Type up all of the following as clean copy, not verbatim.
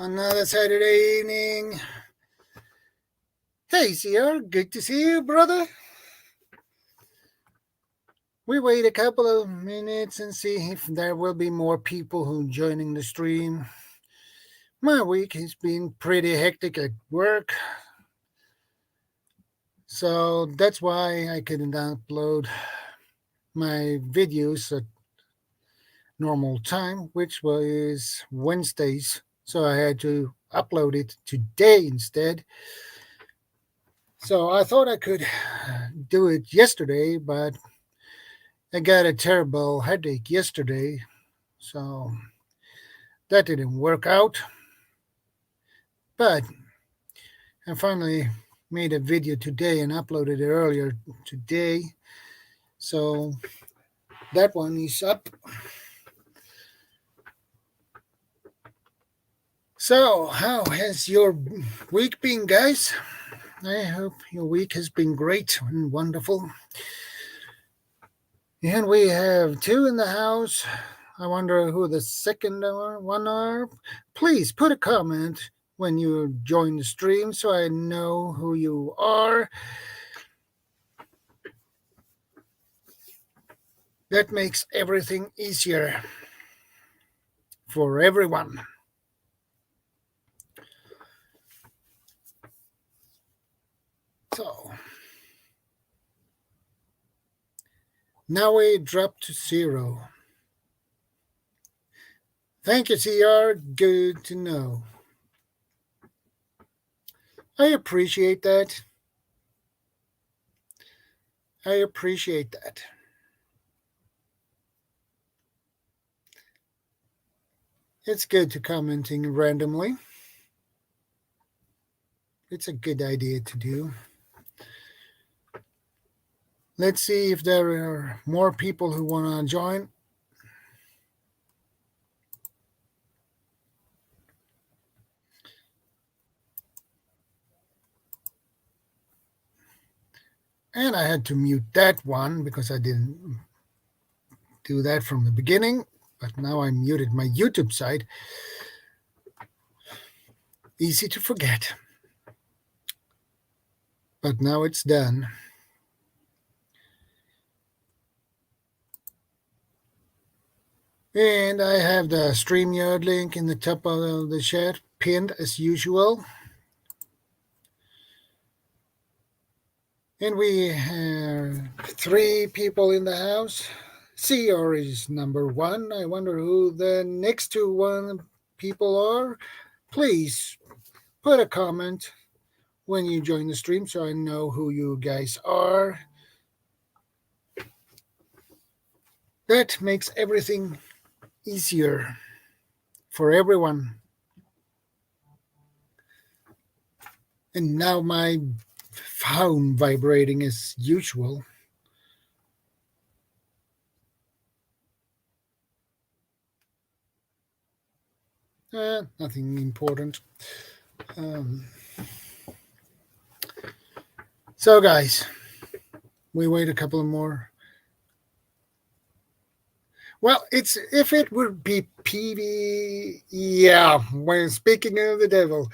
Another Saturday evening. Hey, CR, good to see you, brother. We wait a couple of minutes and see if there will be more people who joining the stream. My week has been pretty hectic at work, so that's why I couldn't upload my videos at normal time, which was Wednesdays. So I had to upload it today instead. So I thought I could do it yesterday, but I got a terrible headache yesterday, so that didn't work out. But I finally made a video today and uploaded it earlier today, so that one is up. So, how has your week been, guys? I hope your week has been great and wonderful. And we have two in the house. I wonder who the second one are. Please put a comment when you join the stream so I know who you are. That makes everything easier for everyone. So now we drop to 0. Thank you, CR. Good to know. I appreciate that. It's good to commenting randomly. It's a good idea to do. Let's see if there are more people who want to join. And I had to mute that one because I didn't do that from the beginning. But now I muted my YouTube side. Easy to forget. But now it's done. And I have the StreamYard link in the top of the chat, pinned as usual. And we have 3 people in the house. CR is number 1. I wonder who the next 2 people are. Please put a comment when you join the stream so I know who you guys are. That makes everything easier for everyone. And now my phone vibrating as usual. Nothing important. So guys, we wait a couple more. Well, if it would be PV, yeah, when speaking of the devil.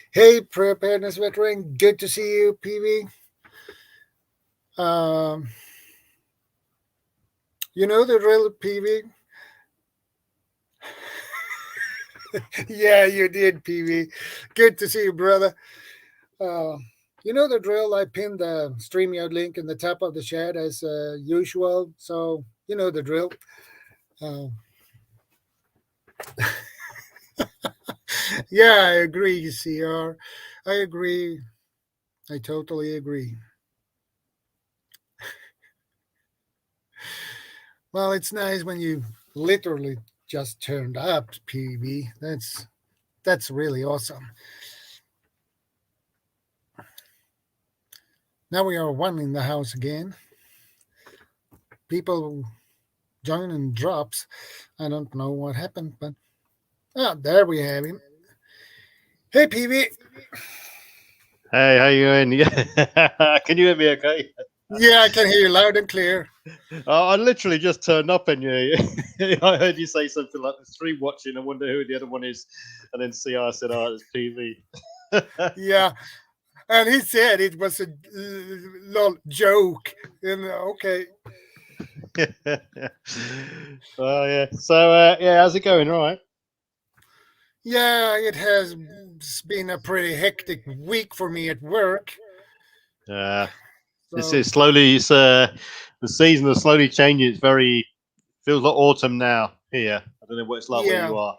Hey, preparedness veteran, good to see you, PV. You know the drill, PV? Yeah, you did, PV. Good to see you, brother. You know the drill. I pinned the StreamYard link in the top of the chat as usual, so you know the drill. Yeah, I agree, CR. I agree. I totally agree. Well, it's nice when you literally just turned up, PV. That's really awesome. Now we are 1 in the house again. People join and drops. I don't know what happened, but there we have him. Hey, PV. Hey, how you doing? Yeah. Can you hear me okay? Yeah, I can hear you loud and clear. I literally just turned up and I heard you say something like the stream watching. I wonder who the other one is, and then CR said, "Oh, it's PV." Yeah, and he said it was a lol joke. And okay, Oh yeah. So yeah, how's it going? All right. yeah, it has been a pretty hectic week for me at work. This So is slowly. It's the season is slowly changing. It's very feels like autumn now here. I don't know what it's like where yeah, you are.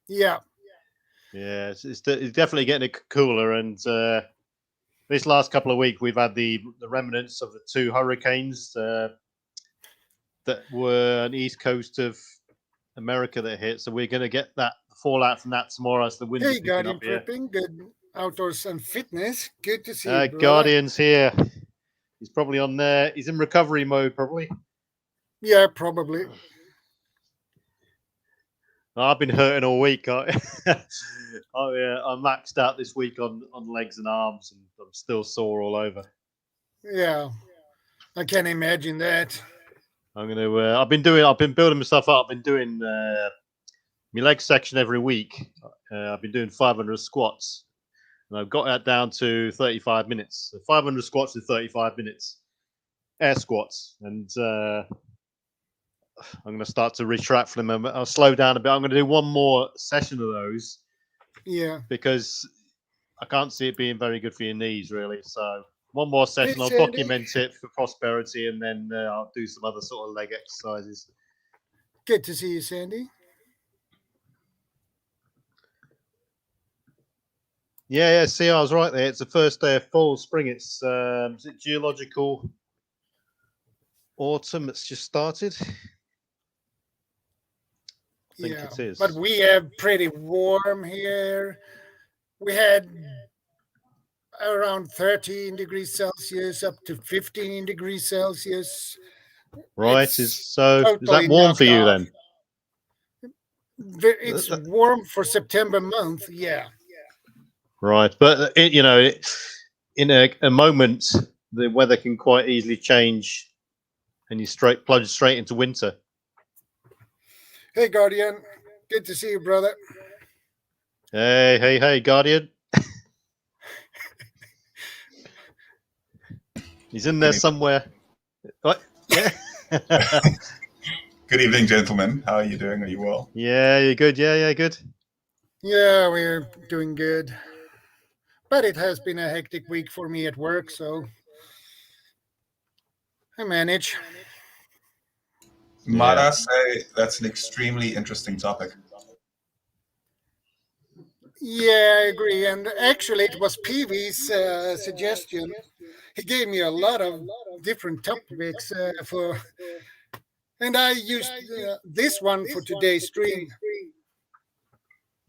yeah, Yeah, it's definitely getting cooler. And this last couple of weeks, we've had the remnants of the two hurricanes that were on the east coast of America that hit. So we're going to get that fallout from that tomorrow as the winds are hey, picking up Guardian here. Prepping, good outdoors and fitness. Good to see you, brother. Guardian's here. He's probably on there. He's in recovery mode, probably. Yeah, probably. I've been hurting all week. I'm maxed out this week on legs and arms, and I'm still sore all over. Yeah, I can imagine that. I'm gonna. I've been building myself up. I've been doing my leg section every week. I've been doing 500 squats, and I've got that down to 35 minutes. So 500 squats in 35 minutes, air squats, and I'm going to start to retract for them. I'll slow down a bit. I'm going to do one more session of those. Yeah. Because I can't see it being very good for your knees, really. So one more session. Hey, I'll Sandy. document it for prosperity, and then I'll do some other sort of leg exercises. Good to see you, Sandy. Yeah. See, I was right there. It's the first day of fall, spring. It's is it geological autumn that's just started? I think it is. But we have pretty warm here. We had around 13 degrees Celsius up to 15 degrees Celsius. Right. Is that warm for you then? It's warm for September month. Yeah. Right, but in a moment, the weather can quite easily change, and you plunge straight into winter. Hey, Guardian. Good to see you, brother. Hey, Guardian. He's in there somewhere. What? Yeah. Good evening, gentlemen. How are you doing? Are you well? Yeah, you're good. Yeah, good. Yeah, we're doing good. But it has been a hectic week for me at work, so I manage. Might I say that's an extremely interesting topic. Yeah, I agree. And actually, it was PV's suggestion. He gave me a lot of different topics and I used this one for today's stream.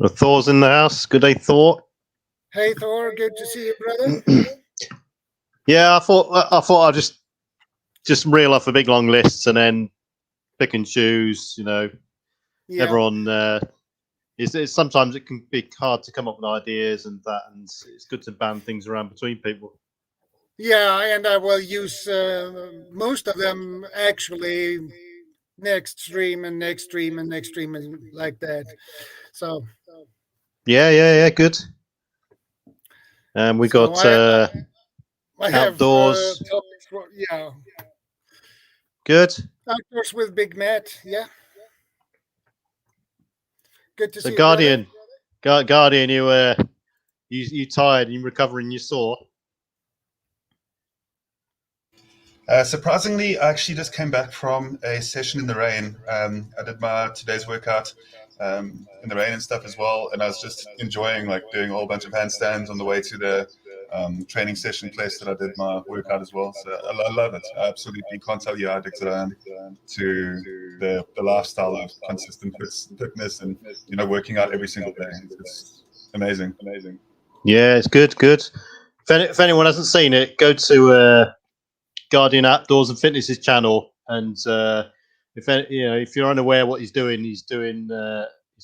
Thor's in the house. Good day, Thor. Hey, Thor. Good to see you, brother. Yeah, I thought I'd just reel off a big long list and then pick and choose. Everyone. It's sometimes it can be hard to come up with ideas and it's good to band things around between people. Yeah, and I will use most of them actually next stream and next stream and next stream and like that. So yeah, good. And we got I have outdoors. topics for, Good. Outdoors with Big Matt. Yeah. Good to see you, Guardian, Guardian, you tired? You recovering? You sore? Surprisingly, I actually just came back from a session in the rain. I did my today's workout in the rain and stuff as well, and I was just enjoying doing a whole bunch of handstands on the way to the training session place that I did my workout as well. So I love it. I absolutely can't tell you how addicted I am to the lifestyle of consistent fitness and working out every single day. It's amazing. Yeah, it's good. If anyone hasn't seen it, go to Guardian Outdoors and Fitness's channel, and if you're unaware what he's doing his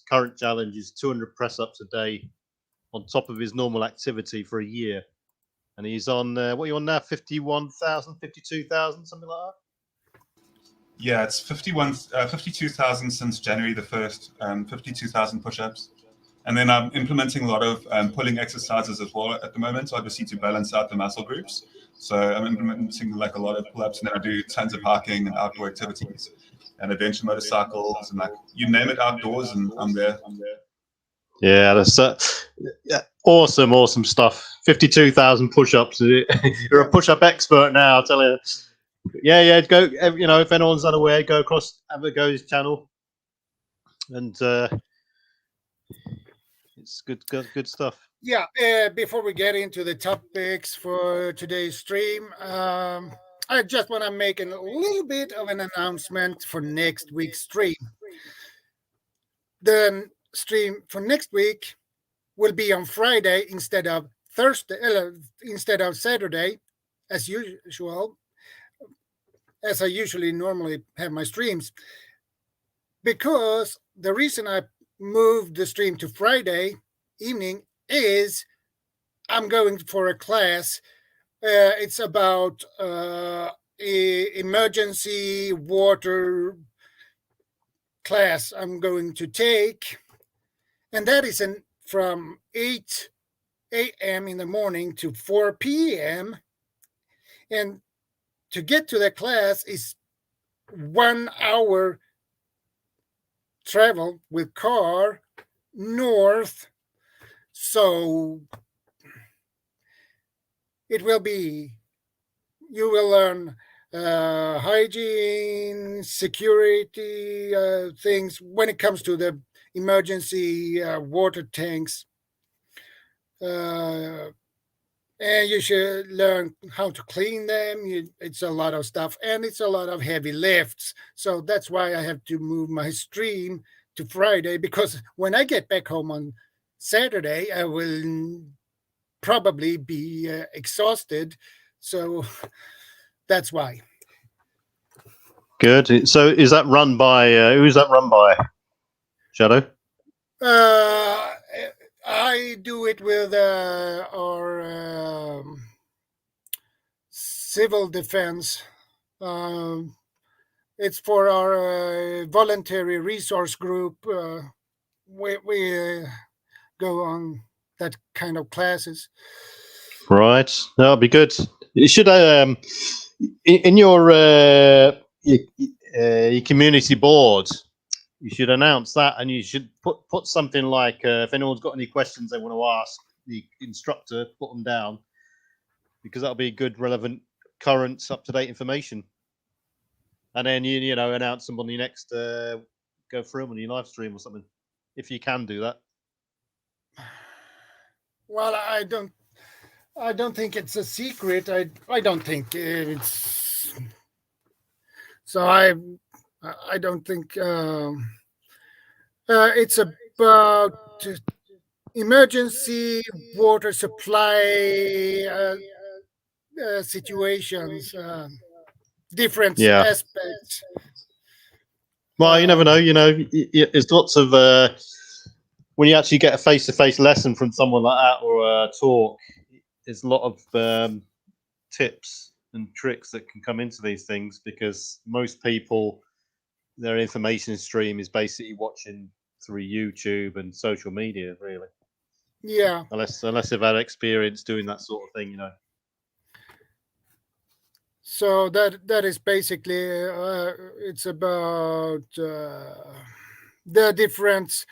current challenge is 200 press ups a day on top of his normal activity for a year, and he's on what are you on now? 51,000, 52,000, something like that. Yeah, it's 52,000 since January the 1st, 52,000 push-ups. And then I'm implementing a lot of pulling exercises as well at the moment, obviously to balance out the muscle groups. So I'm implementing like a lot of pull-ups, and then I do tons of hiking and outdoor activities and adventure motorcycles and like you name it outdoors, and I'm there. Yeah, that's yeah, awesome stuff. 52,000 push-ups. You're a push-up expert now, I'll tell you. Yeah. Go. If anyone's unaware, go across, have a go at his channel, and it's good stuff. Yeah. Before we get into the topics for today's stream, I just want to make a little bit of an announcement for next week's stream. The stream for next week will be on Friday instead of instead of Saturday, as usual, as I usually normally have my streams. Because the reason I moved the stream to Friday evening is I'm going for a class. It's about emergency water class I'm going to take, and that is from 8 a.m. in the morning to 4 p.m. And to get to the class is 1 hour travel with car north. So it will be, you will learn hygiene, security things when it comes to the emergency water tanks. And you should learn how to clean them. It's a lot of stuff, and it's a lot of heavy lifts. So that's why I have to move my stream to Friday, because when I get back home on Saturday, I will probably be exhausted. So that's why. Good. So is that run by, who is that run by? Shadow? I do it with our civil defense. It's for our voluntary resource group. We go on that kind of classes. Right. That'll be good. You should in your community board, you should announce that, and you should put something like if anyone's got any questions they want to ask the instructor, put them down, because that'll be good, relevant, current, up-to-date information. And then you announce them on your next go through them on your live stream or something, if you can do that. Well, I don't think it's a secret. I don't think it's. So I don't think it's about emergency water supply situations, different aspects. Well, you never know. There's lots of when you actually get a face-to-face lesson from someone like that or a talk, there's a lot of tips and tricks that can come into these things, because most people, their information stream is basically watching through YouTube and social media, really. Yeah. Unless they've had experience doing that sort of thing, So that is basically it's about the different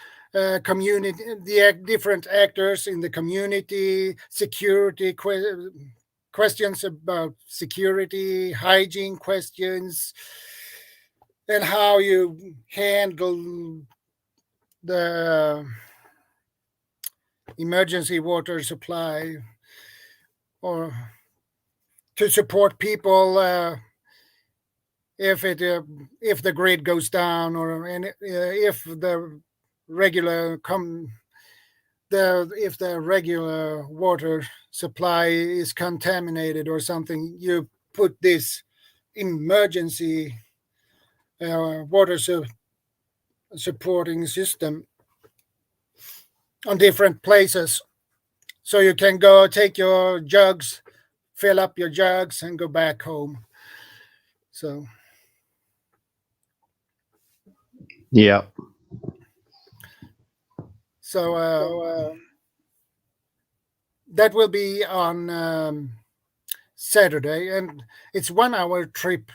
community, the different actors in the community, security questions about security, hygiene questions, and how you handle the emergency water supply, or to support people if the grid goes down, or if the regular if the regular water supply is contaminated or something, you put this emergency water supporting system on different places, so you can go take your jugs, fill up your jugs, and go back home. So Yeah. So that will be on Saturday, and it's 1 hour trip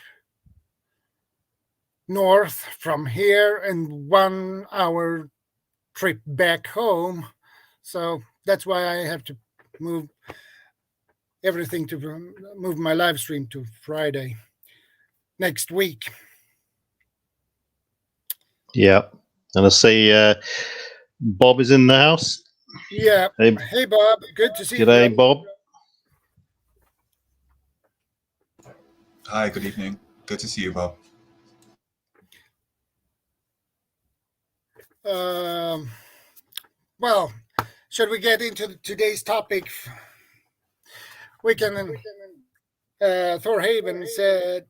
north from here and 1 hour trip back home. So that's why I have to move everything to move my live stream to Friday next week. Yeah. And I see Bob is in the house. Yeah. Hey, Hey Bob, good to see you. g'day, Bob. Hi, good evening. Good to see you, Bob. Well, should we get into today's topic? We can. Thorhaven said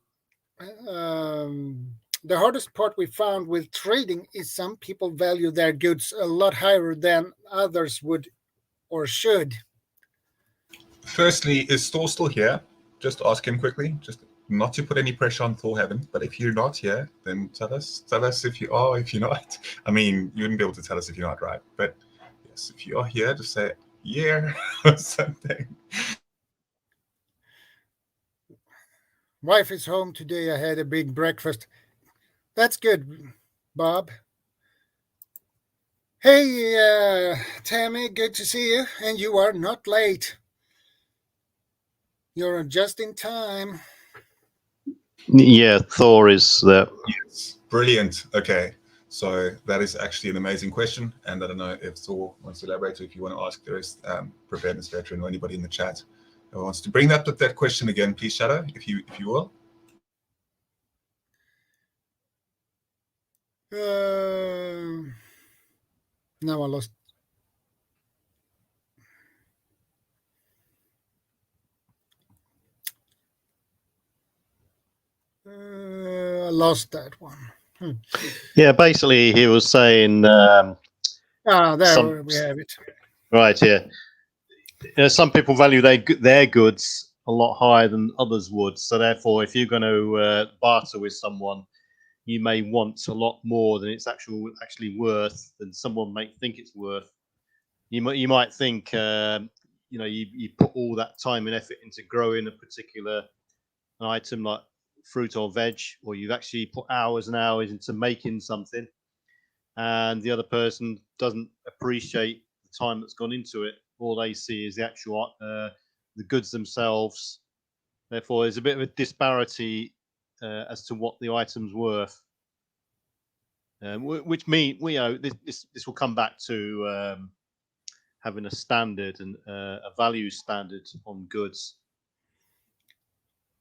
the hardest part we found with trading is some people value their goods a lot higher than others would or should. Firstly, is Thor still here? Just ask him quickly. Just not to put any pressure on Thorhaven, but if you're not here, then tell us. Tell us if you are, if you're not. I mean, you wouldn't be able to tell us if you're not, right? But yes, if you are here, just say yeah or something. Wife is home today. I had a big breakfast. That's good, Bob. Hey, Tammy, good to see you. And you are not late. You're just in time. Yeah, Thor is there. Yes, brilliant. Okay, so that is actually an amazing question, and I don't know if Thor wants to elaborate or if you want to ask the rest, preparedness veteran or anybody in the chat who wants to bring up that question again, please, Shadow, if you will. Now I lost. I lost that one. Yeah, basically he was saying. There we have it. Right here. Some people value their goods a lot higher than others would. So therefore, if you're going to barter with someone, you may want a lot more than it's actually worth, than someone might think it's worth. You might think you put all that time and effort into growing a particular item like fruit or veg, or you've actually put hours and hours into making something, and the other person doesn't appreciate the time that's gone into it. All they see is the actual the goods themselves. Therefore, there's a bit of a disparity as to what the item's worth. Which mean this will come back to having a standard and a value standard on goods.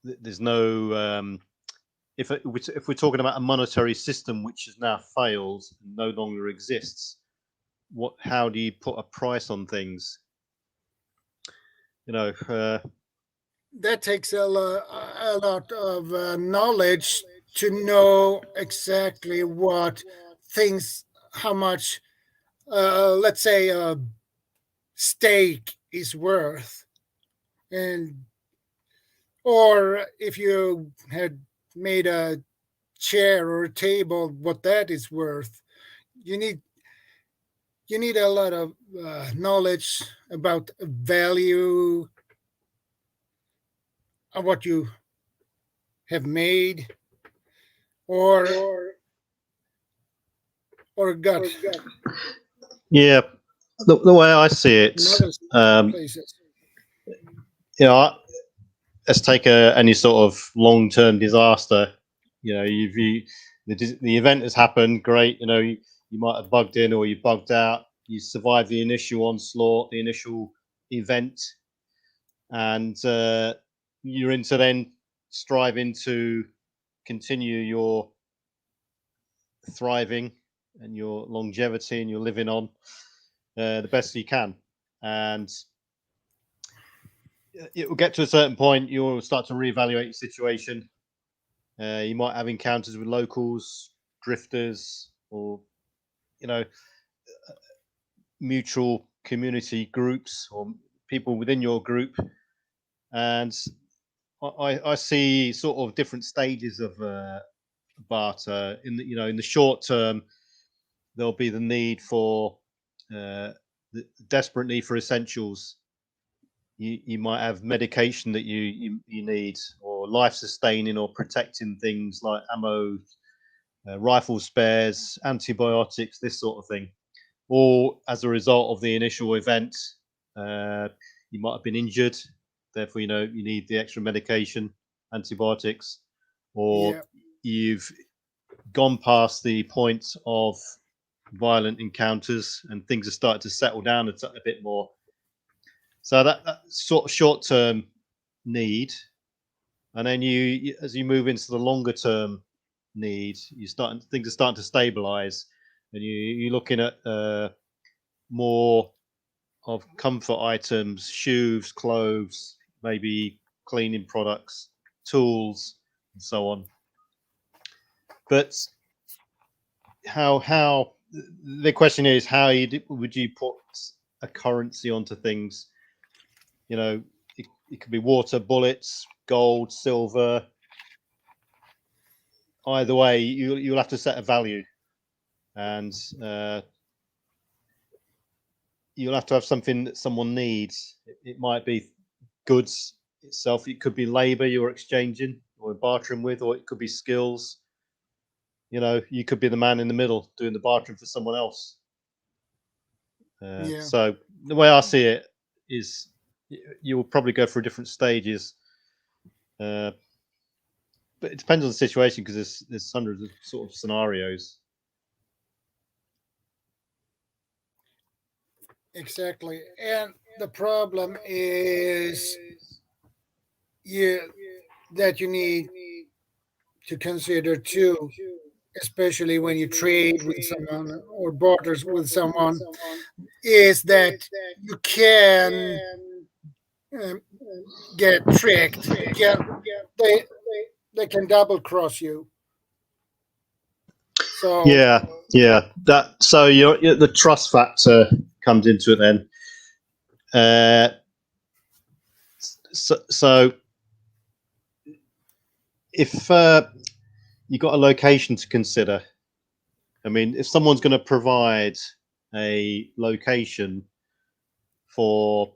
There's no if we're talking about a monetary system which has now failed and no longer exists, how do you put a price on things? That takes a lot of knowledge to know exactly what things, how much, let's say, a steak is worth, and or if you had made a chair or a table, what that is worth. You need a lot of knowledge about value of what you have made or got. Yeah, the way I see it, Places. Let's take any sort of long-term disaster. The event has happened. Great. You might have bugged in or you bugged out. You survived the initial onslaught, the initial event, and you're into then striving to continue your thriving and your longevity and your living on the best you can. And it will get to a certain point, you'll start to reevaluate your situation. You might have encounters with locals, drifters, or mutual community groups or people within your group. And I see sort of different stages of barter. In the short term, there'll be the need for the desperate need for essentials. You might have medication that you need, or life sustaining or protecting things like ammo, rifle spares, antibiotics, this sort of thing. Or as a result of the initial event, you might have been injured, therefore you need the extra medication, antibiotics, or you've gone past the point of violent encounters and things are starting to settle down a bit more. So that sort of short-term need, and then as you move into the longer-term need, things are starting to stabilize, and you're looking at more of comfort items, shoes, clothes, maybe cleaning products, tools, and so on. But how the question is, how would you put a currency onto things? It could be water, bullets, gold, silver. Either way, you'll have to set a value, and you'll have to have something that someone needs. It might be goods itself. It could be labor you're exchanging or bartering with, or it could be skills. You could be the man in the middle doing the bartering for someone else. So the way I see it is, you will probably go through different stages, but it depends on the situation, because there's hundreds of sort of scenarios. Exactly, and the problem is that you need to consider too, especially when you trade with someone or barters with someone, is that you can um, get tricked. They can double cross you. So yeah, so the trust factor comes into it then. So if you've got a location to consider, I mean, if someone's going to provide a location for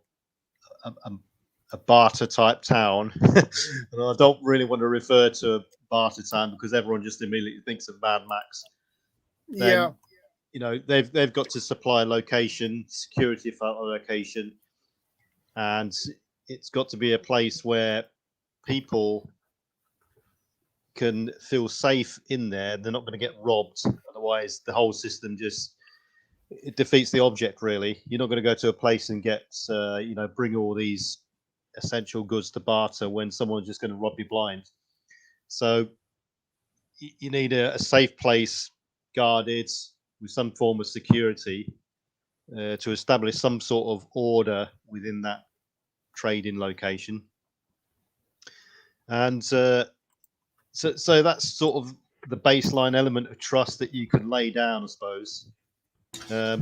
a barter type town, and I don't really want to refer to a barter town because everyone just immediately thinks of Mad Max. Then, they've got to supply a location, security for a location, and it's got to be a place where people can feel safe in there. They're not going to get robbed. Otherwise, the whole system it defeats the object, really. You're not going to go to a place and get, bring all these essential goods to barter when someone's just going to rob you blind. So you need a safe place, guarded with some form of security, to establish some sort of order within that trading location. And so that's sort of the baseline element of trust that you can lay down, I suppose. Sorry,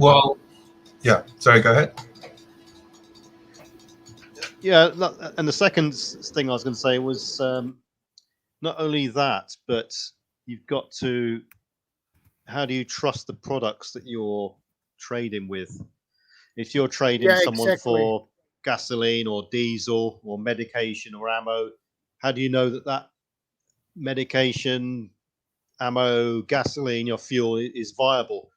go ahead. Yeah, and the second thing I was going to say was, not only that, but you've got to, how do you trust the products that you're trading with? If you're trading someone for gasoline or diesel or medication or ammo, how do you know that medication, ammo, gasoline, your fuel is viable?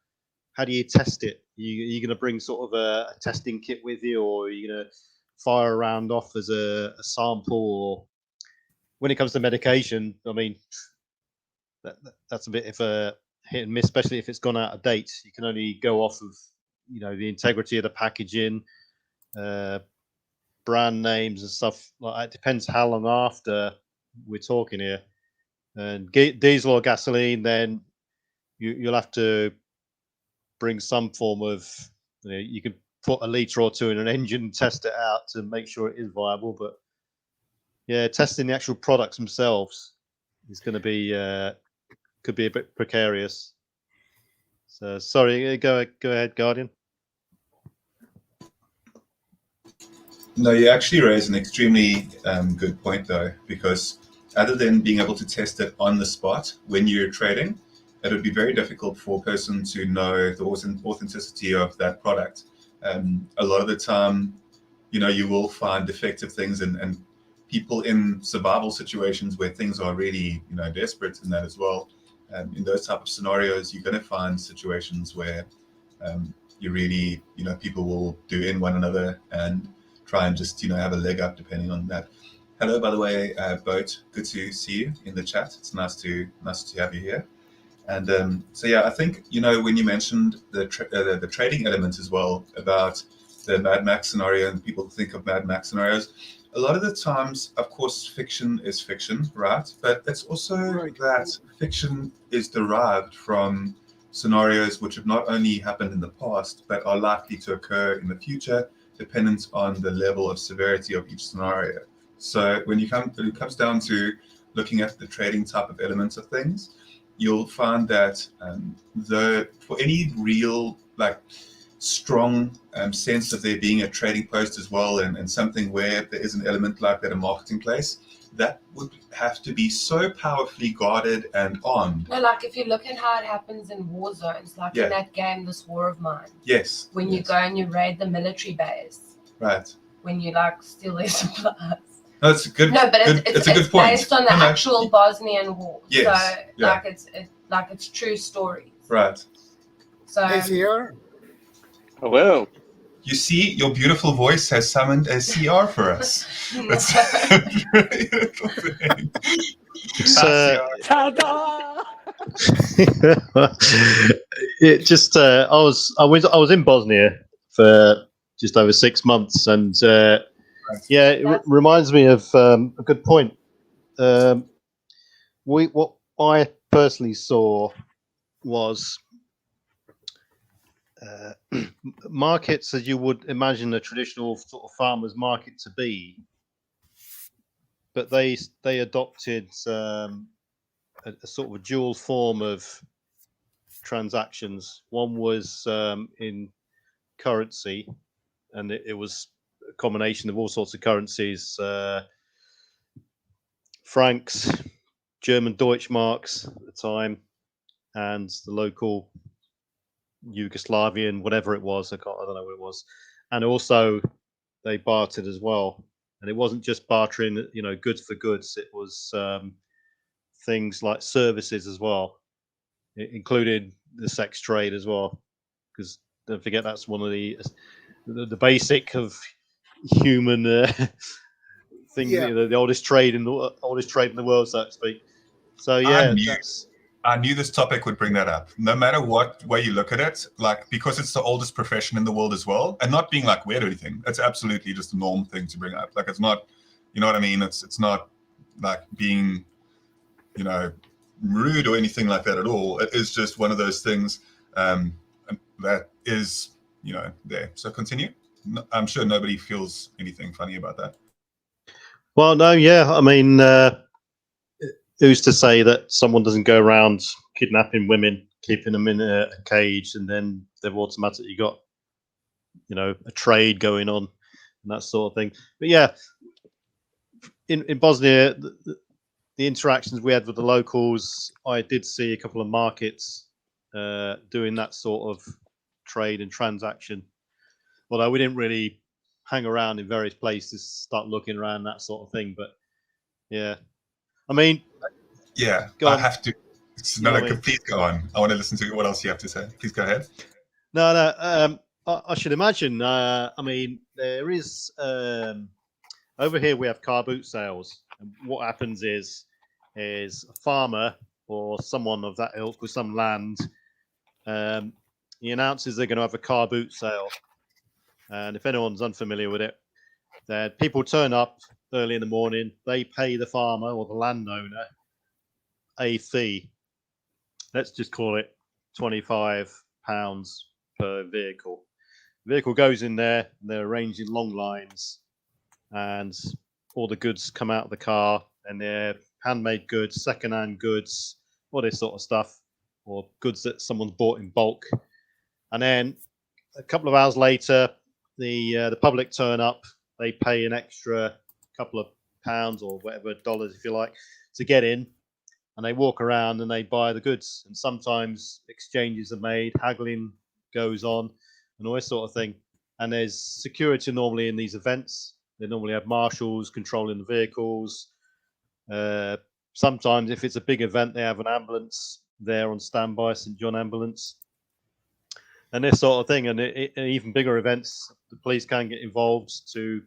How do you test it? Are you going to bring sort of a testing kit with you, or are you going to fire a round off as a sample? Or when it comes to medication, I mean, that's a bit of a hit and miss, especially if it's gone out of date. You can only go off of the integrity of the packaging, brand names and stuff like that. It depends how long after we're talking here. And diesel or gasoline, then you'll have to bring some form of, you can put a litre or two in an engine and test it out to make sure it is viable. But yeah, testing the actual products themselves is going to be, could be a bit precarious. So sorry, go ahead, Guardian. No, you actually raise an extremely good point, though, because other than being able to test it on the spot when you're trading, it would be very difficult for a person to know the authenticity of that product. A lot of the time, you will find defective things, and people in survival situations where things are really, desperate in that as well. In those type of scenarios, you're going to find situations where you really, people will do in one another and try and just, have a leg up depending on that. Hello, by the way, Boat. Good to see you in the chat. It's nice to have you here. And so yeah, I think when you mentioned the trading element as well about the Mad Max scenario, and people think of Mad Max scenarios, a lot of the times, of course, fiction is fiction, right? But it's also that fiction is derived from scenarios which have not only happened in the past, but are likely to occur in the future, dependent on the level of severity of each scenario. So when it comes down to looking at the trading type of elements of things, you'll find that for any real strong sense of there being a trading post as well, and something where there is an element like that, a marketing place, that would have to be so powerfully guarded and armed. No, like if you look at how it happens in war zones, like in that game, This War of Mine. Yes. When you go and you raid the military base. Right. When you steal their supplies. No, it's a good. No, but it's a good point. Based on the actual Bosnian war. Yes. So it's true stories. Right. So. ACR? Hello. You see, your beautiful voice has summoned a CR for us. That's a beautiful thing. Ta-da! It just I was in Bosnia for just over 6 months, and it reminds me of a good point. What I personally saw was markets as you would imagine a traditional sort of farmer's market to be, but they adopted a sort of a dual form of transactions. One was in currency, and it was a combination of all sorts of currencies, francs, German Deutschmarks at the time, and the local Yugoslavian, whatever it was, I don't know what it was. And also they bartered as well, and it wasn't just bartering, goods for goods. It was things like services as well. It included the sex trade as well, because don't forget that's one of the basic of human things. Yeah. The oldest trade in the world, so to speak. So yeah, I knew this topic would bring that up. No matter what way you look at it, because it's the oldest profession in the world as well, and not being weird or anything. It's absolutely just a normal thing to bring up. It's not, you know what I mean? It's not being, rude or anything like that at all. It is just one of those things that is, there. So continue. I'm sure nobody feels anything funny about that. Well, no, yeah. I mean, who's to say that someone doesn't go around kidnapping women, keeping them in a cage, and then they've automatically got, a trade going on and that sort of thing. But yeah, in Bosnia, the interactions we had with the locals, I did see a couple of markets doing that sort of trade and transaction. Although we didn't really hang around in various places, start looking around, that sort of thing. But yeah, I mean, yeah, I have to. Please go on. I want to listen to what else you have to say. Please go ahead. No. I should imagine. I mean, there is over here we have car boot sales, and what happens is a farmer or someone of that ilk with some land, he announces they're going to have a car boot sale, and if anyone's unfamiliar with it, then people turn up early in the morning. They pay the farmer or the landowner a fee. Let's just call it £25 per vehicle. The vehicle goes in there, they're arranged in long lines, and all the goods come out of the car, and they're handmade goods, second-hand goods, all this sort of stuff, or goods that someone's bought in bulk. And then a couple of hours later, the public turn up. They pay an extra couple of pounds or whatever, dollars if you like, to get in, and they walk around and they buy the goods. And sometimes exchanges are made, haggling goes on, and all this sort of thing. And there's security normally in these events. They normally have marshals controlling the vehicles. Sometimes, if it's a big event, they have an ambulance there on standby, St. John ambulance, and this sort of thing. And even bigger events, the police can get involved to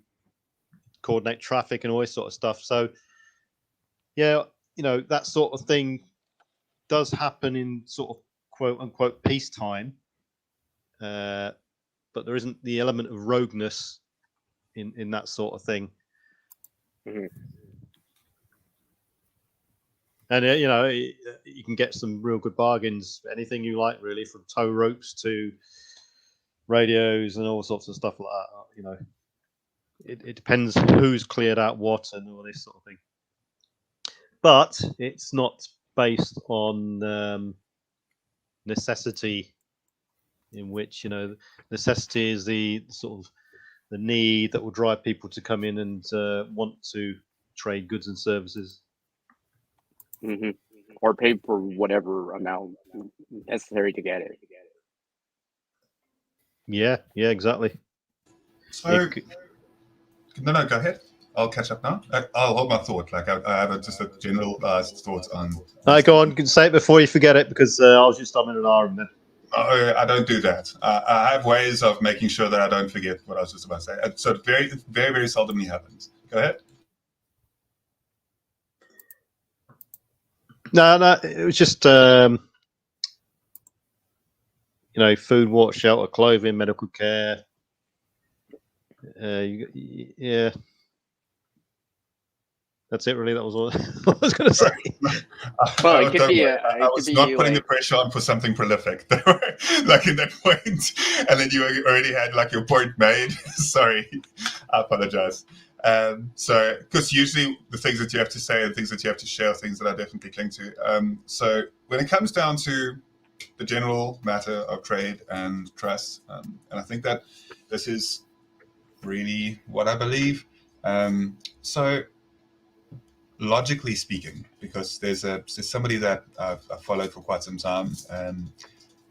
coordinate traffic and all this sort of stuff. So, yeah, that sort of thing does happen in sort of quote unquote peacetime, but there isn't the element of rogueness in that sort of thing. Mm-hmm. And you can get some real good bargains, anything you like, really, from tow ropes to radios and all sorts of stuff like that. It depends who's cleared out what and all this sort of thing. But it's not based on necessity, in which necessity is the sort of the need that will drive people to come in and want to trade goods and services. Mm-hmm. Or pay for whatever amount necessary to get it. Yeah, exactly. So, no, go ahead. I'll catch up now. I'll hold my thought. Like I have just a general thought on. Go on. Say it before you forget it, because I was just on an arm then. Oh, I don't do that. I have ways of making sure that I don't forget what I was just about to say. So very, very, very seldomly happens. Go ahead. No, it was just food, water, shelter, clothing, medical care. Yeah, that's it. Really, that was all I was going to say. Well, it could be. I was not putting the pressure on for something prolific, like in that point, and then you already had like your point made. Sorry, I apologize. So, because usually the things that you have to say and things that you have to share are things that I definitely cling to. So, when it comes down to the general matter of trade and trust, and I think that this is really what I believe. So, logically speaking, because there's somebody that I've followed for quite some time,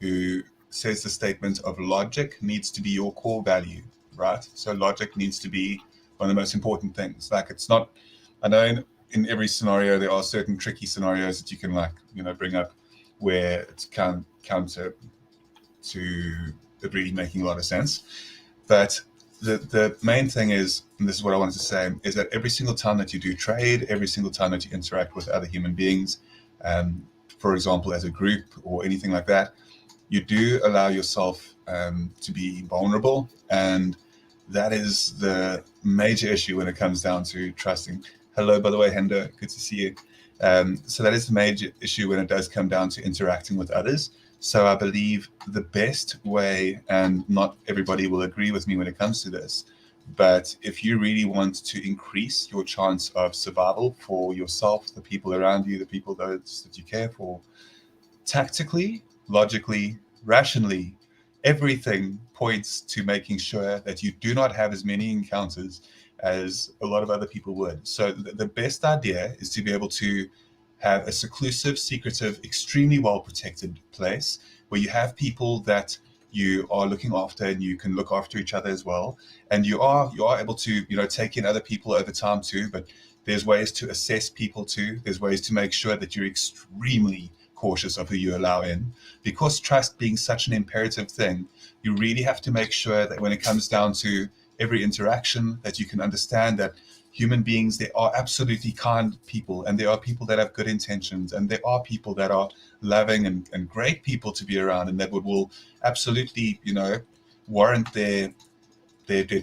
who says the statement of logic needs to be your core value, right? So logic needs to be one of the most important things. Like, it's not, I know in every scenario there are certain tricky scenarios that you can bring up where it's counter to it really making a lot of sense. But the main thing is, and this is what I wanted to say, is that every single time that you do trade, every single time that you interact with other human beings, for example, as a group or anything like that, you do allow yourself to be vulnerable. And that is the major issue when it comes down to trusting. Hello, by the way, Hendo, good to see you. So that is the major issue when it does come down to interacting with others. So I believe the best way, and not everybody will agree with me when it comes to this, but if you really want to increase your chance of survival for yourself, the people around you, the people those that you care for, tactically, logically, rationally, everything points to making sure that you do not have as many encounters as a lot of other people would. So the best idea is to be able to have a seclusive, secretive, extremely well-protected place where you have people that you are looking after and you can look after each other as well. And you are able to, take in other people over time too, but there's ways to assess people too. There's ways to make sure that you're extremely cautious of who you allow in. Because trust being such an imperative thing, you really have to make sure that when it comes down to every interaction, that you can understand that human beings, they are absolutely kind people, and there are people that have good intentions, and there are people that are loving and great people to be around, and that will absolutely, warrant their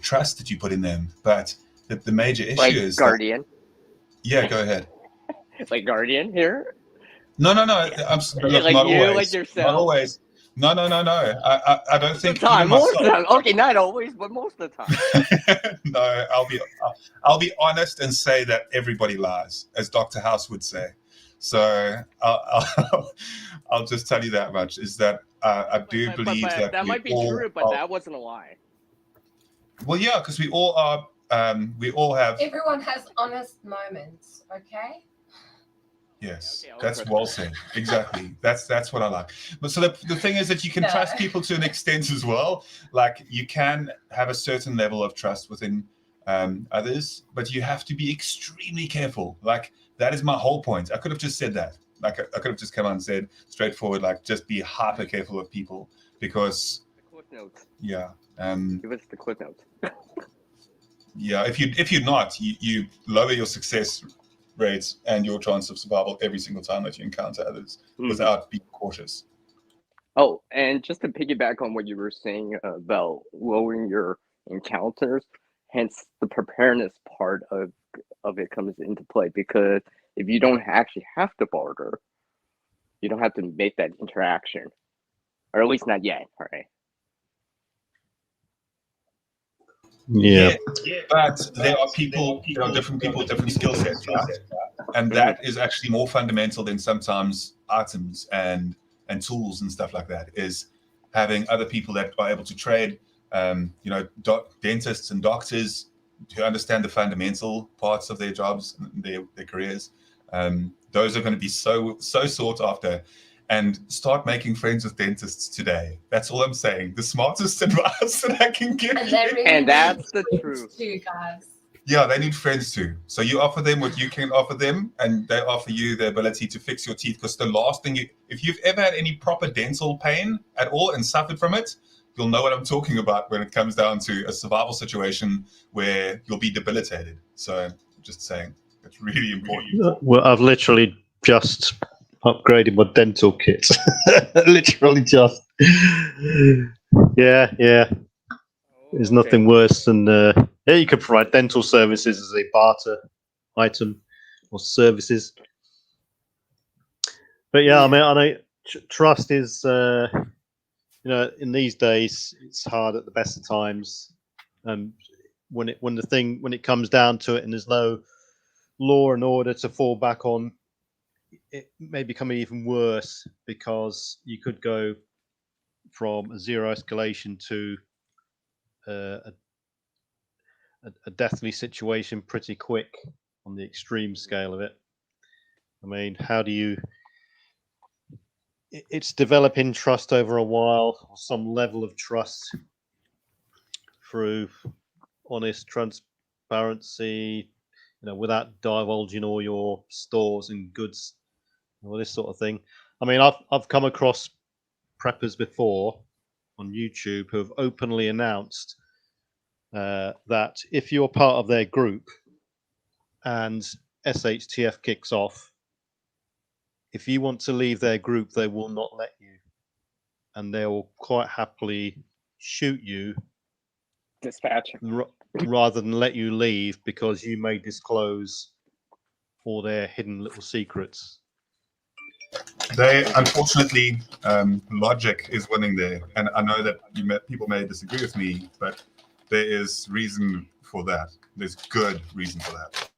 trust that you put in them. But the major issue like is Guardian. Yeah, go ahead. Like Guardian here. No. I'm Like not you, always. like yourself. Not always. No. I don't think even most of the myself. time. Okay, not always, but most of the time. No, I'll be honest and say that everybody lies, as Dr. House would say. So I'll just tell you that much, is that I do believe that that might be true, but that wasn't a lie. Well, yeah, because we all are. We all have. Everyone has honest moments, okay? Yes, Okay, I'll that's trust well that. said. Exactly. That's what I like. But so the thing is that you can Yeah. trust people to an extent as well. Like you can have a certain level of trust within others, but you have to be extremely careful. Like that is my whole point. I could have just said that. Like I could have just come out and said straightforward, like just be hyper careful of people because The cliff notes. yeah, Give us the cliff notes. yeah. If you're not, you lower your success rates and your chance of survival every single time that you encounter others without being cautious. Oh, and just to piggyback on what you were saying about lowering your encounters, hence the preparedness part of it comes into play, because if you don't actually have to barter, you don't have to make that interaction, or at least not yet. All right. Yeah. But there are different people with different skill sets, right? And that is actually more fundamental than sometimes items and tools and stuff like that. Is having other people that are able to trade, dentists and doctors who understand the fundamental parts of their jobs, their careers. Those are going to be so sought after. And start making friends with dentists today. That's all I'm saying. The smartest advice that I can give And you. they really And that's need the friends truth. too, guys. Yeah, they need friends too. So you offer them what you can offer them, and they offer you the ability to fix your teeth. Because the last thing if you've ever had any proper dental pain at all and suffered from it, you'll know what I'm talking about when it comes down to a survival situation where you'll be debilitated. So just saying, it's really important. Well, I've literally just upgraded my dental kit. Literally just. Yeah. There's nothing worse than you could provide dental services as a barter item or services. But yeah, I mean, I know trust is in these days it's hard at the best of times. When it comes down to it, and there's no law and order to fall back on, it may become even worse because you could go from a zero escalation to a deathly situation pretty quick on the extreme scale of it. I mean, how do you? It's developing trust over a while, or some level of trust through honest transparency, without divulging all your stores and goods, all this sort of thing. I mean, I've come across preppers before on YouTube who have openly announced that if you're part of their group and SHTF kicks off, if you want to leave their group, they will not let you, and they will quite happily shoot you, Dispatch. rather than let you leave because you may disclose all their hidden little secrets. They unfortunately, logic is winning there, and I know that people may disagree with me, but there is reason for that. There's good reason for that.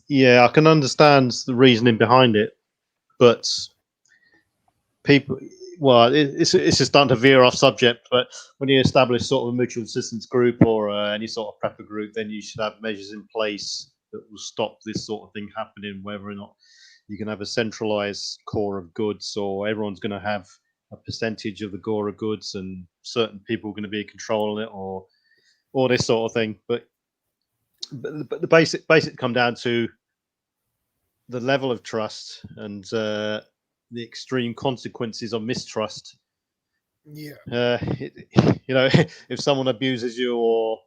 Yeah, I can understand the reasoning behind it, but people, well, it's just starting to veer off subject. But when you establish sort of a mutual assistance group or any sort of prepper group, then you should have measures in place that will stop this sort of thing happening. Whether or not you can have a centralized core of goods, or everyone's going to have a percentage of the core of goods, and certain people are going to be controlling it, or all this sort of thing. But the basic come down to the level of trust and the extreme consequences of mistrust. Yeah. If someone abuses you or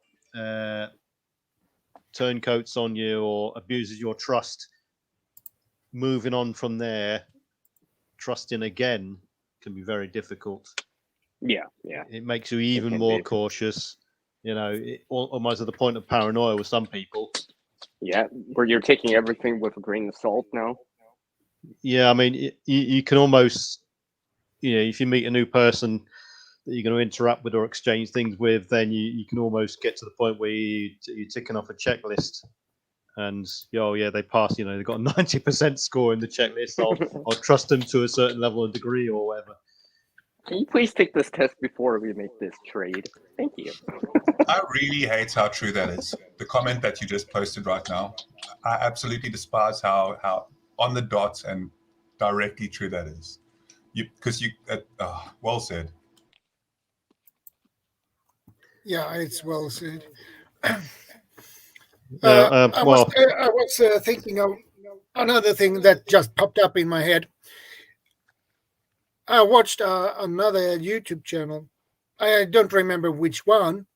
turncoats on you or abuses your trust, moving on from there, trusting again can be very difficult. Yeah. It makes you even more cautious. Almost at the point of paranoia with some people. Yeah, where you're taking everything with a grain of salt now. Yeah, I mean, you can almost, if you meet a new person that you're going to interact with or exchange things with, then you can almost get to the point where you're ticking off a checklist, and they pass. They've got a 90% score in the checklist. I'll trust them to a certain level of degree or whatever. Can you please take this test before we make this trade? Thank you. I really hate how true that is. The comment that you just posted right now, I absolutely despise how on the dot and directly true that is. Well said. Yeah, it's well said. Yeah, I was thinking of another thing that just popped up in my head. I watched another YouTube channel. I don't remember which one,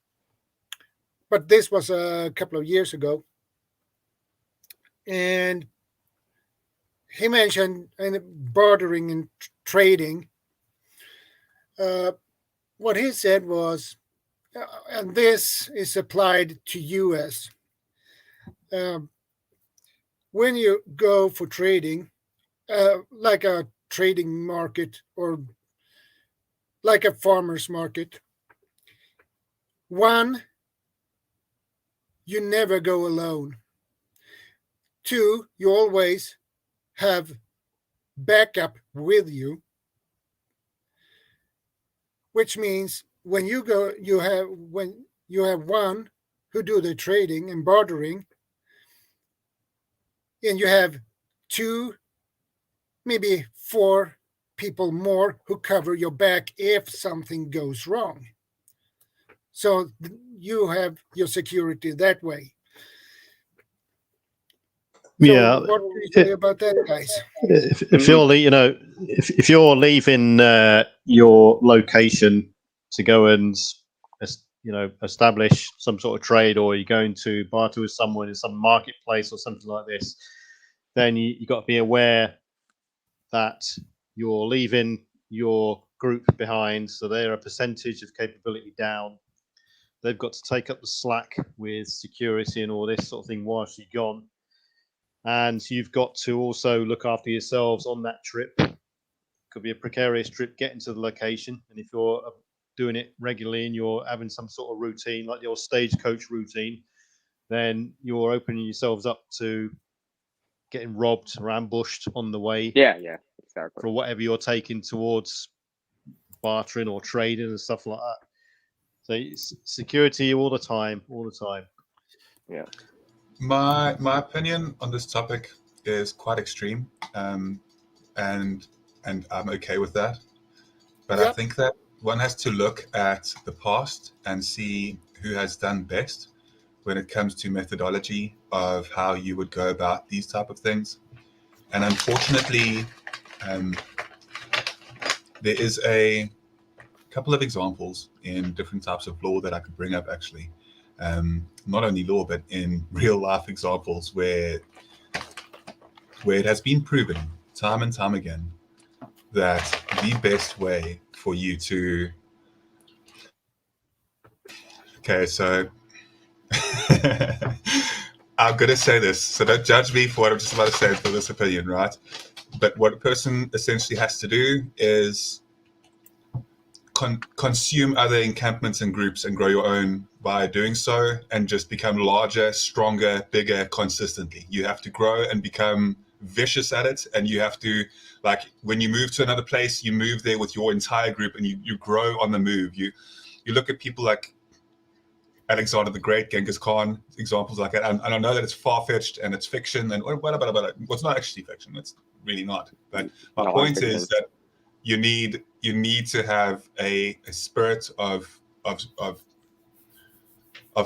but this was a couple of years ago. And he mentioned bartering and trading. What he said was, and this is applied to US. When you go for trading, like a trading market or like a farmer's market, one, you never go alone. Two, you always have backup with you, which means when you have one who do the trading and bartering, and you have two, maybe four people more who cover your back if something goes wrong. So you have your security that way. So what do you say about that, guys? If you're leaving your location to go and establish some sort of trade, or you're going to barter with someone in some marketplace or something like this, then you got to be aware that you're leaving your group behind, so they're a percentage of capability down. They've got to take up the slack with security and all this sort of thing whilst you're gone. And you've got to also look after yourselves on that trip. Could be a precarious trip getting to the location. And if you're doing it regularly and you're having some sort of routine, like your stagecoach routine, then you're opening yourselves up to getting robbed or ambushed on the way. Yeah, exactly. For whatever you're taking towards bartering or trading and stuff like that. So it's security all the time. Yeah. My opinion on this topic is quite extreme, and I'm okay with that. But I think that one has to look at the past and see who has done best when it comes to methodology of how you would go about these type of things. And unfortunately, there is a couple of examples in different types of law that I could bring up, actually. Not only law, but in real life examples where it has been proven time and time again that the best way for you to... Okay, so I'm going to say this, so don't judge me for what I'm just about to say for this opinion, right? But what a person essentially has to do is consume other encampments and groups and grow your own by doing so, and just become larger, stronger, bigger consistently. You have to grow and become vicious at it, and you have to, like, when you move to another place, you move there with your entire group, and you grow on the move. You look at people like Alexander the Great, Genghis Khan, examples like that, and I know that it's far-fetched and it's fiction, and well, it's not actually fiction, it's really not. But my point is that you need to have a spirit of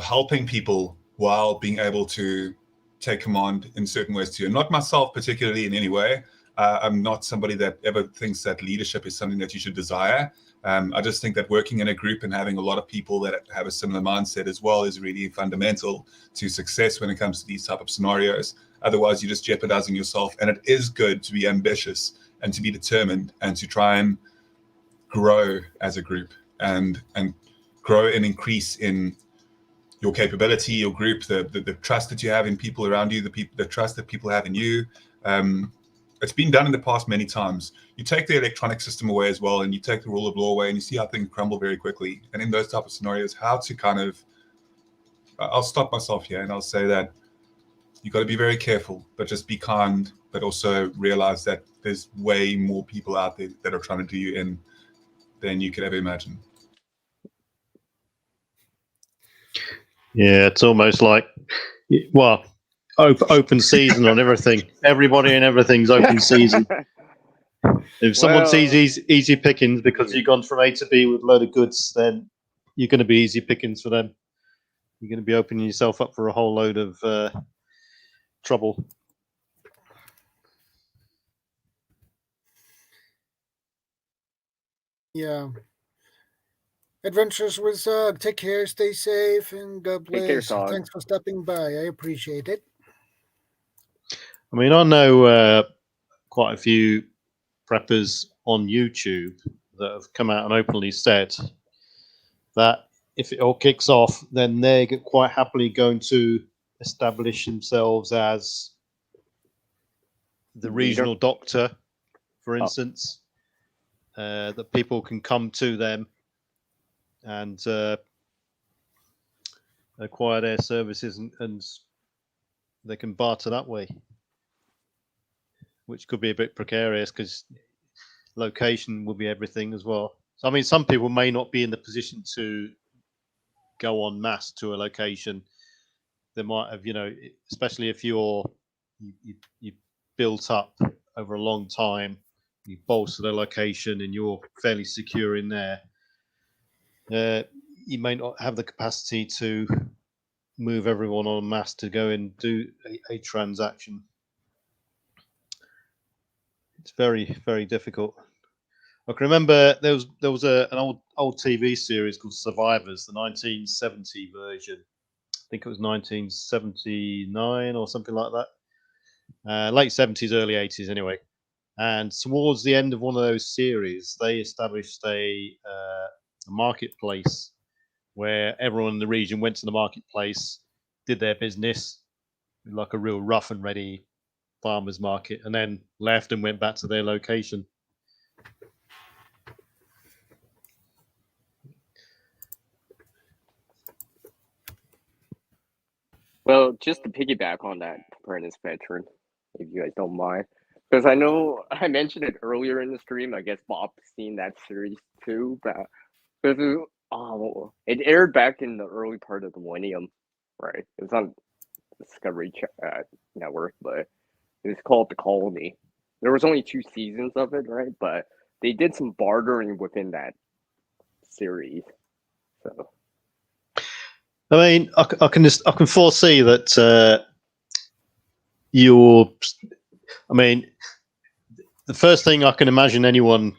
helping people while being able to take command in certain ways too. And not myself particularly in any way. I'm not somebody that ever thinks that leadership is something that you should desire. I just think that working in a group and having a lot of people that have a similar mindset as well is really fundamental to success when it comes to these type of scenarios. Otherwise, you're just jeopardizing yourself. And it is good to be ambitious and to be determined and to try and grow as a group and grow and increase in your capability, your group, the trust that you have in people around you, the trust that people have in you. It's been done in the past many times. You take the electronic system away as well, and you take the rule of law away, and you see how things crumble very quickly. And in those type of scenarios, how to kind of, I'll stop myself here and I'll say that you got to be very careful, but just be kind, but also realize that there's way more people out there that are trying to do you in than you could ever imagine. Yeah, it's almost like, well, open season on everything. Everybody and everything's open season. If someone sees easy pickings because you've gone from A to B with a load of goods, then you're going to be easy pickings for them. You're going to be opening yourself up for a whole load of trouble. Yeah. Adventures with Zog. Take care, stay safe, and God bless. Take care, Zog. Thanks for stopping by. I appreciate it. I mean, I know quite a few preppers on YouTube that have come out and openly said that if it all kicks off, then they're quite happily going to establish themselves as the regional doctor, for instance, that people can come to them and acquire their services, and they can barter that way, which could be a bit precarious because location will be everything as well. So, I mean, some people may not be in the position to go en masse to a location. They might have, especially if you built up over a long time, you bolster the location and you're fairly secure in there. You may not have the capacity to move everyone en masse to go and do a transaction. It's very, very difficult. I can remember there was an old TV series called Survivors, the 1970 version. I think it was 1979 or something like that. Late 70s, early 80s, anyway. And towards the end of one of those series, they established a marketplace where everyone in the region went to the marketplace, did their business, like a real rough and ready farmers market, and then left and went back to their location. Well, just to piggyback on that, Apprentice Veteran, if you guys don't mind, because I know I mentioned it earlier in the stream. I guess Bob's seen that series too, but it aired back in the early part of the millennium, right? It was on Discovery Network, but it was called The Colony. There was only 2 seasons of it, right? But they did some bartering within that series, so. I mean, I can foresee that I mean, the first thing I can imagine anyone,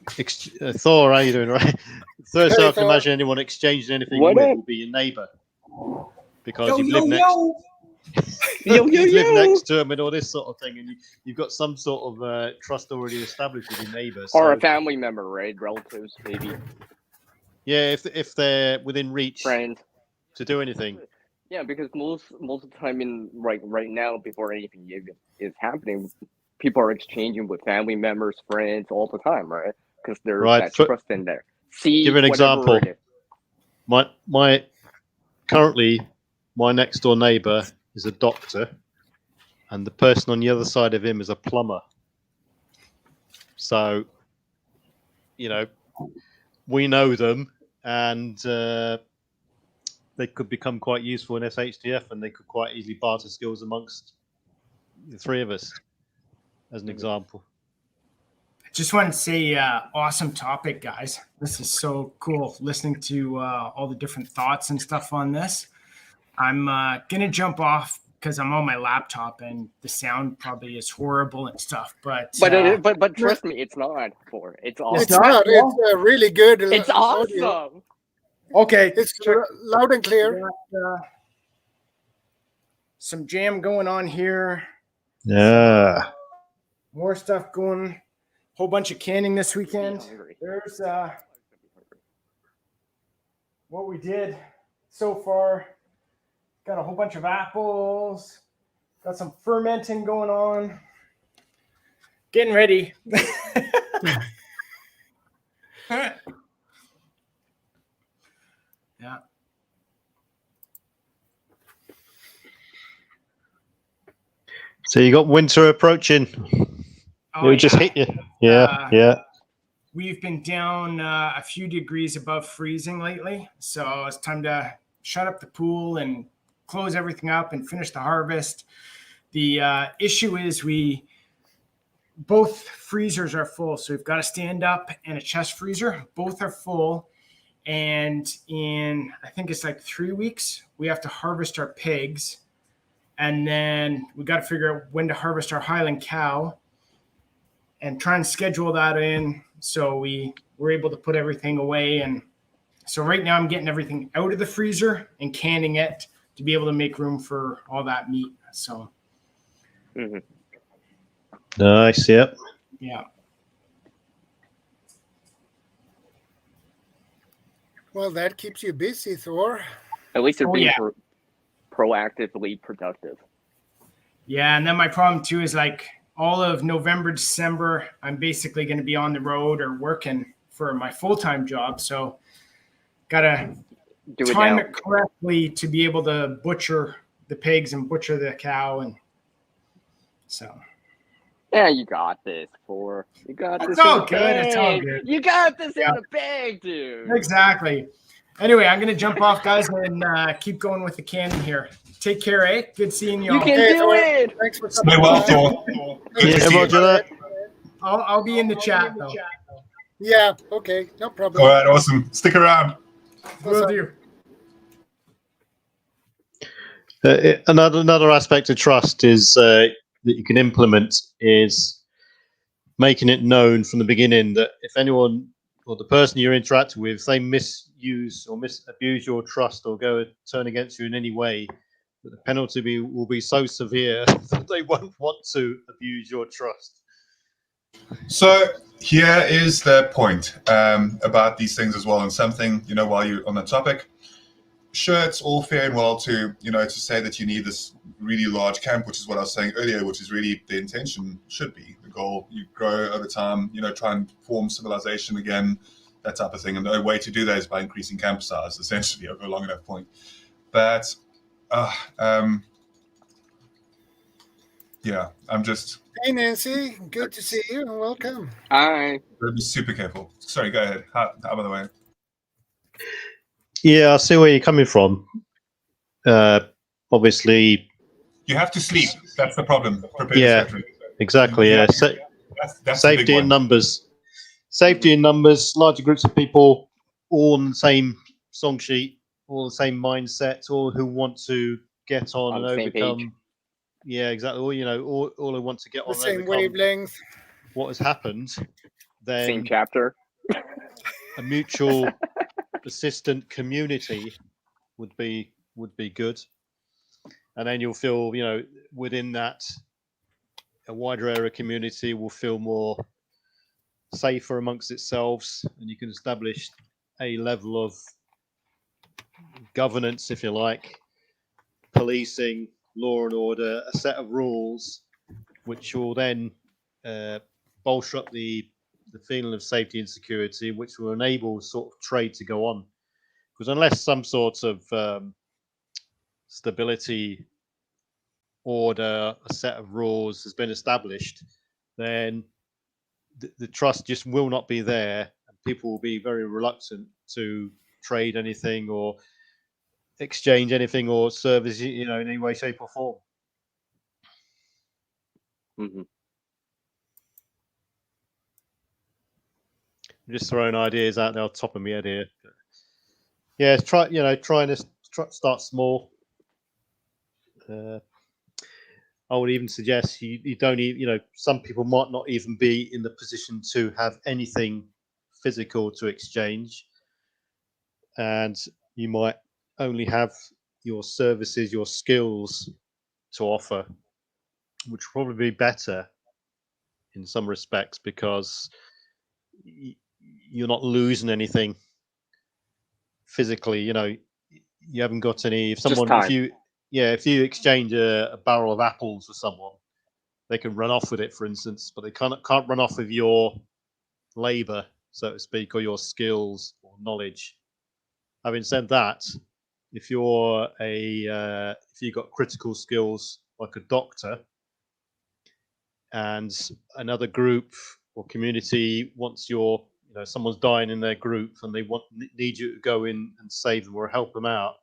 Thor, how you doing, right? The first thing I can imagine anyone exchanging anything with will be your neighbour, because you've lived next to them and all this sort of thing, and you've got some sort of trust already established with your neighbours, or a family member, right? Relatives, maybe. Yeah, if they're within reach, friends, to do anything. Yeah, because most of the time right now, before anything is happening, people are exchanging with family members, friends all the time, right? Because there's that trust in there. Give an example. Currently, my next door neighbour is a doctor, and the person on the other side of him is a plumber. So, we know them, and they could become quite useful in SHTF, and they could quite easily barter skills amongst the 3 of us, as an example. I just want to say, awesome topic, guys. This is so cool listening to all the different thoughts and stuff on this. I'm going to jump off because I'm on my laptop and the sound probably is horrible and stuff. But trust me, it's not. It's awesome. It's not. It's really good. It's awesome. Audio. Okay. It's loud and clear. Some jam going on here. Yeah. More stuff going. Whole bunch of canning this weekend. There's what we did so far. Got a whole bunch of apples. Got some fermenting going on. Getting ready. Yeah. So you got winter approaching. It would just hit you. Yeah. we've been down a few degrees above freezing lately. So it's time to shut up the pool and close everything up and finish the harvest. The issue is both freezers are full. So we've got a stand up and a chest freezer. Both are full. And in, I think it's like 3 weeks, we have to harvest our pigs. And then we got to figure out when to harvest our Highland cow and try and schedule that in so we were able to put everything away. And so right now I'm getting everything out of the freezer and canning it to be able to make room for all that meat. So nice. Yep. Yeah. Well, that keeps you busy, Thor. At least you're being yeah. proactively productive. Yeah, and then my problem too is like all of November, December, I'm basically going to be on the road or working for my full-time job. So gotta time it correctly to be able to butcher the pigs and butcher the cow. And so. Yeah, you got this, Thor. You got this. It's all good. It's all good. You got this in the bag, dude. Exactly. Anyway, I'm going to jump off, guys, and keep going with the cannon here. Take care, eh? Good seeing you all. You can do it. Thanks for Stay well, Thor. Yeah, Roger that. I'll be in the chat, though. Yeah, okay. No problem. All right, awesome. Stick around. Will do. Another aspect of trust is that you can implement is making it known from the beginning that if anyone or the person you're interacting with, if they misuse or abuse your trust or turn against you in any way, that the penalty will be so severe that they won't want to abuse your trust. So here is the point about these things as well, and something, while you're on the topic. Sure, it's all fair and well to say that you need this really large camp, which is what I was saying earlier, which is really the intention should be the goal. You grow over time, try and form civilization again, that type of thing. And the only way to do that is by increasing camp size, essentially, over a long enough point. But yeah, I'm just. Hey, Nancy, good to see you and welcome. Hi. Be super careful. Sorry, go ahead. How by the way? Yeah, I see where you're coming from. Obviously, you have to sleep. That's the problem. Exactly. Yeah, that's safety in numbers. Safety in numbers. Larger groups of people, all on the same song sheet, all the same mindset, all who want to get on and overcome. Page. Yeah, exactly. All who want to get on the same and overcome wavelength. What has happened? Then same chapter. A mutual assistant community would be good, and then you'll feel within that a wider area community will feel more safer amongst itself, and you can establish a level of governance, if you like, policing, law and order, a set of rules which will then bolster up the feeling of safety and security, which will enable sort of trade to go on. Because unless some sort of stability, order, a set of rules has been established, then the trust just will not be there, and people will be very reluctant to trade anything or exchange anything or service, in any way, shape, or form. Mm-hmm. I'm just throwing ideas out there on top of my head here. Yeah, trying to start small. I would even suggest you don't even, some people might not even be in the position to have anything physical to exchange, and you might only have your services, your skills to offer, which will probably be better in some respects because you're not losing anything physically. You haven't got any. If you exchange a barrel of apples with someone, they can run off with it, for instance, but they can't run off with your labor, so to speak, or your skills or knowledge. Having said that, if you're if you've got critical skills like a doctor, and another group or community wants your someone's dying in their group and they need you to go in and save them or help them out,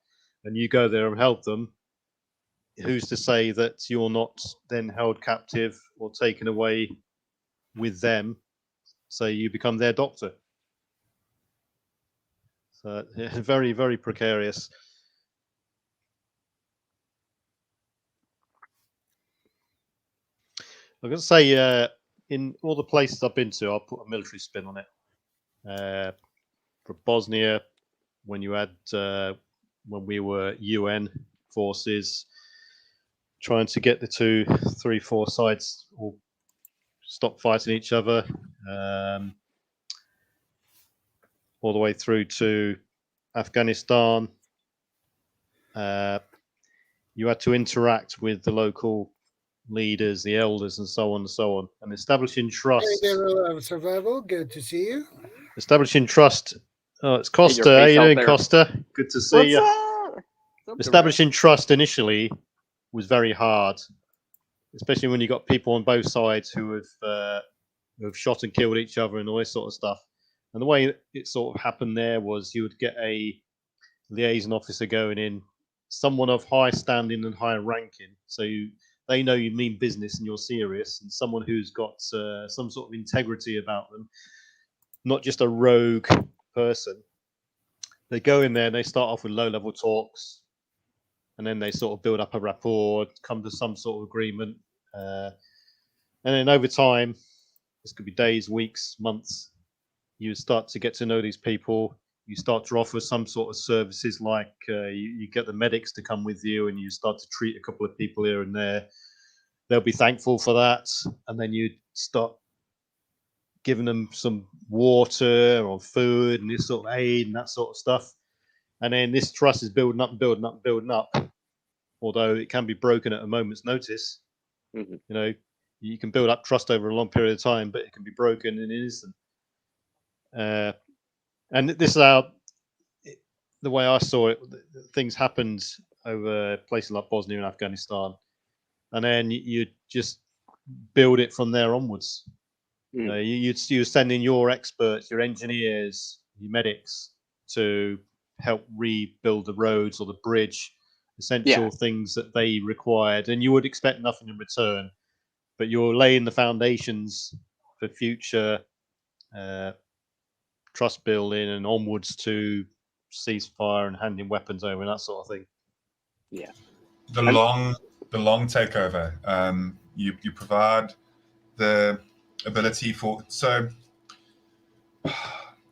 and you go there and help them, who's to say that you're not then held captive or taken away with them, so you become their doctor? So very, very precarious. I'm going to say, in all the places I've been to, I'll put a military spin on it. For Bosnia, when you had, when we were UN forces, trying to get the 2, 3, 4 sides all stop fighting each other, all the way through to Afghanistan. You had to interact with the local leaders, the elders, and so on and so on, and establishing trust. Hey there, Survival. Good to see you. Establishing trust. Oh, it's Costa. Hey, How you doing, there. Costa? Good to see you. Establishing trust initially was very hard, especially when you got people on both sides who have shot and killed each other and all this sort of stuff. And the way it sort of happened there was you would get a liaison officer going in, someone of high standing and high ranking, so they know you mean business and you're serious, and someone who's got some sort of integrity about them, not just a rogue person. They go in there and they start off with low-level talks, and then they sort of build up a rapport, come to some sort of agreement, and then over time, this could be days, weeks, months, you start to get to know these people. You start to offer some sort of services, like you get the medics to come with you, and you start to treat a couple of people here and there. They'll be thankful for that, and then you start giving them some water or food and this sort of aid and that sort of stuff. And then this trust is building up and building up and building up, although it can be broken at a moment's notice. Mm-hmm. You can build up trust over a long period of time, but it can be broken in an instant. And this is how, the way I saw it, things happened over places like Bosnia and Afghanistan, and then you just build it from there onwards. You send in your experts, your engineers, your medics to help rebuild the roads or the bridge, essential things that they required, and you would expect nothing in return, but you're laying the foundations for future trust building and onwards to ceasefire and handing weapons over and that sort of thing. Yeah. The long takeover. You provide the ability for, so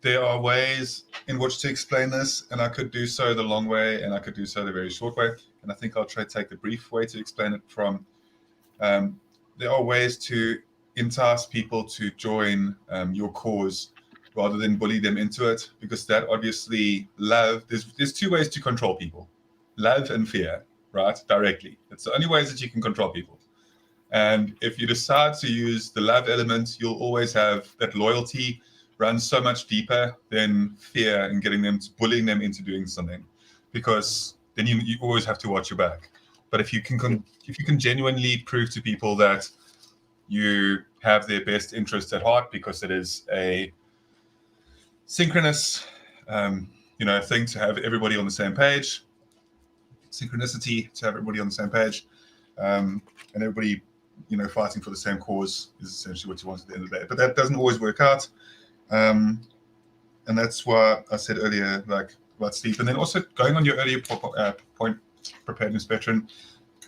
there are ways in which to explain this, and I could do so the long way and I could do so the very short way, and I think I'll try to take the brief way to explain it from there are ways to entice people to join your cause rather than bully them into it, because that obviously there's 2 ways to control people: love and fear, right? Directly. It's the only ways that you can control people. And if you decide to use the love element, you'll always have that loyalty run so much deeper than fear and bullying them into doing something, because then you always have to watch your back. But if you can genuinely prove to people that you have their best interests at heart, because it is a synchronous thing to have everybody on the same page, synchronicity to have everybody on the same page, and everybody fighting for the same cause is essentially what you want at the end of the day. But that doesn't always work out, and that's why I said earlier, like, about sleep. And then also going on your earlier point, preparedness veteran,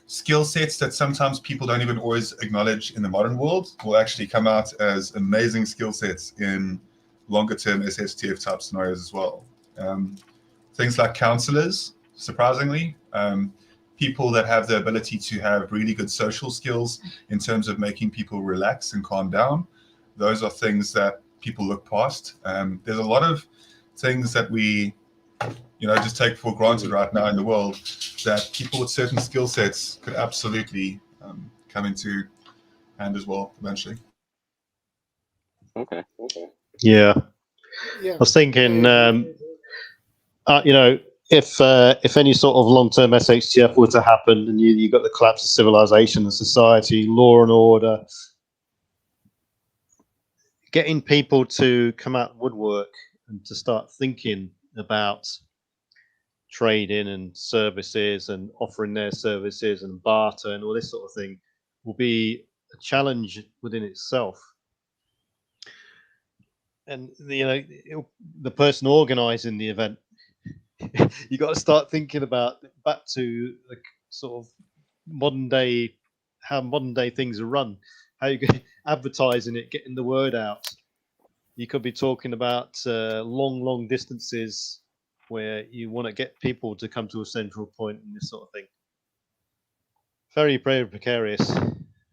skill sets that sometimes people don't even always acknowledge in the modern world will actually come out as amazing skill sets in longer term SSTF type scenarios as well. Things like counselors, surprisingly, people that have the ability to have really good social skills in terms of making people relax and calm down. Those are things that people look past. There's a lot of things that we just take for granted right now in the world, that people with certain skill sets could absolutely come into hand as well eventually. Okay. Yeah. I was thinking, if any sort of long-term SHTF were to happen, and you got the collapse of civilization and society, law and order, getting people to come out of woodwork and to start thinking about trading and services and offering their services and barter and all this sort of thing will be a challenge within itself. And the person organizing the event, you got to start thinking about back to the sort of how modern day things are run, how you get advertising it, getting the word out. You could be talking about long distances where you want to get people to come to a central point and this sort of thing. Very, very precarious.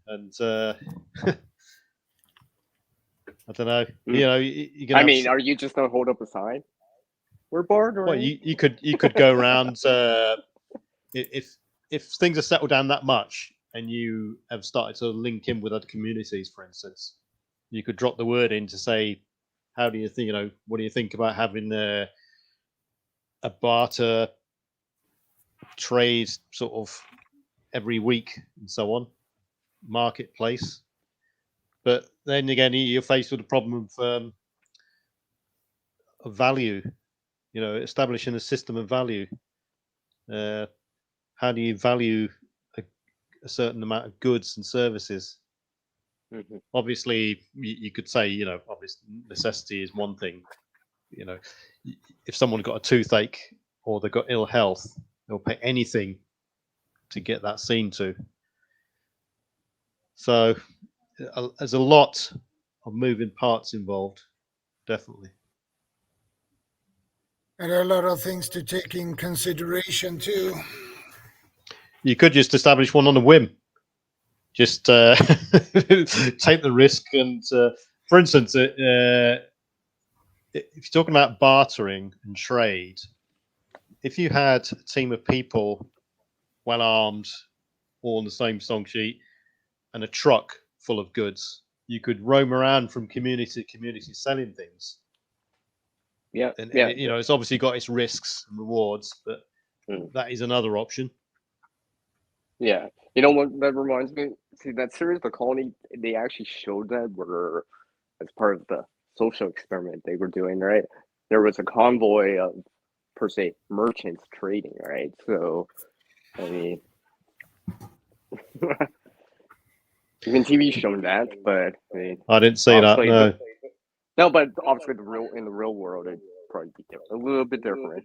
And I don't know. You can. I mean, are you just gonna hold up a sign? We're bartering. Well, you could go around if things are settled down that much, and you have started to link in with other communities, for instance, you could drop the word in to say, how do you think? What do you think about having a barter trade sort of every week and so on, marketplace? But then again, you're faced with the problem of value. Establishing a system of value. How do you value a certain amount of goods and services? Mm-hmm. Obviously, you could say, obvious necessity is one thing. If someone got a toothache or they got ill health, they'll pay anything to get that seen to. So there's a lot of moving parts involved, definitely. And there are a lot of things to take in consideration too. You could just establish one on a whim. Just take the risk. And for instance, if you're talking about bartering and trade, if you had a team of people well armed, all on the same song sheet, and a truck full of goods, you could roam around from community to community selling things. Yeah. And it's obviously got its risks and rewards, but that is another option. Yeah. You know what that reminds me? See, that series, The Colony, they actually showed that where, as part of the social experiment they were doing, right? There was a convoy of, per se, merchants trading, right? So, I mean, even TV shown that, but I mean, I didn't see that. No. No, but obviously in the real world, it'd probably be different, a little bit different.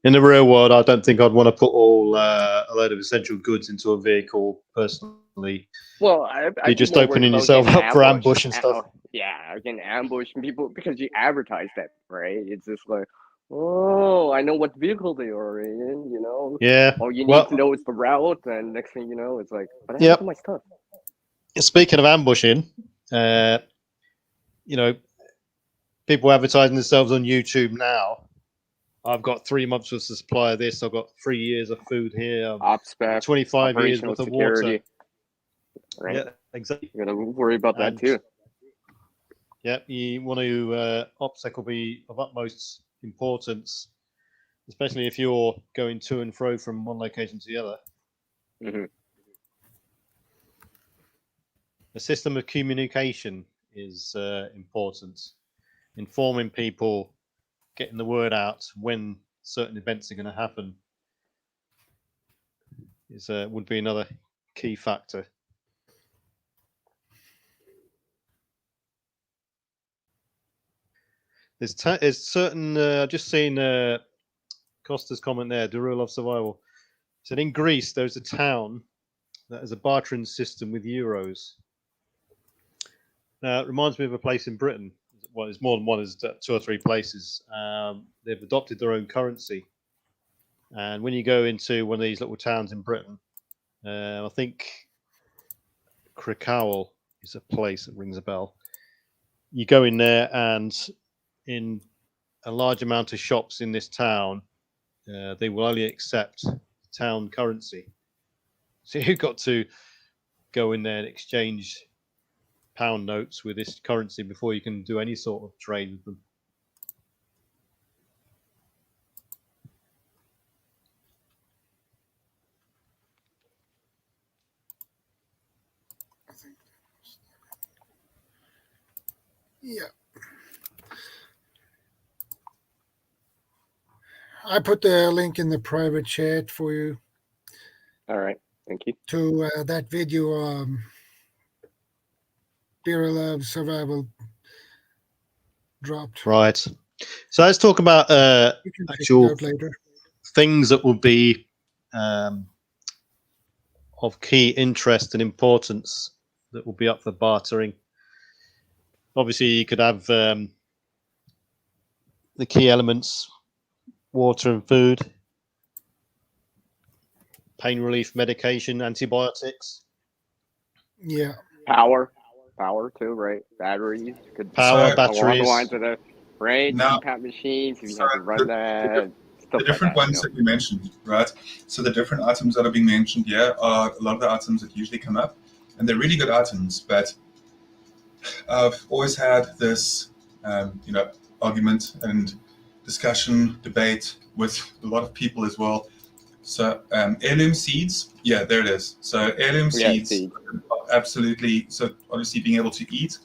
In the real world, I don't think I'd want to put all a load of essential goods into a vehicle personally. Well, you're just opening yourself up for ambush and stuff. Yeah, getting ambushed and people, because you advertise that, right? It's just like, oh, I know what vehicle they are in, Yeah. All you need to know is the route, and next thing you know, it's like, but I have my stuff. Speaking of ambushing, people advertising themselves on YouTube now. I've got 3 months worth of supply of this. I've got 3 years of food here. OpSpec, 25 years worth of water. Right? Yeah, exactly. You gotta worry about that too. Yeah, you want to. OpSec will be of utmost importance, especially if you're going to and fro from one location to the other. Mm-hmm. A system of communication is important. Informing people, getting the word out when certain events are going to happen would be another key factor. There's certain. Just seen Costa's comment there. The rule of survival. Said in Greece there's a town that has a bartering system with euros. Now it reminds me of a place in Britain. Well, there's more than one. There's 2 or 3 places. They've adopted their own currency, and when you go into one of these little towns in Britain, I think Krakow is a place that rings a bell. You go in there, and in a large amount of shops in this town, they will only accept town currency. So you've got to go in there and exchange pound notes with this currency before you can do any sort of trade with them. Yeah. I put the link in the private chat for you All right, thank you. to that video, Beer Love Survival dropped. Right. So let's talk about You can check it actual out later. things that will be of key interest and importance that will be up for bartering. Obviously, you could have the key elements: water and food, pain relief medication, antibiotics, Yeah. Power too, right? Batteries could power, So- along the batteries. lines of the right Now- CPAP machines. If you so have to run that, stuff The different like that, ones that we mentioned, right? So the different items that are being mentioned here are a lot of the items that usually come up, and they're really good items. But I've always had this, argument and discussion, debate with a lot of people as well. So heirloom seeds, yeah, there it is. So heirloom Yeah, seeds, seeds. absolutely. So obviously, being able to eat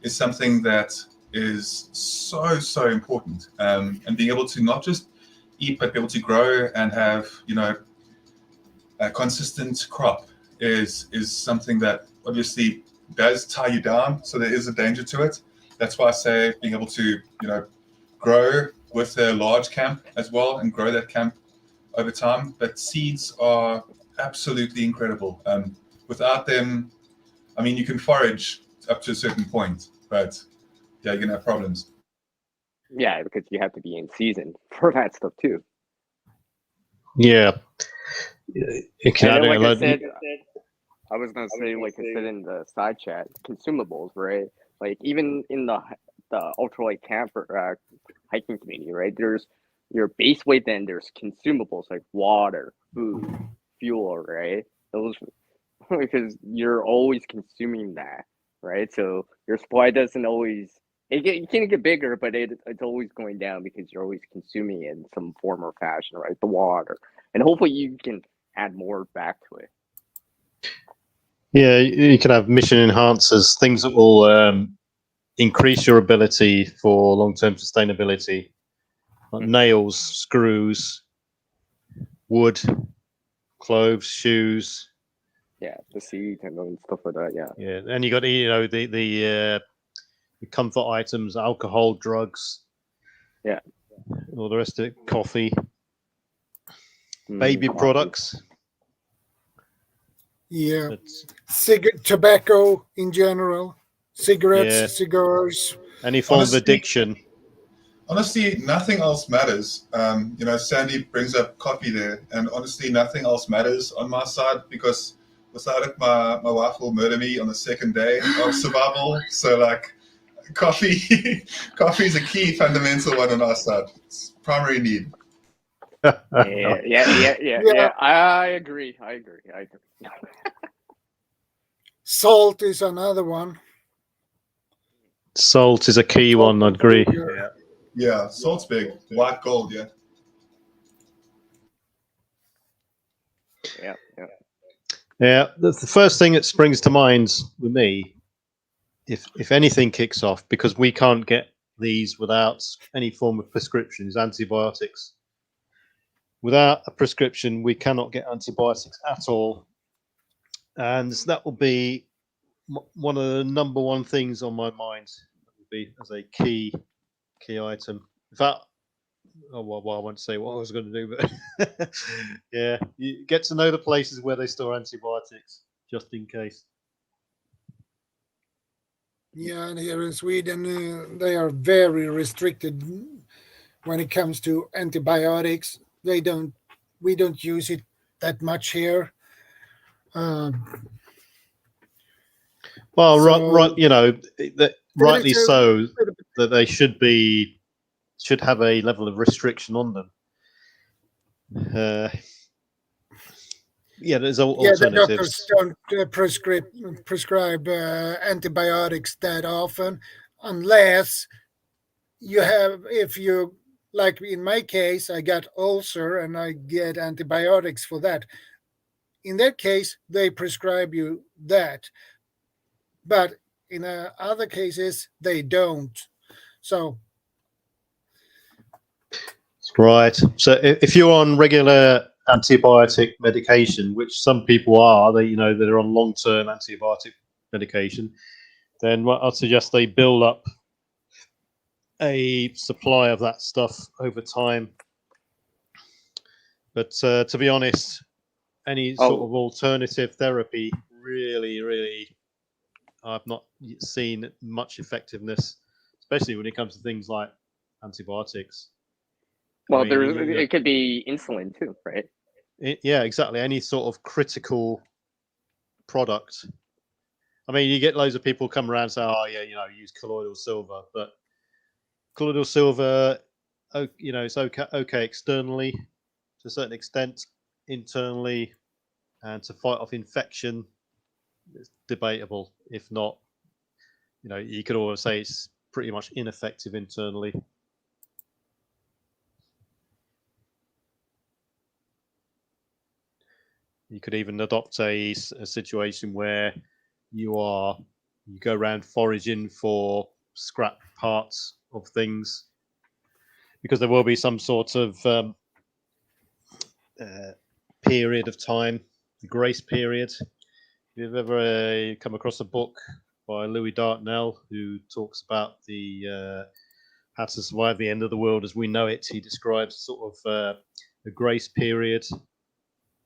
is something that is so important, and being able to not just eat but be able to grow and have a consistent crop is something that obviously does tie you down. So there is a danger to it. That's why I say being able to grow with a large camp as well and grow that camp over time. But seeds are absolutely incredible. Without them, I mean, you can forage up to a certain point, but yeah, you're gonna have problems. Yeah, because you have to be in season for that stuff too. Yeah. You can And add then, in a like I load- said, I was gonna say, like I said in the side chat, consumables, right? Like even in the ultralight camper hiking community, right? There's your base weight, then there's consumables like water, food, fuel, right? Those because you're always consuming that, right? So your supply doesn't always it can get bigger, but it's always going down because you're always consuming it in some form or fashion, right? The water, and hopefully you can add more back to it. Yeah, you can have mission enhancers, things that will increase your ability for long-term sustainability, like nails, screws, wood, clothes, shoes. Yeah, the seeds and stuff like that. Yeah. Yeah, and you got the comfort items, alcohol, drugs. Yeah. All the rest of it, coffee, baby Coffee. products. Yeah. But Tobacco in general, cigarettes, Yeah. cigars. any form of Honestly- addiction. Honestly, nothing else matters. Sandy brings up coffee there, and honestly, nothing else matters on my side because without it, my wife will murder me on the second day of survival. So, like, coffee is a key fundamental one on our side. It's primary need. Yeah. I agree. Salt is another one. Salt is a key one, I'd agree. Yeah, salt's big. White gold, yeah. Yeah. Yeah, the first thing that springs to mind with me, if anything kicks off, because we can't get these without any form of prescription, is antibiotics. Without a prescription, we cannot get antibiotics at all, and that will be one of the number one things on my mind. That would be as a key item. In fact, I won't say what I was going to do, but yeah, you get to know the places where they store antibiotics, just in case. Yeah, and here in Sweden, they are very restricted when it comes to antibiotics. We don't use it that much here. Well, So- right, rightly so, that they should have a level of restriction on them. Yeah, there's the alternatives. doctors don't prescribe antibiotics that often, unless if you, like in my case, I got ulcer and I get antibiotics for that. In that case, they prescribe you that. But in other cases they don't. So Right. So if you're on regular antibiotic medication, which some people are, they're on long-term antibiotic medication, then what I'd suggest they build up a supply of that stuff over time. But to be honest, any sort of alternative therapy, really, I've not seen much effectiveness, especially when it comes to things like antibiotics. Well, it could be insulin too, right? Yeah, exactly. Any sort of critical product. I mean, you get loads of people come around and say, "Oh, yeah, use colloidal silver," but colloidal silver, it's okay externally to a certain extent. Internally, and to fight off infection, it's debatable. If not, you could always say it's pretty much ineffective internally. You could even adopt a situation where you go around foraging for scrap parts of things, because there will be some sort of period of time, the grace period. If you've ever come across a book by Louis Dartnell who talks about the how to survive the end of the world as we know it, he describes sort of a grace period,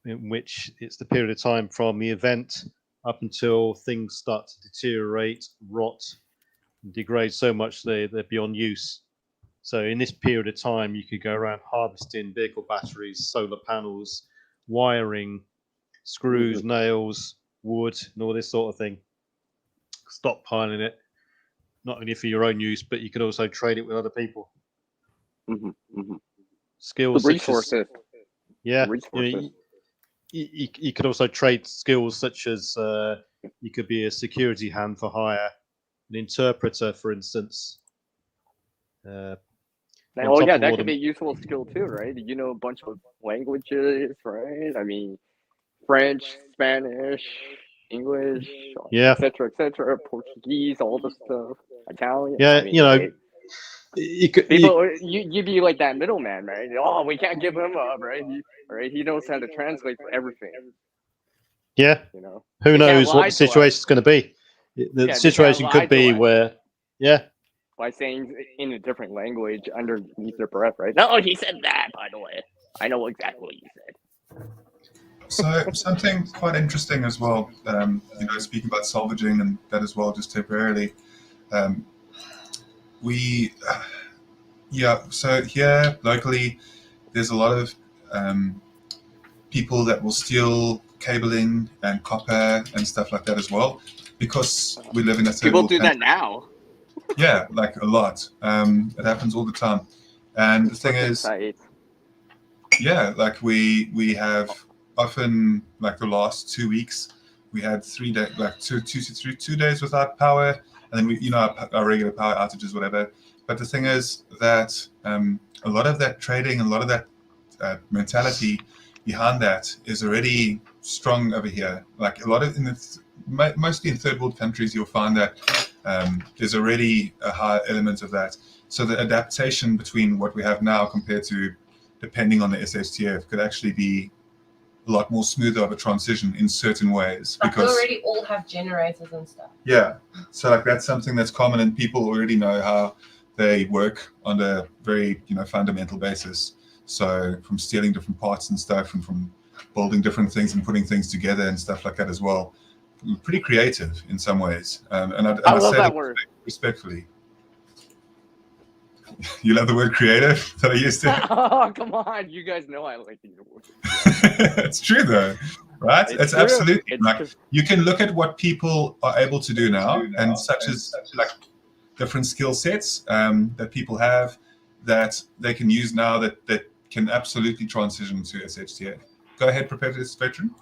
in which it's the period of time from the event up until things start to deteriorate, rot, and degrade so much they're beyond use. So in this period of time, you could go around harvesting vehicle batteries, solar panels, wiring, screws, nails, wood, and all this sort of thing. Stockpiling it, not only for your own use, but you could also trade it with other people. Skills, the resources. Yeah, resources. You could also trade skills such as you could be a security hand for hire, an interpreter, for instance. That could be a useful skill too, right? You know a bunch of languages, right? I mean, French, Spanish, English, etc., Portuguese, all the stuff, Italian. Yeah, I mean, you you'd be like that middleman, right? Oh, we can't give him up, right? He knows how to translate for everything. Yeah, who knows what the situation is going to be? The situation could be where, by saying in a different language underneath their breath, right? No, he said that, by the way. I know exactly what you said. So something quite interesting as well, speaking about salvaging and that as well, just temporarily. So here locally, there's a lot of people that will steal cabling and copper and stuff like that as well, because we live in a third world country. People do that now. Yeah, like a lot. It happens all the time. And the thing is, like we have often, like the last 2 weeks, we had 3 days, like 2 days without power, and then our regular power outages, whatever. But the thing is that a lot of that trading and a lot of that mentality behind that is already strong over here. Like a lot of mostly in third world countries, you'll find that there's already a high element of that. So the adaptation between what we have now compared to depending on the SHTF could actually be a lot more smoother of a transition in certain ways. Because we already all have generators and stuff. Yeah, so like that's something that's common, and people already know how they work on a very fundamental basis. So from stealing different parts and stuff, and from building different things and putting things together and stuff like that as well. Pretty creative in some ways, and I love say that word respectfully. You love the word creative that I used to? Oh, come on. You guys know I like the word. It's true, though, right? It's absolutely. You can look at what people are able to do now, and such as like different skill sets that people have that they can use now that can absolutely transition to SHTF. Go ahead, Perpetuous Veteran.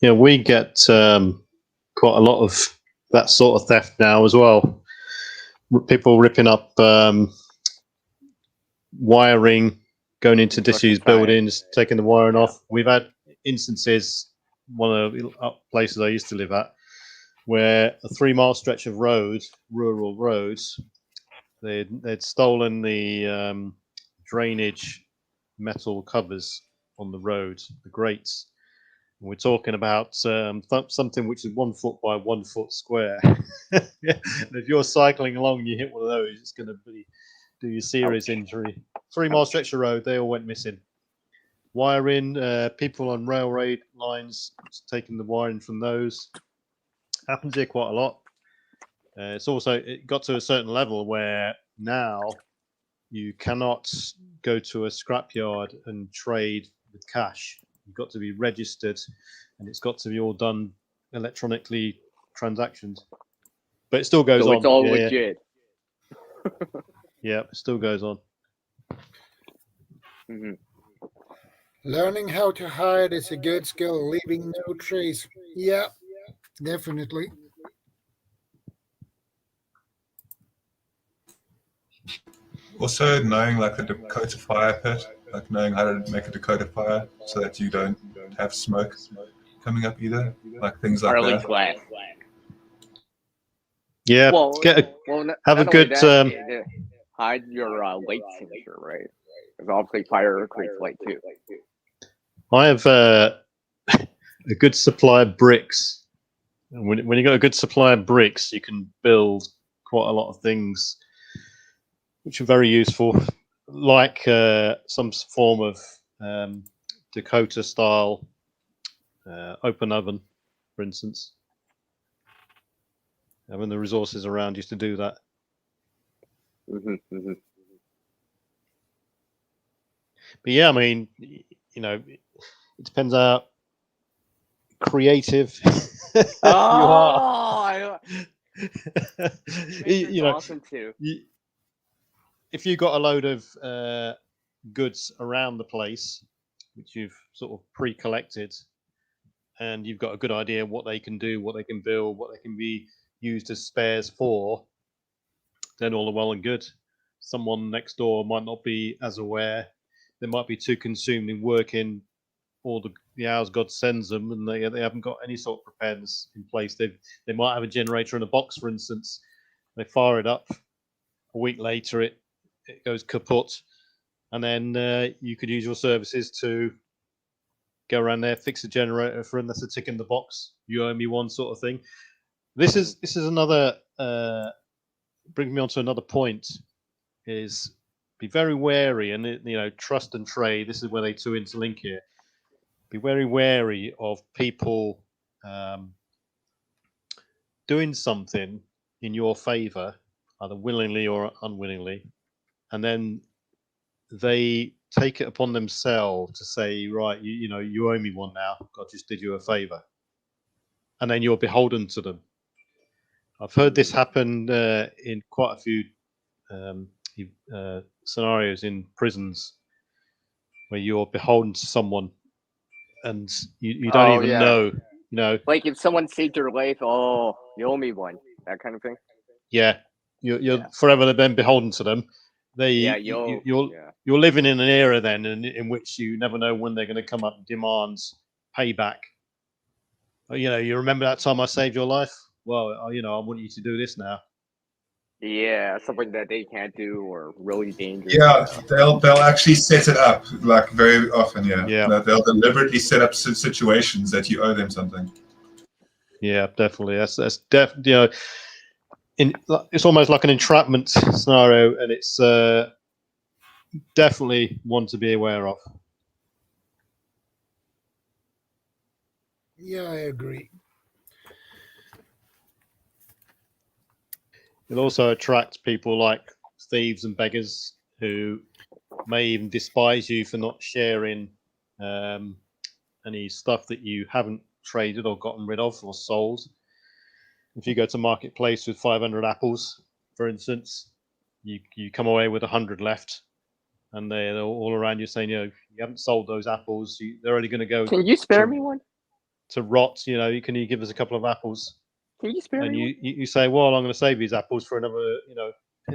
Yeah, we get quite a lot of that sort of theft now as well. People ripping up wiring, going into disused buildings, taking the wiring off. We've had instances, one of the places I used to live at, where a 3-mile stretch of road, rural roads, they'd stolen the drainage metal covers on the road, the grates. And we're talking about something which is 1 foot by 1 foot square. And if you're cycling along and you hit one of those, it's going to do you serious injury. 3-mile stretch of road, they all went missing. Wiring, people on railway lines taking the wiring from those. Happens here quite a lot. It got to a certain level where now you cannot go to a scrapyard and trade with cash. You've got to be registered, and it's got to be all done electronically transactions. But it still goes on. It's all legit. Yeah, it still goes on. Mm-hmm. Learning how to hide is a good skill, leaving no trace. Yeah, definitely. Also, knowing like a Dakota fire pit, like knowing how to make a Dakota fire so that you don't have smoke coming up either, like things like Early that. class. Yeah, have a good. Hide your light signature, right? Because obviously fire creates light too. I have a good supply of bricks. When you got a good supply of bricks, you can build quite a lot of things, which are very useful, like some form of Dakota style open oven, for instance. Having the resources around you to do that. Mm-hmm, mm-hmm. But yeah, I mean, you know, it depends how creative you are. You know, awesome too. If you got a load of goods around the place, which you've sort of pre-collected, and you've got a good idea what they can do, what they can build, what they can be used as spares for, then all are well and good. Someone next door might not be as aware. They might be too consumed in working all the hours God sends them, and they haven't got any sort of preparedness in place. They might have a generator in a box, for instance. They fire it up. A week later, it goes kaput, and then you could use your services to go around there, fix a generator for them. That's a tick in the box. You owe me one, sort of thing. This is another. Brings me on to another point. Is be very wary, and trust and trade. This is where they two interlink here. Be very wary of people doing something in your favor, either willingly or unwillingly, and then they take it upon themselves to say, right, you owe me one now. God just did you a favor, and then you're beholden to them. I've heard this happen in quite a few scenarios in prisons where you're beholden to someone, and you don't even know. Like if someone saved your life, oh, you owe me one, that kind of thing. Yeah, you're forever then beholden to them. You're living in an era then in which you never know when they're going to come up and demand payback. You remember that time I saved your life? Well, I want you to do this now. Yeah, something that they can't do or really dangerous. Yeah, they'll actually set it up, like very often. Yeah. They'll deliberately set up situations that you owe them something. Yeah, definitely. That's definitely it's almost like an entrapment scenario, and it's definitely one to be aware of. Yeah, I agree. It'll also attract people like thieves and beggars who may even despise you for not sharing any stuff that you haven't traded or gotten rid of or sold. If you go to marketplace with 500 apples, for instance, you come away with 100 left, and they're all around you saying, you haven't sold those apples. They're only going to go. Can you spare me one? To rot, can you give us a couple of apples? Can you spare me? And you say, well, I'm going to save these apples for another.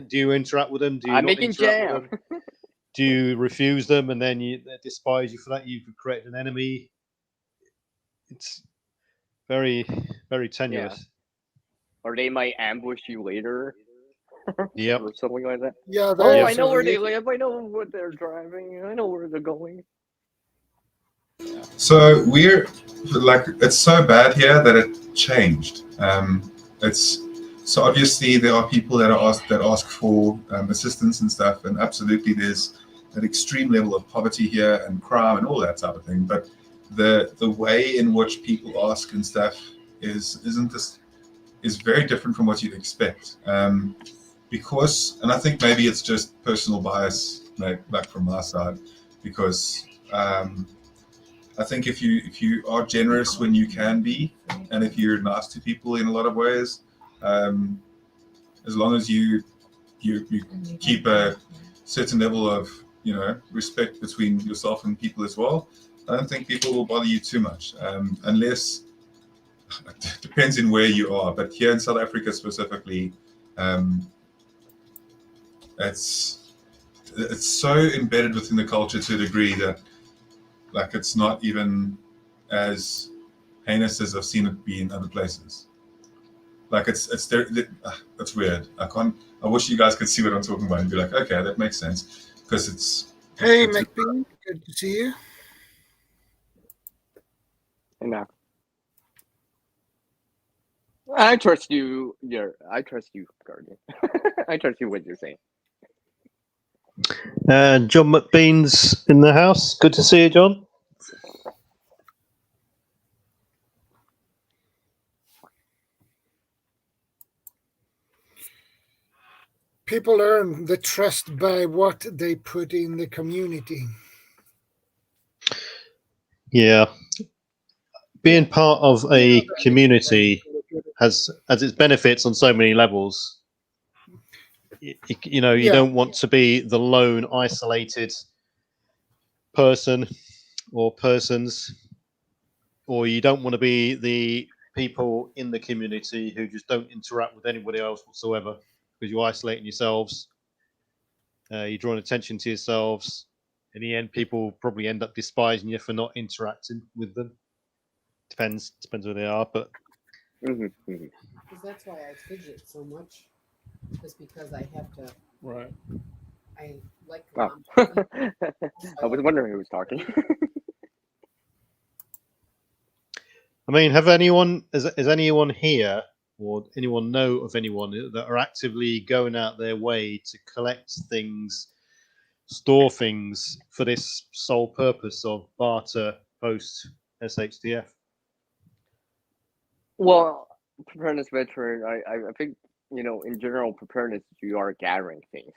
Do you interact with them? Do you I'm not making interact jam. with them? Do you refuse them, and then they despise you for that? You've created an enemy. It's very, very tenuous. or they might ambush you later, Yep. or something like that. Yeah, Oh, there's I know where they a- live. I know what they're driving. I know where they're going. So we're like, it's so bad here that it changed. It's so obviously there are people that ask for assistance and stuff, and absolutely there's an extreme level of poverty here and crime and all that type of thing. But the way in which people ask and stuff is very different from what you'd expect. Because, and I think maybe it's just personal bias, like from my side, because I think if you are generous when you can be, and if you're nice to people in a lot of ways, as long as you keep a certain level of respect between yourself and people as well, I don't think people will bother you too much, unless it depends in where you are. But here in South Africa specifically, it's so embedded within the culture to a degree that like it's not even as heinous as I've seen it be in other places. Like it's weird. I wish you guys could see what I'm talking about and be like, okay, that makes sense, because it's. Hey, McBean, good to see you. No. I trust you. I trust you, Guardian. I trust you what you're saying. John McBean's in the house. Good to see you, John. People earn the trust by what they put in the community. Yeah. Being part of a community has its benefits on so many levels. You don't want to be the lone isolated person or persons, or you don't want to be the people in the community who just don't interact with anybody else whatsoever, because you're isolating yourselves. You're drawing attention to yourselves. In the end, people probably end up despising you for not interacting with them. Depends where they are, but Because that's why I fidget so much. Just because I have to. right. I like. Oh. I was wondering who was talking. I mean, has anyone here, or anyone know of anyone that are actively going out their way to collect things, store things for this sole purpose of barter post SHDF? Well, preparedness veteran, I think, in general, preparedness, you are gathering things,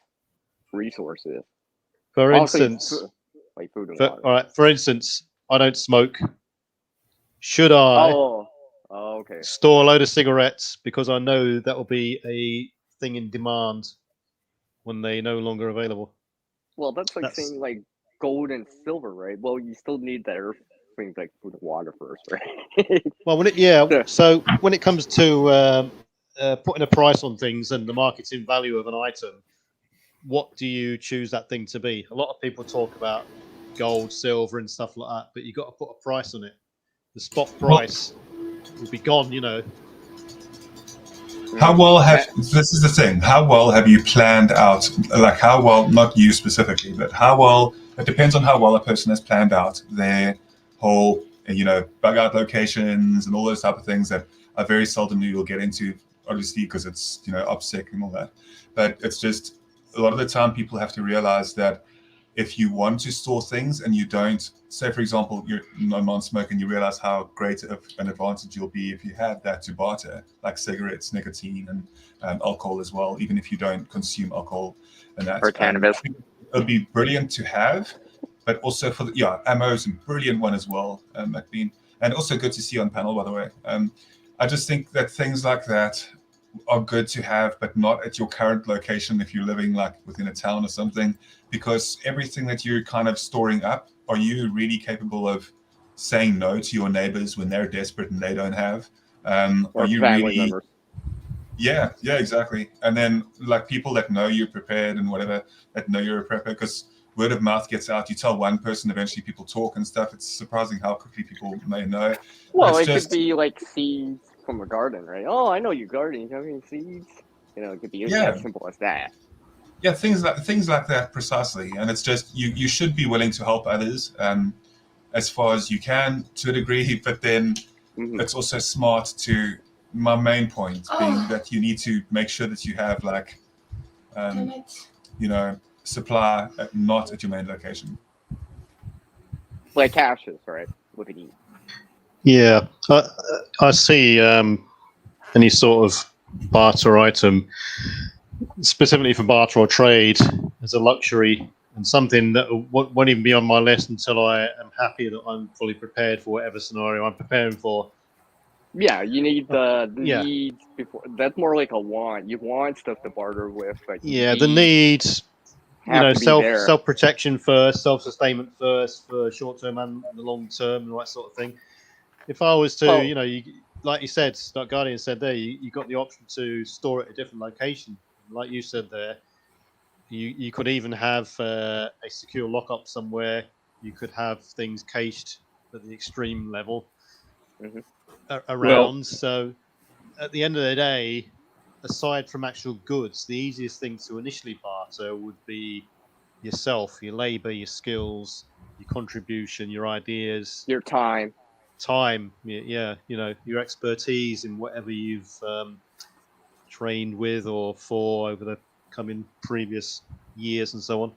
resources. For Also, instance, like food and water. all right. For instance, I don't smoke. Should I okay. store a load of cigarettes because I know that will be a thing in demand when they're no longer available? Well, that's saying like gold and silver, right? Well, you still need that earth things like food and water first, right? Well, so when it comes to putting a price on things and the marketing value of an item, what do you choose that thing to be? A lot of people talk about gold, silver, and stuff like that, but you got to put a price on it. The spot price will be gone, How well this is the thing, how well have you planned out, like how well, not you specifically, but how well, it depends on how well a person has planned out their whole, bug out locations and all those type of things that are very seldom you'll get into, obviously, because it's, OPSEC and all that. But it's just, a lot of the time people have to realize that if you want to store things and you don't, say for example, you're non-smoker and you realize how great of an advantage you'll be if you had that to barter, like cigarettes, nicotine, and alcohol as well, even if you don't consume alcohol and that. Or cannabis. It'll be brilliant to have, but also for ammo is a brilliant one as well, McBean. And also good to see on panel, by the way. I just think that things like that are good to have, but not at your current location if you're living like within a town or something, because everything that you're kind of storing up, are you really capable of saying no to your neighbors when they're desperate and they don't have? Or are you family really members. Yeah, exactly. And then like people that know you're prepared and whatever, that know you're a prepper, because word of mouth gets out. You tell one person, eventually people talk and stuff. It's surprising how quickly people may know. Well, it could be like seeds, from a garden, right? Oh, I know you garden. You have any seeds? You know, it could be as simple as that. Yeah, things like that precisely. And it's just you should be willing to help others as far as you can to a degree, but then it's also smart to. My main point being that you need to make sure that you have like, supply not at your main location. Like caches, right? With an E. Yeah, I see any sort of barter item, specifically for barter or trade, as a luxury and something that won't even be on my list until I am happy that I'm fully prepared for whatever scenario I'm preparing for. Yeah, you need the needs before. That's more like a want. You want stuff to barter with. But the needs. Self protection first, self sustainment first for short term and the long term and all that sort of thing. If I was to, like you said, like Guardian said there, you got the option to store it at a different location. Like you said there, you could even have a secure lockup somewhere. You could have things cached at the extreme level around. So at the end of the day, aside from actual goods, the easiest thing to initially barter would be yourself, your labor, your skills, your contribution, your ideas, your time, your expertise in whatever you've trained with or for over the coming previous years and so on.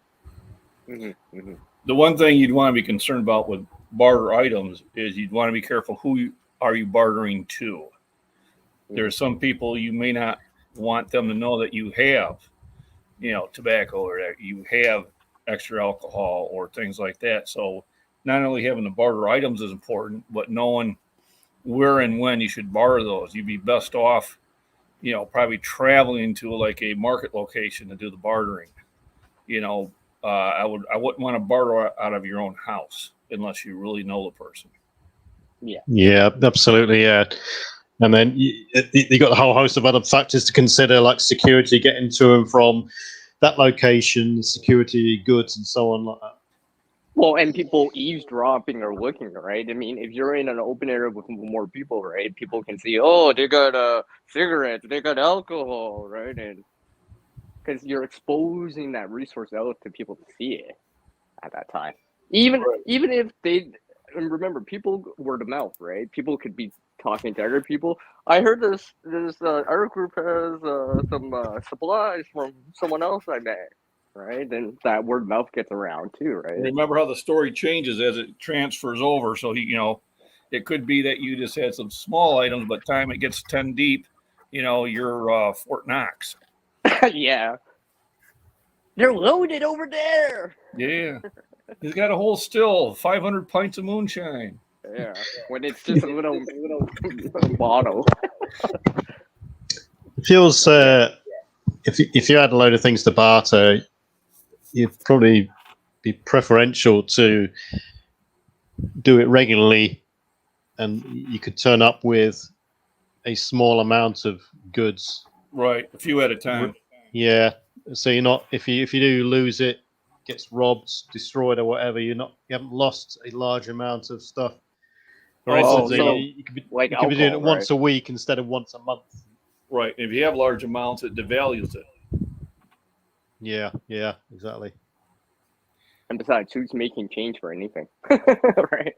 The one thing you'd want to be concerned about with barter items is you'd want to be careful who are you bartering to. There are some people you may not want them to know that you have, tobacco or that you have extra alcohol or things like that. So not only having the barter items is important, but knowing where and when you should barter those. You'd be best off, probably traveling to like a market location to do the bartering. I wouldn't want to barter out of your own house unless you really know the person. Yeah, absolutely. Yeah. And then you got a whole host of other factors to consider, like security, getting to and from that location, security, goods, and so on like that. Well, and people eavesdropping or looking, right? I mean, if you're in an open area with more people, right, people can see, oh, they got cigarettes, they got alcohol, right? And because you're exposing that resource out to people to see it at that time. Even if they, and remember, people word of mouth, right? People could be talking to other people. I heard this other group has some supplies from someone else I met, right? And that word of mouth gets around too, right? Remember how the story changes as it transfers over. So it could be that you just had some small items, but time it gets 10 deep, you're Fort Knox. Yeah. They're loaded over there. Yeah. He's got a whole still, 500 pints of moonshine. Yeah. When it's just a little bottle. Feels if you had a load of things to barter, you'd probably be preferential to do it regularly, and you could turn up with a small amount of goods. Right, a few at a time. Yeah. So you're not if you do lose it, gets robbed, destroyed, or whatever, you haven't lost a large amount of stuff. For instance, you could be doing it once a week instead of once a month. Right. If you have large amounts, it devalues it. Yeah, exactly. And besides, who's making change for anything? Right.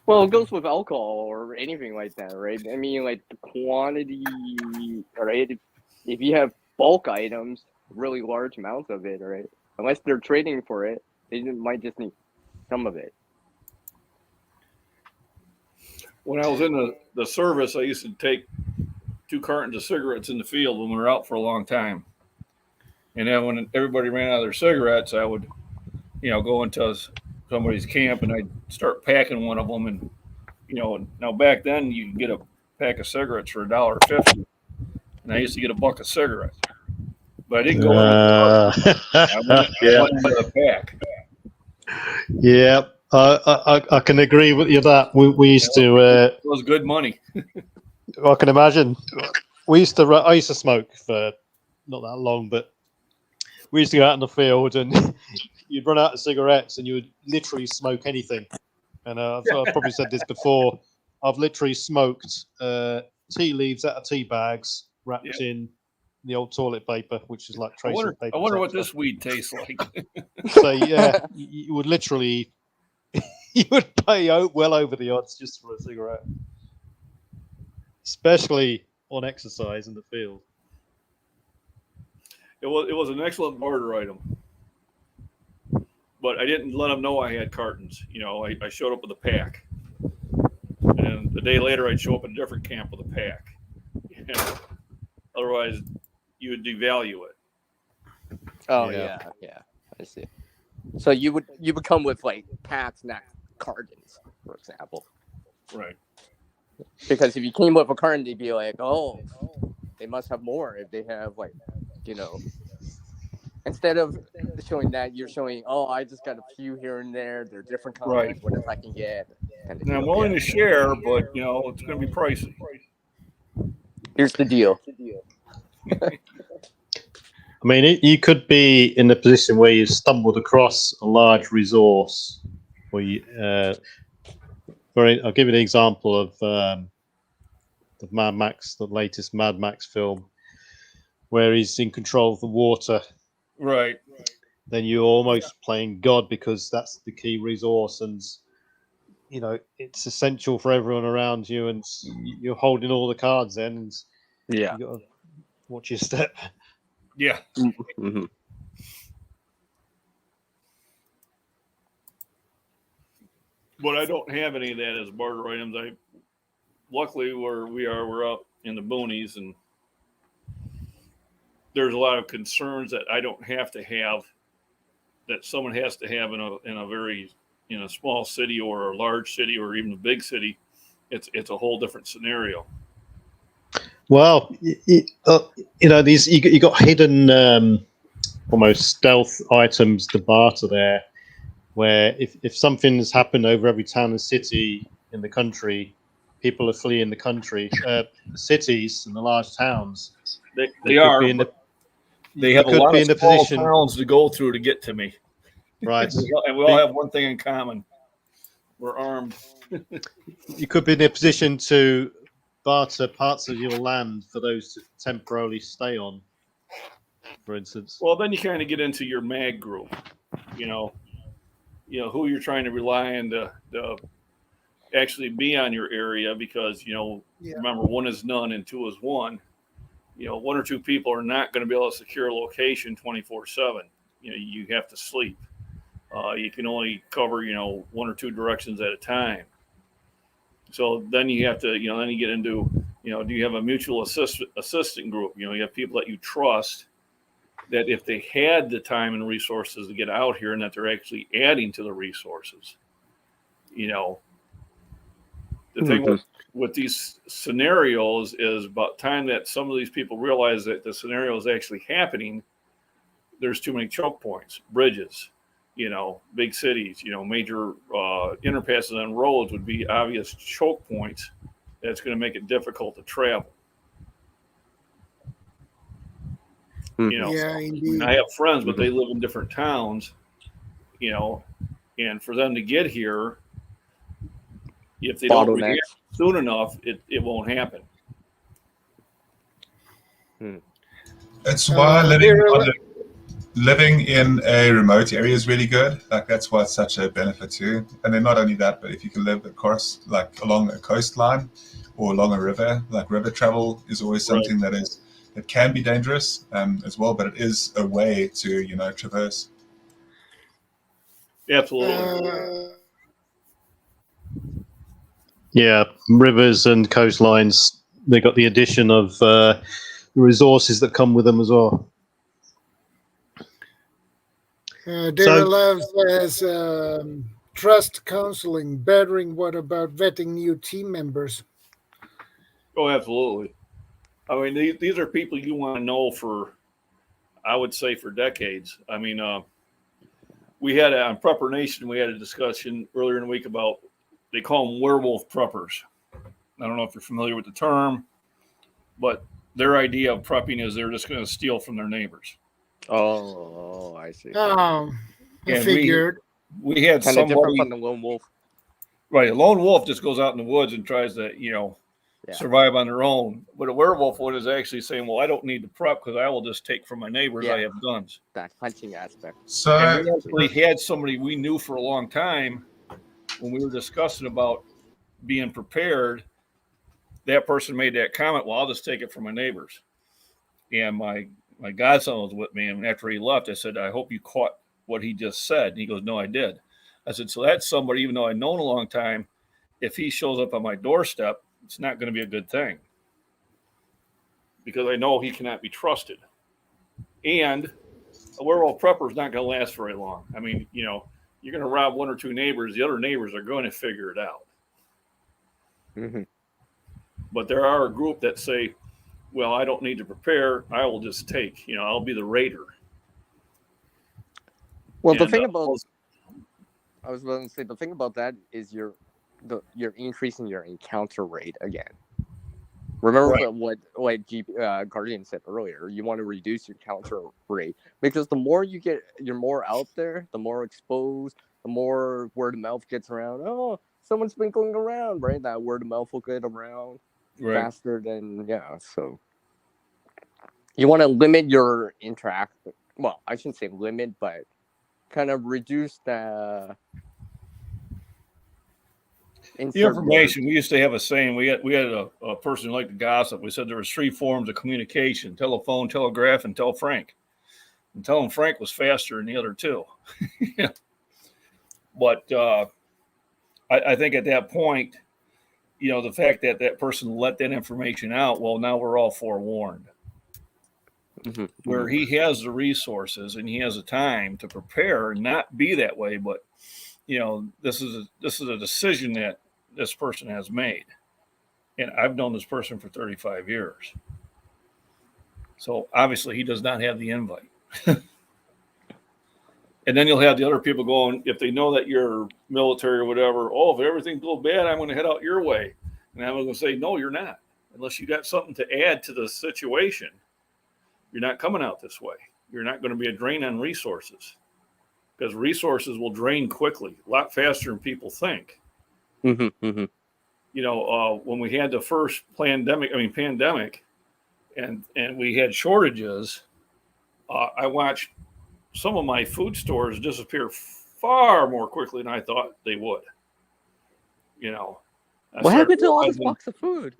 Well, it goes with alcohol or anything like that, right? I mean, like the quantity, right? If you have bulk items, really large amounts of it, right? Unless they're trading for it, they might just need some of it. When I was in the service, I used to take 2 cartons of cigarettes in the field when we were out for a long time. And then when everybody ran out of their cigarettes, I would, go into somebody's camp and I'd start packing one of them. And, now back then you could get a pack of cigarettes for $1.50. And I used to get a buck of cigarettes. But I didn't go in with I went into the pack. Yeah, I can agree with you that we used to. It was good money. I can imagine. I used to smoke for not that long, but we used to go out in the field and you'd run out of cigarettes and you would literally smoke anything. And I've probably said this before. I've literally smoked tea leaves out of tea bags wrapped in the old toilet paper, which is like tracer paper. I wonder type what stuff. this weed tastes like. So yeah, you would literally, you would pay well over the odds just for a cigarette, especially on exercise in the field. It was an excellent barter item, but I didn't let them know I had cartons. You know, I showed up with a pack, and the day later I'd show up at a different camp with a pack. You know? Otherwise, you would devalue it. Oh yeah, I see. So you would come with like packs, not cartons, for example. Right. Because if you came with a carton, they'd be like, oh, they must have more if they have like, you know. Instead of showing that, you're showing, oh, I just got a few here and there. They're different colors. Right. What if I can get? Now, I'm willing to share, but you know it's going to be pricey. Here's the deal. I mean, you could be in a position where you stumbled across a large resource. Where you, I'll give you an example of the Mad Max, the latest Mad Max film, where he's in control of the water. Right. Then you're almost playing God because that's the key resource, and you know it's essential for everyone around you, and you're holding all the cards. Then, and you got to watch your step. Yeah. Mm-hmm. But I don't have any of that as barter items. Luckily where we are, we're up in the boonies, and there's a lot of concerns that I don't have to have, that someone has to have in a very, in a small city or a large city or even a big city. It's a whole different scenario. Well, you know, these you got hidden almost stealth items to barter there, where if something has happened over every town and city in the country, people are fleeing the country, the cities and the large towns. They are. They have a lot of small towns to go through to get to me. Right. And we all have one thing in common. We're armed. You could be in a position to barter parts of your land for those to temporarily stay on, for instance. Well, then you kind of get into your mag group, you know who you're trying to rely on to actually be on your area, because, remember, one is none and two is one. One or two people are not going to be able to secure a location 24/7. You have to sleep. You can only cover, one or two directions at a time. So then you have to, then you get into, do you have a mutual assistant group? You have people that you trust, that if they had the time and resources to get out here, and that they're actually adding to the resources. The thing with these scenarios is, about time that some of these people realize that the scenario is actually happening, there's too many choke points, bridges, big cities, major interpasses on roads would be obvious choke points that's going to make it difficult to travel. Yeah, indeed. I have friends, but they live in different towns, and for them to get here, if they don't react soon enough, it won't happen. That's why living in a remote area is really good. Like, that's why it's such a benefit too. And then not only that, but if you can live, of course, like along a coastline or along a river, like river travel is always something that can be dangerous as well, but it is a way to, traverse. Absolutely. Yeah, rivers and coastlines, they got the addition of resources that come with them as well. Daryl Love says, trust counseling, bettering. What about vetting new team members? Oh, absolutely. I mean, these are people you want to know for, I would say, for decades. I mean, we had on Prepper Nation, we had a discussion earlier in the week about, they call them werewolf preppers. I don't know if you're familiar with the term, but their idea of prepping is they're just going to steal from their neighbors. Oh, I see. I figured. We had kind of different from the lone wolf. Right. A lone wolf just goes out in the woods and tries to, survive on their own. But a werewolf one is actually saying, well, I don't need to prep because I will just take from my neighbors. I have guns. That hunting aspect. So And we actually had somebody we knew for a long time when we were discussing about being prepared. That person made that comment, well, I'll just take it from my neighbors. And my godson was with me. And after he left, I said, I hope you caught what he just said. And he goes, no, I did. I said, so that's somebody, even though I've known a long time, if he shows up on my doorstep, it's not going to be a good thing. Because I know he cannot be trusted. And a werewolf prepper is not going to last very long. I mean, you're going to rob one or two neighbors. The other neighbors are going to figure it out. Mm-hmm. But there are a group that say, well, I don't need to prepare. I will just take, I'll be the raider. Well, And, the thing about, I was going to say, the thing about that is you're increasing your encounter rate again. Remember what Guardian said earlier. You want to reduce your encounter rate because the more you're more out there, the more exposed, the more word of mouth gets around. Oh, someone's been going around, right? That word of mouth will get around faster than So you want to limit your interaction. Well, I shouldn't say limit, but kind of reduce the information. We used to have a saying. We had a person who liked to gossip. We said there was 3 forms of communication: telephone, telegraph, and tell Frank. And telling Frank was faster than the other 2. But I think at that point, the fact that that person let that information out, well, now we're all forewarned. Mm-hmm. Where he has the resources and he has the time to prepare and not be that way, but this is a decision that this person has made, and I've known this person for 35 years. So obviously he does not have the invite. And then you'll have the other people going, if they know that you're military or whatever, if everything goes bad, I'm going to head out your way. And I'm going to say, no, you're not. Unless you got something to add to the situation, you're not coming out this way. You're not going to be a drain on resources, because resources will drain quickly, a lot faster than people think. Mm-hmm, mm-hmm. When we had the first pandemic, and we had shortages, I watched some of my food stores disappear far more quickly than I thought they would. What happened to all this box of food?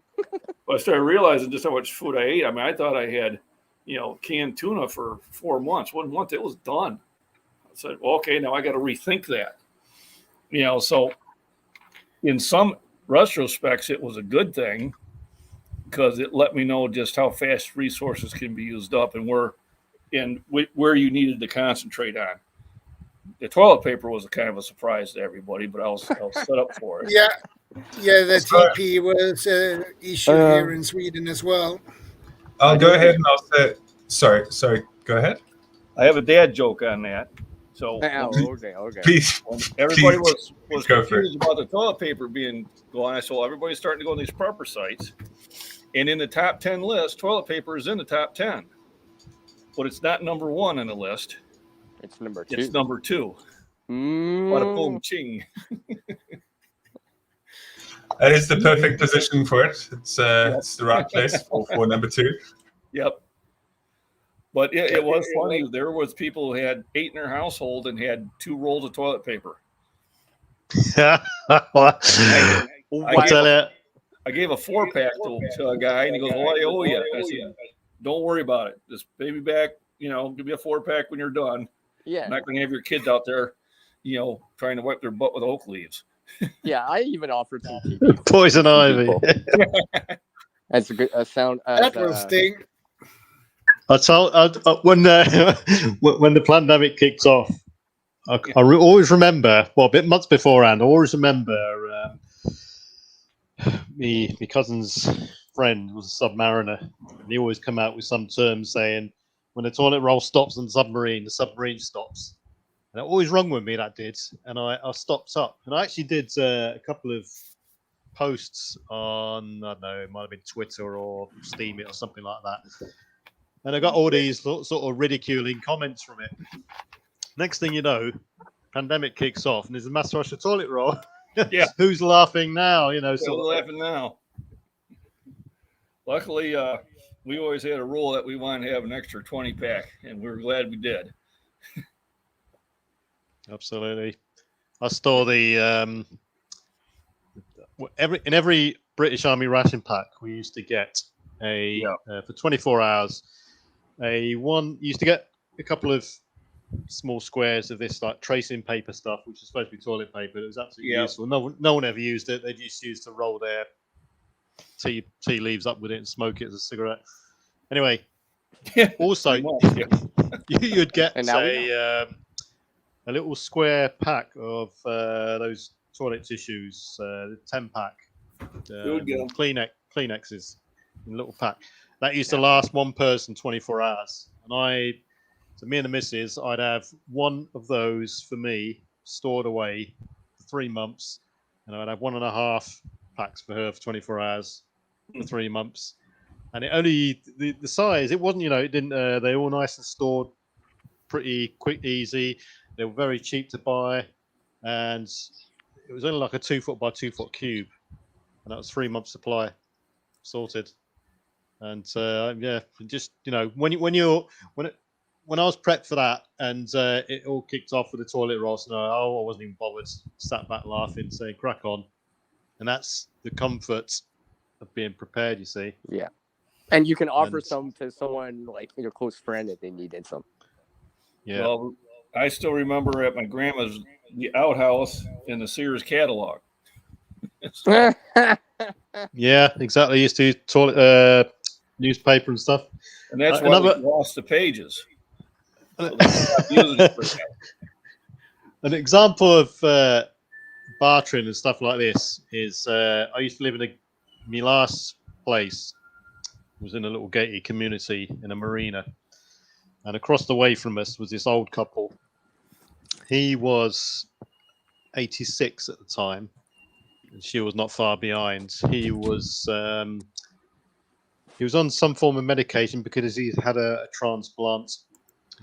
I started realizing just how much food I ate. I mean, I thought I had, canned tuna for 4 months. 1 month, it was done. I said, well, okay, now I got to rethink that. So in some retrospects, it was a good thing because it let me know just how fast resources can be used up and where you needed to concentrate on. The toilet paper was a kind of a surprise to everybody, but I was set up for it. Yeah, the TP was issued here in Sweden as well. I'll go ahead and I'll say, sorry, go ahead. I have a dad joke on that. So okay. Please, everybody was confused about the toilet paper being gone. So everybody's starting to go on these prepper sites, and in the top 10 list, toilet paper is in the top 10, but it's not number 1 on the list. It's number 2. It's number 2. Bada boom ching. That is the perfect position for it. It's the right place for number 2. Yep. But it was funny. There was people who had 8 in their household and had 2 rolls of toilet paper. I gave a 4-pack to a guy, and he goes, "Well, I owe you." I said, "Don't worry about it. Just pay me back. Give me a 4-pack when you're done. Yeah, I'm not going to have your kids out there, trying to wipe their butt with oak leaves." Yeah, I even offered some poison ivy. That's a good sound. That will sting. I told when the pandemic kicked off, I always remember. Well, a bit months beforehand, I always remember my cousin's friend was a submariner, and he always come out with some terms saying, "When the toilet roll stops on the submarine stops." And it always rung with me, that did, and I stopped up, and I actually did a couple of posts on, I don't know, it might have been Twitter or Steam It or something like that. And I got all these sort of ridiculing comments from it. Next thing you know, pandemic kicks off, and there's a mass rush of toilet roll. Yeah. Who's laughing now? You know, So sort we're of. laughing now. Luckily, we always had a rule that we wanted to have an extra 20 pack, and we're glad we did. Absolutely. I store the in every British Army ration pack we used to get for 24 hours. You used to get a couple of small squares of this like tracing paper stuff, which is supposed to be toilet paper. It was absolutely useful. No one ever used it. They just used to roll their tea leaves up with it and smoke it as a cigarette. Anyway, also you'd get a little square pack of those toilet tissues, the 10-pack, Kleenexes in a little pack. That used to last one person 24 hours. And me and the missus, I'd have one of those for me stored away for 3 months, and I'd have 1.5 packs for her for 24 hours for 3 months. And it only the size, it wasn't, it didn't. They were all nice and stored, pretty quick, easy. They were very cheap to buy, and it was only like a 2 foot by 2 foot cube, and that was 3 months supply sorted. And just when I was prepped for that, and it all kicked off with the toilet roll, so I wasn't even bothered. Sat back laughing, saying "crack on," and that's the comfort of being prepared. You see. Yeah, and you can offer some to someone like your close friend if they needed some. Yeah. Well, I still remember at my grandma's the outhouse in the Sears catalog. Yeah, exactly. Used to use toilet newspaper and stuff, and that's why we lost the pages. So an example of bartering and stuff like this is I used to live in my last place was in a little gated community in a marina, and across the way from us was this old couple. He was 86 at the time, and she was not far behind. He was on some form of medication because he had a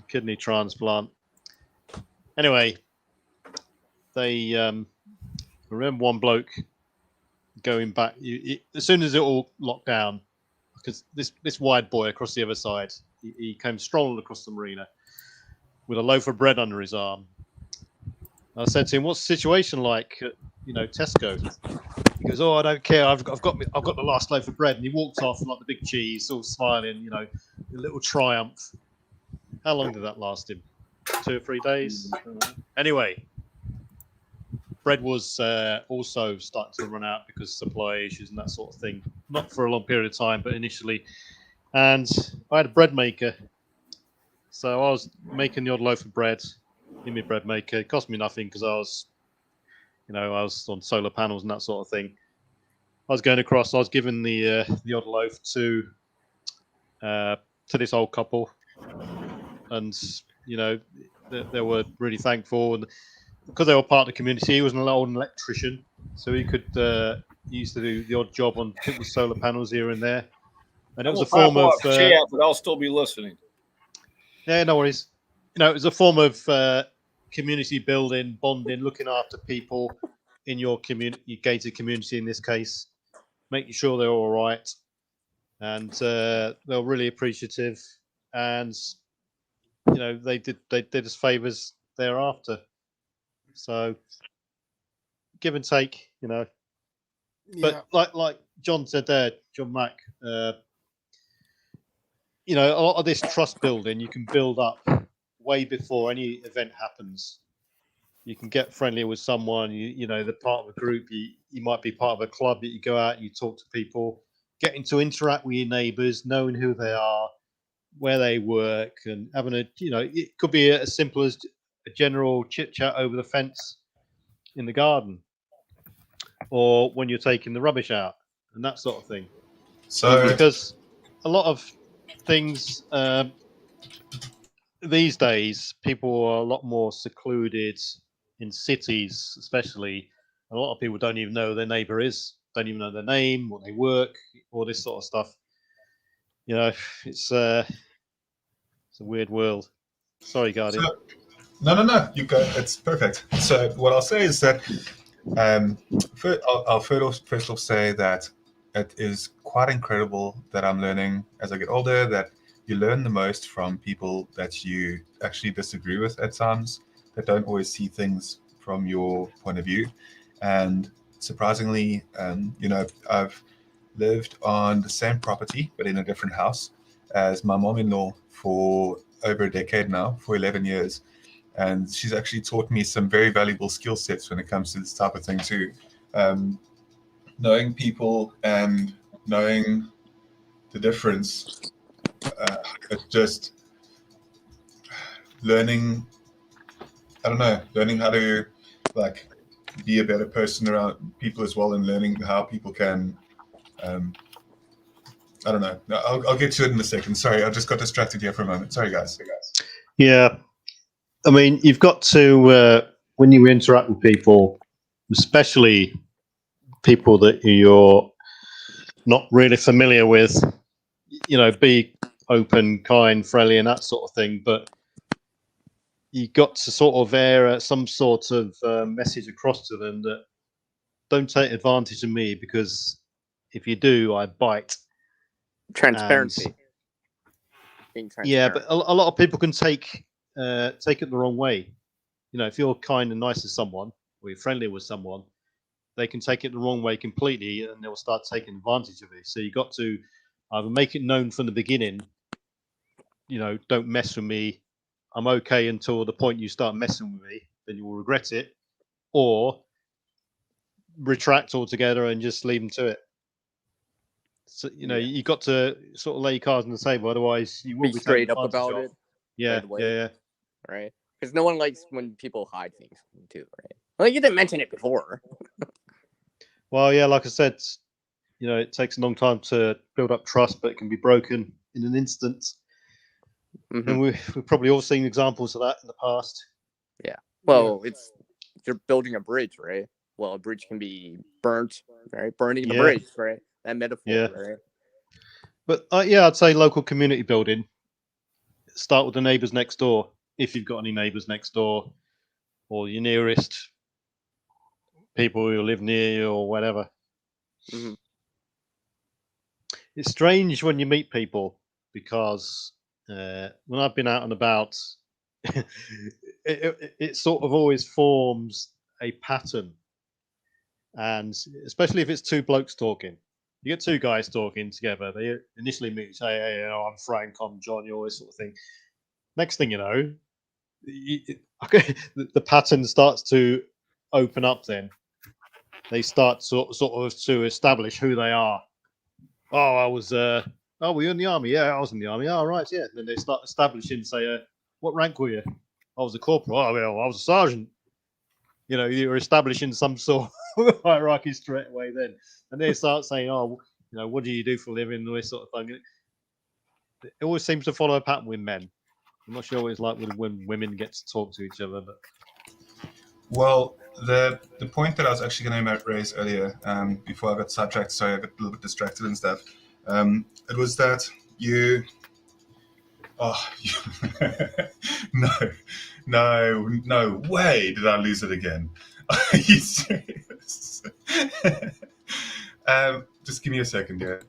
kidney transplant. Anyway, they remember one bloke going back as soon as it all locked down, because this wide boy across the other side, he came strolling across the marina with a loaf of bread under his arm. I said to him, "What's the situation like at, Tesco?" He goes, "Oh, I don't care. I've got the last loaf of bread." And he walked off like the big cheese, all smiling, a little triumph. How long did that last him? 2 or 3 days. Anyway, bread was also starting to run out because of supply issues and that sort of thing. Not for a long period of time, but initially. And I had a bread maker, so I was making the odd loaf of bread in my bread maker. It cost me nothing because I was on solar panels and that sort of thing. I was going across. I was giving the odd loaf to this old couple, and they were really thankful, and because they were part of the community. He was an old electrician, so he used to do the odd job on people's solar panels here and there, and it was a form of chat, but I'll still be listening. Yeah, no worries. It was a form of community building, bonding, looking after people in your community, your gated community in this case, making sure they're all right, and they were really appreciative, and they did us favors thereafter. So give and take, Yeah. But like John said there, John Mack, a lot of this trust building you can build up way before any event happens. You can get friendly with someone, they're part of a group, you might be part of a club that you go out, you talk to people, getting to interact with your neighbours, knowing who they are, where they work, and having it could be as simple as a general chit chat over the fence in the garden, or when you're taking the rubbish out and that sort of thing. So because a lot of things these days, people are a lot more secluded in cities, especially. A lot of people don't even know who their neighbour is, don't even know their name, what they work, all this sort of stuff. It's a weird world. Sorry, Guardian. No. You go. It's perfect. So what I'll say is that I'll first off say that it is quite incredible that I'm learning as I get older, that you learn the most from people that you actually disagree with at times, that don't always see things from your point of view. And surprisingly, I've lived on the same property, but in a different house as my mom-in-law for over a decade now, for 11 years. And she's actually taught me some very valuable skill sets when it comes to this type of thing too. Knowing people and knowing the difference, it's just learning, learning how to like be a better person around people as well, and learning how people can, I don't know. I'll get to it in a second. Sorry, I just got distracted here for a moment. Sorry, guys. Yeah. I mean, you've got to, when you interact with people, especially people that you're not really familiar with, be open, kind, friendly, and that sort of thing. But you got to sort of air some sort of message across to them that don't take advantage of me, because if you do, I bite. Transparency. Being transparent. Yeah, but a lot of people can take it the wrong way. If you're kind and nice to someone, or you're friendly with someone, they can take it the wrong way completely, and they'll start taking advantage of it. So you got to either make it known from the beginning, don't mess with me. I'm okay until the point you start messing with me, then you will regret it, or retract altogether and just leave them to it. So you got to sort of lay your cards on the table, otherwise you will be straight up about it. Yeah, yeah. Right, because no one likes when people hide things too, right? Well, you didn't mention it before. Well, yeah, like I said, it takes a long time to build up trust, but it can be broken in an instant. Mm-hmm. And we've probably all seen examples of that in the past. Yeah. Well, you're building a bridge, right? Well, a bridge can be burnt, right? Burning the bridge, right? That metaphor, right? But I'd say local community building. Start with the neighbours next door, if you've got any neighbours next door, or your nearest people who live near you, or whatever. Mm-hmm. It's strange when you meet people, because when I've been out and about, it sort of always forms a pattern, and especially if it's two blokes talking. You get two guys talking together. They initially meet and say, "Hey, I'm Frank, I'm John," all this sort of thing. Next thing you know, the pattern starts to open up. Then they start sort of to establish who they are. Oh, I was. Were you in the army? Yeah, I was in the army. Oh, right, yeah. And then they start establishing, say, what rank were you? I was a corporal. Oh, well, I was a sergeant. You're establishing some sort of hierarchy straight away then. And they start saying, oh, what do you do for a living? And this sort of thing. It always seems to follow a pattern with men. I'm not sure what it's like when women get to talk to each other. But well, the point that I was actually going to raise earlier, before I got sidetracked, sorry, I got a little bit distracted and stuff. It was that no way did I lose it again. Are you serious? Just give me a second here.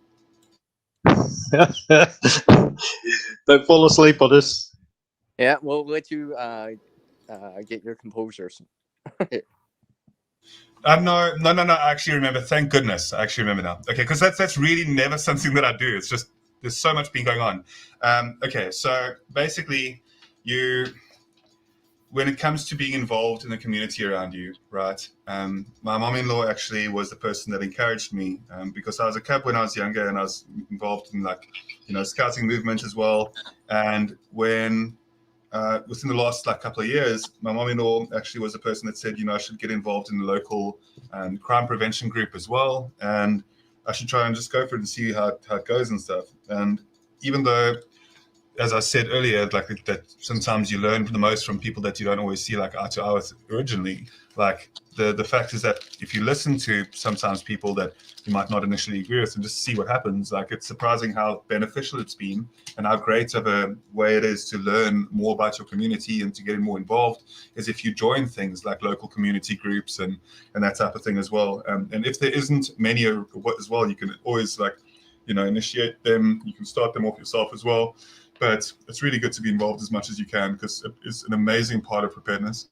Don't fall asleep on us. Yeah, we'll let you get your composure. No. I actually remember. Thank goodness. I actually remember now. Okay, because that's really never something that I do. It's just there's so much been going on. Okay, so basically, when it comes to being involved in the community around you, right? My mom-in-law actually was the person that encouraged me, because I was a cub when I was younger, and I was involved in scouting movement as well. And when within the last couple of years, my mom-in-law actually was the person that said, I should get involved in the local crime prevention group as well, and I should try and just go for it and see how it goes and stuff. And even though as I said earlier, like that sometimes you learn the most from people that you don't always see like eye to eye with originally. Like the fact is that if you listen to sometimes people that you might not initially agree with and just see what happens, like it's surprising how beneficial it's been and how great of a way it is to learn more about your community and to get more involved is if you join things like local community groups and that type of thing as well. And if there isn't many as well, you can always like, initiate them. You can start them off yourself as well. But it's really good to be involved as much as you can because it's an amazing part of preparedness.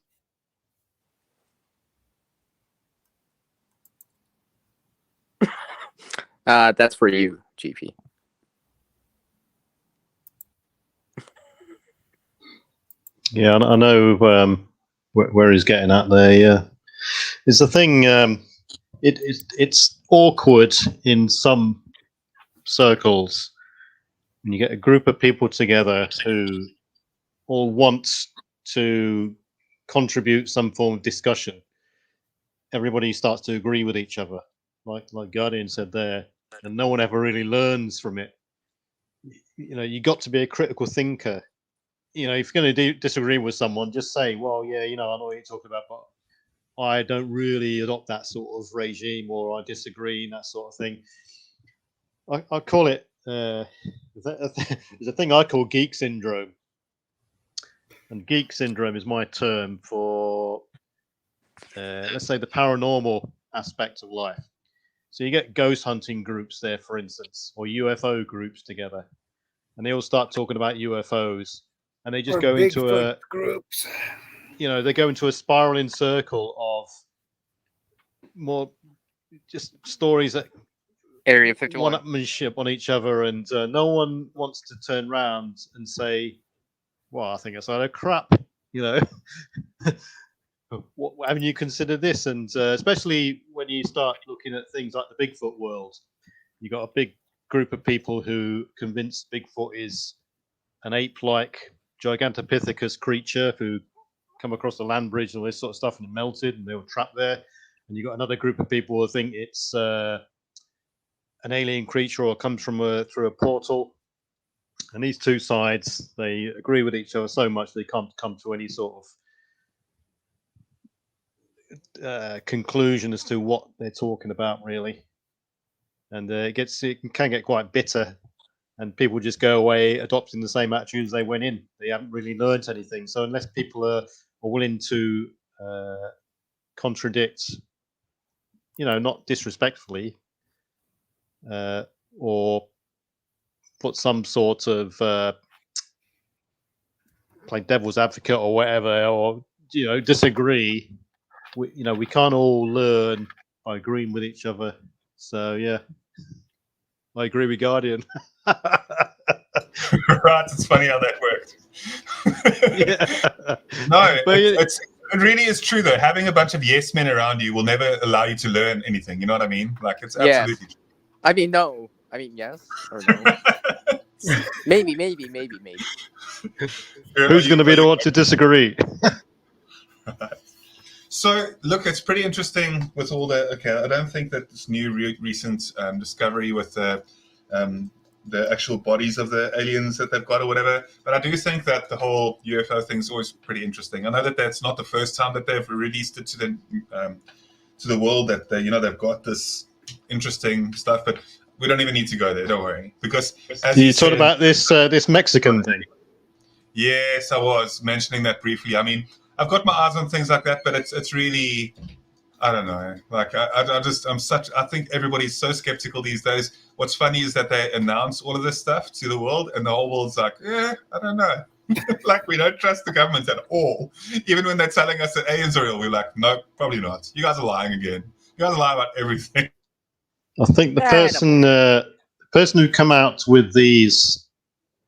That's for you, GP. Yeah, I know where he's getting at there. Yeah, it's the thing. It's awkward in some circles when you get a group of people together who all want to contribute some form of discussion. Everybody starts to agree with each other, like Guardian said there, and no one ever really learns from it. You got to be a critical thinker. If you're going to disagree with someone, just say, well, yeah, I know what you're talking about, but I don't really adopt that sort of regime, or I disagree, and that sort of thing. I call it, there's a thing I call geek syndrome. And geek syndrome is my term for, let's say, the paranormal aspect of life. So you get ghost hunting groups there, for instance, or UFO groups together, and they all start talking about UFOs, and they just go into groups. They go into a spiraling circle of more just stories that Area 51 one-upmanship on each other, and no one wants to turn around and say, well, I think it's a lot of crap, haven't you considered this? And especially when you start looking at things like the Bigfoot world, you got a big group of people who convinced Bigfoot is an ape-like Gigantopithecus creature who come across the land bridge and all this sort of stuff, and it melted and they were trapped there. And you got another group of people who think it's an alien creature or comes from through a portal. And these two sides, they agree with each other so much they can't come to any sort of conclusion as to what they're talking about, really. And it can get quite bitter, and people just go away adopting the same attitude as they went in. They haven't really learned anything. So unless people are willing to contradict, not disrespectfully, or put some sort of play devil's advocate or whatever, or disagree, we can't all learn by agreeing with each other. So yeah, I agree with Guardian. Right, it's funny how that worked. Yeah. No, it really is true though. Having a bunch of yes men around you will never allow you to learn anything. You know what I mean? Like it's absolutely true. I mean, no. I mean, yes or no. maybe. Who's going to be the one to disagree? So, look, it's pretty interesting with all the. Okay, I don't think that this new recent discovery with the actual bodies of the aliens that they've got or whatever, but I do think that the whole UFO thing is always pretty interesting. I know that that's not the first time that they've released it to the world, that they've got this interesting stuff, but we don't even need to go there. Don't worry, because as you talked about this Mexican thing. Yes, I was mentioning that briefly. I mean, I've got my eyes on things like that, but it's really, I don't know. Like I think everybody's so skeptical these days. What's funny is that they announce all of this stuff to the world, and the whole world's like, I don't know. Like we don't trust the government at all. Even when they're telling us that aliens are real, we're like, no, probably not. You guys are lying again. You guys are lying about everything. I think the person who come out with these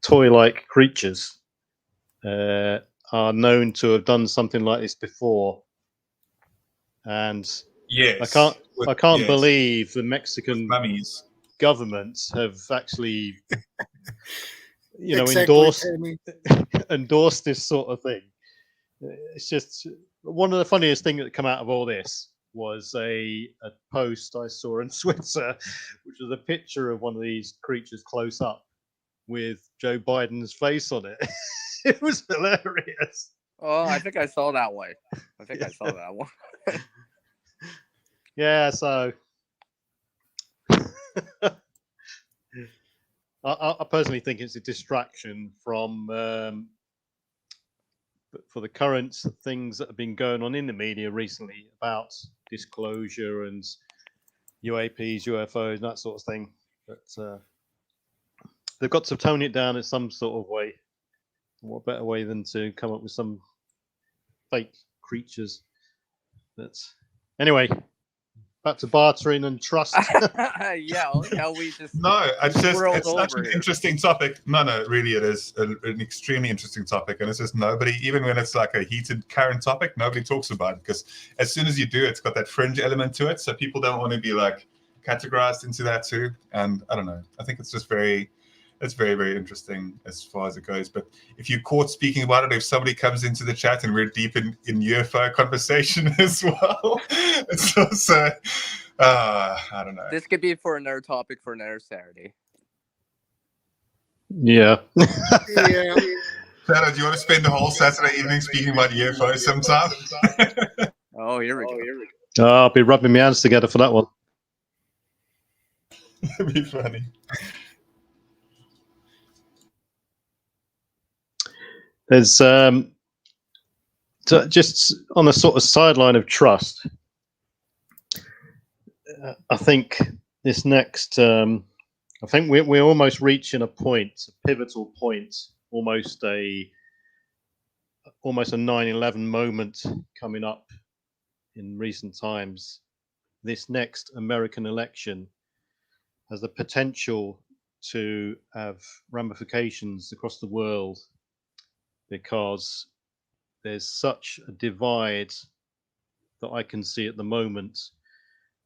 toy-like creatures are known to have done something like this before, and yes, I can't believe the Mexican mummies government have actually endorsed this sort of thing. It's just one of the funniest things that come out of all this was a post I saw on Twitter, which was a picture of one of these creatures close up, with Joe Biden's face on it. It was hilarious. Oh, I think I saw that one. I saw that one. Yeah, so I personally think it's a distraction from for the current things that have been going on in the media recently about disclosure and UAPs, UFOs, and that sort of thing. But they've got to tone it down in some sort of way. What better way than to come up with some fake creatures? But anyway, back to bartering and trust. Yeah, how we just it's such an interesting topic. No, really, it is an extremely interesting topic, and it's just nobody, even when it's like a heated current topic, nobody talks about it, because as soon as you do, it's got that fringe element to it, so people don't want to be like categorized into that too. And I don't know, I think it's just very, very interesting as far as it goes. But if you're caught speaking about it, if somebody comes into the chat and we're deep in UFO conversation as well, it's also, I don't know. This could be for another topic for another Saturday. Yeah. Yeah. Shadow, do you want to spend the whole Saturday evening speaking about UFOs sometime? Oh, here we go. Oh, I'll be rubbing my hands together for that one. It'd be funny. There's just on a sort of sideline of trust. I think this next, I think we're almost reaching a point, a pivotal point, almost a 9/11 moment coming up in recent times. This next American election has the potential to have ramifications across the world, because there's such a divide that I can see at the moment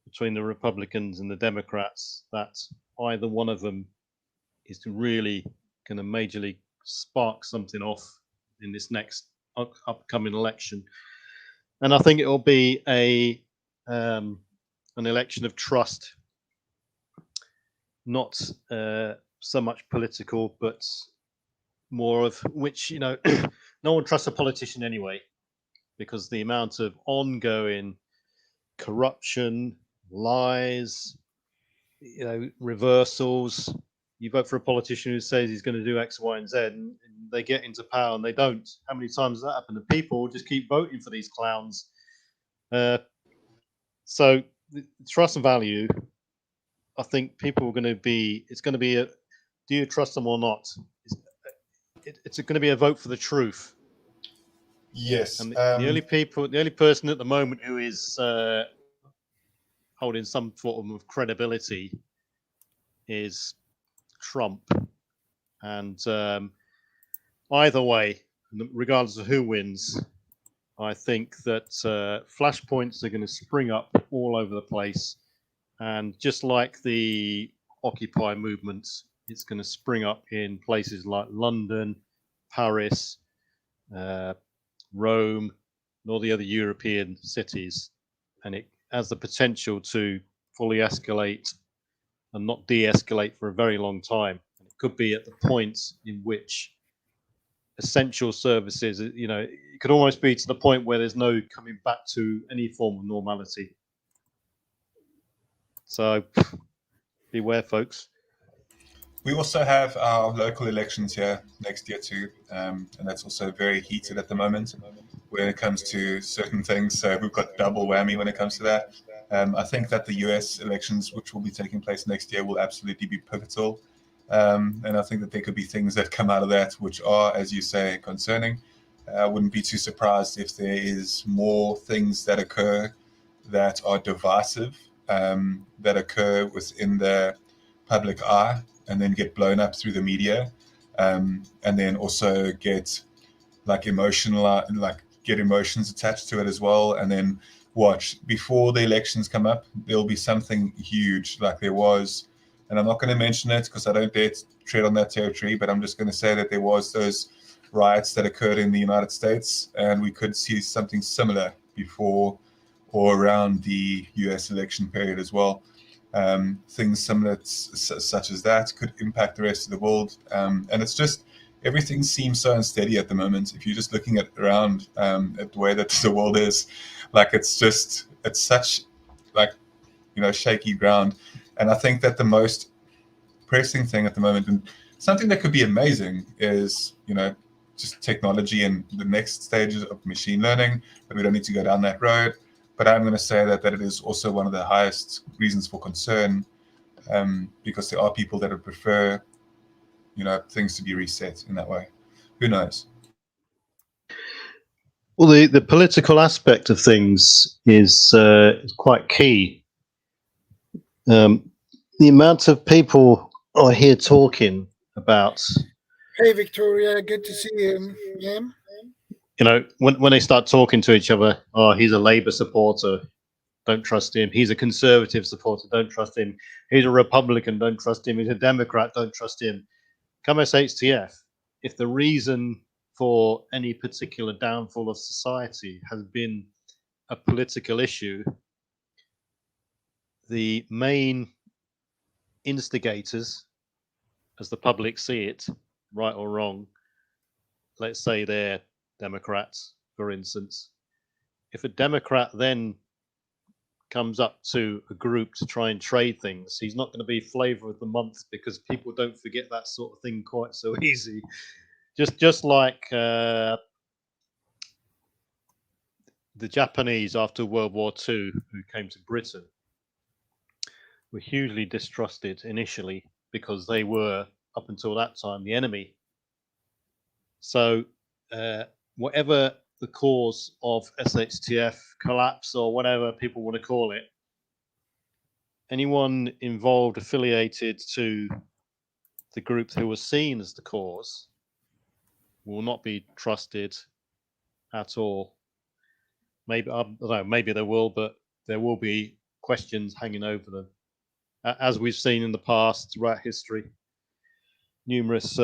between the Republicans and the Democrats that either one of them is really going to majorly spark something off in this next upcoming election. And I think it will be an election of trust, not so much political, but more of which, no one trusts a politician anyway, because the amount of ongoing corruption, lies, reversals. You vote for a politician who says he's going to do X, Y, and Z, and they get into power and they don't. How many times has that happened? And people just keep voting for these clowns. So the trust and value, I think people are going to be, it's going to be do you trust them or not? It's going to be a vote for the truth. Yes. And the only person at the moment who is holding some form of credibility is Trump. And either way, regardless of who wins, I think that flashpoints are going to spring up all over the place. And just like the Occupy movement, it's going to spring up in places like London, Paris, Rome, and all the other European cities. And it has the potential to fully escalate and not de-escalate for a very long time. And it could be at the point in which essential services, it could almost be to the point where there's no coming back to any form of normality. So beware, folks. We also have our local elections here next year too, and that's also very heated at the moment when it comes to certain things. So we've got double whammy when it comes to that. I think that the US elections, which will be taking place next year, will absolutely be pivotal. And I think that there could be things that come out of that which are, as you say, concerning. I wouldn't be too surprised if there is more things that occur that are divisive, that occur within the public eye, and then get blown up through the media, and then also get get emotions attached to it as well. And then watch, before the elections come up, there'll be something huge like there was, and I'm not going to mention it because I don't dare to tread on that territory, but I'm just going to say that there was those riots that occurred in the United States, and we could see something similar before or around the US election period as well. things similar such as that could impact the rest of the world. And it's just, everything seems so unsteady at the moment. If you're just looking around at the way that the world is, like, it's such, like, shaky ground. And I think that the most pressing thing at the moment, and something that could be amazing, is, just technology and the next stages of machine learning, but we don't need to go down that road. But I'm going to say that it is also one of the highest reasons for concern, because there are people that would prefer, things to be reset in that way. Who knows? Well, the political aspect of things is quite key. The amount of people are here talking about. Hey, Victoria, good to see you. Yeah. When they start talking to each other, oh, he's a Labour supporter, don't trust him. He's a Conservative supporter, don't trust him. He's a Republican, don't trust him. He's a Democrat, don't trust him. Come SHTF, if the reason for any particular downfall of society has been a political issue, the main instigators, as the public see it, right or wrong, let's say they're Democrats, for instance. If a Democrat then comes up to a group to try and trade things, he's not going to be flavor of the month, because people don't forget that sort of thing quite so easy. Just like the Japanese after World War II who came to Britain were hugely distrusted initially, because they were, up until that time, the enemy. So whatever the cause of SHTF collapse, or whatever people want to call it, anyone involved, affiliated to the group who was seen as the cause, will not be trusted at all. Maybe, I don't know, maybe there will, but there will be questions hanging over them, as we've seen in the past throughout history. Numerous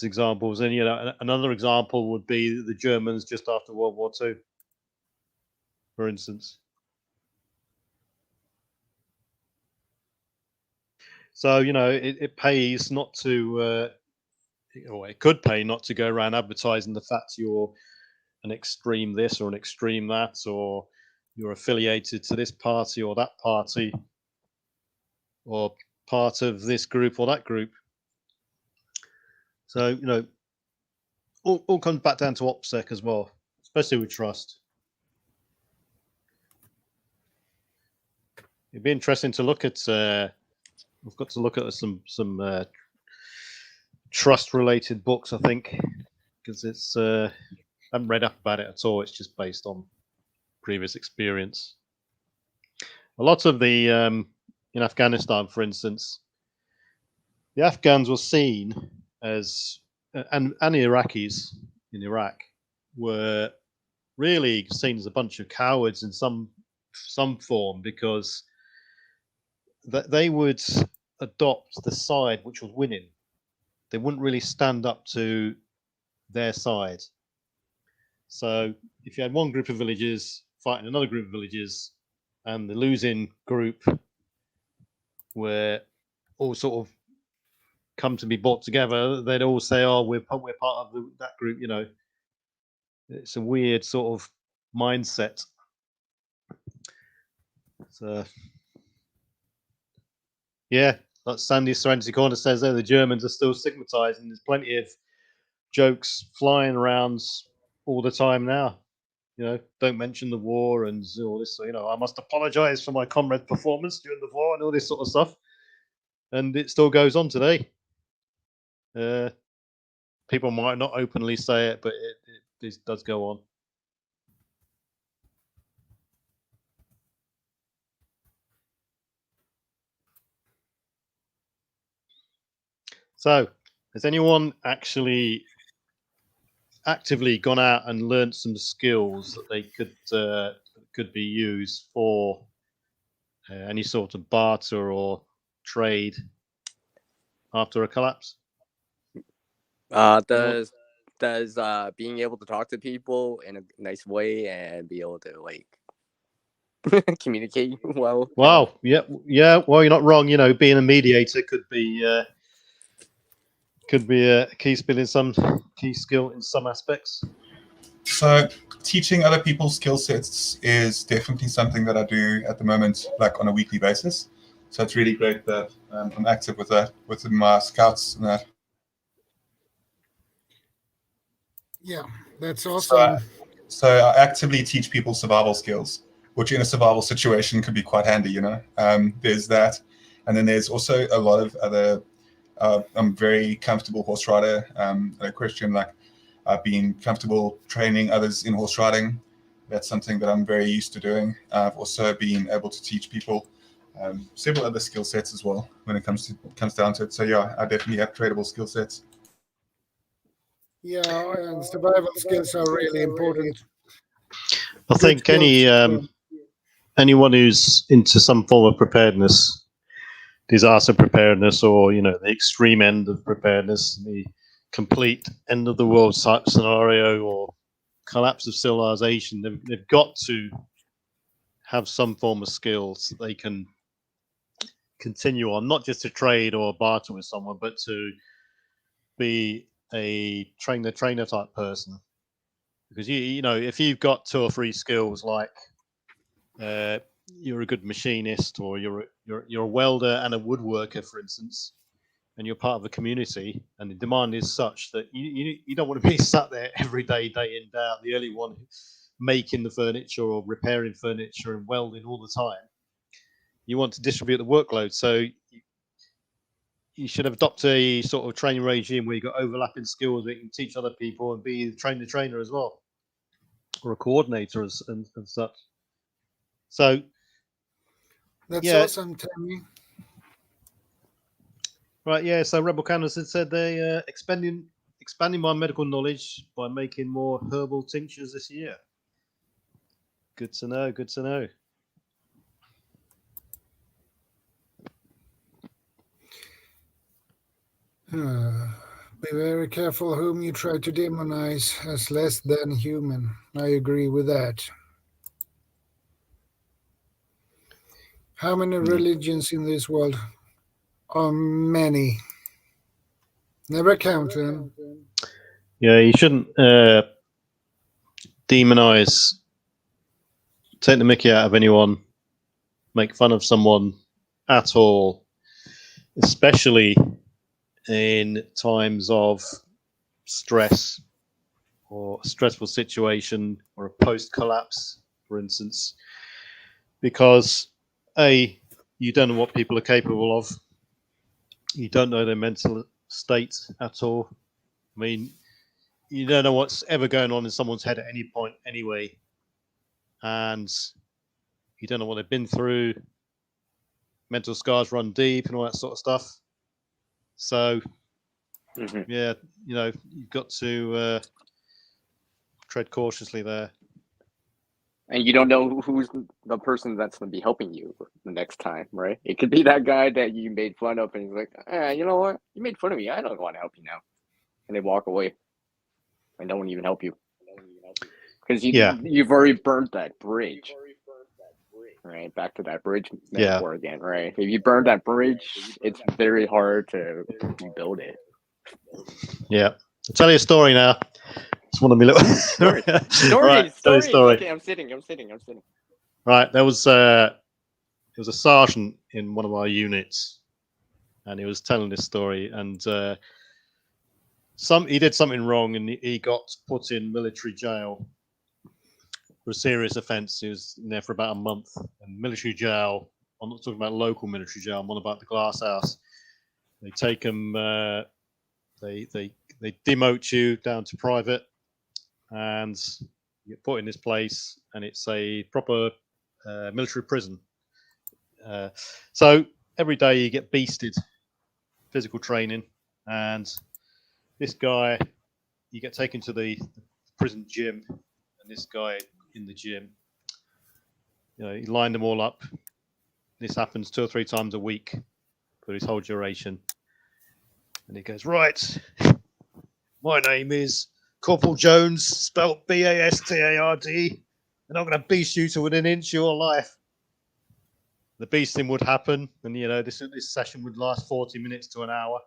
examples, and another example would be the Germans just after World War II, for instance. So it pays not to, or it could pay not to go around advertising the fact you're an extreme this or an extreme that, or you're affiliated to this party or that party, or part of this group or that group. So all comes back down to OPSEC as well, especially with trust. It'd be interesting to look at. We've got to look at some trust-related books, I think, because it's. I haven't read up about it at all. It's just based on previous experience. A lot of the in Afghanistan, for instance, the Afghans were seen as, and the Iraqis in Iraq were really seen as a bunch of cowards in some form, because they would adopt the side which was winning. They wouldn't really stand up to their side. So if you had one group of villagers fighting another group of villagers, and the losing group were all sort of come to be brought together, they'd all say, "Oh, we're part of that group." It's a weird sort of mindset. So, yeah, like Sandy Serenity Corner says there, the Germans are still stigmatized, and there's plenty of jokes flying around all the time now. Don't mention the war and all this. I must apologize for my comrade's performance during the war and all this sort of stuff. And it still goes on today. People might not openly say it, but it does go on. So, has anyone actually actively gone out and learned some skills that they could be used for any sort of barter or trade after a collapse? Does being able to talk to people in a nice way and be able to communicate well. Wow. Yeah. Yeah. Well, you're not wrong. You know, being a mediator could be a key skill in some aspects. So teaching other people's skill sets is definitely something that I do at the moment, like on a weekly basis. So it's really great that I'm active with that, with my scouts and that. Yeah, that's awesome. So I actively teach people survival skills, which in a survival situation could be quite handy, you know. There's that. And then there's also a lot of other, I'm very comfortable horse rider. A question like being comfortable training others in horse riding. That's something that I'm very used to doing. I've also been able to teach people several other skill sets as well when it comes down to it. So yeah, I definitely have tradable skill sets. Yeah, and survival skills are really important. I think anyone who's into some form of preparedness, disaster preparedness, or the extreme end of preparedness, the complete end of the world type scenario or collapse of civilization, they've got to have some form of skills that they can continue on, not just to trade or barter with someone, but to be a trainer type person. Because you know, if you've got 2 or 3 skills like you're a good machinist, or you're a welder and a woodworker, for instance, and you're part of a community, and the demand is such that you don't want to be sat there every day, day in, day out, the only one making the furniture or repairing furniture and welding all the time. You want to distribute the workload, so you should adopt a sort of training regime where you've got overlapping skills that you can teach other people and be the trainer as well, or a coordinator and such. So that's awesome, Tammy. Right, yeah. So Rebel Canvas had said they expanding my medical knowledge by making more herbal tinctures this year. Good to know. Good to know. Be very careful whom you try to demonize as less than human. I agree with that. How many religions in this world? Many. Never count them. Yeah, you shouldn't demonize, take the mickey out of anyone, make fun of someone at all, especially in times of stress or a stressful situation or a post-collapse, for instance, because you don't know what people are capable of. You don't know their mental state at all. I mean, you don't know what's ever going on in someone's head at any point anyway, and you don't know what they've been through. Mental scars run deep and all that sort of stuff. So yeah, you've got to tread cautiously there. And you don't know who's the person that's going to be helping you the next time, right? It could be that guy that you made fun of, and he's like, you know what? You made fun of me. I don't want to help you now. And they walk away and don't even help you. Because you've already burnt that bridge. Right? Back to that bridge metaphor again, right? If you burn that bridge, it's very hard to rebuild it. Yeah. I'll tell you a story now. It's one of my little story. Right, story. Okay, I'm sitting. Right, there was a sergeant in one of our units, and he was telling this story, and he did something wrong, and he got put in military jail for a serious offence. He was in there for about a month. And military jail, I'm not talking about local military jail, I'm on about the glass house. They take him, they demote you down to private, and you get put in this place, and it's a proper military prison. So every day you get beasted, physical training, and this guy, you get taken to the prison gym, and this guy in the gym, he lined them all up. This happens 2 or 3 times a week for his whole duration. And he goes, right, my name is Corporal Jones, spelt Bastard, and I'm going to beast you to within an inch of your life. The beasting would happen, and this session would last 40 minutes to an hour.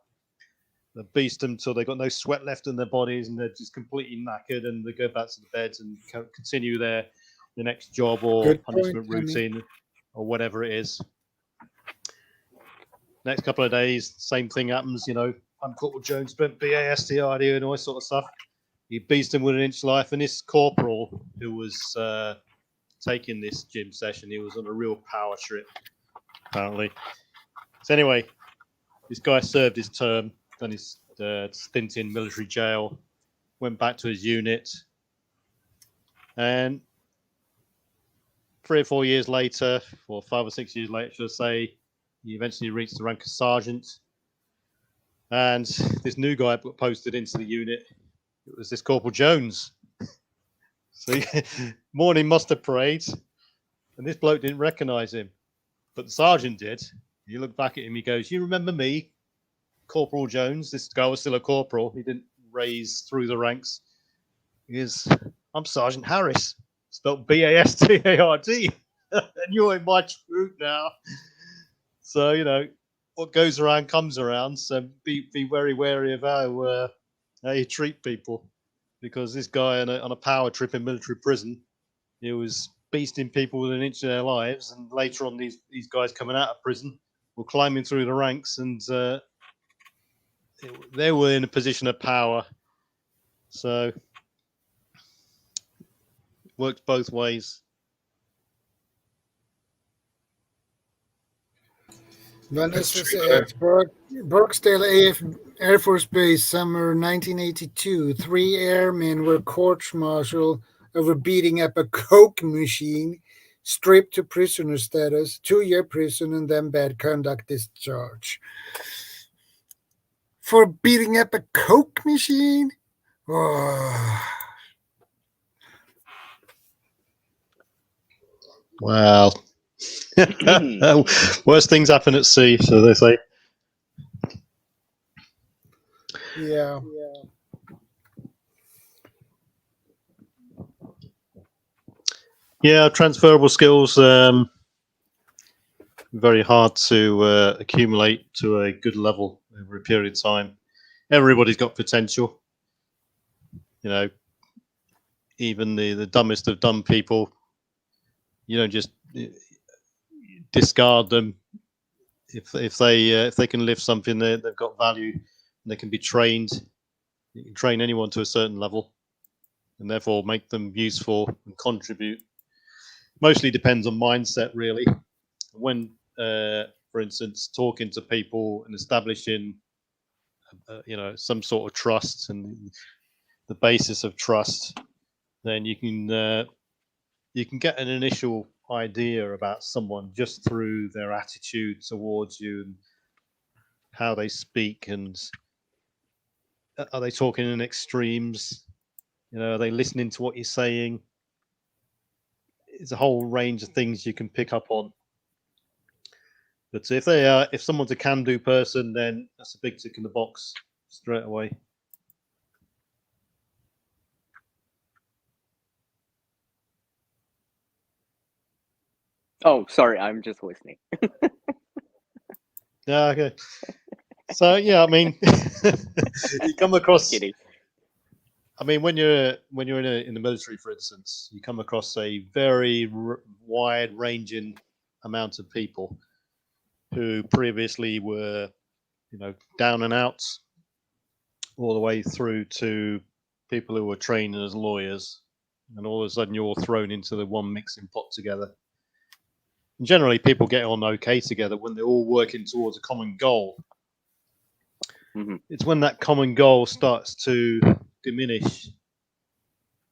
They beast them till they got no sweat left in their bodies, and they're just completely knackered, and they go back to the beds and continue the next job or punishment routine or whatever it is. Next couple of days, same thing happens. I'm Corporal Jones, spent BASTRD and all this sort of stuff. You beast him with an inch life, and this corporal who was taking this gym session, he was on a real power trip, apparently. So anyway, this guy served his term, done his stint in military jail, went back to his unit, and 3 or 4 years later, or 5 or 6 years later, should I say, he eventually reached the rank of sergeant. And this new guy posted into the unit. It was this Corporal Jones. So morning muster parade, and this bloke didn't recognise him, but the sergeant did. He looked back at him. He goes, "You remember me, Corporal Jones?" This guy was still a corporal. He didn't raise through the ranks. He goes, "I'm Sergeant Harris, spelled BASTARD, and you're in my troop now." So what goes around comes around. So be very wary of how you treat people, because this guy on a power trip in military prison, he was beasting people within an inch of their lives, and later on these guys coming out of prison were climbing through the ranks, and they were in a position of power. So it works both ways. Well, this is at Barksdale Air Force Base, summer 1982. 3 airmen were court-martialed over beating up a Coke machine, stripped to prisoner status, 2-year prison, and then bad conduct discharge. For beating up a Coke machine? Oh. Wow. Worst things happen at sea, so they say. Yeah. Yeah, transferable skills, very hard to accumulate to a good level over a period of time. Everybody's got potential. Even the dumbest of dumb people, you don't just discard them. If they can lift something, they've got value, and they can be trained. You can train anyone to a certain level, and therefore make them useful and contribute. Mostly depends on mindset, really. When, for instance, talking to people and establishing, some sort of trust and the basis of trust, then you can get an initial idea about someone just through their attitude towards you and how they speak, and are they talking in extremes? Are they listening to what you're saying? It's a whole range of things you can pick up on. But if someone's a can-do person, then that's a big tick in the box straight away. Oh, sorry, I'm just listening. Yeah, okay. So yeah, I mean, you come across. Kidding. I mean, when you're in the military, for instance, you come across a very wide-ranging amount of people who previously were, down and out, all the way through to people who were trained as lawyers, and all of a sudden you're thrown into the one mixing pot together. And generally, people get on okay together when they're all working towards a common goal. Mm-hmm. It's when that common goal starts to diminish,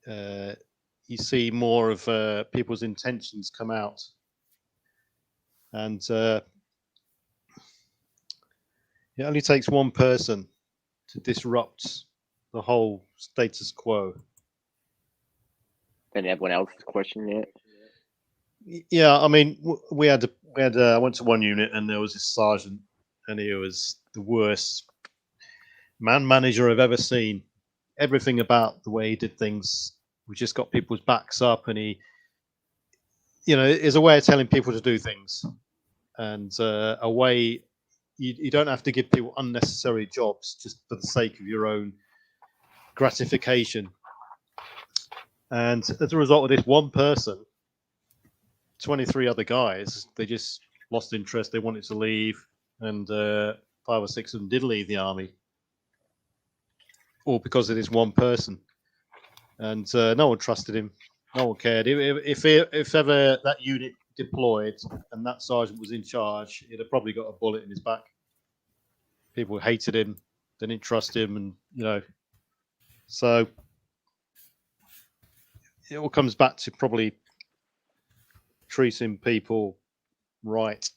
you see more of people's intentions come out, and it only takes one person to disrupt the whole status quo. And everyone else is questioning it. Yeah, I mean, I went to one unit, and there was this sergeant, and he was the worst man manager I've ever seen. Everything about the way he did things, we just got people's backs up, and he, is a way of telling people to do things. and a way you don't have to give people unnecessary jobs just for the sake of your own gratification. And as a result of this one person, 23 other guys, they just lost interest. They wanted to leave, and 5 or 6 of them did leave the army, all because of this one person. And no one trusted him. No one cared. If ever that unit deployed and that sergeant was in charge, he'd have probably got a bullet in his back. People hated him. They didn't trust him, and so it all comes back to probably treating people right.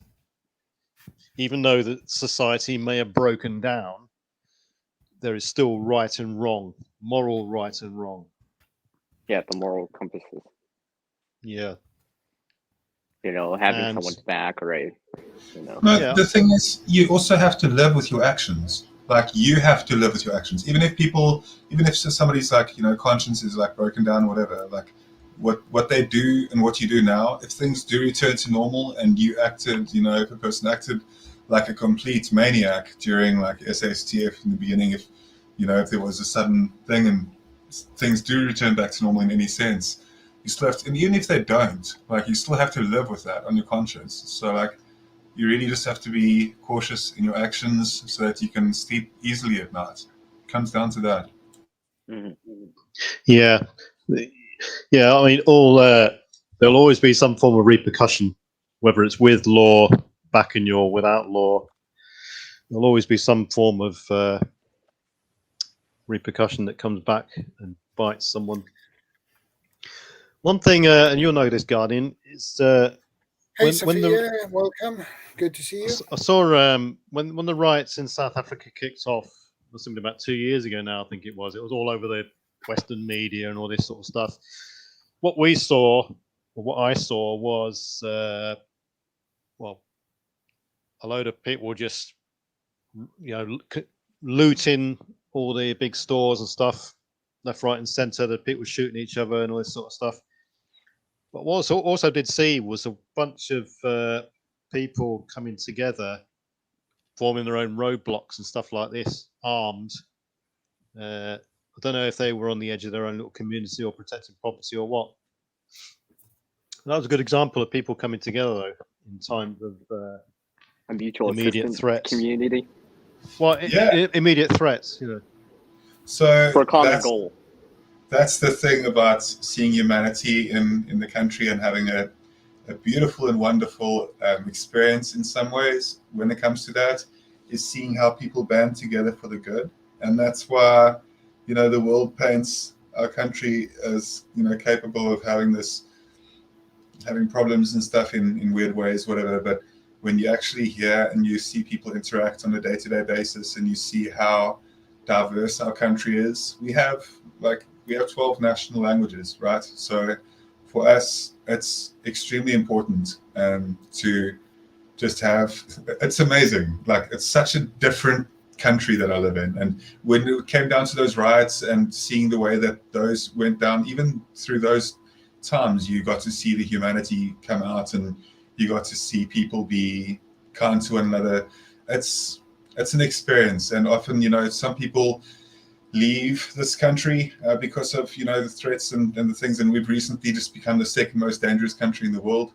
Even though the society may have broken down, there is still right and wrong, moral right and wrong. Yeah, the moral compasses. Yeah. Having someone's back, right? No, Yeah. the thing is, you also have to live with your actions. Like, you have to live with your actions. Even if somebody's like, conscience is like broken down, whatever, like what they do and what you do now, if things do return to normal and you acted, if a person acted like a complete maniac during like SASTF in the beginning, if there was a sudden thing and things do return back to normal in any sense, you still have to, and even if they don't, like, you still have to live with that on your conscience. So like, you really just have to be cautious in your actions so that you can sleep easily at night. It comes down to that. Mm-hmm. Yeah. I mean, there'll always be some form of repercussion, whether it's with law backing you or without law. There'll always be some form of repercussion that comes back and bites someone. One thing, and you'll know this, Guardian, is Hey, Sophia, welcome. Good to see you. I saw when the riots in South Africa kicked off, it was something about 2 years ago now, I think it was. It was all over the Western media and all this sort of stuff. What we saw, or what I saw, was a load of people just looting all the big stores and stuff, left, right, and centre. The people shooting each other and all this sort of stuff. But what I also did see was a bunch of people coming together, forming their own roadblocks and stuff like this, armed. I don't know if they were on the edge of their own little community or protecting property or what. That was a good example of people coming together, though, in times of a mutual immediate threats. Community. Well, immediate threats, So for a common goal. That's the thing about seeing humanity in the country and having a beautiful and wonderful experience in some ways when it comes to that, is seeing how people band together for the good. And that's why, the world paints our country as, capable of having problems and stuff in weird ways, whatever. But when you actually hear and you see people interact on a day-to-day basis, and you see how diverse our country is, we have 12 national languages, right? So for us, it's extremely important to just have, it's amazing. Like, it's such a different country that I live in. And when it came down to those riots and seeing the way that those went down, even through those times, you got to see the humanity come out, and you got to see people be kind to one another. It's an experience. And often, some people leave this country because of the threats and the things, and we've recently just become the second most dangerous country in the world.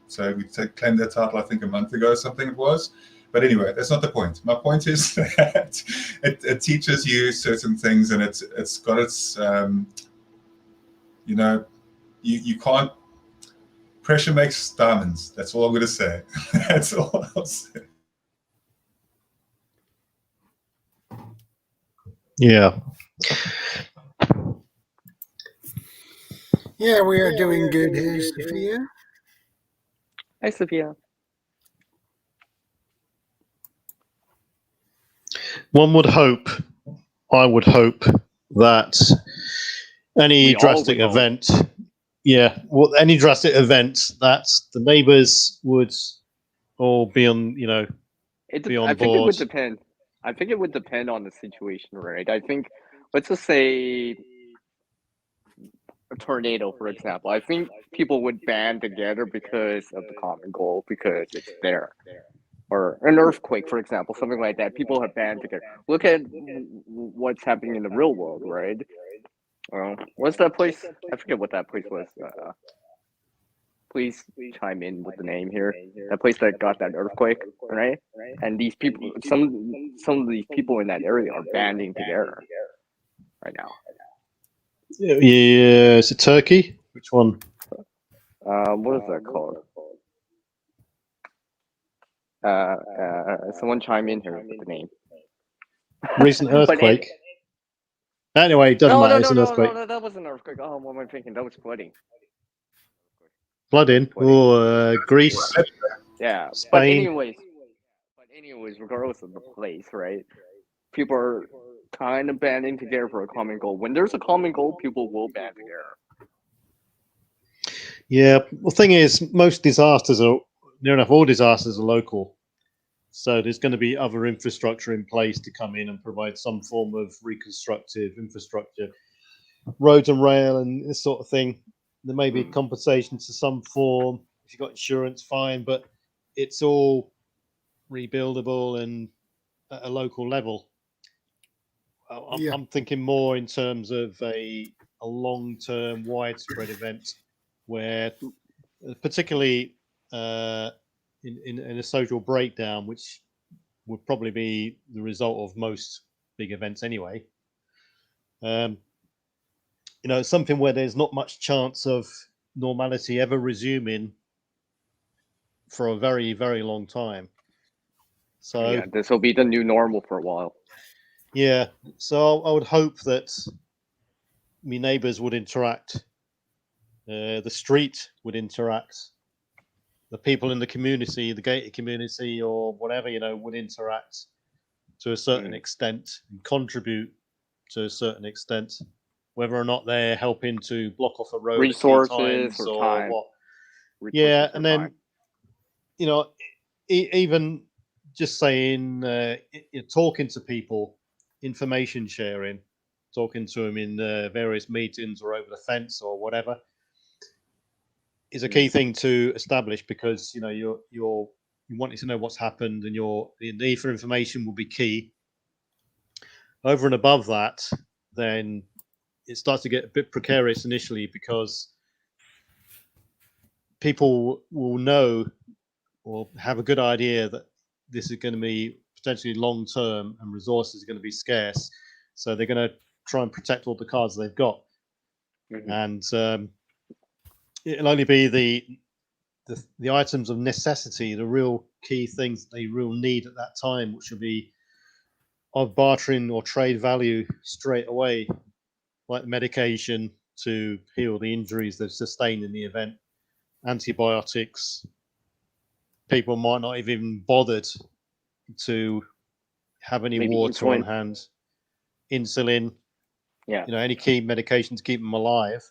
So we claimed that title, I think, a month ago or something it was. But anyway, that's not the point. My point is that it teaches you certain things, and it's got its you can't, pressure makes diamonds. That's all I'm going to say. That's all I'll say. Yeah. Yeah, we are doing good here, Sophia. Hi, Sophia. One would hope, I would hope, that any drastic event, any drastic event, that the neighbours would all be on, be on board. I think it would depend. I think it would depend on the situation, right? I think, let's just say, tornado, for example. I think people would band together because of the common goal, because it's there. Or an earthquake, for example, something like that. People have band together. Look at what's happening in the real world, right? What's that place? I forget what that place was. Please chime in with the name here. That place that got that earthquake, right? And these people, some of these people in that area are banding together right now. Yeah, is it Turkey? Which one? What is that called? Someone chime in here with the name. Recent earthquake. Anyway, it doesn't matter. It's an earthquake. No, that wasn't an earthquake. Oh, what am I thinking? That was flooding. Flooding. Oh, Greece. Yeah, Spain. but anyways, regardless of the place, right? People are kind of banding together for a common goal. When there's a common goal, people will band together. Yeah, the thing is, most disasters are near enough. All disasters are local, so there's going to be other infrastructure in place to come in and provide some form of reconstructive infrastructure, roads and rail, and this sort of thing. There may be compensation to some form. If you've got insurance, fine, but it's all rebuildable and at a local level. I'm thinking more in terms of a long-term, widespread event where, particularly in a social breakdown, which would probably be the result of most big events anyway. Something where there's not much chance of normality ever resuming for a very, very long time. So yeah, this will be the new normal for a while. Yeah, so I would hope that my neighbours would interact, the street would interact, the people in the community, the gated community, or whatever, would interact to a certain extent and contribute to a certain extent. Whether or not they're helping to block off a road Resources at key times or or time. what. Resources Yeah, or and then, time. Even just saying, talking to people, information sharing, talking to them in various meetings or over the fence or whatever, is a key thing to establish, because you wanting to know what's happened, and the need for information will be key. Over and above that, then it starts to get a bit precarious initially, because people will know or have a good idea that this is going to be potentially long term and resources are going to be scarce, so they're going to try and protect all the cards they've got. And it'll only be the items of necessity, the real key things they real need at that time, which will be of bartering or trade value straight away, like medication to heal the injuries they've sustained in the event, antibiotics. People might not have even bothered to have any Maybe water insulin on hand, insulin, Yeah. Any key medication to keep them alive.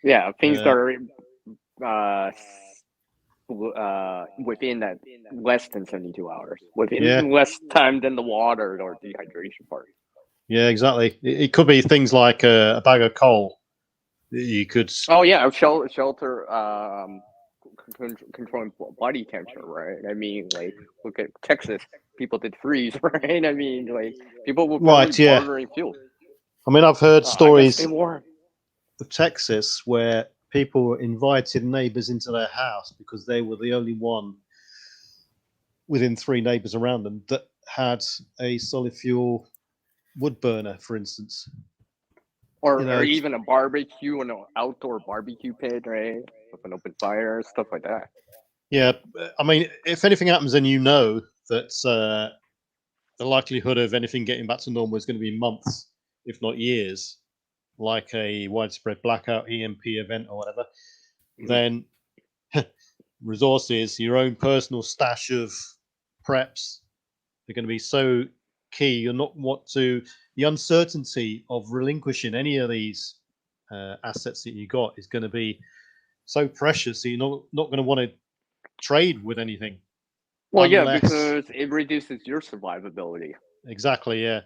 Yeah, things that are within that less than 72 hours, within less time than the water or dehydration part. Yeah, exactly. It could be things like a bag of coal that you could. Oh yeah, shelter, controlling body temperature, right? I mean, like, look at Texas. People did freeze, right? I mean, like, people were probably bartering fuel. I mean, I've heard stories of Texas where people invited neighbors into their house because they were the only one within 3 neighbors around them that had a solid fuel wood burner, for instance. Or even a barbecue, an outdoor barbecue pit, right? With an open fire, stuff like that. Yeah, I mean, if anything happens, then that the likelihood of anything getting back to normal is going to be months, if not years, like a widespread blackout, EMP event or whatever. Then resources, your own personal stash of preps, are going to be so key. You're not the uncertainty of relinquishing any of these assets that you got is going to be so precious that you're not going to want to trade with anything. Well, yeah, because it reduces your survivability. Exactly, yeah.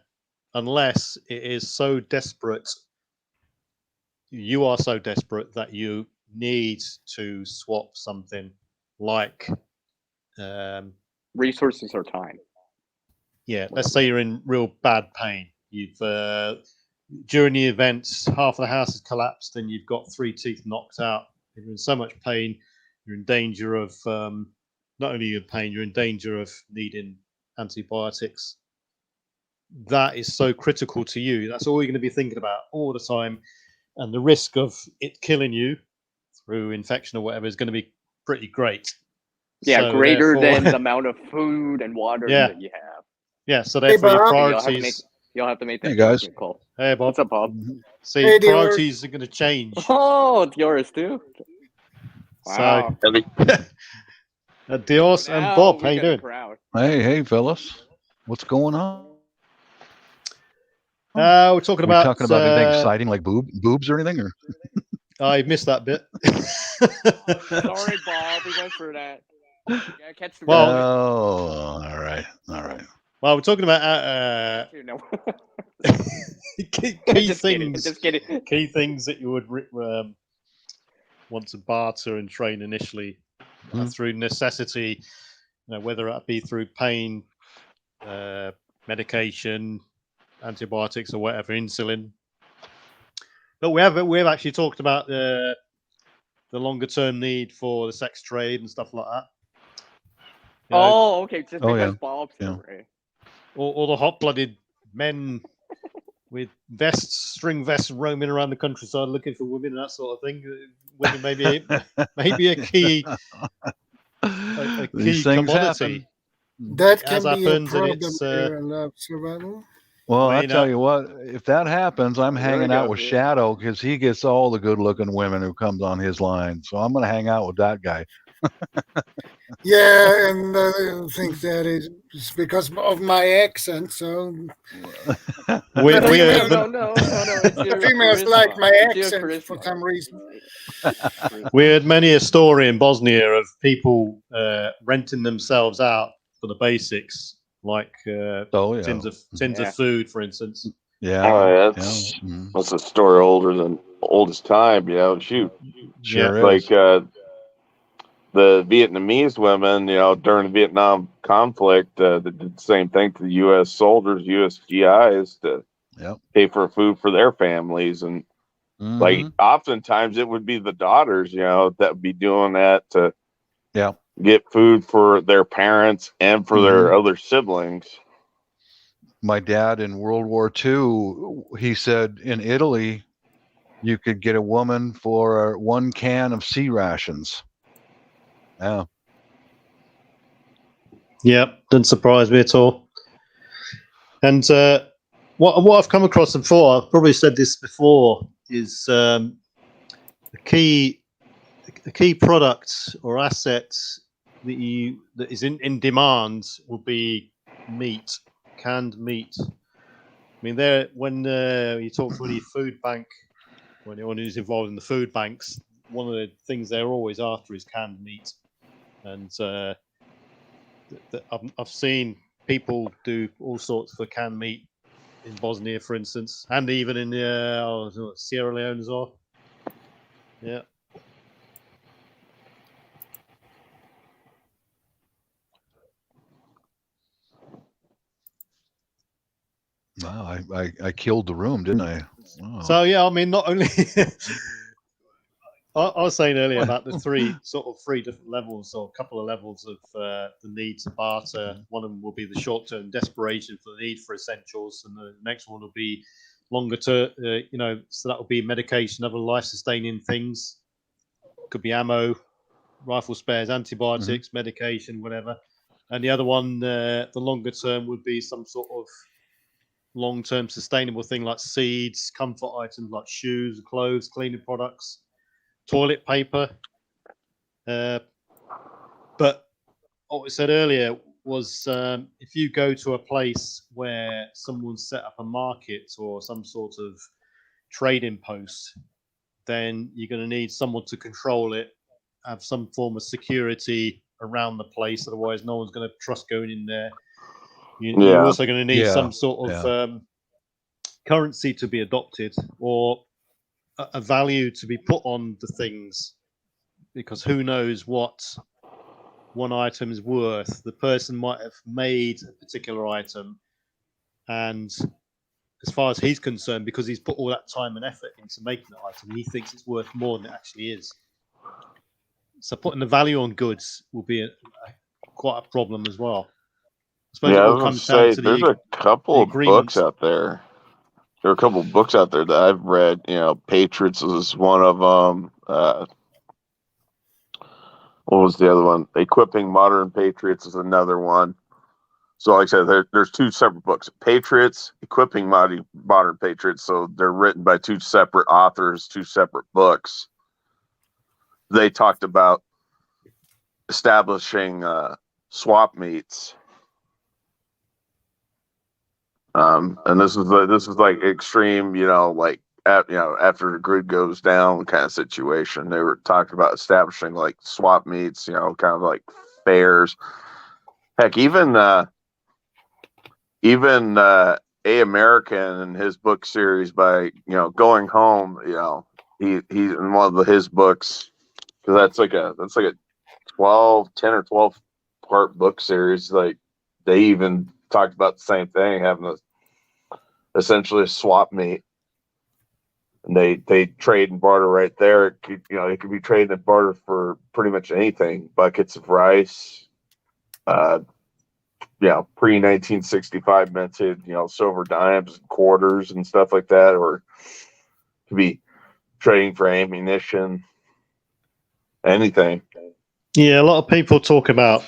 Unless it is so desperate you are so desperate that you need to swap something like resources or time. Yeah, let's say you're in real bad pain. You've during the events, half the house has collapsed, and you've got 3 teeth knocked out. You're in so much pain. You're in danger of not only in pain, you're in danger of needing antibiotics. That is so critical to you. That's all you're going to be thinking about all the time, and the risk of it killing you through infection or whatever is going to be pretty great. Yeah, So greater therefore, than the amount of food and water Yeah. that you have. yeah. So therefore, your Bob. priorities. You'll have to make that Hey, guys. judgment call. Hey, Bob. What's up, Bob? See, Hey, Deorse. priorities are going to change. Oh, Deorse too. Wow. So, Deorse and Now Bob, we how you got a doing? crowd. Hey, fellas. What's going on? We're talking Are we about talking about anything exciting like boobs or anything? Or I missed that bit. Sorry, Bob. We went for that. Yeah, catch the Well, oh, all right. Well, we're talking about no. key Just kidding, things. just kidding. Key things that you would want to barter and train initially through necessity, whether it be through pain, medication, antibiotics, or whatever, insulin. But we have actually talked about the longer term need for the sex trade and stuff like that. Okay, just because Bob's story. Or the hot-blooded men with vests, string vests, roaming around the countryside looking for women and that sort of thing. Women maybe a key These things commodity. happen. That can be a happens, and problem it's, there in love survival. Well, May I tell not- you what, if that happens, I'm There we hanging go, out with dude. Shadow because he gets all the good-looking women who comes on his line. So I'm going to hang out with that guy. Yeah, and I think that is because of my accent. So We No, had it's your females charisma. like my It's your accent for charisma. some reason. we had many a story in Bosnia of people renting themselves out for the basics, like tins of food, for instance. Yeah. That's a story older than oldest time. Shoot. Sure Like is. the Vietnamese women, during the Vietnam conflict, that did the same thing to the U.S. soldiers, U.S. GIs to pay for food for their families. And like oftentimes it would be the daughters, that would be doing that to get food for their parents and for their other siblings. My dad in World War II, he said in Italy, you could get a woman for 1 can of sea rations. Yeah. Yep, doesn't surprise me at all. And what I've come across before, I've probably said this before, is a key product or asset that is in demand will be meat, canned meat. I mean, when you talk to any food bank, or anyone who's involved in the food banks, one of the things they're always after is canned meat. And I've seen people do all sorts for canned meat in Bosnia, for instance, and even in Sierra Leone as well. Yeah. Wow, I killed the room, didn't I? Wow. So yeah, I mean, not only I was saying earlier about the three different levels, or a couple of levels of the need to barter. One of them will be the short-term desperation for the need for essentials, and the next one will be longer term. So that will be medication, other life-sustaining things. Could be ammo, rifle spares, antibiotics, medication, whatever. And the other one, the longer term, would be some sort of long-term sustainable thing like seeds, comfort items like shoes, clothes, cleaning products, toilet paper. But what we said earlier was if you go to a place where someone's set up a market or some sort of trading post, then you're going to need someone to control it, have some form of security around the place. Otherwise, no one's going to trust going in there. You're also going to need some sort of currency to be adopted, or a value to be put on the things, because who knows what one item is worth. The person might have made a particular item, and as far as he's concerned, because he's put all that time and effort into making the item, he thinks it's worth more than it actually is. So putting the value on goods will be quite a problem as well. I suppose it all comes down to there's a couple of books out there. There are a couple of books out there that I've read. Patriots is one of them. What was the other one? Equipping Modern Patriots is another one. So, like I said, there's two separate books: Patriots, Equipping Modern Patriots. So they're written by two separate authors, two separate books. They talked about establishing swap meets. And this is like extreme, after the grid goes down kind of situation. They were talking about establishing like swap meets, kind of like fairs. Heck, even A. American in his book series by Going Home, he's in one of his books, because that's like a 10 or 12 part book series. Like, they even talked about the same thing, having essentially a swap meet, and they trade and barter right there. It could be traded and barter for pretty much anything. Buckets of rice, pre-1965 minted, silver dimes and quarters and stuff like that, or it could be trading for ammunition, anything. Yeah, a lot of people talk about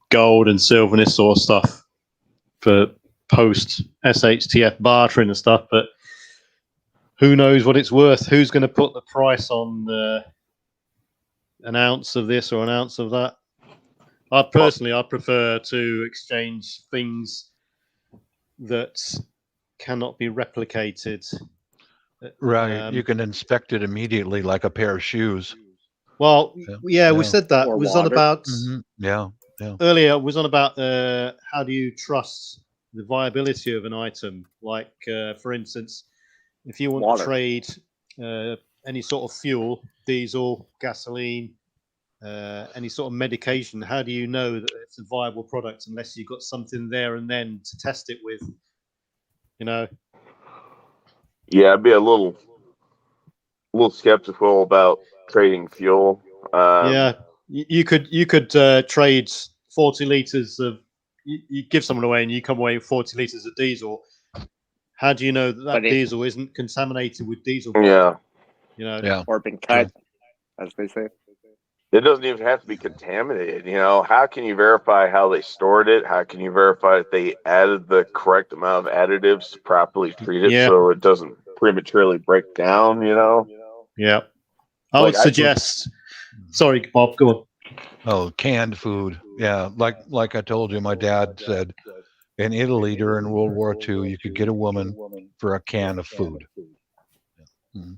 gold and silver and this sort of stuff for post SHTF bartering and stuff, but who knows what it's worth? Who's going to put the price on an ounce of this or an ounce of that? I prefer to exchange things that cannot be replicated. Right, you can inspect it immediately, like a pair of shoes. Well, yeah. We said that. It was on about earlier. It was on about how do you trust the viability of an item? Like, for instance, if you want to trade any sort of fuel, diesel, gasoline, any sort of medication, how do you know that it's a viable product unless you've got something there and then to test it with? Yeah, I'd be a little skeptical about trading fuel. You could trade 40 liters of. You give someone away, and you come away with 40 liters of diesel. How do you know that diesel isn't contaminated with diesel? Yeah, or been cut, as they say. It doesn't even have to be contaminated. How can you verify how they stored it? How can you verify if they added the correct amount of additives to properly treat it so it doesn't prematurely break down? Yeah, I would suggest. Sorry, Bob, go on. Oh, canned food. Yeah, like I told you, my dad said in Italy during World War II, you could get a woman for a can of food. Yeah. Mm-hmm.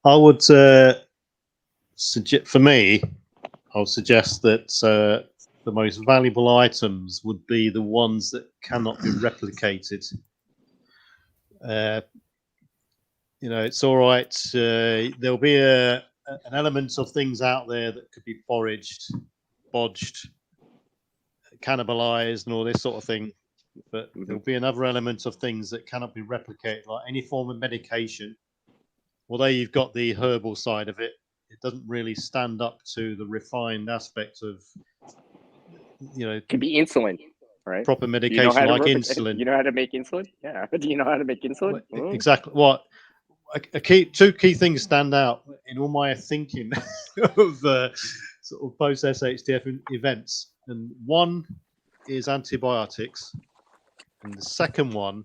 I would suggest, for me, I would suggest that the most valuable items would be the ones that cannot be replicated. It's all right. There'll be an element of things out there that could be foraged, bodged, cannibalized, and all this sort of thing. But there'll be another element of things that cannot be replicated, like any form of medication. Although you've got the herbal side of it, it doesn't really stand up to the refined aspect of, It could be insulin, right? Proper medication like insulin. You know how to make insulin? Yeah. Do you know how to make insulin? Exactly. What? Two key things stand out in all my thinking of sort of post SHTF events, and one is antibiotics, and the second one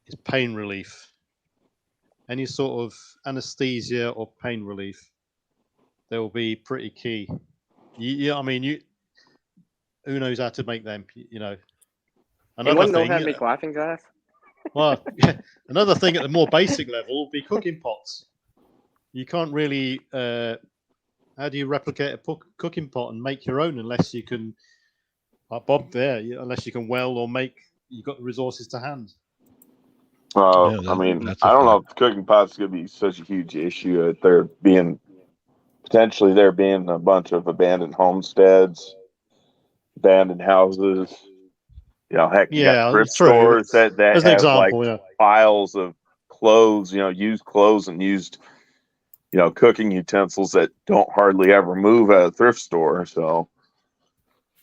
is pain relief. Any sort of anesthesia or pain relief, they will be pretty key. Who knows how to make them? Anyone know how to make laughing gas? Well, another thing at the more basic level would be cooking pots. You can't really. How do you replicate a cooking pot and make your own unless you can, like Bob there, unless you can weld or make? You've got the resources to hand. I mean, I don't know if the cooking pot's going to be such a huge issue. There being a bunch of abandoned homesteads, abandoned houses. You know, heck, you got thrift stores that have example, like piles of clothes, used clothes and used, cooking utensils that don't hardly ever move at a thrift store. So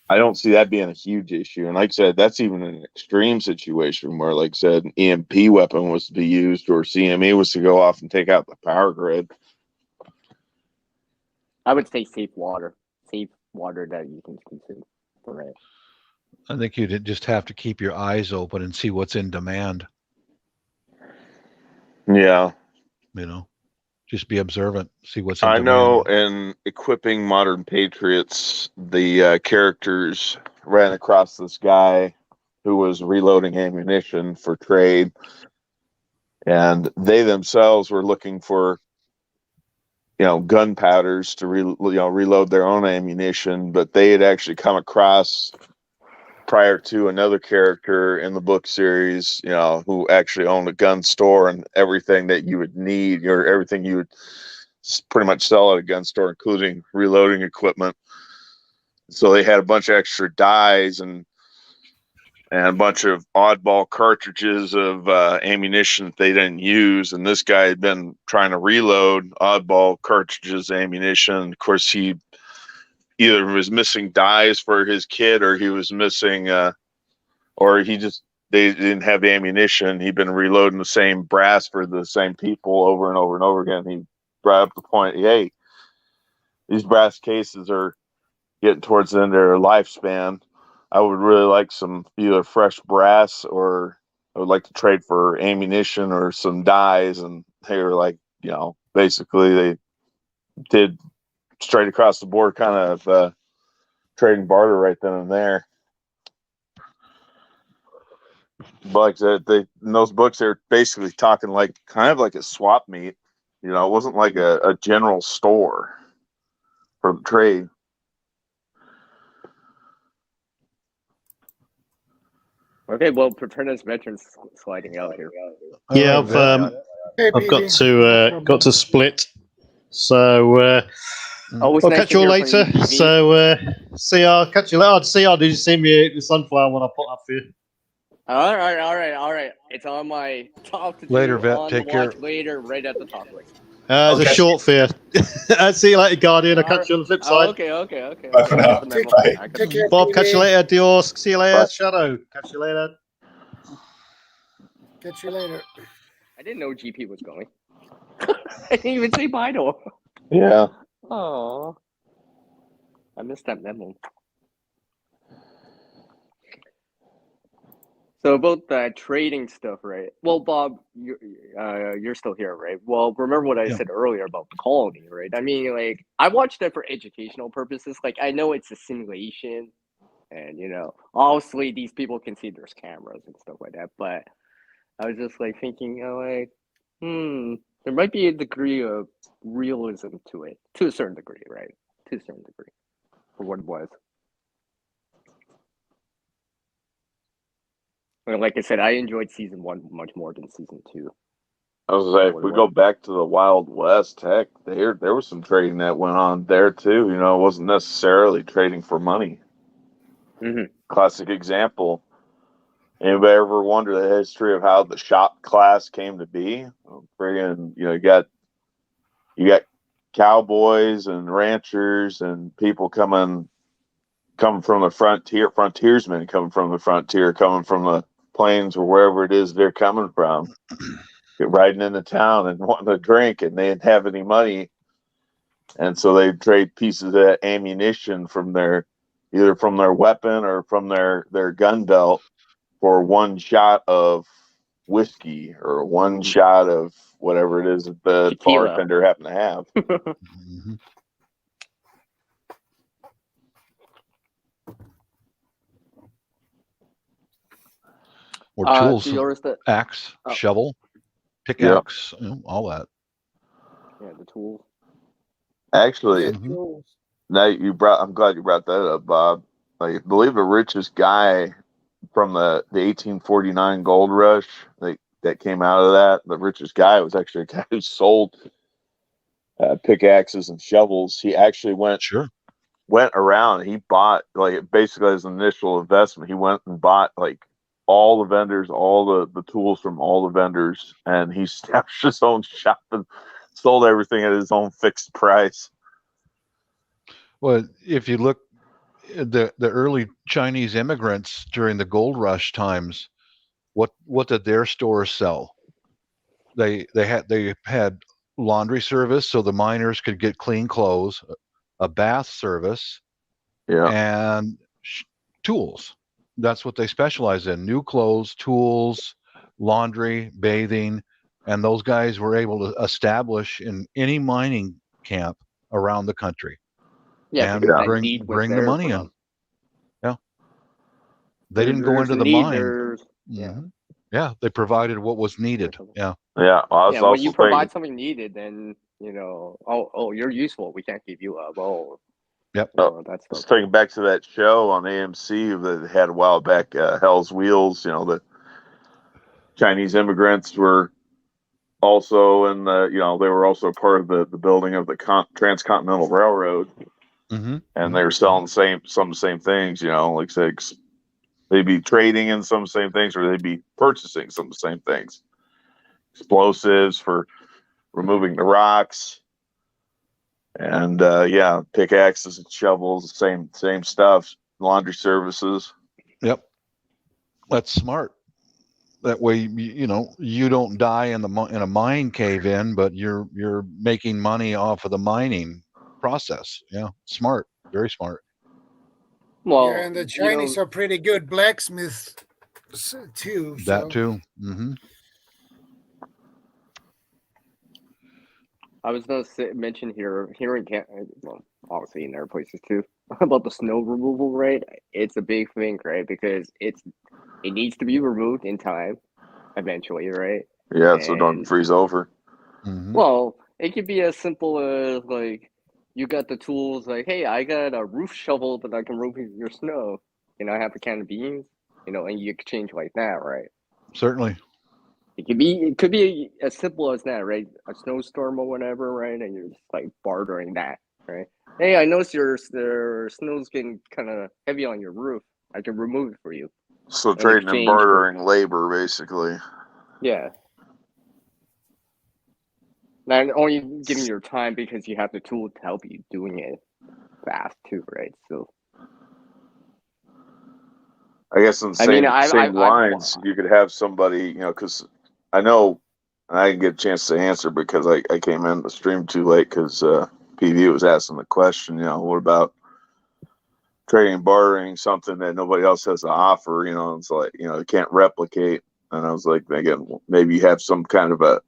I don't see that being a huge issue. And like I said, that's even an extreme situation where, like I said, an EMP weapon was to be used or CME was to go off and take out the power grid. I would say safe water that you can consume. Right. I think you'd just have to keep your eyes open and see what's in demand. Yeah. Just be observant, see what's in demand. I know in Equipping Modern Patriots, the characters ran across this guy who was reloading ammunition for trade. And they themselves were looking for, gunpowders to reload their own ammunition, but they had actually come across prior to another character in the book series, who actually owned a gun store and everything that you would need, or everything you would pretty much sell at a gun store, including reloading equipment. So they had a bunch of extra dies and a bunch of oddball cartridges of ammunition that they didn't use. And this guy had been trying to reload oddball cartridges, ammunition. Of course, he either was missing dies for his kid, or he was missing, or they didn't have ammunition. He'd been reloading the same brass for the same people over and over and over again. He brought up the point, hey, these brass cases are getting towards the end of their lifespan. I would really like some either fresh brass, or I would like to trade for ammunition or some dies. And they were like, basically they did straight across the board kind of trading barter right then and there. But like I said, in those books, they're basically talking kind of like a swap meet. It wasn't like a general store for the trade. Okay, well, Paterna's veterans sliding out here. Yeah, I've got to split. So I'll catch you all later. So catch you later. Did you see me the sunflower when I put up for you? All right. It's on my top to later, do, Vet. on Take the care. watch later, right at the top list. It's a short fear. See you later, Guardian. I'll catch you on the flip side. Okay. Bye for now. Bye. Take care, Bob, catch you PB. later. Deorse, see you later. Shadow, catch you later. Catch you later. I didn't know GP was going. I didn't even say bye to him. Yeah. Oh, I missed that memo. So about that trading stuff, right? Well, Bob, you're still here, right? Well, remember what I said earlier about the colony, right? I mean, I watched that for educational purposes. I know it's a simulation, and obviously these people can see there's cameras and stuff like that. But I was just thinking, there might be a degree of realism to it, to a certain degree, right? To a certain degree, for what it was. Like I said, I enjoyed season 1 much more than season 2. I was like, if we go back to the Wild West, heck, there was some trading that went on there too. It wasn't necessarily trading for money. Mm-hmm. Classic example. Anybody ever wonder the history of how the shop class came to be? Friggin', you got cowboys and ranchers and people coming from the frontiersmen coming from the frontier, coming from the plains or wherever it is they're coming from, riding into town and wanting to drink, and they didn't have any money, and so they trade pieces of ammunition from either from their weapon or from their gun belt for one shot of whiskey or one shot of whatever it is that the bartender happened to have. Mm-hmm. Or tools, axe, shovel, pickaxe, all that. Yeah, the tools. Actually, I'm glad you brought that up, Bob. I believe the richest guy from the 1849 gold rush, that came out of that. The richest guy was actually a guy who sold pickaxes and shovels. He actually went around. He bought, like, basically as an initial investment, he went and bought like all the vendors, all the tools from all the vendors, and he established his own shop and sold everything at his own fixed price. Well, if you look at the early Chinese immigrants during the gold rush times, what did their stores sell? They had laundry service so the miners could get clean clothes, a bath service, and tools. That's what they specialize in: new clothes, tools, laundry, bathing. And those guys were able to establish in any mining camp around the country. Yeah, And because that need was bring the there money for in. them. Yeah. They didn't go There's into the need, mine. Yeah, they provided what was needed. Yeah. Yeah. I was Yeah, when also you provide thinking, something needed, then oh, you're useful. We can't give you a bowl. Yep. That's just taking back to that show on AMC that had a while back, Hell's Wheels. The Chinese immigrants were also in the, they were also part of the building of the Transcontinental Railroad, and they were selling some of the same things. Like say, they'd be trading in some of the same things, or they'd be purchasing some of the same things. Explosives for removing the rocks, and pickaxes and shovels, same stuff. Laundry services. Yep, that's smart. That way, you don't die in a mine cave in, but you're making money off of the mining process. Yeah, smart, very smart. Well, yeah, and the Chinese are pretty good blacksmiths too. That too. I was going to mention here in Canada, well, obviously in other places too, about the snow removal, right? It's a big thing, right? Because it needs to be removed in time, eventually, right? Yeah, so don't freeze over. Well, it could be as simple as like you got the tools, like, hey, I got a roof shovel that I can remove your snow. I have a can of beans, and you exchange like that, right? Certainly. It could be as simple as that, right? A snowstorm or whatever, right? And you're just like bartering that, right? Hey, I noticed your snow's getting kind of heavy on your roof. I can remove it for you. So trading and bartering labor, basically. Yeah. Not only giving your time because you have the tool to help you doing it fast too, right? So. I guess in the same lines, you could have somebody, because I know, and I didn't get a chance to answer because I came in the stream too late because PV was asking the question, what about trading and bartering something that nobody else has to offer, it's like, you can't replicate. And I was like, again, maybe you have some kind of a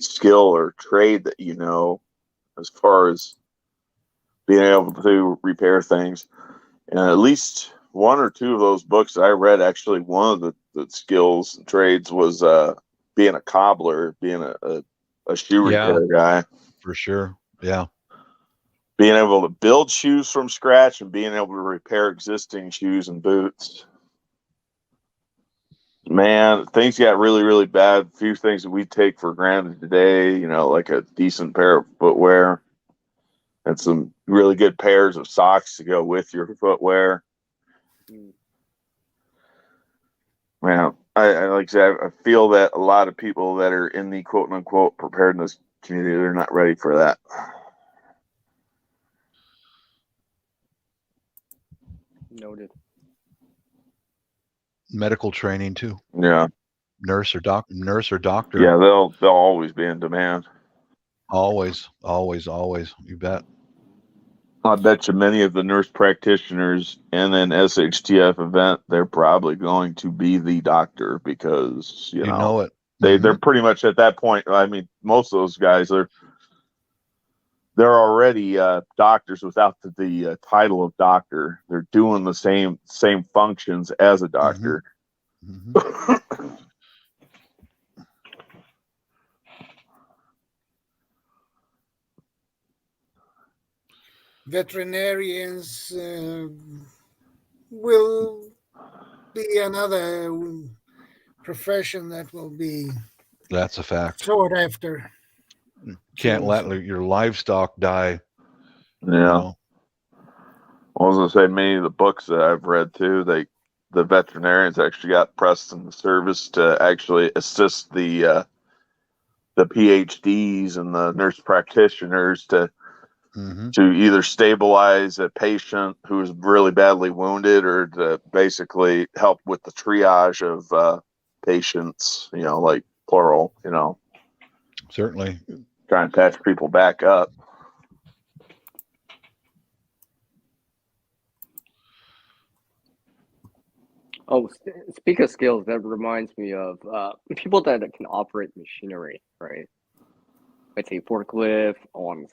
skill or trade that as far as being able to repair things. And at least one or two of those books I read, actually, one of the skills and trades was being a cobbler, being a shoe repair guy. For sure. Yeah. Being able to build shoes from scratch and being able to repair existing shoes and boots. Man, things got really, really bad. A few things that we take for granted today, like a decent pair of footwear and some really good pairs of socks to go with your footwear. Man, I like I said, I feel that a lot of people that are in the quote unquote preparedness community, they're not ready for that. Noted. Medical training too. Yeah. Nurse or doctor. Yeah, they'll always be in demand. Always. You bet. I bet you many of the nurse practitioners in an SHTF event, they're probably going to be the doctor because you know it. They're pretty much at that point. I mean, most of those guys they're already doctors without the title of doctor. They're doing the same functions as a doctor. Veterinarians will be another profession that will be That's a fact. Sought after. Can't let your livestock die. Yeah. You know? I was gonna say many of the books that I've read too, the veterinarians actually got pressed in the service to actually assist the PhDs and the nurse practitioners to either stabilize a patient who's really badly wounded or to basically help with the triage of patients, you know, like plural, you know. Certainly. Try and patch people back up. Oh, speak of skills, that reminds me of people that can operate machinery, right? Let's say forklift along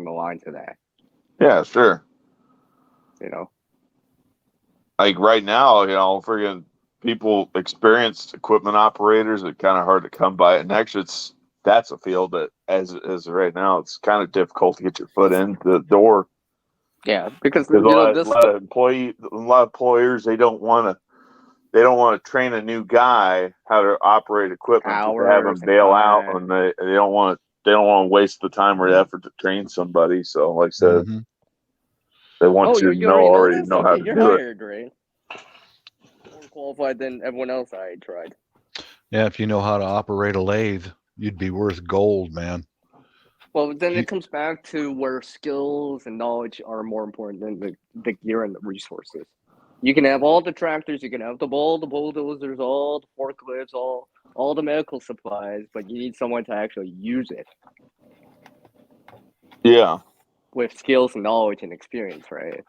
the lines of that. Yeah, sure. You know, like right now, you know, friggin' people, experienced equipment operators, are kind of hard to come by. And actually, that's a field that, as right now, it's kind of difficult to get your foot in the door. Yeah, because a lot of employers, they don't want to train a new guy how to operate equipment to have them bail out, and they don't want to waste the time or the effort to train somebody. So, like I said, they want you to already know how to you're do hired, right? More qualified than everyone else I tried. Yeah, if you know how to operate a lathe, you'd be worth gold, man. Well, then it comes back to where skills and knowledge are more important than the gear and the resources. You can have all the tractors, you can have all the bulldozers, all the forklifts, all the medical supplies, but you need someone to actually use it. Yeah. With skills and knowledge and experience, right?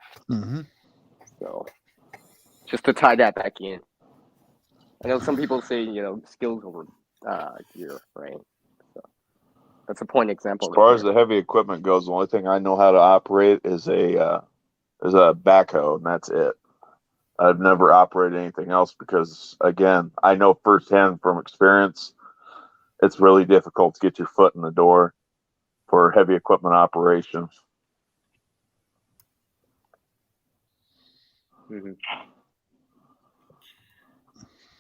So, just to tie that back in. I know some people say, you know, skills over gear, right? So, that's a point example. As far as the heavy equipment goes, the only thing I know how to operate is a backhoe, and that's it. I've never operated anything else because, again, I know firsthand from experience, it's really difficult to get your foot in the door for heavy equipment operations.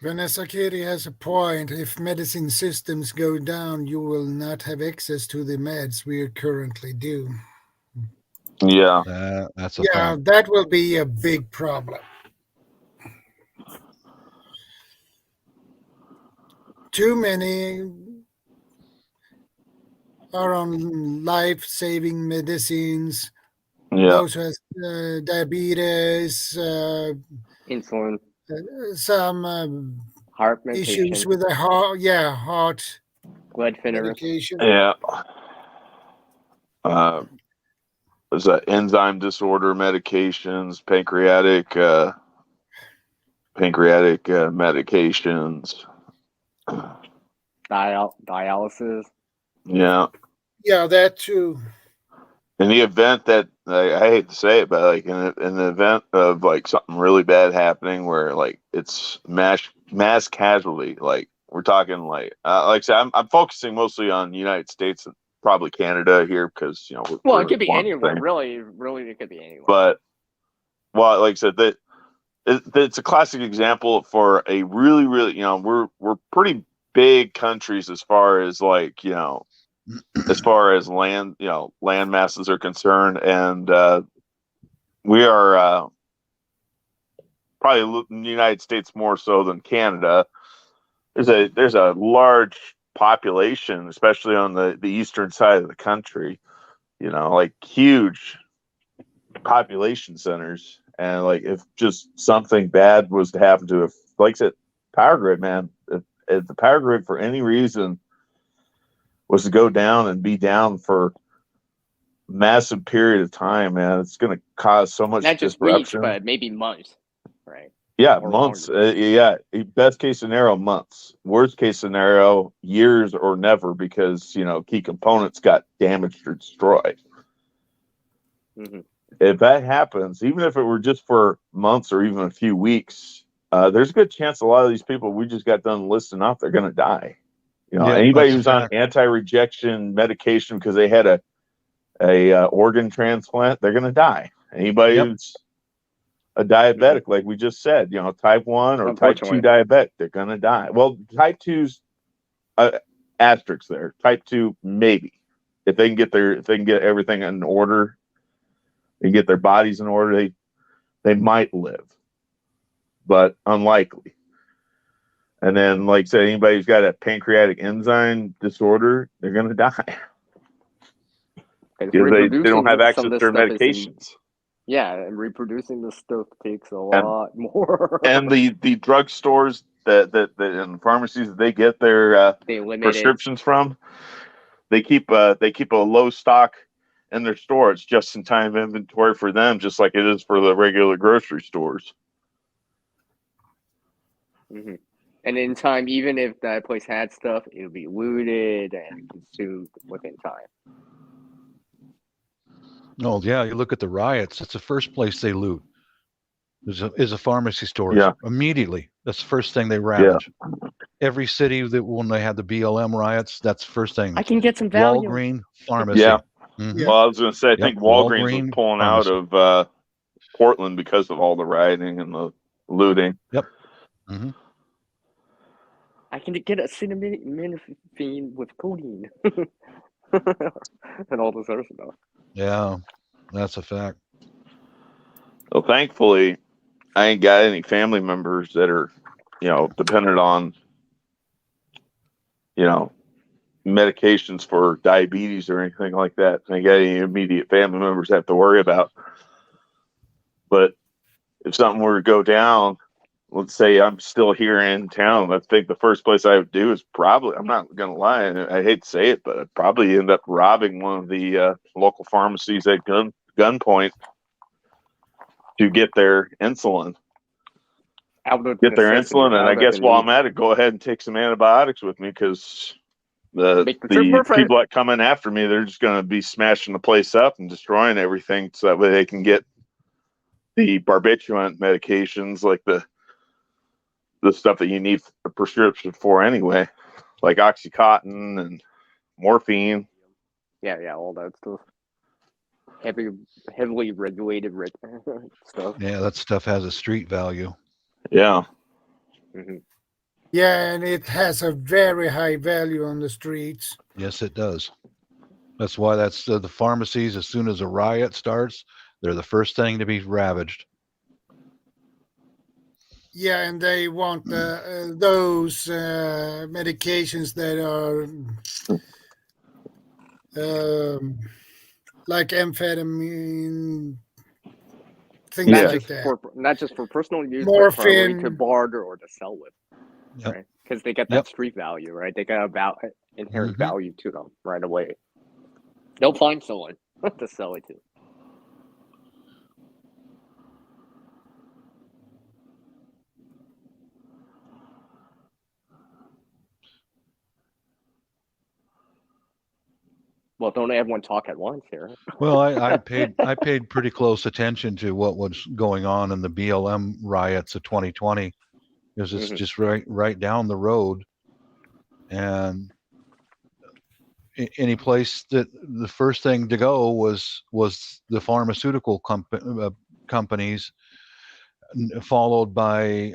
Vanessa Kitty has a point. If medicine systems go down, you will not have access to the meds we currently do. Yeah. That's a fact. That will be a big problem. Too many are on life-saving medicines. Yeah. Those who has diabetes, insulin, some heart issues medication. with the heart. Yeah, heart blood thinners. medication. Yeah. There's enzyme disorder medications, pancreatic medications. Dialysis. Yeah. Yeah, that too. In the event that, I hate to say it, but like in the event of like something really bad happening where like it's mass casualty, like we're talking like I said, I'm focusing mostly on the United States and probably Canada here because, you know, it could be anywhere. Really, it could be anywhere. But well, like I said, that it's a classic example for a really, really, you know, we're pretty big countries as far as like, you know, as far as land masses are concerned, and we are probably in the United States more so than Canada. There's a large population, especially on the eastern side of the country. You know, like huge population centers, and like if just something bad was to happen to, like I said, power grid, man. If the power grid for any reason was to go down and be down for massive period of time, man, it's going to cause so much not just disruption. weeks, but maybe months, right? Yeah, months. Best case scenario, months. Worst case scenario, years or never, because, you know, key components got damaged or destroyed. If that happens, even if it were just for months or even a few weeks, there's a good chance a lot of these people we just got done listing off, they're going to die. You know, anybody who's on anti-rejection medication because they had a organ transplant, they're going to die. Anybody who's a diabetic, like we just said, you know, type 1 or type 2 diabetic, they're going to die. Well, type 2's asterisk there. Type 2, maybe. If they can get everything in order and get their bodies in order, they might live, but unlikely. And then, like I said, anybody who's got a pancreatic enzyme disorder, they're going to die. Because they don't have access to their medications. And reproducing this stuff takes a lot more. And the drug stores that and pharmacies that they get their prescriptions from, they keep a low stock in their store. It's just in time inventory for them, just like it is for the regular grocery stores. Mm-hmm. And in time, even if that place had stuff, it'll be looted and consumed within time. No, yeah, you look at the riots. It's the first place they loot. Is a pharmacy store. Yeah. Immediately, that's the first thing they ravage. Yeah. Every city that when they had the BLM riots, that's the first thing. I can get some value. Walgreens pharmacy. Yeah. Mm-hmm. Well, I was going to say, I think Walgreens was pulling out of Portland because of all the rioting and the looting. Yep. Mm-hmm. I can get acetaminophen with codeine and all this other stuff. Yeah, that's a fact. Well, thankfully, I ain't got any family members that are, dependent on, medications for diabetes or anything like that. I ain't got any immediate family members I have to worry about. But if something were to go down, let's say I'm still here in town, I think the first place I would do is probably, I'm not going to lie, and I hate to say it, but I'd probably end up robbing one of the local pharmacies at gunpoint to get their insulin. And I guess while I'm at it, go ahead and take some antibiotics with me, because the people that come in after me, they're just going to be smashing the place up and destroying everything, so that way they can get the barbiturate medications, like the stuff that you need a prescription for anyway, like Oxycontin and morphine. Yeah, all that stuff. Heavily regulated stuff. Yeah, that stuff has a street value. Yeah. Mm-hmm. Yeah, and it has a very high value on the streets. Yes, it does. That's why that's the pharmacies, as soon as a riot starts, they're the first thing to be ravaged. Yeah, and they want those medications that are like amphetamine, things like that. Not just for personal use, morphine, but probably to barter or to sell with. Yep. Right? Because they get that street value, right? They got inherent value to them right away. They'll find someone to sell it to. Well, don't everyone talk at once here. Well, I paid pretty close attention to what was going on in the BLM riots of 2020. Because it's just right down the road, and any place that the first thing to go was the pharmaceutical companies, followed by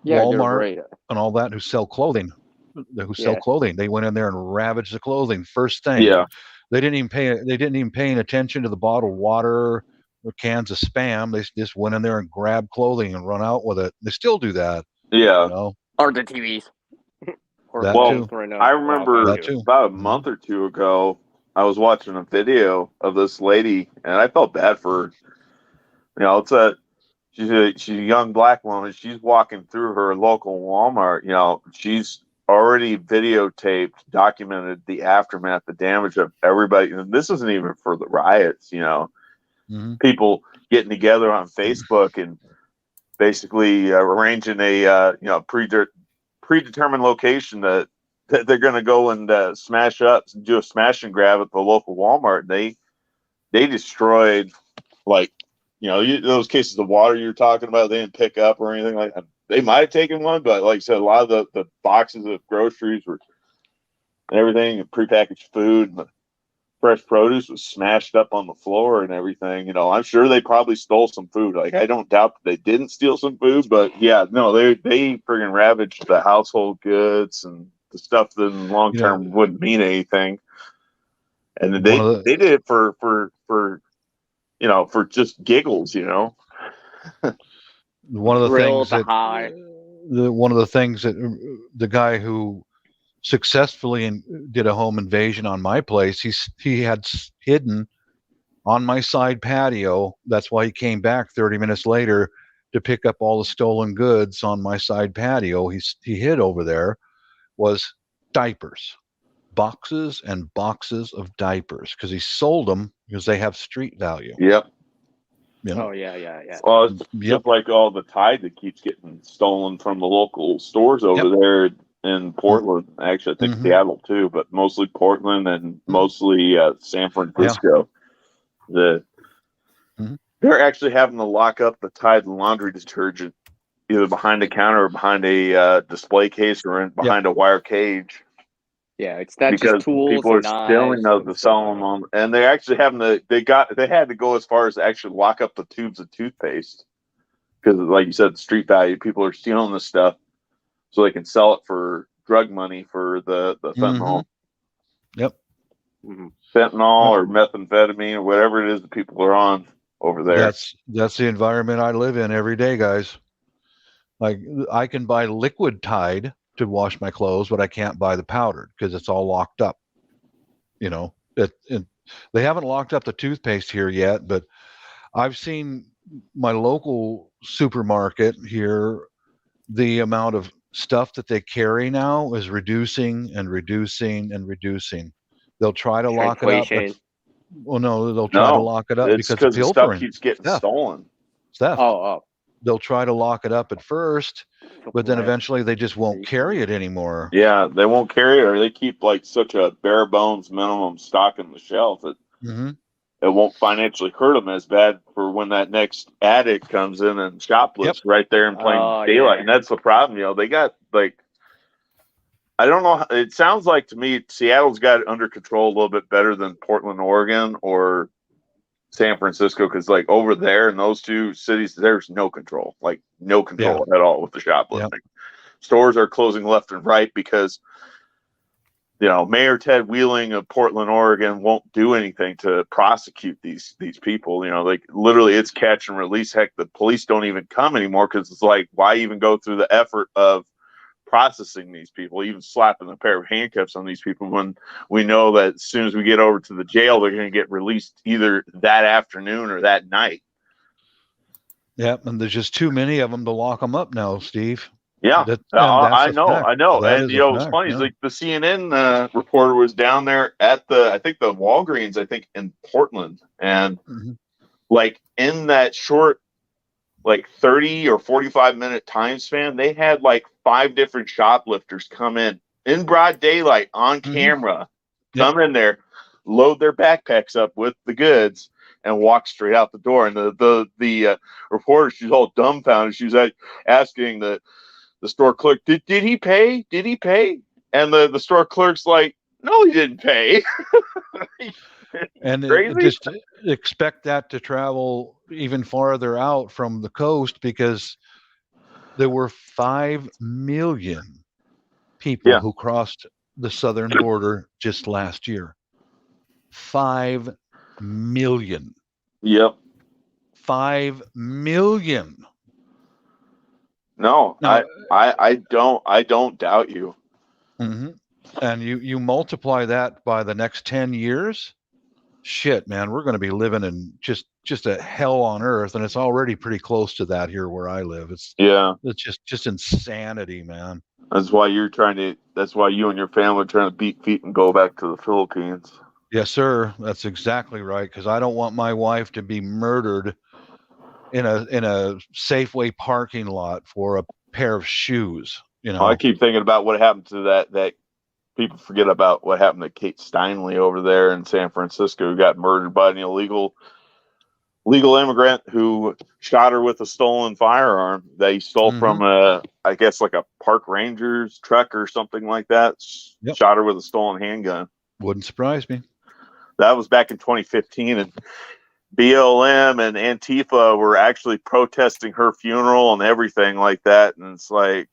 Walmart and all that, who sell clothing. They went in there and ravaged the clothing first thing. Yeah. They didn't even pay attention to the bottled water or cans of Spam. They just went in there and grabbed clothing and run out with it. They still do that. Yeah. Or the TVs. I remember about a month or two ago, I was watching a video of this lady, and I felt bad for her. She's a young black woman. She's walking through her local Walmart. She's already videotaped, documented the aftermath, the damage of everybody. And this isn't even for the riots, people getting together on Facebook and basically arranging a predetermined location that they're going to go and smash up and do a smash and grab at the local Walmart. They destroyed, those cases of water you're talking about. They didn't pick up or anything like that. They might have taken one, but like I said, a lot of the boxes of groceries were and everything, and prepackaged food. And the fresh produce was smashed up on the floor and everything. You know, I'm sure they probably stole some food. Like, I don't doubt that they didn't steal some food, but yeah, no, they friggin' ravaged the household goods and the stuff that in the long term wouldn't mean anything. And they did it for you know, for just giggles, you know. One of the things that one of the things that the guy who successfully did a home invasion on my place, he had hidden on my side patio. That's why he came back 30 minutes later to pick up all the stolen goods on my side patio. He hid over there was diapers, boxes and boxes of diapers, because he sold them because they have street value. Yep. You know? Oh yeah. Well, it's just like all the Tide that keeps getting stolen from the local stores over there in Portland. Actually, I think Seattle too, but mostly Portland and mostly San Francisco. They're actually having to lock up the Tide laundry detergent either behind a counter or behind a display case or behind a wire cage. Yeah, it's not because just tools. People are stealing those to sell them, and they're actually having to. They had to go as far as to actually lock up the tubes of toothpaste because, like you said, the street value. People are stealing this stuff so they can sell it for drug money for the fentanyl. Yep. Fentanyl or methamphetamine or whatever it is that people are on over there. That's the environment I live in every day, guys. Like, I can buy liquid Tide to wash my clothes, but I can't buy the powdered because it's all locked up. You know, they haven't locked up the toothpaste here yet, but I've seen my local supermarket here, the amount of stuff that they carry now is reducing and reducing and reducing. They'll try to lock it up. They'll try to lock it up because the stuff keeps getting stolen. Theft. They'll try to lock it up at first, but then eventually they just won't carry it anymore. Yeah, they won't carry it, or they keep like such a bare bones minimum stock on the shelf that it won't financially hurt them as bad for when that next addict comes in and shoplifts right there in plain daylight. And that's the problem. You know, they got like, I don't know. It sounds like to me, Seattle's got it under control a little bit better than Portland, Oregon, or San Francisco, because like over there in those two cities, there's no control, like no control at all with the shoplifting. Stores are closing left and right because, you know, Mayor Ted Wheeling of Portland, Oregon won't do anything to prosecute these people. You know, like literally it's catch and release. Heck, the police don't even come anymore because it's like, why even go through the effort of processing these people, even slapping a pair of handcuffs on these people when we know that as soon as we get over to the jail, they're going to get released either that afternoon or that night. Yeah, and there's just too many of them to lock them up now, Steve. Yeah, I know. And you know, it's funny. It's like the CNN reporter was down there at I think the Walgreens, in Portland, and like in that short, like 30 or 45-minute time span, they had like 5 different shoplifters come in broad daylight on camera, come in there, load their backpacks up with the goods, and walk straight out the door. And the reporter, she's all dumbfounded. She was asking the store clerk, did he pay? Did he pay? And the store clerk's like, no, he didn't pay. And just expect that to travel even farther out from the coast, because there were 5 million people who crossed the southern border just last year. 5 million. Yep. 5 million. No, I don't doubt you. And you multiply that by the next 10 years, shit, man, we're going to be living in just a hell on earth, and it's already pretty close to that here where I live. It's just insanity, man. That's why you and your family are trying to beat feet and go back to the Philippines. Yes, sir. That's exactly right, because I don't want my wife to be murdered in a Safeway parking lot for a pair of shoes. You know, I keep thinking about what happened to that people forget about what happened to Kate Steinle over there in San Francisco, who got murdered by an illegal immigrant who shot her with a stolen firearm that he stole from I guess like a park ranger's truck or something like that. Shot her with a stolen handgun. Wouldn't surprise me. That was back in 2015, and BLM and Antifa were actually protesting her funeral and everything like that. And it's like,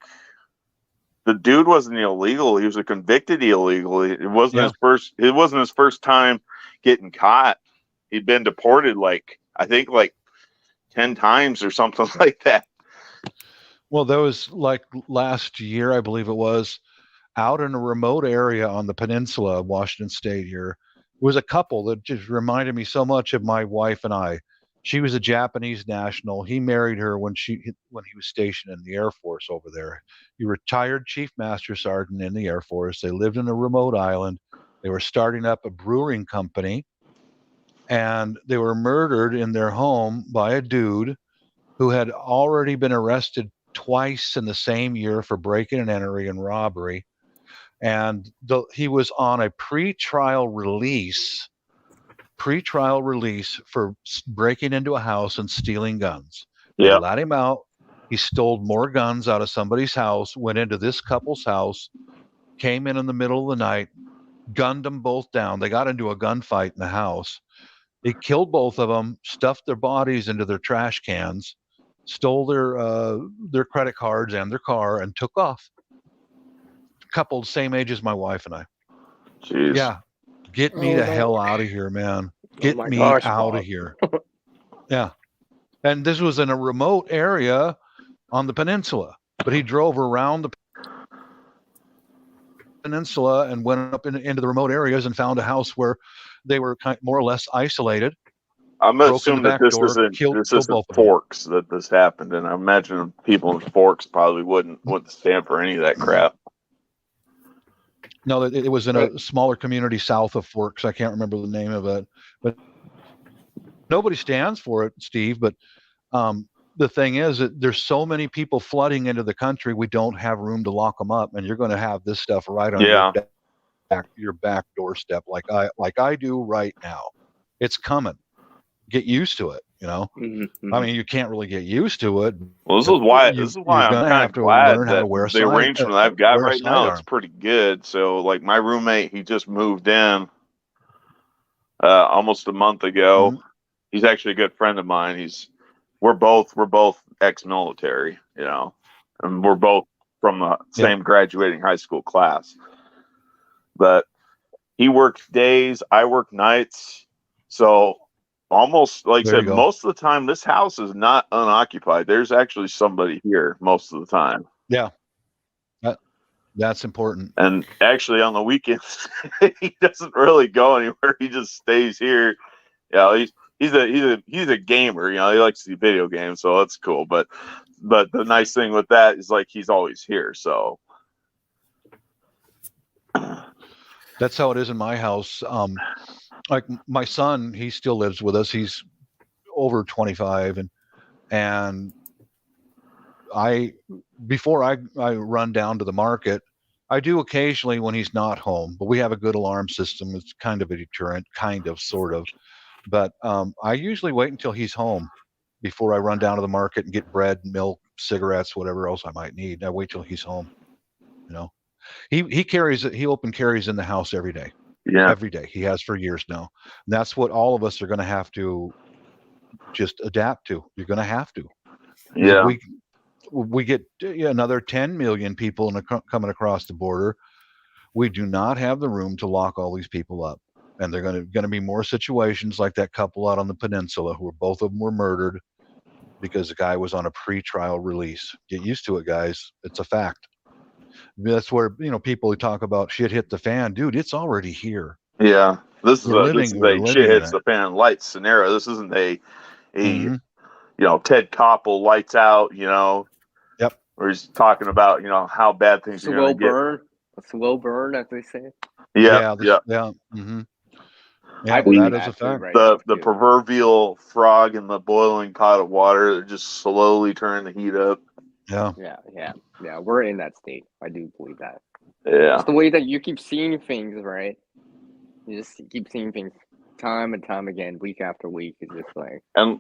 the dude wasn't illegal; he was a convicted illegal. It wasn't his first. It wasn't his first time getting caught. He'd been deported I think 10 times or something like that. Well, there was last year, I believe it was, out in a remote area on the peninsula of Washington State here. It was a couple that just reminded me so much of my wife and I. She was a Japanese national. He married her when he was stationed in the Air Force over there. He retired Chief Master Sergeant in the Air Force. They lived in a remote island. They were starting up a brewing company, and they were murdered in their home by a dude who had already been arrested twice in the same year for breaking and entering and robbery. And he was on a pre-trial release for breaking into a house and stealing guns. They let him out. He stole more guns out of somebody's house, went into this couple's house, came in the middle of the night, gunned them both down. They got into a gunfight in the house. He killed both of them, stuffed their bodies into their trash cans, stole their credit cards and their car, and took off. Couple same age as my wife and I. Jeez. Yeah. Get me the hell out of here, man. Get me out of here. Yeah. And this was in a remote area on the peninsula, but he drove around the peninsula and went up into the remote areas and found a house where they were more or less isolated. I'm going to assume that this isn't Forks that this happened, and I imagine people in Forks probably wouldn't stand for any of that crap. No, it was in a smaller community south of Forks. I can't remember the name of it, but nobody stands for it, Steve. But the thing is that there's so many people flooding into the country, we don't have room to lock them up, and you're going to have this stuff right on your back doorstep, like I do right now. It's coming. Get used to it. Mm-hmm. I mean, you can't really get used to it. Well, this is why I'm kind of glad that the arrangement I've got right now is pretty good. So, my roommate, he just moved in almost a month ago. Mm-hmm. He's actually a good friend of mine. We're both ex-military, and we're both from the same graduating high school class. But he works days, I work nights, so. Almost like I said, most of the time, this house is not unoccupied. There's actually somebody here most of the time. Yeah, that's important. And actually, on the weekends, he doesn't really go anywhere. He just stays here. Yeah, he's a gamer. He likes to see video games, so that's cool. But the nice thing with that is he's always here. So that's how it is in my house. Like my son, he still lives with us. He's over 25, and before I run down to the market, I do occasionally when he's not home, but we have a good alarm system. It's kind of a deterrent, sort of. But I usually wait until he's home before I run down to the market and get bread, milk, cigarettes, whatever else I might need. I wait till he's home. He open carries in the house every day. Yeah. Every day. He has for years now. And that's what all of us are going to have to just adapt to. You're going to have to. Yeah. We get another 10 million people coming across the border. We do not have the room to lock all these people up. And they're going to be more situations like that couple out on the peninsula who both of them were murdered because the guy was on a pre-trial release. Get used to it, guys. It's a fact. That's where people who talk about shit hit the fan, dude. It's already here. Yeah, this is a shit hits the fan light scenario. This isn't a Ted Koppel lights out. Yep. Where he's talking about how bad things are going to get. A slow burn, as they say. Yeah. Mm-hmm. Yeah, that is a fact. Right the proverbial frog in the boiling pot of water that just slowly turning the heat up. Yeah. We're in that state. I do believe that. Yeah. It's the way that you keep seeing things, right? You just keep seeing things time and time again, week after week. It's just And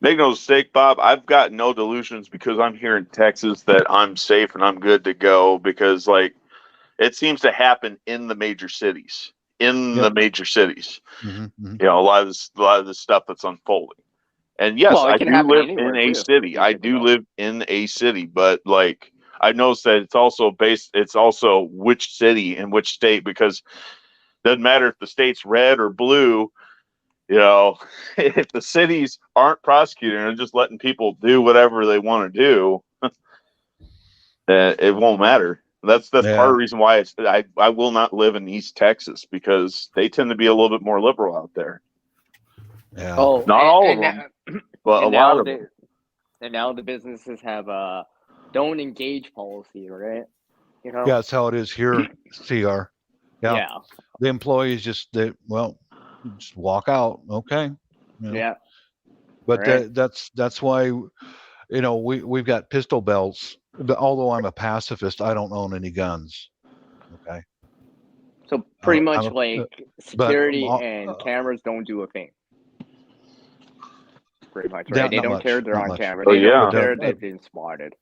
make no mistake, Bob, I've got no delusions because I'm here in Texas that I'm safe and I'm good to go because, it seems to happen in the major cities. in the major cities. Mm-hmm. You know, a lot of this stuff that's unfolding. And yes, Well, it I can do happen live anywhere, in a too. city. You I never do know. live in a city, but like I noticed that it's also which city and which state, because it doesn't matter if the state's red or blue. You know, if the cities aren't prosecuting and just letting people do whatever they want to do, it won't matter. That's part of the reason why I will not live in East Texas, because they tend to be a little bit more liberal out there. Yeah. Oh, Not all of them, but a lot of them. And now the businesses have a don't engage policy, right? You know? Yeah, that's how it is here, CR. Yeah. The employees just walk out. Okay. You know? Yeah. But Right. that's why, you know, we've got pistol belts. But although I'm a pacifist, I don't own any guns. Okay. So pretty much but, security and cameras don't do a thing. Pretty much, right? They don't care they're on camera. They don't care they've been spotted.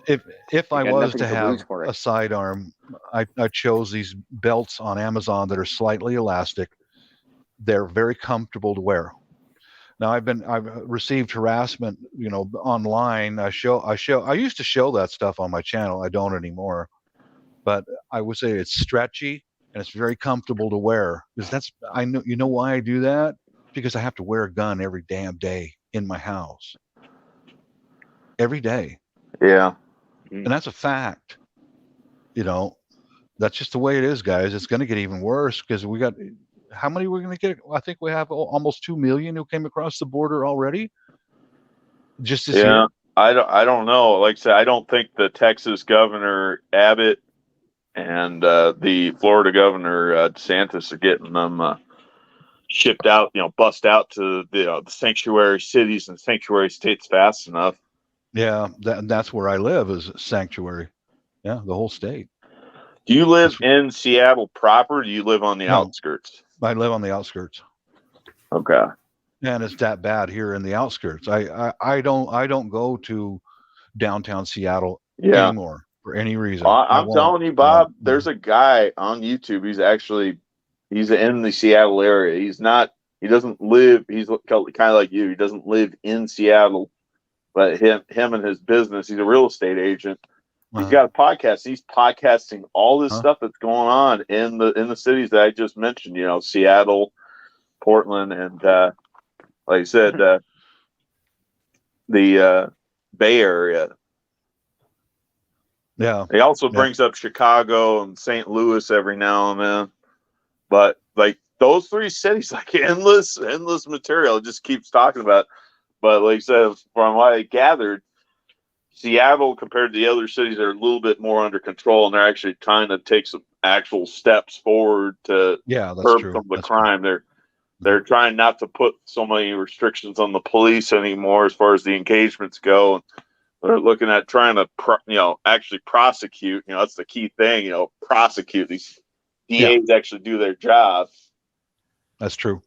If I was to have a sidearm, I chose these belts on Amazon that are slightly elastic. They're very comfortable to wear. Now I've received harassment, you know, online. I used to show that stuff on my channel. I don't anymore. But I would say it's stretchy and it's very comfortable to wear. Because you know why I do that? Because I have to wear a gun every damn day in my house. Every day. Yeah. And that's a fact. You know, that's just the way it is, guys. It's going to get even worse because we got, how many we're going to get? I think we have almost 2 million who came across the border already. Just this year. I don't know. Like I said, I don't think the Texas governor Abbott and the Florida governor DeSantis are getting them shipped out, you know, bust out to the sanctuary cities and sanctuary states fast enough. Yeah, that's where I live, is sanctuary. Yeah, the whole state. Do you live in Seattle proper? Or do you live on the outskirts? I live on the outskirts. Okay. And it's that bad here in the outskirts. I don't go to downtown Seattle anymore for any reason. I'm telling you, Bob, there's a guy on YouTube. He's in the Seattle area. He doesn't live, he's kind of like you. He doesn't live in Seattle, but him and his business, he's a real estate agent. He's got a podcast. He's podcasting all this stuff that's going on in the cities that I just mentioned, you know, Seattle, Portland, and like I said, the Bay Area. Yeah. He also brings up Chicago and St. Louis every now and then. But like those three cities, like endless material. It just keeps talking about. But like I said, from what I gathered, Seattle compared to the other cities are a little bit more under control, and they're actually trying to take some actual steps forward to curb some of the crime. They're trying not to put so many restrictions on the police anymore as far as the engagements go. They're looking at trying to, actually prosecute. You know, that's the key thing. You know, prosecute these DAs actually do their job. That's true.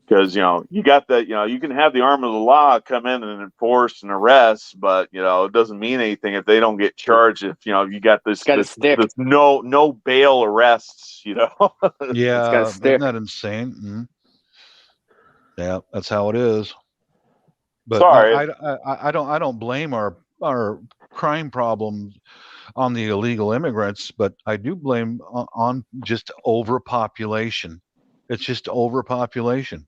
Because you got that. You can have the arm of the law come in and enforce and arrest, but it doesn't mean anything if they don't get charged. If you got this no bail arrests. Yeah, isn't that insane? Mm-hmm. Yeah, that's how it is. But sorry, I don't blame our crime problems on the illegal immigrants, but I do blame on just overpopulation. It's just overpopulation.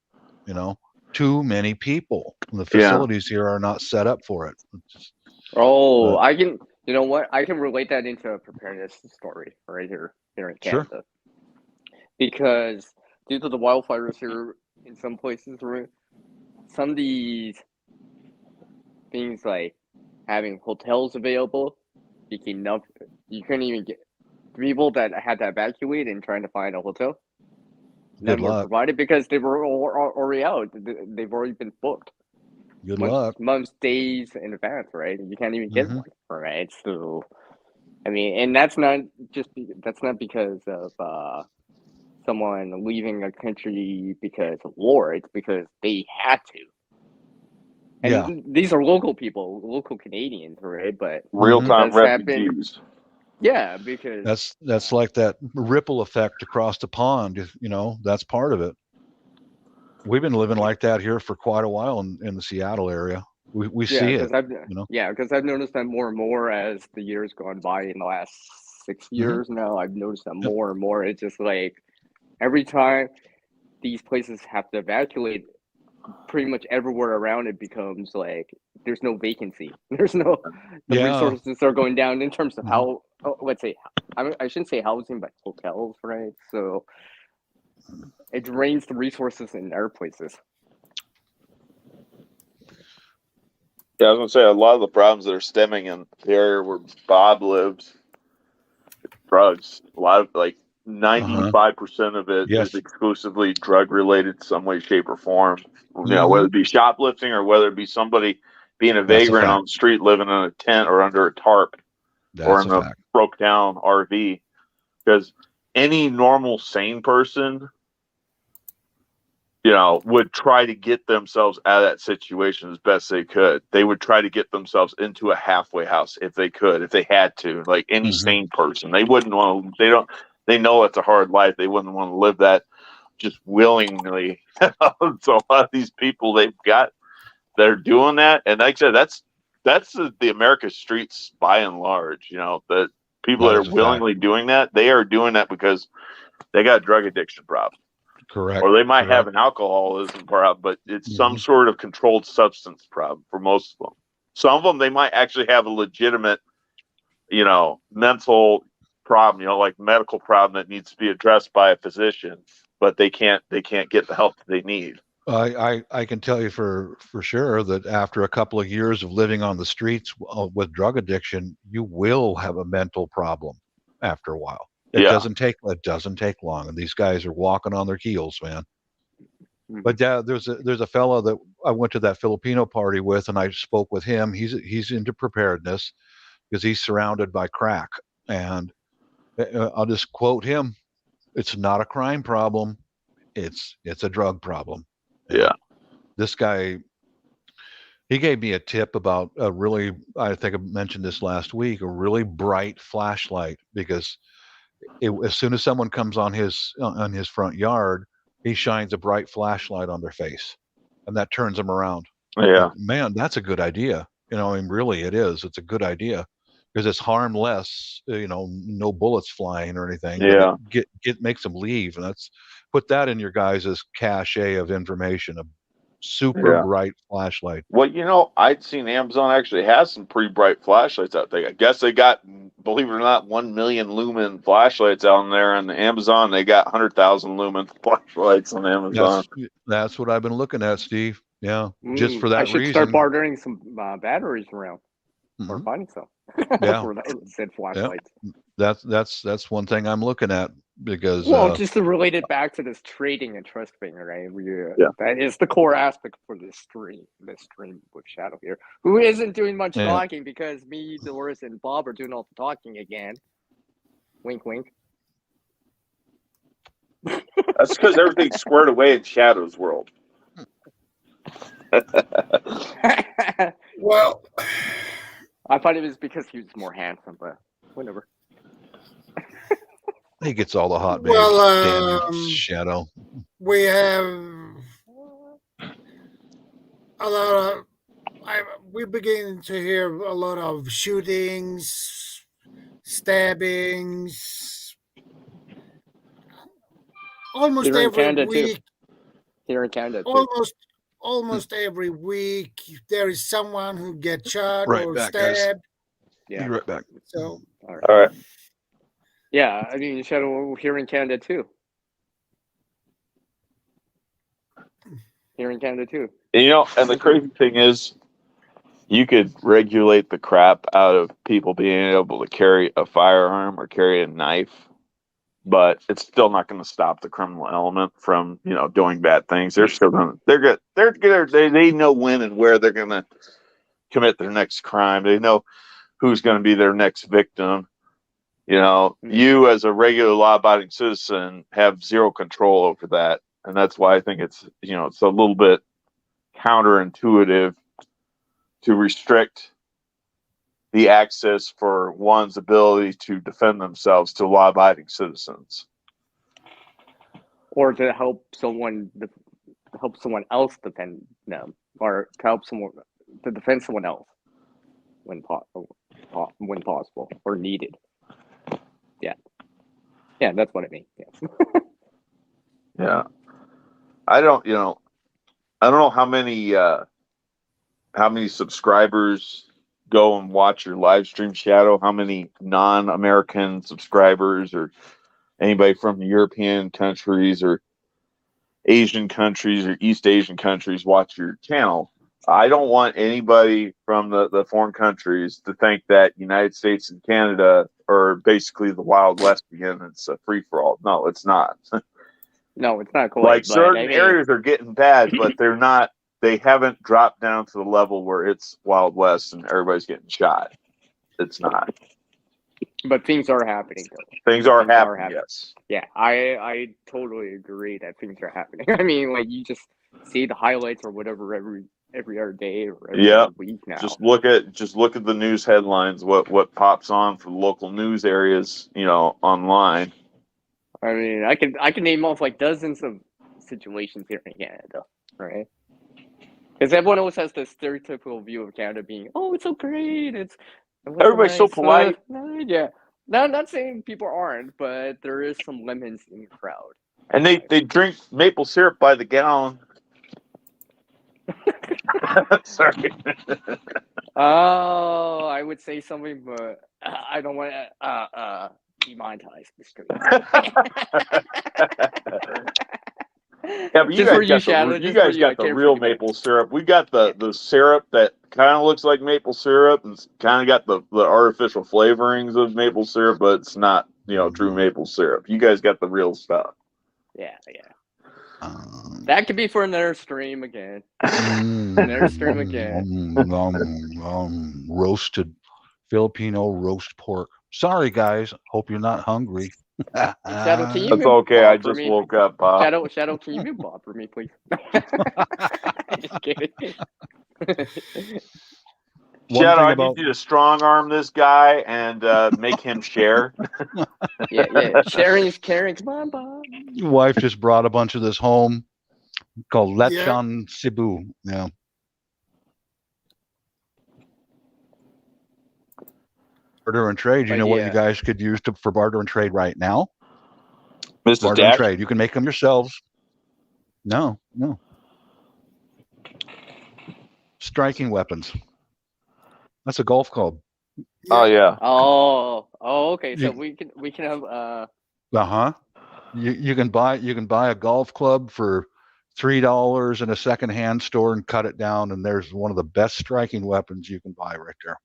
Too many people. The facilities here are not set up for it. I can. You know what? I can relate that into a preparedness story right here in Canada. Sure. Because due to the wildfires here in some places, some of these things like having hotels available became enough. You couldn't even get people that had to evacuate and trying to find a hotel. None were provided because they were already out. They've already been booked. Good luck. Months, days in advance, right? You can't even get one, right? So, I mean, and that's not because of someone leaving a country because of war. It's because they had to. And these are local people, local Canadians, right? But real-time refugees. Yeah, because that's like that ripple effect across the pond. You know, that's part of it. We've been living like that here for quite a while in the Seattle area. We see it. Because I've noticed that more and more as the years gone by. In the last 6 years now, I've noticed that more and more. It's just like every time these places have to evacuate, pretty much everywhere around it becomes like there's no vacancy. There's no resources are going down in terms of how let's say I shouldn't say housing, but hotels, right? So it drains the resources in their places. Yeah, I was gonna say a lot of the problems that are stemming in the area where Bob lives, drugs. A lot of 95% of it is exclusively drug related, some way, shape, or form. You know, whether it be shoplifting or whether it be somebody being a vagrant on the street, living in a tent or under a tarp, or in a broke down RV. Because any normal, sane person, you know, would try to get themselves out of that situation as best they could. They would try to get themselves into a halfway house if they could, if they had to. Like any sane person, they wouldn't want to. They know it's a hard life. They wouldn't want to live that just willingly. So a lot of these people they're doing that, and like I said, that's the America streets by and large. You know, the people that are willingly doing that, they are doing that because they got a drug addiction problem. Correct. Or they might have an alcoholism problem, but it's some sort of controlled substance problem for most of them. Some of them, they might actually have a legitimate, you know, mental problem, you know, like medical problem that needs to be addressed by a physician, but they can't get the help that they need. I can tell you for sure that after a couple of years of living on the streets with drug addiction, you will have a mental problem after a while. It doesn't take long, and these guys are walking on their heels, man. But there's a fellow that I went to that Filipino party with, and I spoke with him. He's into preparedness because he's surrounded by crack, and I'll just quote him: "It's not a crime problem, it's a drug problem." Yeah. This guy, he gave me a tip about a really, I think I mentioned this last week, a really bright flashlight, because as soon as someone comes on his front yard, he shines a bright flashlight on their face, and that turns them around. Yeah. Like, man, that's a good idea. You know, I mean, really, it is. It's a good idea because it's harmless. You know, no bullets flying or anything. Yeah. But it makes them leave, and put that in your guys' cache of information. A super bright flashlight. Well, you know, I'd seen Amazon actually has some pretty bright flashlights out there. I guess they got, believe it or not, 1 million lumen flashlights out there on Amazon. They got 100,000 lumen flashlights on Amazon. That's what I've been looking at, Steve. Yeah, just for that I should reason. start bartering some batteries around or finding some. Yeah, for said flashlights. Yeah. That's one thing I'm looking at because. Well, just to relate it back to this trading and trust thing, right? That is the core aspect for this stream with Shadow here, who isn't doing much talking because me, Deorse, and Bob are doing all the talking again. Wink, wink. That's because everything's squared away in Shadow's world. Well, I thought it was because he was more handsome, but whatever. He gets all the hot babes. Well, damn Shadow. We have a lot of. We're beginning to hear a lot of shootings, stabbings, almost Here in every Canada, week. too. Here in Canada, too. Almost every week there is someone who gets shot or back, stabbed. Guys. Yeah. Be right back. So all right. Yeah, I mean, Shadow here in Canada too. Here in Canada too. And, you know, and the crazy thing is, you could regulate the crap out of people being able to carry a firearm or carry a knife, but it's still not going to stop the criminal element from, you know, doing bad things. They're still going to, they know when and where they're going to commit their next crime. They know who's going to be their next victim. You know, you as a regular law-abiding citizen have zero control over that. And that's why I think it's, you know, it's a little bit counterintuitive to restrict the access for one's ability to defend themselves to law-abiding citizens, or to help someone else defend them, or to help someone to defend someone else when possible or needed. Yeah, that's what I mean. Yeah. Yeah, I don't know how many subscribers go and watch your live stream, Shadow. How many non-American subscribers or anybody from European countries or Asian countries or East Asian countries watch your channel? I don't want anybody from the foreign countries to think that United States and Canada are basically the Wild West again. It's a free-for-all. No, it's not. No, it's not quite. Like but certain I mean, areas are getting bad, but they're not. They haven't dropped down to the level where it's Wild West and everybody's getting shot. It's not. But things are happening, though. Things are happening. Yes. Yeah, I totally agree that things are happening. I mean, like, you just see the highlights or whatever every other day or every other week now. Just look at the news headlines. What pops on for the local news areas, online. I mean, I can name off like dozens of situations here in Canada, right? Because everyone always has this stereotypical view of Canada being, oh, it's so great, Everybody's so polite. Yeah. No, I'm not saying people aren't, but there is some lemons in the crowd. And they drink maple syrup by the gallon. Sorry. Oh, I would say something, but I don't want to demonetize the stream. Yeah, but you guys got the real maple syrup. We got the syrup that kind of looks like maple syrup and kind of got the artificial flavorings of maple syrup, but it's not, true maple syrup. You guys got the real stuff. Yeah. That could be for another stream again. Another stream again. Roasted Filipino roast pork. Sorry, guys. Hope you're not hungry. Shadow, can you That's okay. I just woke up, Bob. Shadow, can you move Bob for me, please? Just kidding. Shadow, I need you to strong arm this guy and make him share. Yeah. Sharing is caring. Come on, Bob. Your wife just brought a bunch of this home called Lechon Cebu. Yeah. Barter and trade. You know what you guys could use for barter and trade right now? Mr. Barter and trade. You can make them yourselves. No. Striking weapons. That's a golf club. Oh yeah. Oh, okay. So we can have You can buy a golf club for $3 in a secondhand store and cut it down, and there's one of the best striking weapons you can buy right there.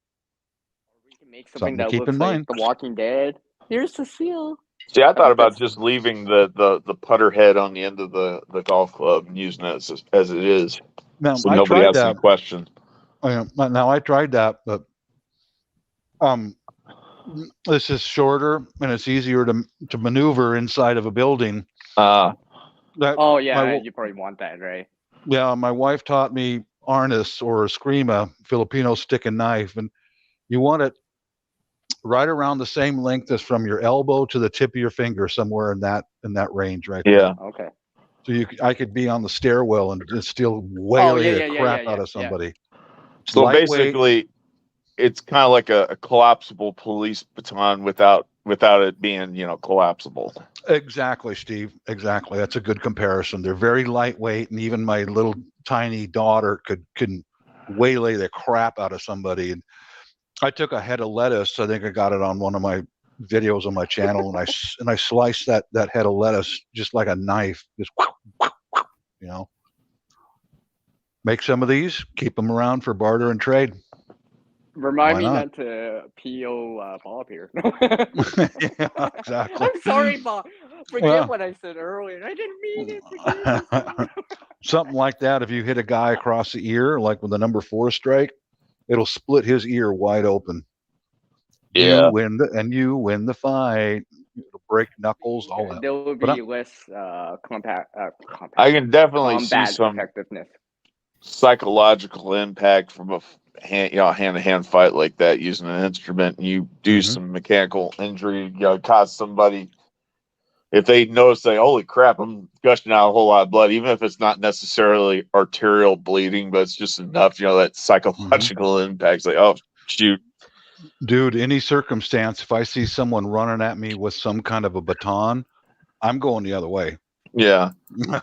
We can make something that looks like The Walking Dead. Here's the seal. See, I thought about just leaving the putter head on the end of the golf club and using it as it is. Now, so nobody has any question. Now I tried that, but this is shorter and it's easier to maneuver inside of a building. You probably want that, right? Yeah, my wife taught me arnis or eskrima, Filipino stick and knife, and you want it right around the same length as from your elbow to the tip of your finger, somewhere in that range, right? Yeah. There. Okay. So I could be on the stairwell and just still wailay the crap out of somebody. So basically, it's kind of like a collapsible police baton without it being, collapsible. Exactly, Steve. Exactly. That's a good comparison. They're very lightweight, and even my little tiny daughter can waylay the crap out of somebody. And I took a head of lettuce. I think I got it on one of my videos on my channel, and I sliced that head of lettuce just like a knife. Just make some of these, keep them around for barter and trade. Remind me not to PO Bob here. Yeah, exactly. I'm sorry, Bob. Forget what I said earlier. I didn't mean it. Something like that. If you hit a guy across the ear, like with the number 4 strike, it'll split his ear wide open. Yeah. You win the fight. It'll break knuckles, all that. There will be less compact. I can definitely see some effectiveness. psychological impact from hand-to-hand fight like that using an instrument, and you do some mechanical injury, cause somebody, if they notice, say, holy crap, I'm gushing out a whole lot of blood, even if it's not necessarily arterial bleeding, but it's just enough, that psychological impact. It's like, oh, shoot. Dude, any circumstance, if I see someone running at me with some kind of a baton, I'm going the other way. Yeah.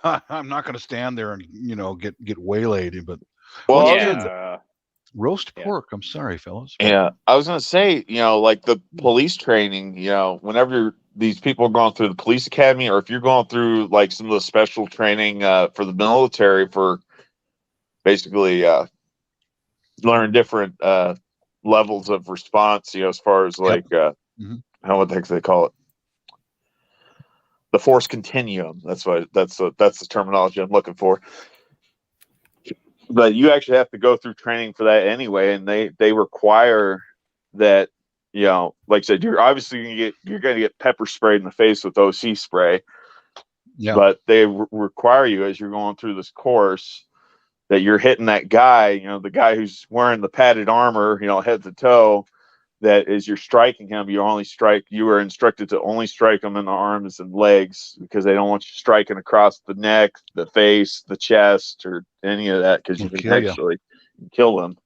I'm not going to stand there and, get waylaid. But roast pork. I'm sorry, fellas. Yeah. I was going to say, like the police training, whenever these people are going through the police academy, or if you're going through like some of the special training for the military for basically learn different levels of response, as far as like how what the heck do they call it? The force continuum. That's the terminology I'm looking for. But you actually have to go through training for that anyway, and they require that, like I said, you're obviously you're gonna get pepper sprayed in the face with OC spray. Yeah. But they require you, as you're going through this course, that you're hitting that guy, the guy who's wearing the padded armor, head to toe, that as you're striking him, you are instructed to only strike him in the arms and legs, because they don't want you striking across the neck, the face, the chest, or any of that, because you can actually kill them.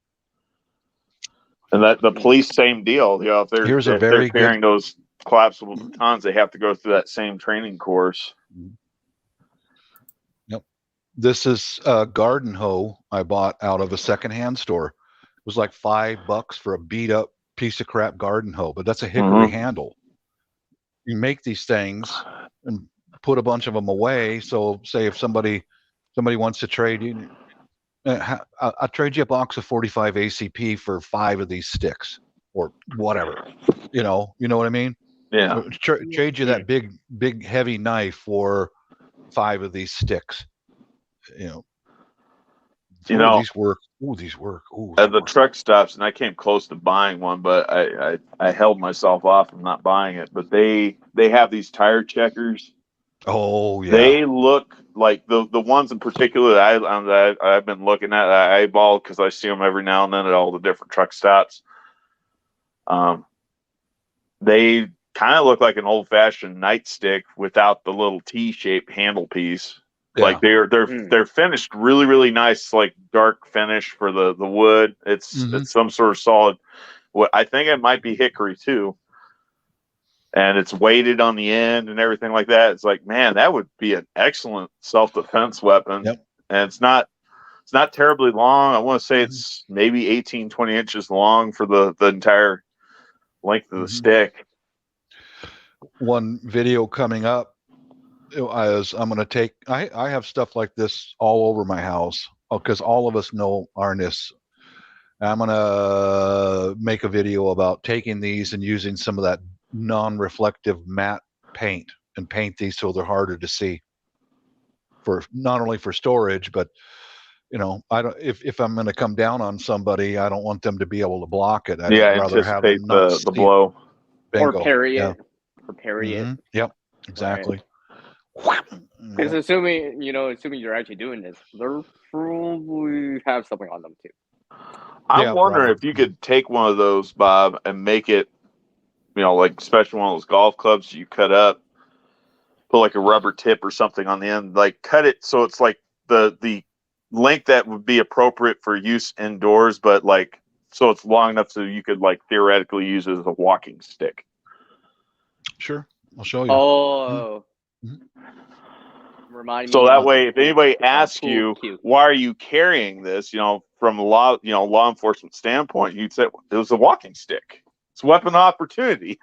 And that the police, same deal. If they're carrying those collapsible batons, they have to go through that same training course. This is a garden hoe I bought out of a secondhand store. It was like $5 for a beat up piece of crap garden hoe, but that's a hickory handle. You make these things and put a bunch of them away. So say if somebody wants to trade you, I'll trade you a box of 45 ACP for 5 of these sticks or whatever. You know what I mean? Yeah. Trade you that big heavy knife for 5 of these sticks. These work. At the truck stops, and I came close to buying one, but I held myself off from not buying it. But they have these tire checkers. Oh yeah. They look like the ones in particular that I've been looking at. I eyeball because I see them every now and then at all the different truck stops. They kind of look like an old-fashioned nightstick without the little T-shaped handle piece. Yeah. Like they're finished really, really nice, like dark finish for the wood. It's some sort of solid. What I think it might be hickory too, and it's weighted on the end and everything like that. It's like, man, that would be an excellent self-defense weapon. Yep. And it's not terribly long. I want to say it's maybe 18, 20 inches long for the entire length of the stick. One video coming up. I'm going to take, I have stuff like this all over my house because all of us know harness. I'm going to make a video about taking these and using some of that non-reflective matte paint and paint these so they're harder to see, for not only for storage, but I don't, if I'm going to come down on somebody, I don't want them to be able to block it. I'd rather have them not the blow. Bingo. Or parry it. Or parry it. Yep, exactly. Because assuming you're actually doing this, they'll probably have something on them too. I'm wondering if you could take one of those, Bob, and make it, like especially one of those golf clubs you cut up, put like a rubber tip or something on the end, like cut it so it's like the length that would be appropriate for use indoors, but like so it's long enough so you could like theoretically use it as a walking stick. Sure, I'll show you. Oh. Remind so me that way, if anybody asks you, why are you carrying this, from a law enforcement standpoint, you'd say it was a walking stick. It's a weapon of opportunity.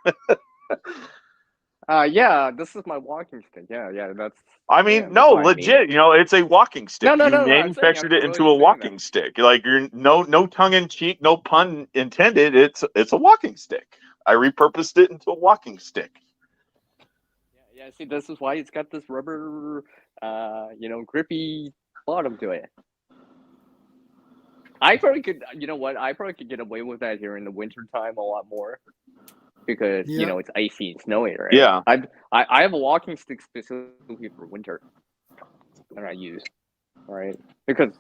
Yeah, this is my walking stick. Yeah, that's. I mean, no, legit. It's a walking stick. No, you manufactured it into a walking stick. Like you're no tongue in cheek, no pun intended. It's a walking stick. I repurposed it into a walking stick. Yeah. See, this is why it's got this rubber, grippy bottom to it. I probably could, get away with that here in the wintertime a lot more. Because it's icy and snowy, right? Yeah. I have a walking stick specifically for winter that I use, right? Because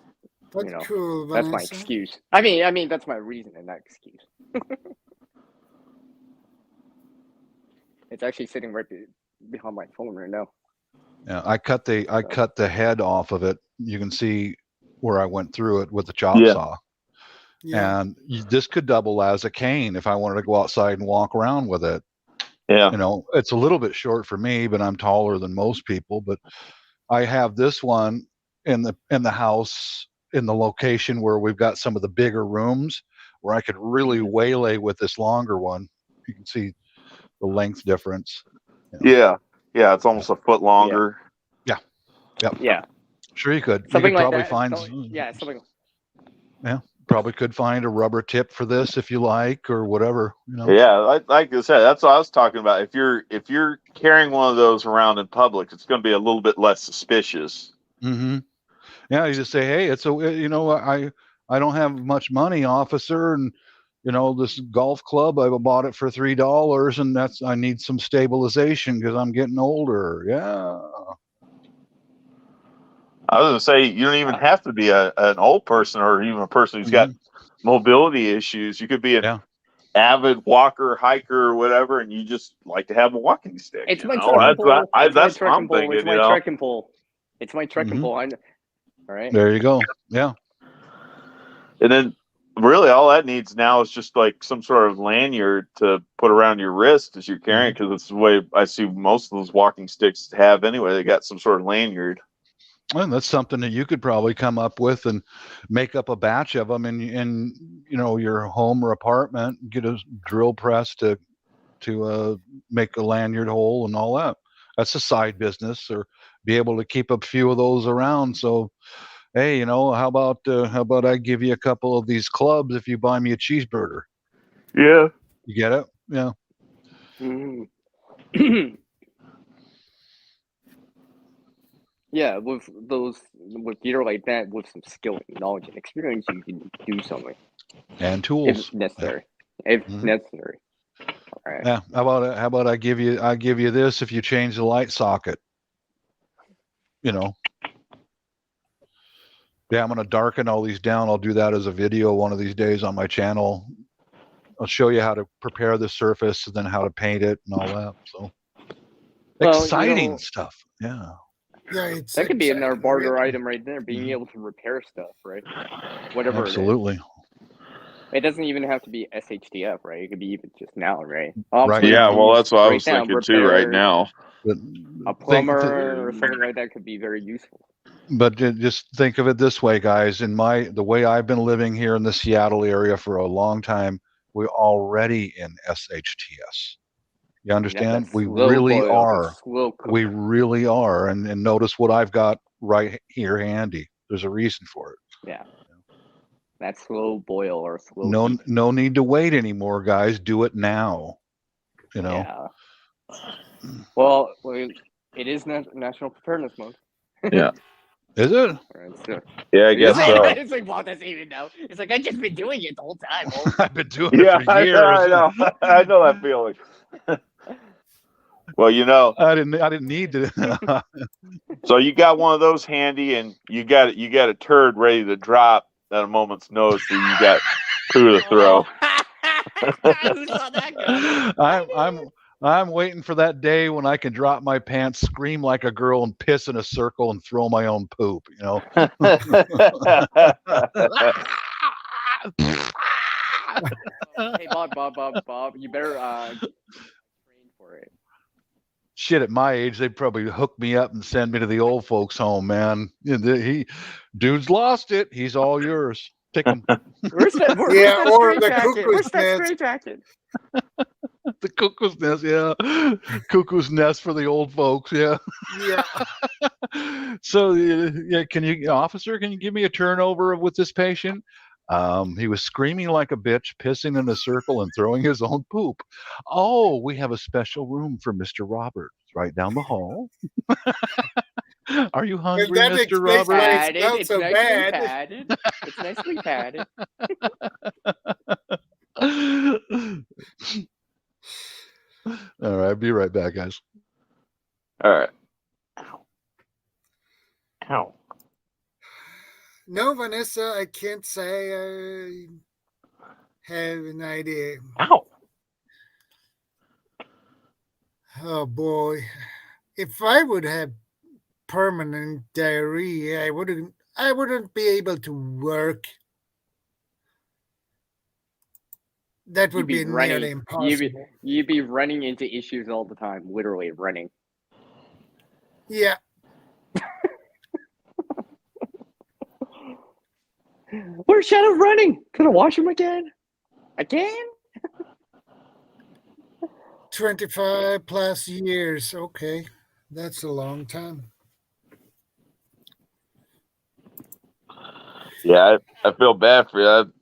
That's cool, that's my Vanessa. excuse. I mean, that's my reason and not excuse. It's actually sitting right behind my phone right now. Yeah, I cut the head off of it. You can see where I went through it with the chop saw. Yeah. And this could double as a cane if I wanted to go outside and walk around with it. Yeah. You know, it's a little bit short for me, but I'm taller than most people. But I have this one in the house in the location where we've got some of the bigger rooms where I could really waylay with this longer one. You can see the length difference. You know. Yeah, it's almost a foot longer. Yeah. Yep. Yeah. Sure, you could. Something you could like probably that. find. Something. Yeah, probably could find a rubber tip for this if you like, or whatever. You know. Yeah, like I said, that's what I was talking about. If you're carrying one of those around in public, it's going to be a little bit less suspicious. Mm-hmm. Yeah, you just say, hey, I don't have much money, officer, and this golf club, I bought it for $3, and I need some stabilization because I'm getting older. Yeah. I was going to say, you don't even have to be an old person or even a person who's got mobility issues. You could be an avid walker, hiker, or whatever, and you just like to have a walking stick. It's my trekking pole. That's what I'm thinking. It's my trekking pole. It's my trekking pole. All right. There you go. Yeah. And then really all that needs now is just like some sort of lanyard to put around your wrist as you're carrying, because it's the way I see most of those walking sticks have anyway. They got some sort of lanyard. And that's something that you could probably come up with and make up a batch of them in your home or apartment. Get a drill press to make a lanyard hole and all that. That's a side business, or be able to keep a few of those around. So, hey, how about I give you a couple of these clubs if you buy me a cheeseburger? Yeah. You get it? Yeah. Yeah, with gear like that, with some skill, knowledge, and experience, you can do something. And tools, if necessary. If necessary. All right. Yeah. How about I give you this if you change the light socket? Yeah, I'm going to darken all these down. I'll do that as a video one of these days on my channel. I'll show you how to prepare the surface and then how to paint it and all that. So exciting stuff. Yeah. Yeah, that could be another barter item right there, being able to repair stuff, right? Whatever. Absolutely. It doesn't even have to be SHTF, right? It could be even just now, right? Right. Yeah, well, that's what I was thinking too right now. But a plumber or something like that could be very useful. But just think of it this way, guys. The way I've been living here in the Seattle area for a long time, we're already in SHTS. You understand? We really are. We really are. And notice what I've got right here handy. There's a reason for it. Yeah. That's slow boil or slow heat. No need to wait anymore, guys. Do it now. Yeah. Well, it is National Preparedness Month. Yeah. Is it? Yeah, I guess so. It's like, Paul doesn't even know. It's like, I've just been doing it the whole time. I've been doing it for years. I know. I know that feeling. Well, I didn't need to. So you got one of those handy, and you got a turd ready to drop at a moment's notice, so you got two to throw. Who saw that guy? I'm waiting for that day when I can drop my pants, scream like a girl, and piss in a circle and throw my own poop. Hey, Bob, you better train for it. Shit, at my age, they'd probably hook me up and send me to the old folks' home, man. Dude's lost it. He's all yours. Pick him. Where's that straight jacket? The cuckoo's nest, yeah. Cuckoo's nest for the old folks, yeah. Yeah. So, officer, can you give me a turnover with this patient? He was screaming like a bitch, pissing in a circle, and throwing his own poop. Oh, we have a special room for Mr. Roberts right down the hall. Are you hungry, Mr. Roberts? It's so bad. Padded. It's nicely padded. All right, be right back, guys. All right. Ow. No, Vanessa, I can't say I have an idea. Ow. Oh boy. If I would have permanent diarrhea, I wouldn't be able to work. That would be nearly impossible. You'd be running into issues all the time, literally running. Yeah. Where's Shadow running? Can I wash him again? Again? 25 plus years. Okay. That's a long time. Yeah, I feel bad for you.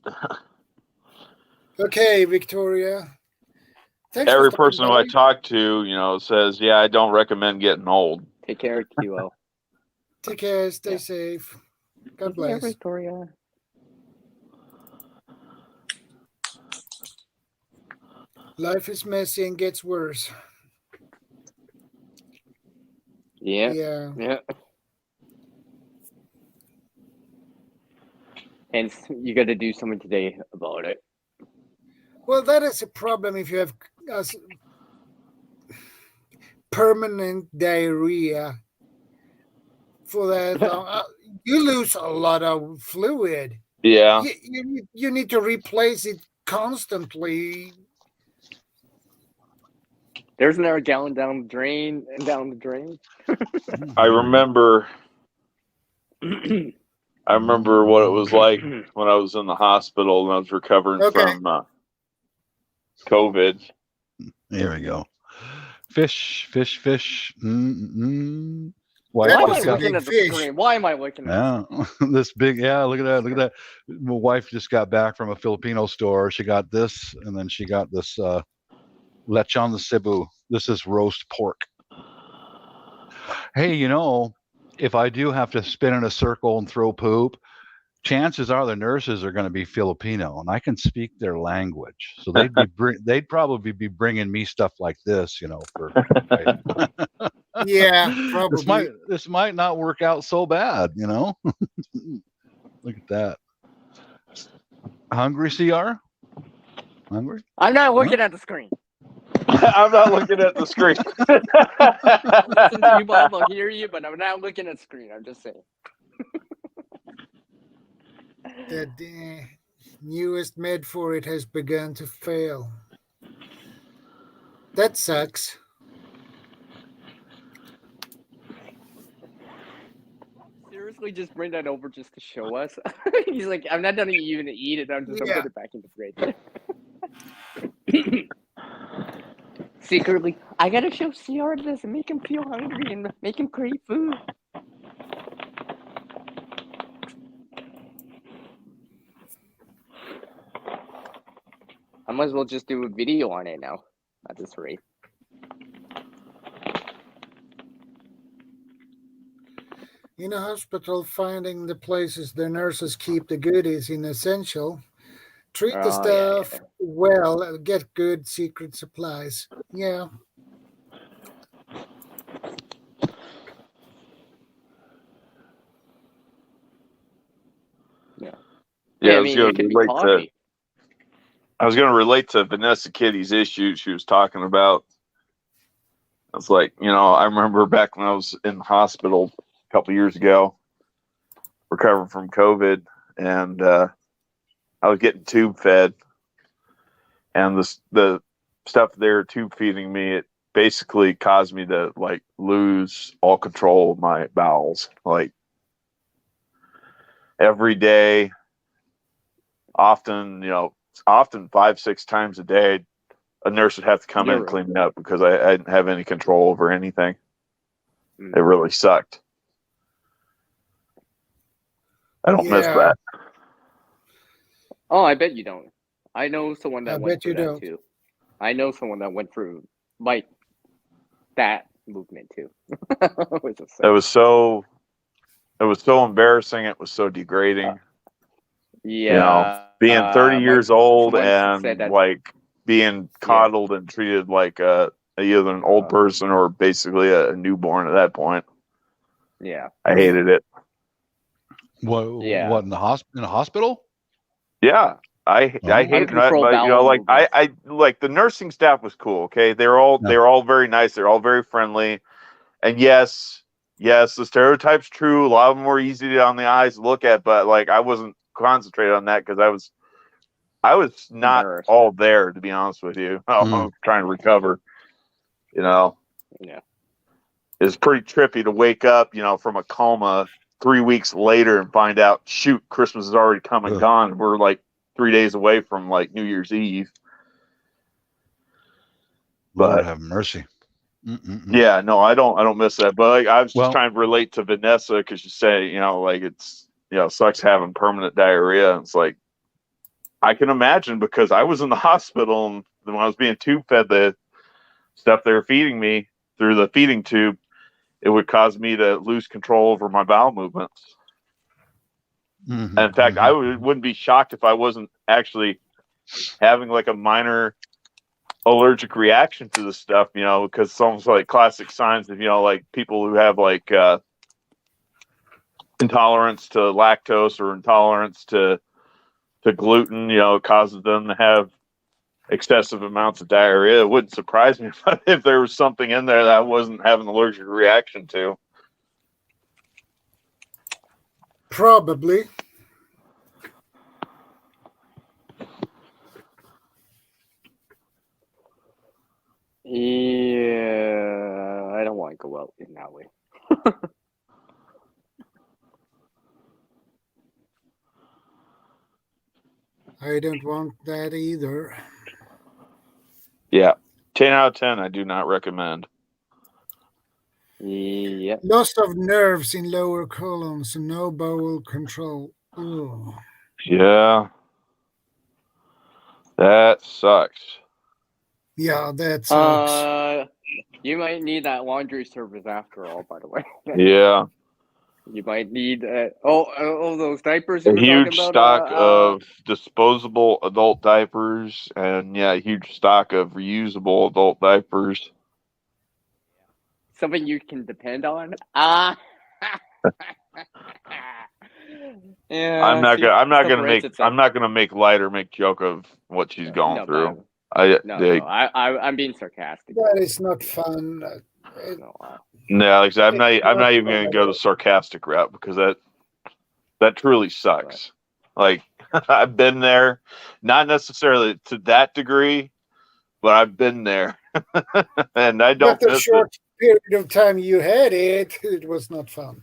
Okay, Victoria. Thanks Every for person who I by. talk to, says, yeah, I don't recommend getting old. Take care, QO. Take care. Stay safe. God bless. Victoria. Life is messy and gets worse. Yeah. Hence, you got to do something today about it. Well, that is a problem if you have permanent diarrhea for that long. You lose a lot of fluid. Yeah. You need to replace it constantly. There's another gallon down the drain. I remember what it was like when I was in the hospital and I was recovering from COVID. Here we go. Fish. Why am I looking at the screen? Why am I looking at this big? Yeah, look at that. My wife just got back from a Filipino store. She got this, and then she got this lechon de Cebu. This is roast pork. Hey, if I do have to spin in a circle and throw poop, chances are the nurses are going to be Filipino, and I can speak their language, so they'd probably be bringing me stuff like this, for. Yeah, probably. This might not work out so bad, Look at that. Hungry, CR? Hungry? I'm not looking at the screen. I'm not looking at the screen. Listen to you, Bob. I'll hear you, but I'm not looking at the screen. I'm just saying. The newest med for it has begun to fail. That sucks. Seriously, just bring that over just to show us. He's like, I'm not gonna even eat it. I'm just gonna put it back in the fridge. Secretly, I gotta show CR this and make him feel hungry and make him crave food. I might as well just do a video on it now at this rate. In a hospital, finding the places the nurses keep the goodies is essential. Treat the staff well and get good secret supplies. Yeah. Yeah, I was going to relate to Vanessa Kitty's issue she was talking about. It's like, I remember back when I was in the hospital a couple years ago, recovering from COVID, and I was getting tube fed, and the stuff they were tube feeding me, it basically caused me to lose all control of my bowels. Every day, often 5-6 times a day, a nurse would have to come in and clean me up because I didn't have any control over anything. It really sucked. I don't miss that. Oh, I bet you don't. I know someone that went through that too. I know someone that went through that movement too. It was so embarrassing. It was so degrading. Yeah. Being 30 years old and being coddled and treated like either an old person or basically a newborn at that point. Yeah. I hated it. What? Yeah. What in the in a hospital? Yeah. I hate that, Uncontrolled but bowel like movements. I like the nursing staff was cool. Okay, they were all very nice. They're all very friendly, and yes, the stereotype's true. A lot of them were easy on the eyes to look at, but like I wasn't concentrated on that because I was not all there, to be honest with you. I was trying to recover. Yeah. It's pretty trippy to wake up, from a coma 3 weeks later and find out, shoot, Christmas has already come and gone. We're like 3 days away from like New Year's Eve. Lord have mercy. Yeah, no, I don't miss that. But like, I was just trying to relate to Vanessa because she said, like it's, sucks having permanent diarrhea. And it's like, I can imagine because I was in the hospital and when I was being tube fed the stuff they were feeding me through the feeding tube, it would cause me to lose control over my bowel movements. And in fact, I wouldn't be shocked if I wasn't actually having like a minor allergic reaction to the stuff, because it's almost like classic signs of, like people who have like intolerance to lactose or intolerance to gluten, it causes them to have excessive amounts of diarrhea. It wouldn't surprise me if there was something in there that I wasn't having an allergic reaction to. Probably. Yeah, I don't want to go out in that way. I don't want that either. Yeah. 10 out of 10, I do not recommend. Yeah. Loss of nerves in lower colons, no bowel control. Ugh. Yeah. That sucks. Yeah, that sucks. You might need that laundry service after all, by the way. Yeah. You might need those diapers. A huge stock of disposable adult diapers, and a huge stock of reusable adult diapers. Something you can depend on. Yeah. I'm not gonna make light or make joke of what she's going through. I'm being sarcastic. That is not fun. No, like I said, I'm not even gonna go the sarcastic route because that truly sucks. Right. Like I've been there, not necessarily to that degree, but I've been there, and I don't. But the short period of time you had it was not fun.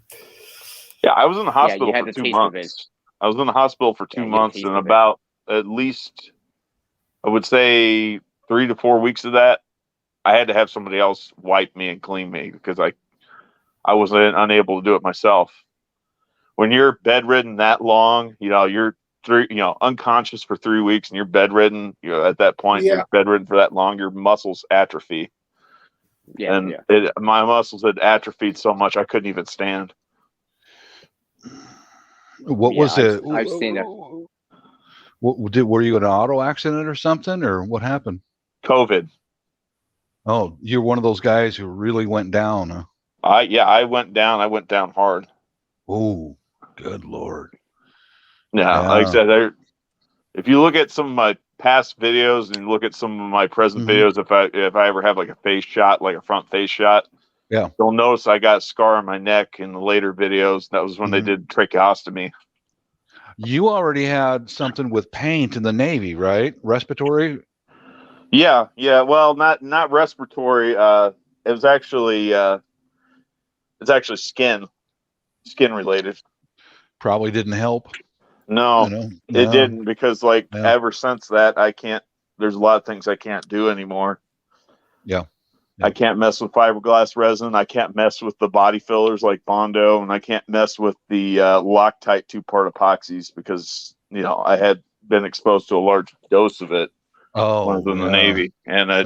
Yeah, I was in the hospital for 2 months. I was in the hospital for 2 months, and about at least, I would say 3 to 4 weeks of that, I had to have somebody else wipe me and clean me because I was unable to do it myself. When you're bedridden that long, you're unconscious for 3 weeks and you're bedridden. At that point, you're bedridden for that long, your muscles atrophy. Yeah, my muscles had atrophied so much I couldn't even stand. What was it? I've seen it. Were you in an auto accident or something, or what happened? COVID. Oh, you're one of those guys who really went down, huh? I went down. I went down hard. Oh, good Lord. Yeah, like I said, if you look at some of my past videos and look at some of my present videos, if I ever have like a face shot, like a front face shot, you'll notice I got a scar on my neck in the later videos. That was when they did tracheostomy. You already had something with paint in the Navy, right? Respiratory? Yeah. Well, not respiratory. It was actually it's actually skin related. Probably didn't help. No, it didn't, because ever since that there's a lot of things I can't do anymore. Yeah. I can't mess with fiberglass resin. I can't mess with the body fillers like Bondo, and I can't mess with the Loctite 2-part epoxies because, I had been exposed to a large dose of it when I was in the Navy, and it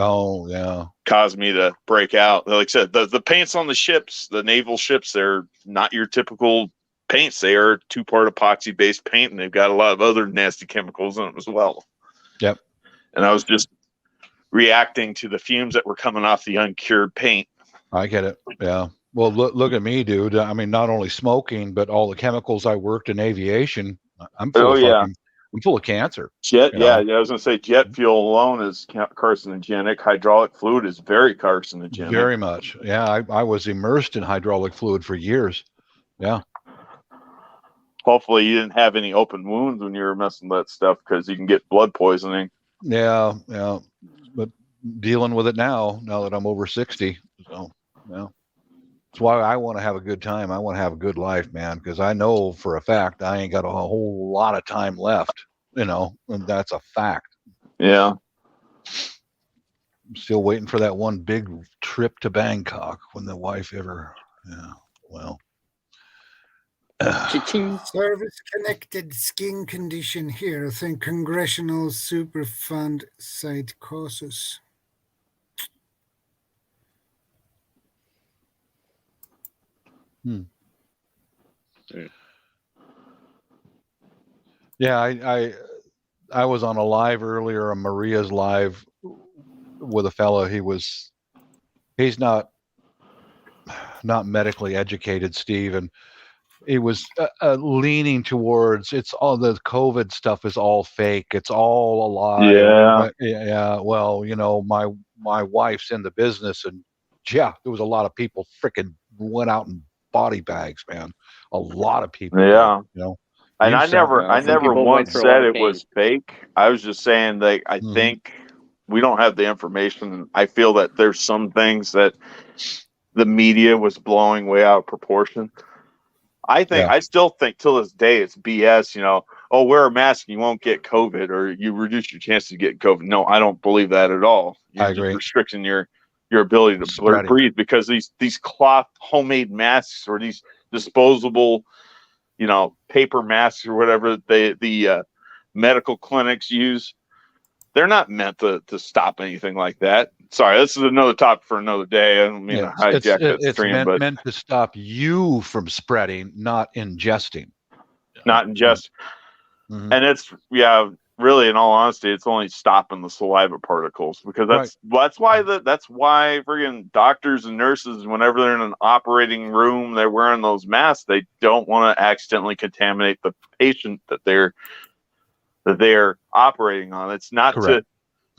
caused me to break out. Like I said, the paints on the ships, the naval ships, they're not your typical paints. They are 2-part epoxy based paint, and they've got a lot of other nasty chemicals in them as well. Yep. And I was just reacting to the fumes that were coming off the uncured paint. I get it. Yeah. Well, look at me, dude. I mean, not only smoking, but all the chemicals I worked in aviation. I'm full I'm full of cancer. Jet, I was going to say jet fuel alone is carcinogenic. Hydraulic fluid is very carcinogenic. Very much. Yeah, I was immersed in hydraulic fluid for years. Yeah. Hopefully you didn't have any open wounds when you were messing with that stuff, because you can get blood poisoning. Yeah. But dealing with it now that I'm over 60. So, yeah. That's why I want to have a good time. I want to have a good life, man, because I know for a fact I ain't got a whole lot of time left, and that's a fact. Yeah. I'm still waiting for that one big trip to Bangkok when the wife ever, well. Service-connected skin condition here. I think Congressional Superfund site causes. Yeah, I was on a live earlier, on Maria's live, with a fellow. He's not medically educated, Steve, and he was leaning towards, it's all the COVID stuff is all fake. It's all a lie. Yeah. Well, my wife's in the business, and there was a lot of people freaking went out in body bags, man. A lot of people. Yeah. Did, And I never once said it was fake. I was just saying that I think we don't have the information. I feel that there's some things that the media was blowing way out of proportion. I still think till this day it's BS, wear a mask and you won't get COVID, or you reduce your chances of getting COVID. No, I don't believe that at all. You're just restricting your ability to breathe, because these cloth homemade masks, or these disposable, paper masks, or whatever the medical clinics use, they're not meant to stop anything like that. Sorry, this is another topic for another day. I don't mean to hijack that stream, but meant to stop you from spreading, not ingesting. Not ingest. And it's really, in all honesty, it's only stopping the saliva particles, because that's why friggin' doctors and nurses, whenever they're in an operating room, they're wearing those masks. They don't want to accidentally contaminate the patient that they're operating on. It's not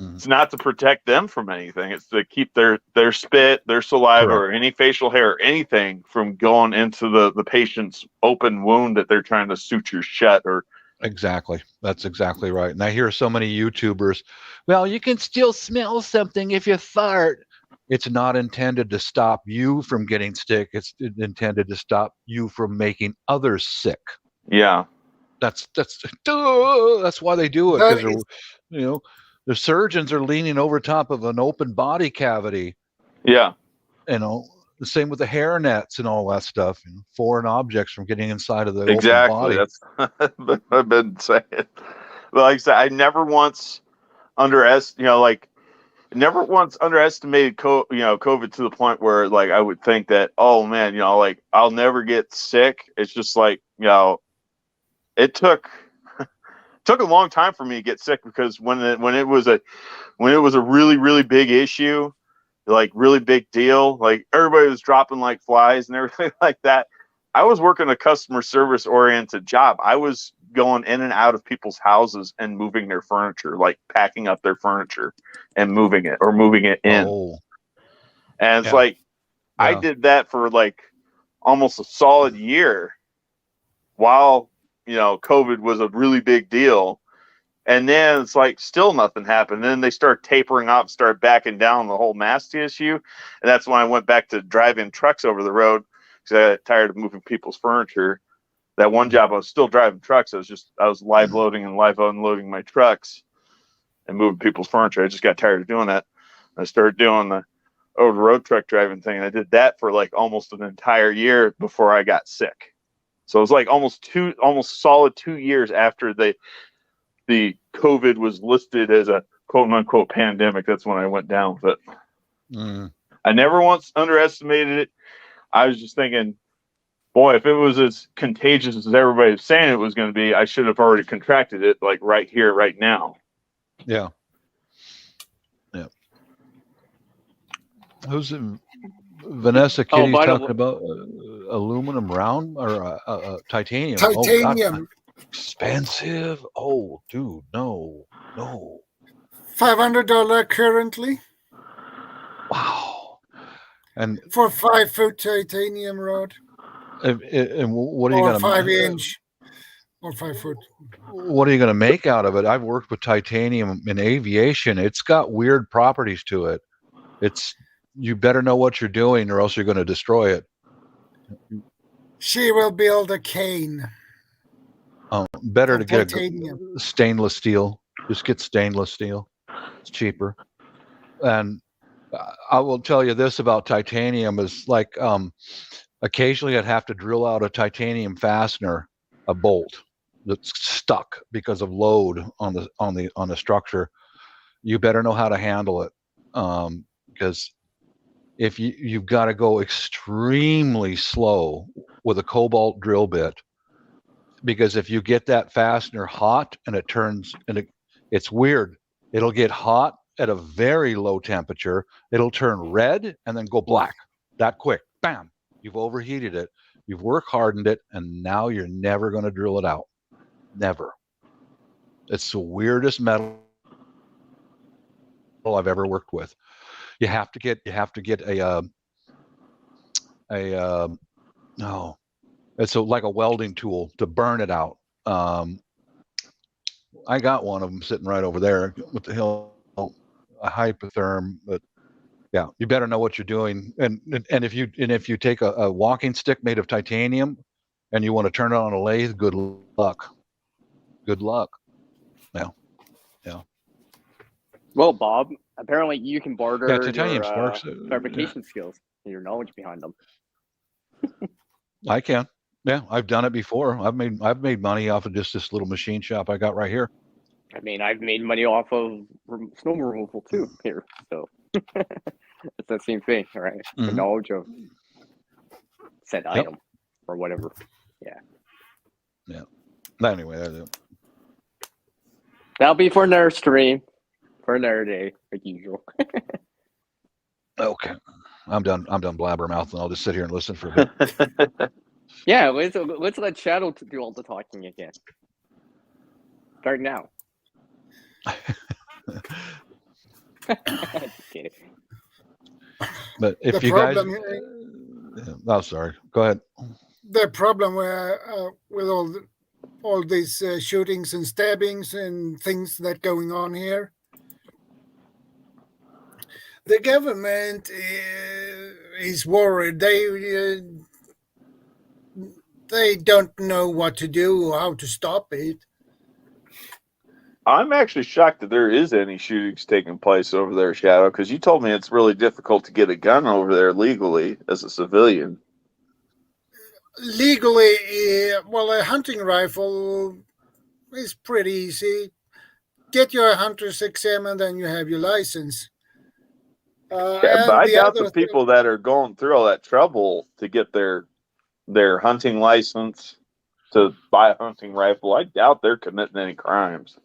it's not to protect them from anything. It's to keep their spit, their saliva, or any facial hair, or anything from going into the patient's open wound that they're trying to suture shut. Or exactly, that's exactly right. And I hear so many YouTubers, well, you can still smell something if you fart. It's not intended to stop you from getting sick. It's intended to stop you from making others sick. Yeah. That's why they do it, because the surgeons are leaning over top of an open body cavity. Yeah. The same with the hair nets and all that stuff. Foreign objects from getting inside of the open body. That's what I've been saying. But like I said, I never once underestimated COVID to the point where I would think that, oh man, I'll never get sick. It's just it took a long time for me to get sick, because when it was a really, really big issue, really big deal, everybody was dropping like flies and everything like that, I was working a customer service oriented job. I was going in and out of people's houses and moving their furniture, packing up their furniture and moving it in. Oh. And it's I did that for almost a solid year while COVID was a really big deal. And then it's still nothing happened. And then they start tapering off, start backing down the whole mask issue. And that's when I went back to driving trucks over the road, because I got tired of moving people's furniture. That one job, I was still driving trucks. I was live loading and live unloading my trucks and moving people's furniture. I just got tired of doing that. I started doing the over the road truck driving thing. And I did that for almost an entire year before I got sick. So it was almost solid 2 years after the COVID was listed as a quote unquote pandemic. That's when I went down with it. I never once underestimated it. I was just thinking, boy, if it was as contagious as everybody was saying it was going to be, I should have already contracted it right here, right now. Yeah. Yeah. Vanessa Kitty's by the talking way- about aluminum round or titanium. Titanium. Oh, God, expensive. Oh, dude, no. $500 currently Wow. And for 5-foot titanium rod. and what are you Or going 5-inch or 5-foot. What are you going to make out of it? I've worked with titanium in aviation. It's got weird properties to it. You better know what you're doing, or else you're going to destroy it. She will build a cane. Better to get titanium. a stainless steel. Just get stainless steel. It's cheaper. And I will tell you this about titanium is like occasionally I'd have to drill out a titanium fastener, a bolt that's stuck because of load on the structure. You better know how to handle it, because if you've got to go extremely slow with a cobalt drill bit, because if you get that fastener hot and it turns, and it's weird, it'll get hot at a very low temperature, it'll turn red and then go black that quick. Bam, you've overheated it, you've work hardened it, and now you're never going to drill it out. Never. It's the weirdest metal I've ever worked with. You have to get it's like a welding tool to burn it out. I got one of them sitting right over there. What the hell? A hypotherm, but yeah, you better know what you're doing. And if you take a walking stick made of titanium and you want to turn it on a lathe, good luck. Good luck. Yeah. Well, Bob, apparently you can barter titanium your sparks. fabrication skills and your knowledge behind them. I can. Yeah, I've done it before. I've made money off of just this little machine shop I got right here. I mean, I've made money off of snow removal too here, so it's the same thing, right? The knowledge of said item or whatever. Yeah. Anyway, that'll be for another stream, for another day, like usual. Okay, I'm done blabbermouth, and I'll just sit here and listen for a bit. Yeah, let's let Shadow do all the talking again. Start now. Just kidding. But if The you guys, sorry, go ahead. The problem with all these shootings and stabbings and things that going on here, the government is worried. They don't know what to do, how to stop it. I'm actually shocked that there is any shootings taking place over there, Shadow, because you told me it's really difficult to get a gun over there legally as a civilian. Legally, well, a hunting rifle is pretty easy. Get your hunter's exam and then you have your license. But I doubt the people that are going through all that trouble to get their hunting license to buy a hunting rifle, I doubt they're committing any crimes.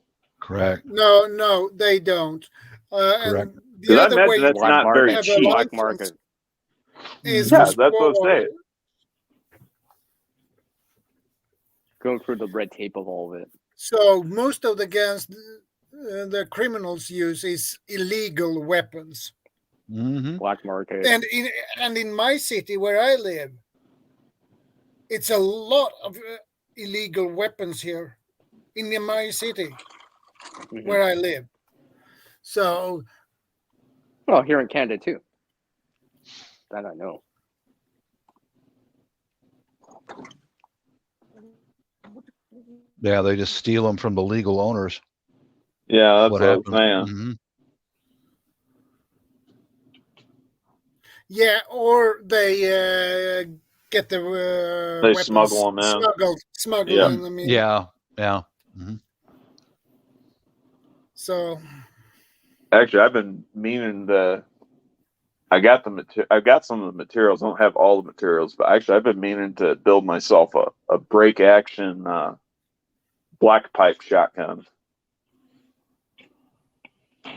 Correct. No, they don't. Correct. And the I other imagine way that's not very cheap. Black market. Is that's what I'm saying. Going through the red tape of all of it. So most of the guns the criminals use is illegal weapons. Black market. And in my city where I live, it's a lot of illegal weapons here in my city where I live. So, well, here in Canada too. That I know. Yeah, they just steal them from the legal owners. Yeah, that's what I'm saying. Yeah, or they get the they weapons smuggle them in. Smuggling them in. Yeah. So, actually, I've been meaning to. I got some of the materials. I don't have all the materials, but actually, I've been meaning to build myself a break action black pipe shotgun.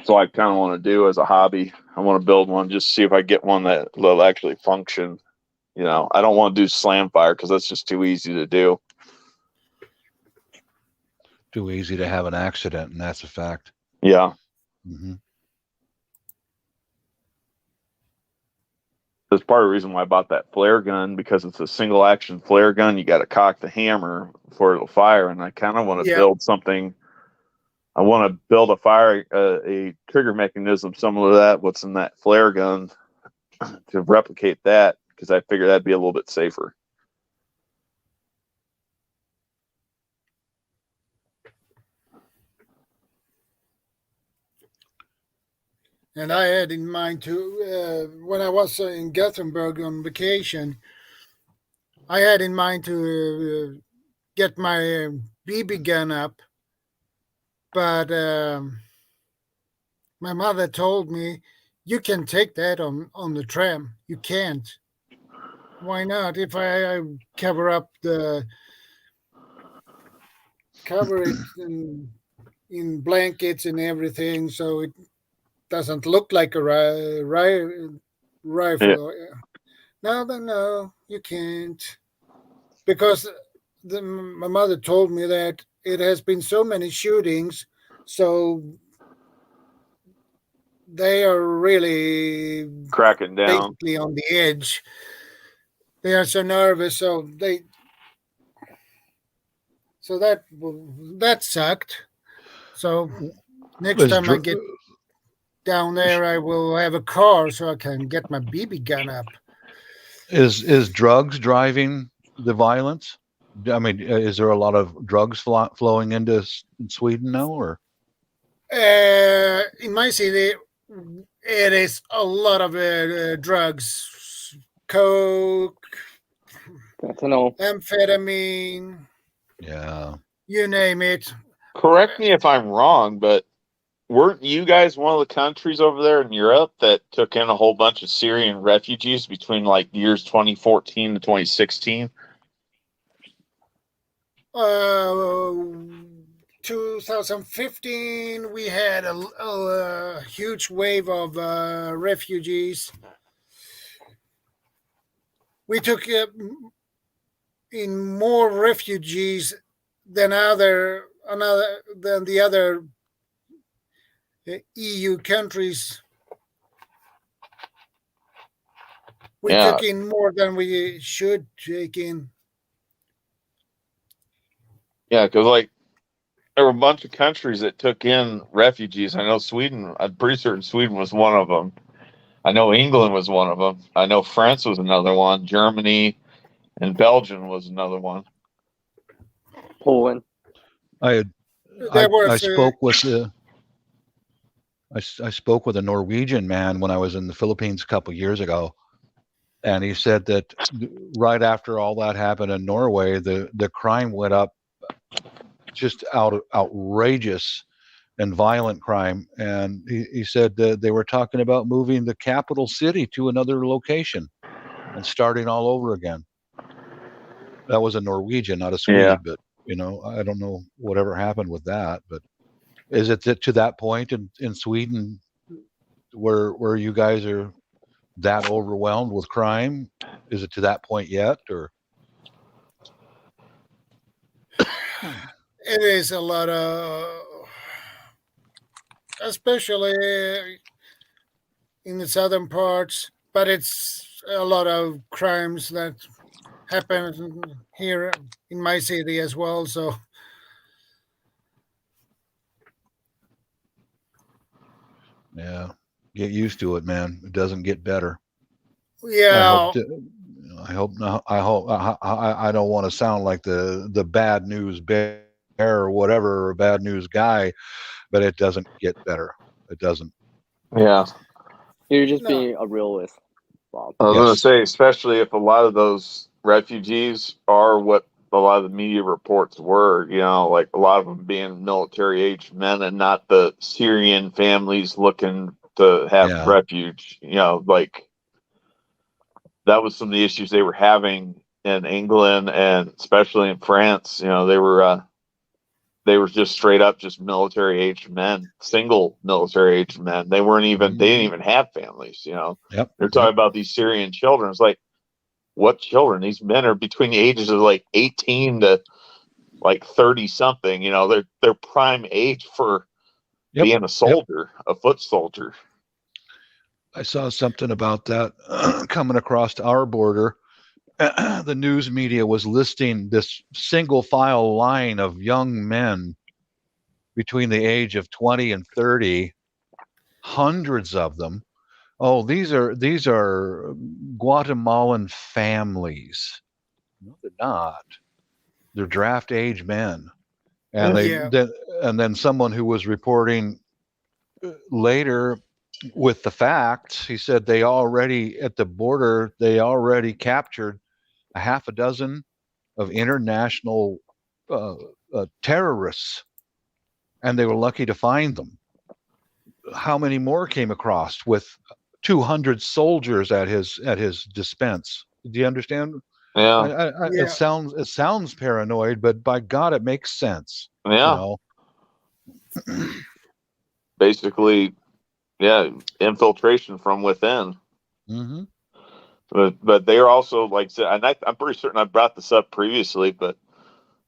So I kind of want to do as a hobby. I want to build one, just see if I get one that will actually function. You know, I don't want to do slam fire because that's just too easy to do. Too easy to have an accident, and that's a fact. Yeah. Mm-hmm. That's part of the reason why I bought that flare gun, because it's a single action flare gun. You got to cock the hammer before it'll fire. And I kind of want to build something. I want to build a trigger mechanism similar to that, what's in that flare gun, to replicate that, because I figure that'd be a little bit safer. And I had in mind to, when I was in Gothenburg on vacation, I had in mind to get my BB gun up, but my mother told me, you can take that on the tram. You can't. Why not? If I cover it in blankets and everything, so it doesn't look like a rifle. Yeah. No, you can't. Because my mother told me that it has been so many shootings, so they are really cracking down, basically on the edge. They are so nervous, so that sucked. So next time I get down there, I will have a car so I can get my BB gun up. Is drugs driving the violence? I mean, is there a lot of drugs flowing into Sweden now, or? In my city, it is a lot of drugs, coke, amphetamine. Yeah. You name it. Correct me if I'm wrong, but weren't you guys one of the countries over there in Europe that took in a whole bunch of Syrian refugees between like years 2014 to 2016? 2015, we had a huge wave of refugees. We took in more refugees than the other EU countries. We took in more than we should take in. Yeah, because like there were a bunch of countries that took in refugees. I know Sweden. I'm pretty certain Sweden was one of them. I know England was one of them. I know France was another one. Germany and Belgium was another one. Poland. I spoke with a Norwegian man when I was in the Philippines a couple of years ago, and he said that right after all that happened in Norway, the crime went up, just outrageous and violent crime. And he said that they were talking about moving the capital city to another location and starting all over again. That was a Norwegian, not a Swede, but I don't know whatever happened with that. But is it to that point in Sweden where you guys are that overwhelmed with crime? Is it to that point yet, or? It is a lot of, especially in the southern parts, but it's a lot of crimes that happen here in my city as well. So yeah, get used to it, man. It doesn't get better. Yeah. I hope not. I don't want to sound like the bad news bear or whatever, or bad news guy, but it doesn't get better. It doesn't. Yeah. You're just being a realist, Bob. I was going to say, especially if a lot of those refugees are what a lot of the media reports were, like a lot of them being military-aged men and not the Syrian families looking to have refuge, like that was some of the issues they were having in England and especially in France. They were they were just straight up just military aged men, single military aged men. They weren't even, they didn't even have families, you know. Yep. They're talking about these Syrian children. It's like, what children? These men are between the ages of like 18 to like 30 something, you know, they're prime age for being a soldier, a foot soldier. I saw something about that coming across our border. The news media was listing this single file line of young men between the age of 20 and 30, hundreds of them. Oh, these are Guatemalan families. No, they're not. They're draft age men. And then someone who was reporting later with the facts, he said they already at the border, they already captured a half a dozen of international terrorists, and they were lucky to find them. How many more came across with 200 soldiers at his dispense? Do you understand? Yeah. It sounds paranoid, but by God, it makes sense. Yeah. You know? Basically, yeah, infiltration from within. Mm-hmm. But they are also, like I said, and I'm pretty certain I brought this up previously, but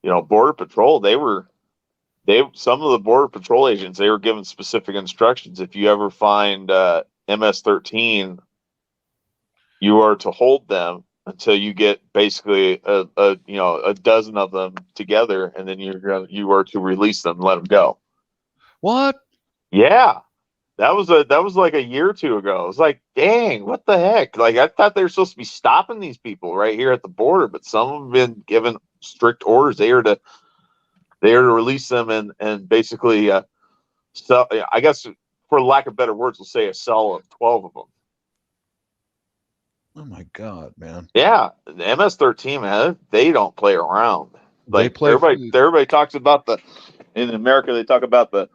you know, Border Patrol, some of the Border Patrol agents, they were given specific instructions. If you ever find MS-13, you are to hold them until you get basically a dozen of them together, and then you are to release them and let them go. What? Yeah. That was like a year or two ago. It was like, dang, what the heck? Like, I thought they were supposed to be stopping these people right here at the border, but some have been given strict orders. They are to release them and basically, so I guess for lack of better words, we'll say a cell of 12 of them. Oh my God, man! Yeah, the MS-13, man, they don't play around. Like everybody talks about in America, they talk about the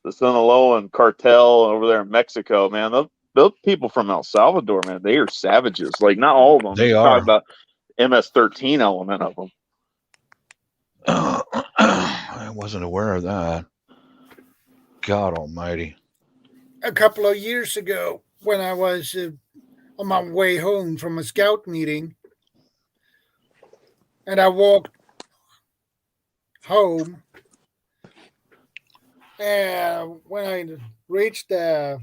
Sinaloa cartel over there in Mexico, man. Those people from El Salvador, man, they are savages. Like, not all of them. They are. Talking about MS-13 element of them. I wasn't aware of that. God Almighty! A couple of years ago, when I was on my way home from a scout meeting, and I walked home, and when I reached the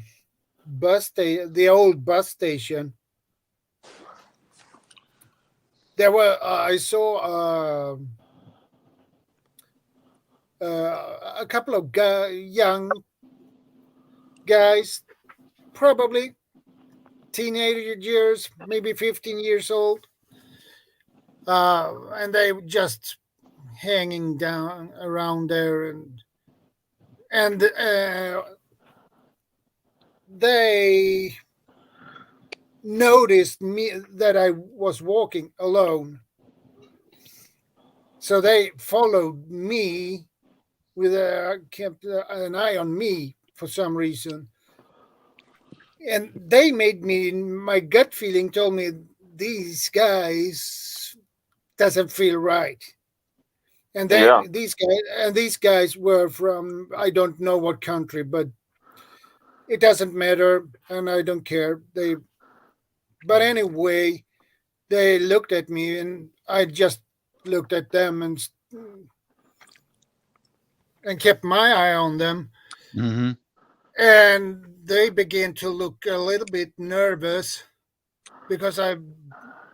old bus station, I saw a couple of young guys, probably teenage years, maybe 15 years old, and they were just hanging down around there, and they noticed me that I was walking alone, so they followed me kept an eye on me for some reason, and they made me, my gut feeling told me these guys doesn't feel right. And these guys were from, I don't know what country, but it doesn't matter, and I don't care. But anyway, they looked at me, and I just looked at them and kept my eye on them. Mm-hmm. And they began to look a little bit nervous because I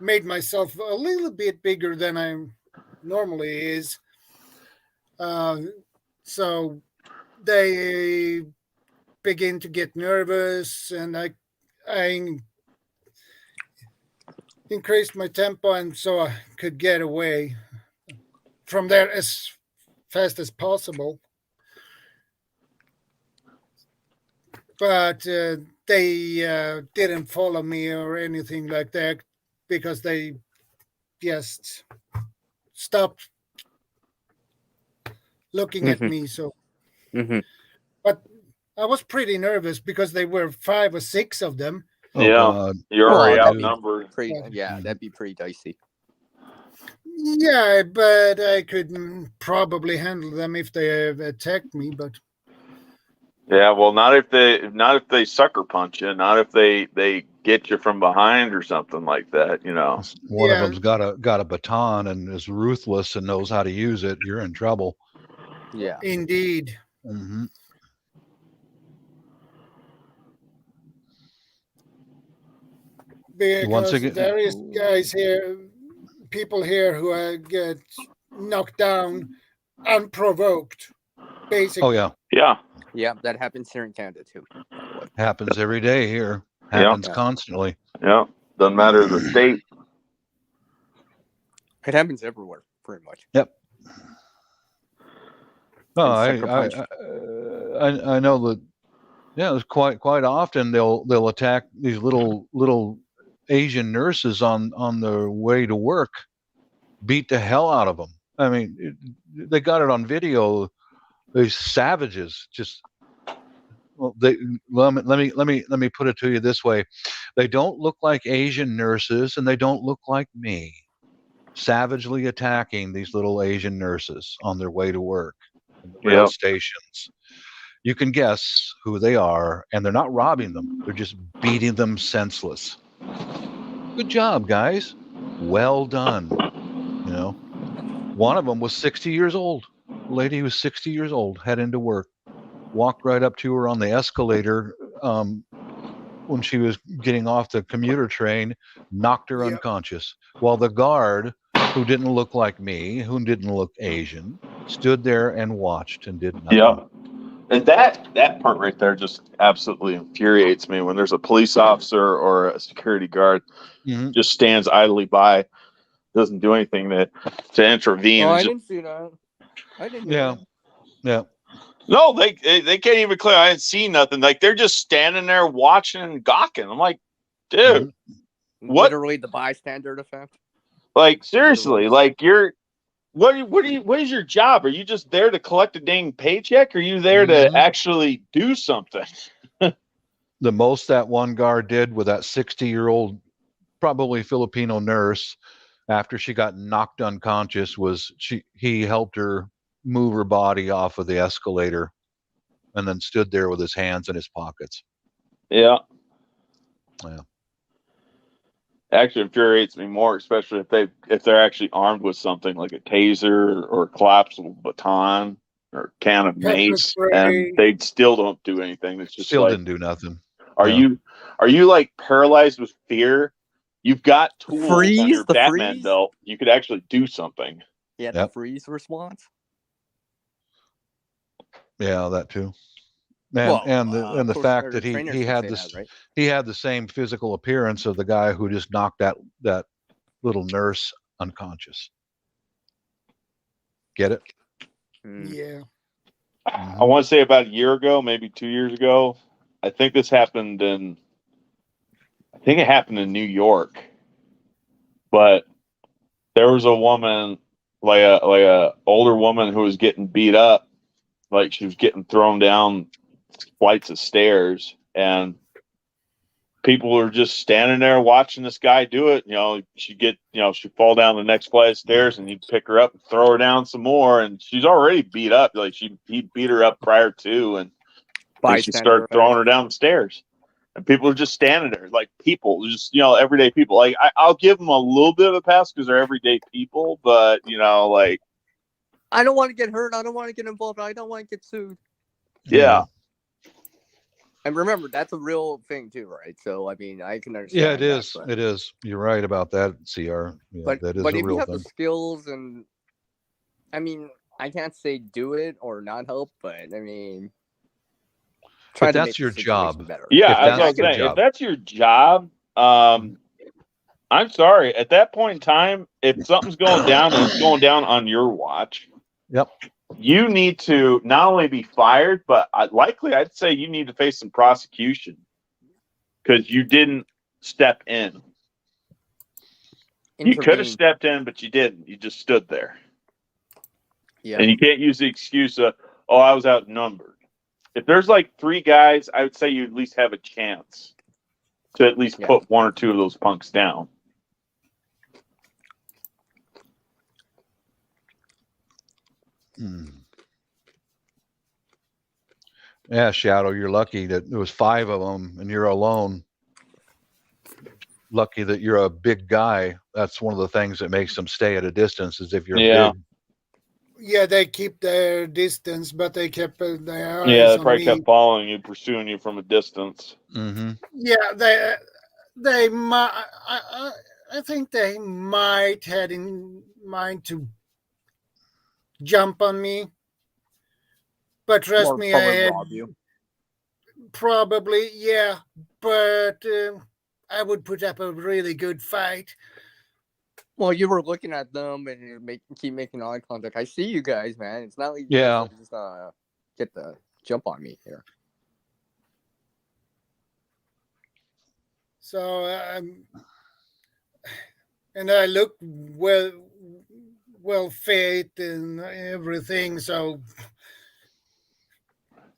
made myself a little bit bigger than I normally is. So they begin to get nervous, and I increased my tempo, and so I could get away from there as fast as possible. But they didn't follow me or anything like that, because they just stopped looking at me. So, but I was pretty nervous because there were 5 or 6 of them. Oh, yeah, God. You're already outnumbered. Yeah, that'd be pretty dicey. Yeah, but I could probably handle them if they have attacked me. But Yeah, well, not if they sucker punch you, not if they get you from behind or something like that. One of them's got a baton and is ruthless and knows how to use it. You're in trouble. Yeah, indeed. Mm-hmm. Because there is guys here, people here who get knocked down unprovoked, basically. Oh yeah, yeah, that happens here in Canada too. By the way, happens every day here. Happens constantly. Yeah, doesn't matter the state. It happens everywhere, pretty much. Yep. No, I know that. Yeah, it's quite often they'll attack these little Asian nurses on their way to work, beat the hell out of them. I mean, they got it on video. These savages just. Well, let me put it to you this way: they don't look like Asian nurses, and they don't look like me. Savagely attacking these little Asian nurses on their way to work, in the rail stations. You can guess who they are, and they're not robbing them. They're just beating them senseless. Good job, guys. Well done. One of them was 60 years old. The lady was 60 years old, heading to work. Walked right up to her on the escalator when she was getting off the commuter train, knocked her unconscious. While the guard, who didn't look like me, who didn't look Asian, stood there and watched and did nothing. Yeah. And that part right there just absolutely infuriates me when there's a police officer or a security guard just stands idly by, doesn't do anything to intervene. Oh, I didn't see that. I didn't. Yeah. No, they can't even clear. I didn't see nothing. Like they're just standing there watching and gawking. I'm like, dude, what? Literally the bystander effect. Like seriously, like what is your job? Are you just there to collect a dang paycheck? Or are you there to actually do something? The most that one guard did with that 60-year-old, probably Filipino nurse, after she got knocked unconscious, was he helped her move her body off of the escalator and then stood there with his hands in his pockets. Yeah. Yeah. Actually infuriates me more, especially if they're actually armed with something like a taser or a collapsible baton or a can of mace, and they still don't do anything. It's just still didn't do nothing. Are you like paralyzed with fear? You've got tools on your Batman belt. You could actually do something. Yeah, the freeze response. Yeah, that too. And the fact that he had the same physical appearance of the guy who just knocked that little nurse unconscious. Get it? Yeah. I want to say about a year ago, maybe 2 years ago. I think it happened in New York, but there was a woman, like a older woman, who was getting beat up, like she was getting thrown down flights of stairs, and people were just standing there watching this guy do it. She'd fall down the next flight of stairs, and he'd pick her up and throw her down some more, and she's already beat up. Like he beat her up prior to, and she started throwing her down the stairs, and people are just standing there, like people, just everyday people. Like I'll give them a little bit of a pass because they're everyday people, but like I don't want to get hurt. I don't want to get involved. I don't want to get sued. Yeah. And remember, that's a real thing too, right? So I mean, I can understand. Yeah, it is. It is. You're right about that, CR. Yeah, that is but a if real you have thing. the skills, and I mean, I can't say do it or not help, but I mean, but that's your job. Better. Yeah, that's what I'm saying. If that's your job, I'm sorry. At that point in time, if something's going down and it's going down on your watch, yep, you need to not only be fired, but I'd say you need to face some prosecution because you didn't step in. You could have stepped in, but you didn't. You just stood there. Yeah. And you can't use the excuse of, oh, I was outnumbered. If there's like 3 guys, I would say you at least have a chance to at least put 1 or 2 of those punks down. Yeah, Shadow, you're lucky that there was 5 of them and you're alone. Lucky that you're a big guy. That's one of the things that makes them stay at a distance, is if you're big. Yeah, they keep their distance, but they kept their eyes Yeah, they on probably me. kept following you, pursuing you from a distance. Mm-hmm. Yeah, they might. I think they might had in mind to jump on me, but trust Or me, I probably had rob you. probably, yeah, but I would put up a really good fight. Well, you were looking at them and you keep making eye contact. I see you guys, man. It's not like you Yeah. guys just get the jump on me here. So, and I look well fit and everything. So,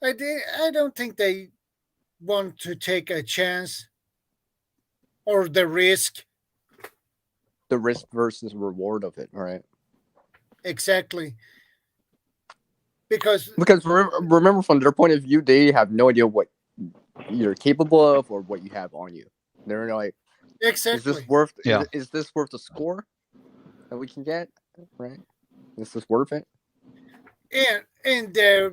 I don't think they want to take a chance or the risk. The risk versus reward of it, right? Exactly. Because remember, from their point of view, they have no idea what you're capable of or what you have on you. They're like, exactly. Is this worth? Yeah. Is this worth the score that we can get? Right? Is this worth it? And their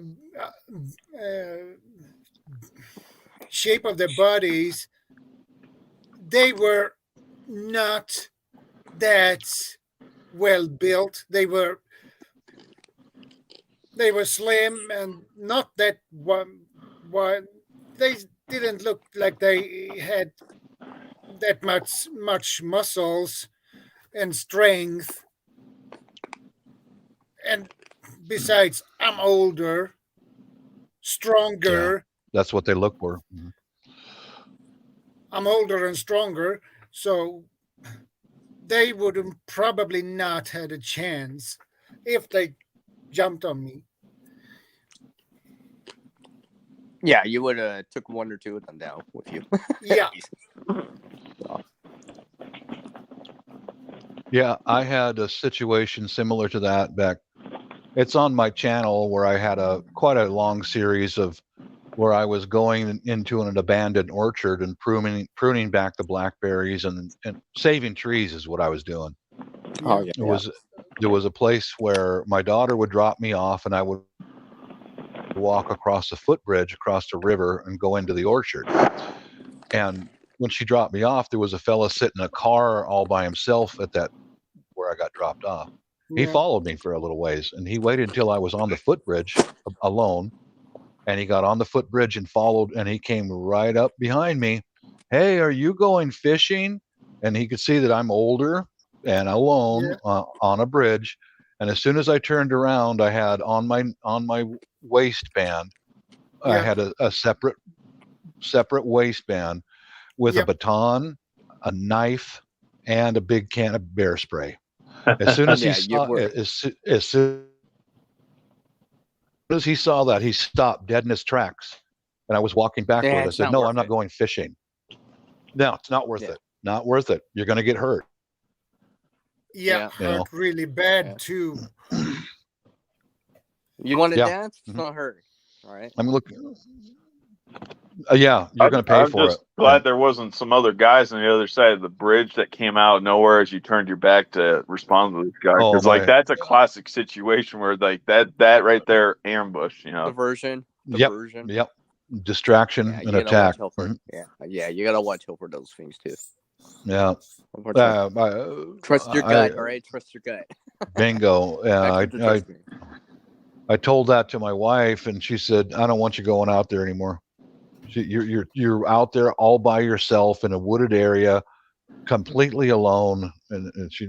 shape of their bodies, they were not that well built. They were slim and not that one. They didn't look like they had that much muscles and strength. And besides, I'm older, stronger. Yeah, that's what they look for. Mm-hmm. I'm older and stronger, so they would have probably not had a chance if they jumped on me. Yeah, you would have took 1 or 2 of them down with you. Yeah. Yeah, I had a situation similar to that back. It's on my channel where I had quite a long series of where I was going into an abandoned orchard and pruning back the blackberries and saving trees is what I was doing. Oh yeah. There was a place where my daughter would drop me off and I would walk across the footbridge across the river and go into the orchard. And when she dropped me off, there was a fella sitting in a car all by himself at that where I got dropped off. Yeah. He followed me for a little ways and he waited until I was on the footbridge alone. And he got on the footbridge and followed, and he came right up behind me. Hey, are you going fishing? And he could see that I'm older and alone on a bridge. And as soon as I turned around, I had on my waistband, I had a separate waistband with a baton, a knife, and a big can of bear spray. As soon as he saw that, he stopped dead in his tracks. And I was walking backward. I said, no, I'm not going fishing. No, it's not worth it. Not worth it. You're going to get hurt. Yeah, hurt really bad too. You want to dance? It's not hurt. All right. I'm looking. Yeah, you're going to pay for it. I'm just glad there wasn't some other guys on the other side of the bridge that came out of nowhere as you turned your back to respond to this guy. Because that's a classic situation where like that right there, ambush. You know, diversion. Yep. Distraction and attack. Yeah, you gotta watch out for those things too. Yeah. Trust your gut. All right, trust your gut. Bingo. Yeah, I told that to my wife, and she said, "I don't want you going out there anymore. You're out there all by yourself in a wooded area, completely alone." And she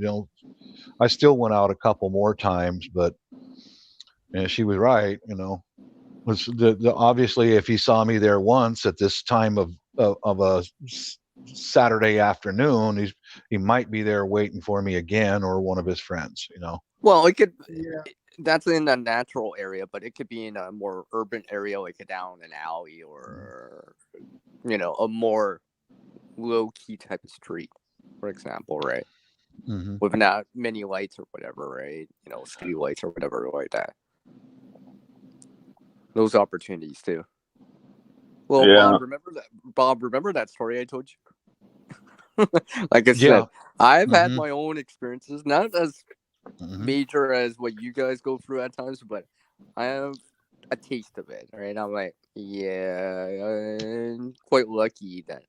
I still went out a couple more times, but she was right. Was obviously if he saw me there once at this time of a Saturday afternoon, he might be there waiting for me again, or one of his friends. Well, it could. Yeah. That's in a natural area, but it could be in a more urban area, like down an alley, or a more low key type of street, for example, right? Mm-hmm. With not many lights or whatever, right? Street lights or whatever like that. those opportunities too. Well, Yeah. Bob, remember that story I told you? Like I said, I've had my own experiences, not as major as what you guys go through at times, but I have a taste of it. Right? I'm like, yeah, I'm quite lucky that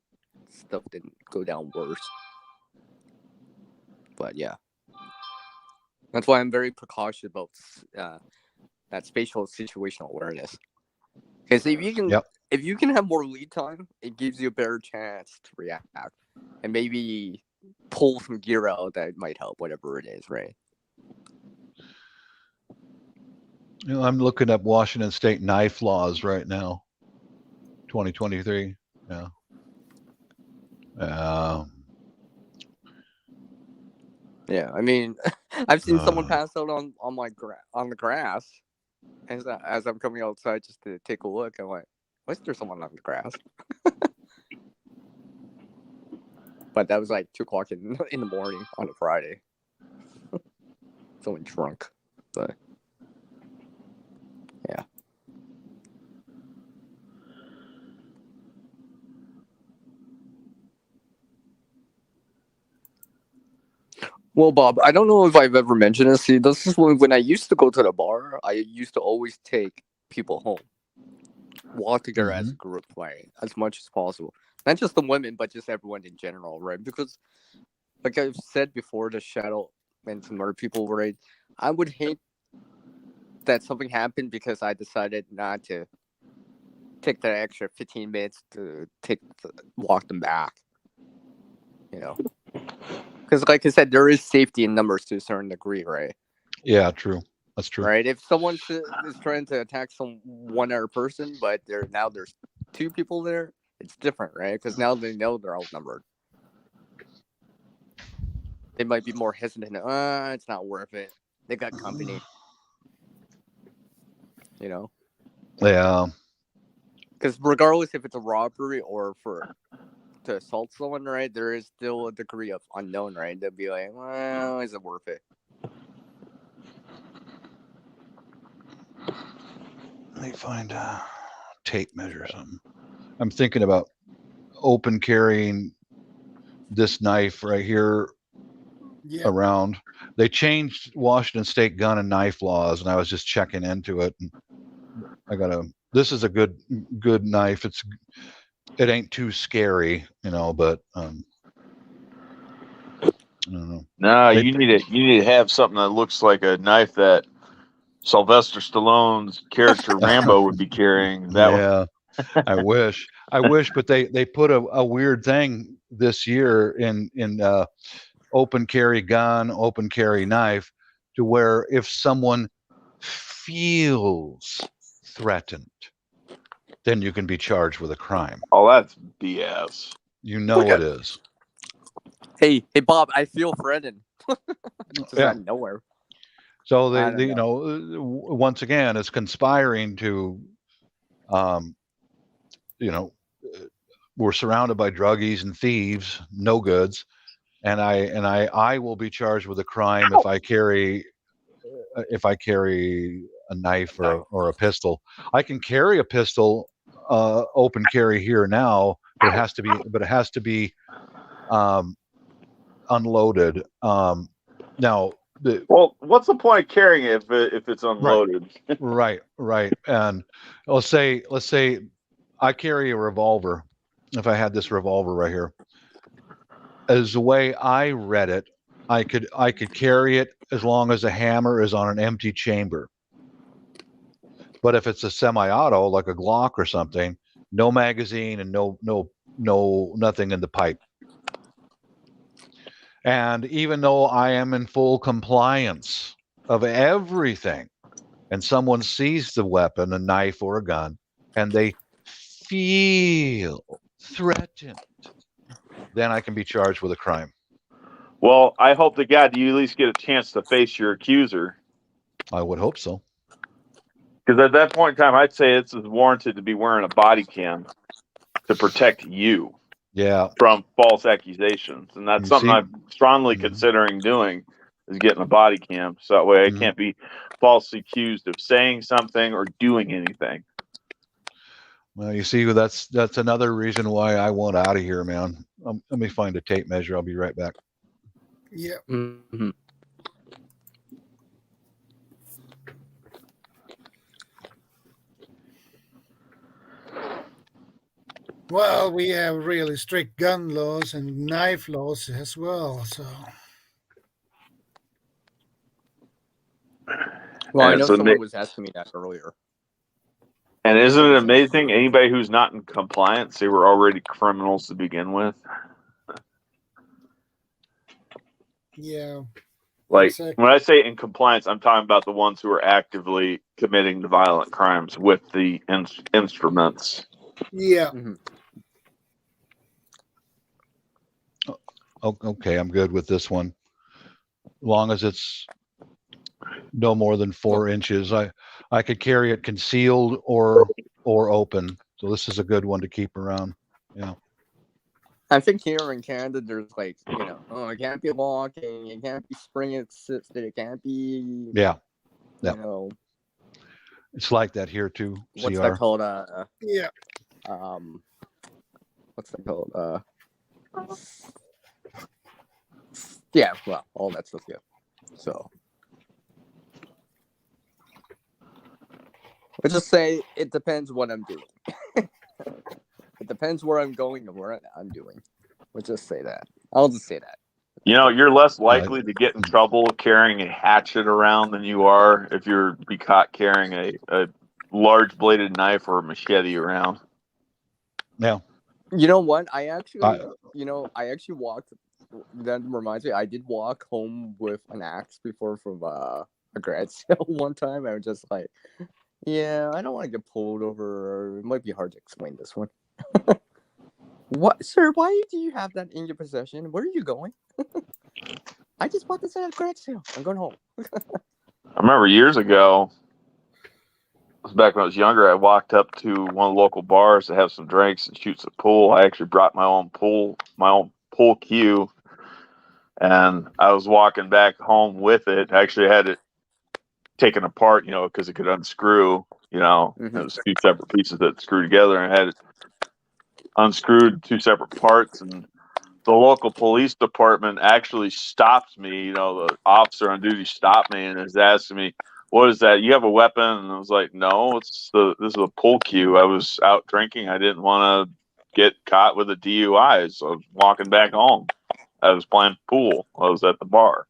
stuff didn't go down worse. But yeah, that's why I'm very precautious about that spatial situational awareness. Because if you can have more lead time, it gives you a better chance to react and maybe pull some gear out that might help, whatever it is, right? You know, I'm looking up Washington State knife laws right now. 2023. Yeah. Yeah, I mean, I've seen someone pass out on the grass as I'm coming outside just to take a look. I'm like, why is there someone on the grass? But that was like 2:00 in the morning on a Friday. Someone drunk, but yeah. Well, Bob, I don't know if I've ever mentioned this. See, this is when I used to go to the bar, I used to always take people home. Walk together as a group, right? As much as possible. Not just the women, but just everyone in general, right? Because, like I've said before, the Shadow and some other people, right? I would hate that something happened because I decided not to take that extra 15 minutes to walk them back. You know? Because, like I said, there is safety in numbers to a certain degree, right? Yeah, true. That's true. Right. If someone is trying to attack one other person, but there's two people there, it's different, right? Because now they know they're outnumbered. They might be more hesitant. It's not worth it. They got company. You know. Yeah. Because regardless if it's a robbery or to assault someone, right, there is still a degree of unknown, right? They'll be like, well, is it worth it? Let me find a tape measure or something. I'm thinking about open carrying this knife right here around. They changed Washington State gun and knife laws, and I was just checking into it. And this is a good knife. It ain't too scary, you know, but I don't know. No, you need to have something that looks like a knife that Sylvester Stallone's character Rambo would be carrying. I wish, but they put a weird thing this year in open carry gun, open carry knife, to where if someone feels threatened, then you can be charged with a crime. Oh, that's BS. You know it is. Hey, Bob, I feel threatened. Just out of nowhere. So they you know, once again, it's conspiring to, you know, we're surrounded by druggies and thieves, no goods, and I will be charged with a crime if I carry a knife or a pistol. I can carry a pistol, open carry here now, but it has to be unloaded. Now, what's the point of carrying it if it's unloaded? Right. And let's say I carry a revolver. If I had this revolver right here, as the way I read it, I could carry it as long as the hammer is on an empty chamber. But if it's a semi-auto, like a Glock or something, no magazine and no nothing in the pipe. And even though I am in full compliance of everything, and someone sees the weapon, a knife or a gun, and they feel threatened, then I can be charged with a crime. Well, I hope to God you at least get a chance to face your accuser. I would hope so. Because at that point in time, I'd say it's warranted to be wearing a body cam to protect you. Yeah. From false accusations. And that's something I'm strongly considering doing, is getting a body cam. So that way I can't be falsely accused of saying something or doing anything. Well, you see, that's another reason why I want out of here, man. Let me find a tape measure. I'll be right back. Yeah. Mm-hmm. Well, we have really strict gun laws and knife laws as well. So. Well, I And know so, someone was asking me that earlier. and isn't it amazing? Anybody who's not in compliance, they were already criminals to begin with. Yeah. Like Exactly. when I say in compliance, I'm talking about the ones who are actively committing the violent crimes with the instruments. Yeah. Mm-hmm. Okay, I'm good with this one. Long as it's no more than 4 inches. I could carry it concealed or open. So this is a good one to keep around. Yeah. I think here in Canada, there's like, it can't be locking, it can't be spring assisted, it can't be, Yeah. It's like that here too. What's CR. that called? Yeah. What's that called? Yeah, well, all that stuff, yeah. So, let's just say it depends what I'm doing. It depends where I'm going and what I'm doing. Let's just say that. I'll just say that. You're less likely to get in trouble carrying a hatchet around than you are if you're be caught carrying a large bladed knife or a machete around. Yeah. You know what? I actually walked. That reminds me, I did walk home with an axe before from a grad sale one time. I was just like, yeah, I don't want to get pulled over. It might be hard to explain this one. What, sir? Why do you have that in your possession? Where are you going? I just bought this at a grad sale. I'm going home. I remember years ago, it was back when I was younger, I walked up to one of the local bars to have some drinks and shoot some pool. I actually brought my own pool cue, and I was walking back home with it. I actually had it taken apart, because it could unscrew, Mm-hmm. It was 2 separate pieces that screw together, and I had it unscrewed 2 separate parts, and the local police department actually stopped me. The officer on duty stopped me and is asking me, "What is that? You have a weapon?" And I was like, "No, this is a pool cue. I was out drinking. I didn't want to get caught with a DUI, so I was walking back home. I was playing pool. I was at the bar."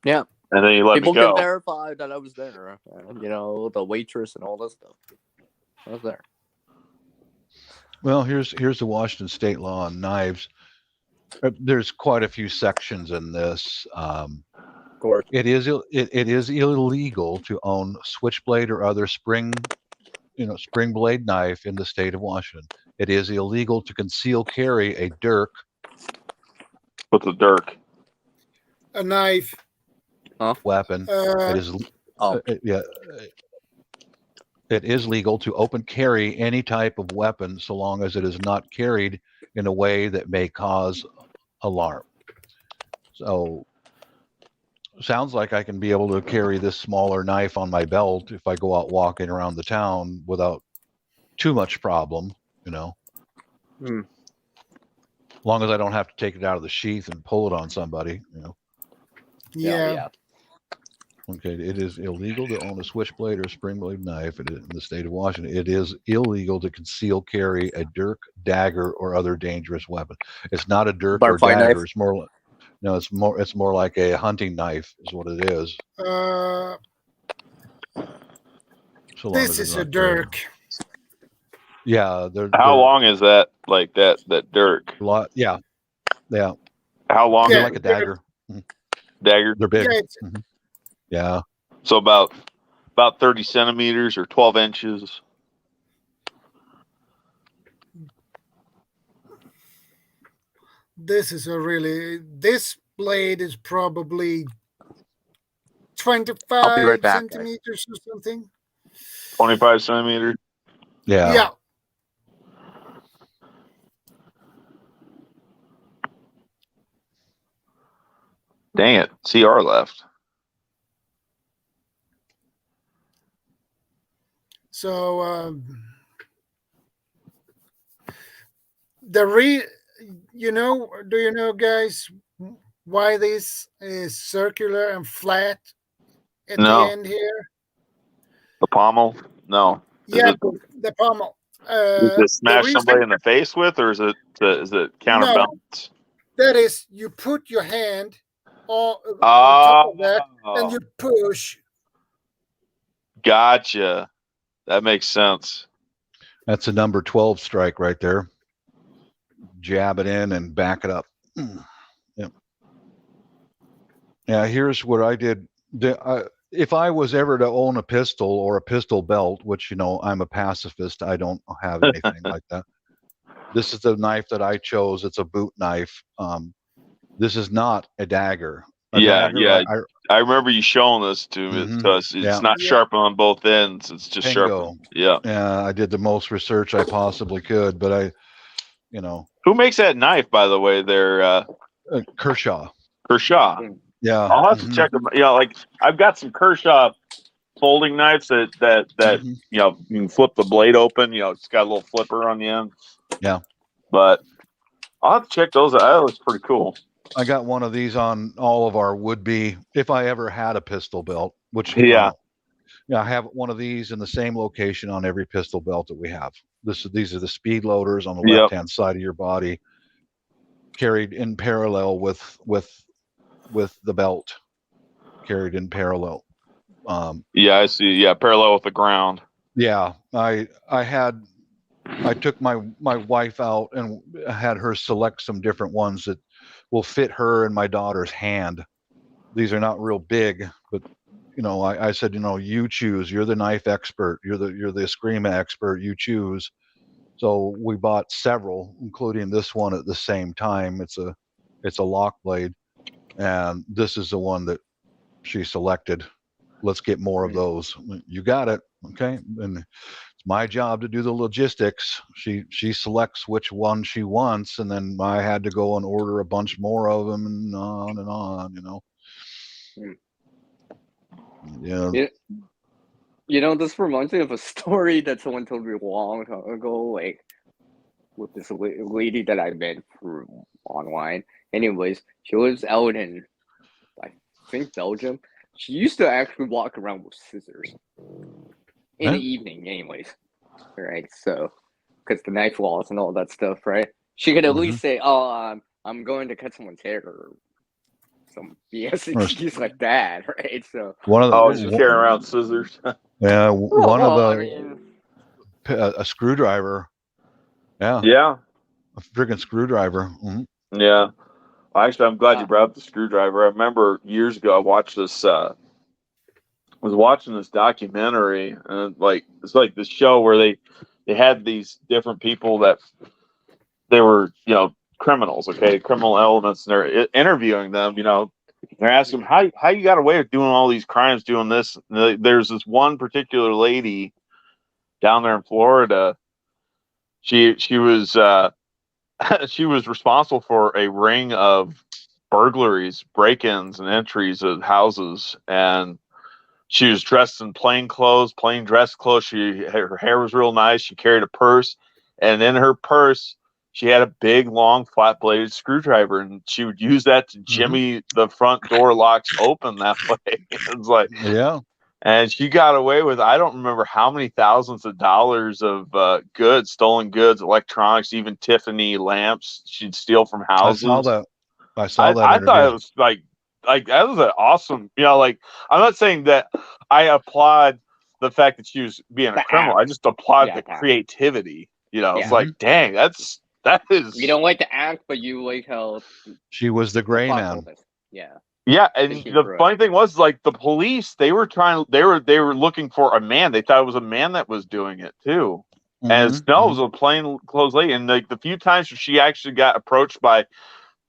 Yeah. And then he let People me go. can verify that I was there. The waitress and all that stuff. I was there. Well, here's the Washington state law on knives. There's quite a few sections in this. Of course. It is illegal to own switchblade or other spring blade knife in the state of Washington. It is illegal to conceal carry a dirk. What's a dirk? A knife. Huh? Weapon. It is. It is legal to open carry any type of weapon so long as it is not carried in a way that may cause alarm. So sounds like I can be able to carry this smaller knife on my belt if I go out walking around the town without too much problem, Hmm. As long as I don't have to take it out of the sheath and pull it on somebody, Yeah. Okay, it is illegal to own a switchblade or spring blade knife in the state of Washington. It is illegal to conceal carry a dirk, dagger, or other dangerous weapon. It's not a dirk or dagger. Knife. It's more. No, it's more like a hunting knife, is what it is. So this is a dirk. Yeah. How long is that? Like that dirk? Yeah. How long? They're like a dagger. Dagger. They're big. Yeah, Yeah. So about 30 centimeters or 12 inches. This blade is probably 25 centimeters or something. 25 centimeters. Yeah. Dang it. CR left. So Do you know, guys, why this is circular and flat at the No. end here? The pommel? No. Yeah, the pommel. Is it The smash somebody in reason, the face with, or is it counterbalance? that is, you put your hand on top of that, and Oh, you push. gotcha. That makes sense. That's a number 12 strike right there. Jab it in and back it up. Yep. Yeah, here's what I did. If I was ever to own a pistol or a pistol belt, which, I'm a pacifist, I don't have anything like that. This is the knife that I chose. It's a boot knife. This is not a dagger. Yeah. I remember you showing this to us. It's not sharp on both ends. It's just sharp. Yeah. Yeah, I did the most research I possibly could, but Who makes that knife, by the way? They're Kershaw. Yeah. Yeah. I'll have to check them. Like I've got some Kershaw folding knives that you can flip the blade open. It's got a little flipper on the end. Yeah. But I'll have to check those out. That looks pretty cool. I got one of these on all of our would-be, if I ever had a pistol belt, which I have one of these in the same location on every pistol belt that we have. These are the speed loaders on the left-hand side of your body, carried in parallel with the belt, carried in parallel. I see. Yeah, parallel with the ground. Yeah, I took my wife out and had her select some different ones that will fit her and my daughter's hand. These are not real big, but I said, you choose. You're the knife expert. You're the Eskrima expert. You choose. So we bought several, including this one at the same time. It's a lock blade, and this is the one that she selected. Let's get more of those. You got it. Okay. And it's my job to do the logistics. She selects which one she wants, and then I had to go and order a bunch more of them, and on, Yeah. This reminds me of a story that someone told me a long time ago, like with this lady that I met through online. Anyways, she lives out in, I think, Belgium. She used to actually walk around with scissors in the evening, anyways. Right, so because the knife walls and all that stuff, right? She could at least say, "Oh, I'm going to cut someone's hair," or some BS excuse like that, right? So she's carrying around scissors. Yeah, a screwdriver. Yeah, a friggin' screwdriver. Yeah. Actually, I'm glad you brought up the screwdriver. I remember years ago I watched this. Was watching this documentary, and it's like this show where they had these different people that they were criminals, criminal elements, and they're interviewing them. They're asking them how you got away with doing all these crimes, doing this. And there's this one particular lady down there in Florida. She was she was responsible for a ring of burglaries, break-ins, and entries of houses, and she was dressed in plain dress clothes. Her hair was real nice. She carried a purse, and in her purse, she had a big, long, flat-bladed screwdriver, and she would use that to jimmy the front door locks open that way. It's like, and she got away with, I don't remember how many thousands of dollars of goods, stolen goods, electronics, even Tiffany lamps she'd steal from houses. I saw that. I thought it was like that was an awesome, I'm not saying that I applaud the fact that she was being a criminal. I just applaud the creativity. It's like, dang, that is. You don't like the act, but you like how she was the gray man. Yeah, and the funny thing was, like, the police, they were looking for a man. They thought it was a man that was doing it too. And it was a plain clothes lady. And like the few times she actually got approached by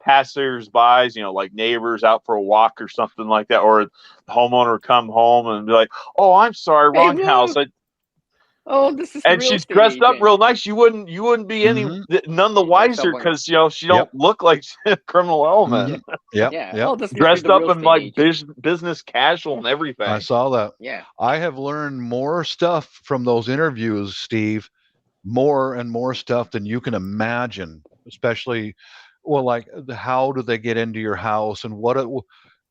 passers-by, like neighbors out for a walk or something like that, or the homeowner would come home and be like, "Oh, I'm sorry, wrong house." This is. And she's dressed up real nice. You wouldn't be none the wiser because she don't look like a criminal element. Dressed up in like business casual and everything. I saw that. Yeah, I have learned more stuff from those interviews, Steve, more and more stuff than you can imagine, especially, well, like how do they get into your house and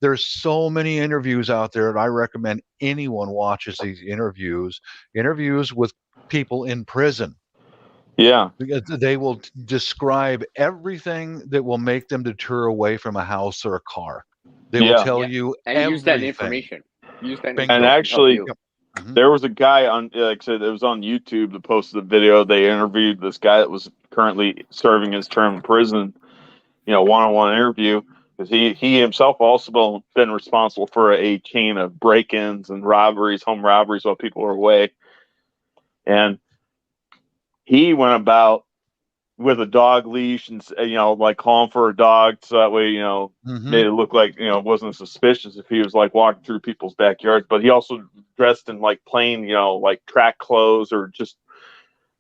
there's so many interviews out there, and I recommend anyone watches these interviews with people in prison. Yeah. Because they will describe everything that will make them deter away from a house or a car. They will tell you and everything. use that information. And actually, there was a guy on, like I said, it was on YouTube that posted a video. They interviewed this guy that was currently serving his term in prison, one-on-one interview, because he himself also been responsible for a chain of break-ins and robberies, home robberies while people were away. And he went about with a dog leash and, like calling for a dog. So that way, made it look like, it wasn't suspicious if he was like walking through people's backyards. But he also dressed in like plain, like track clothes or just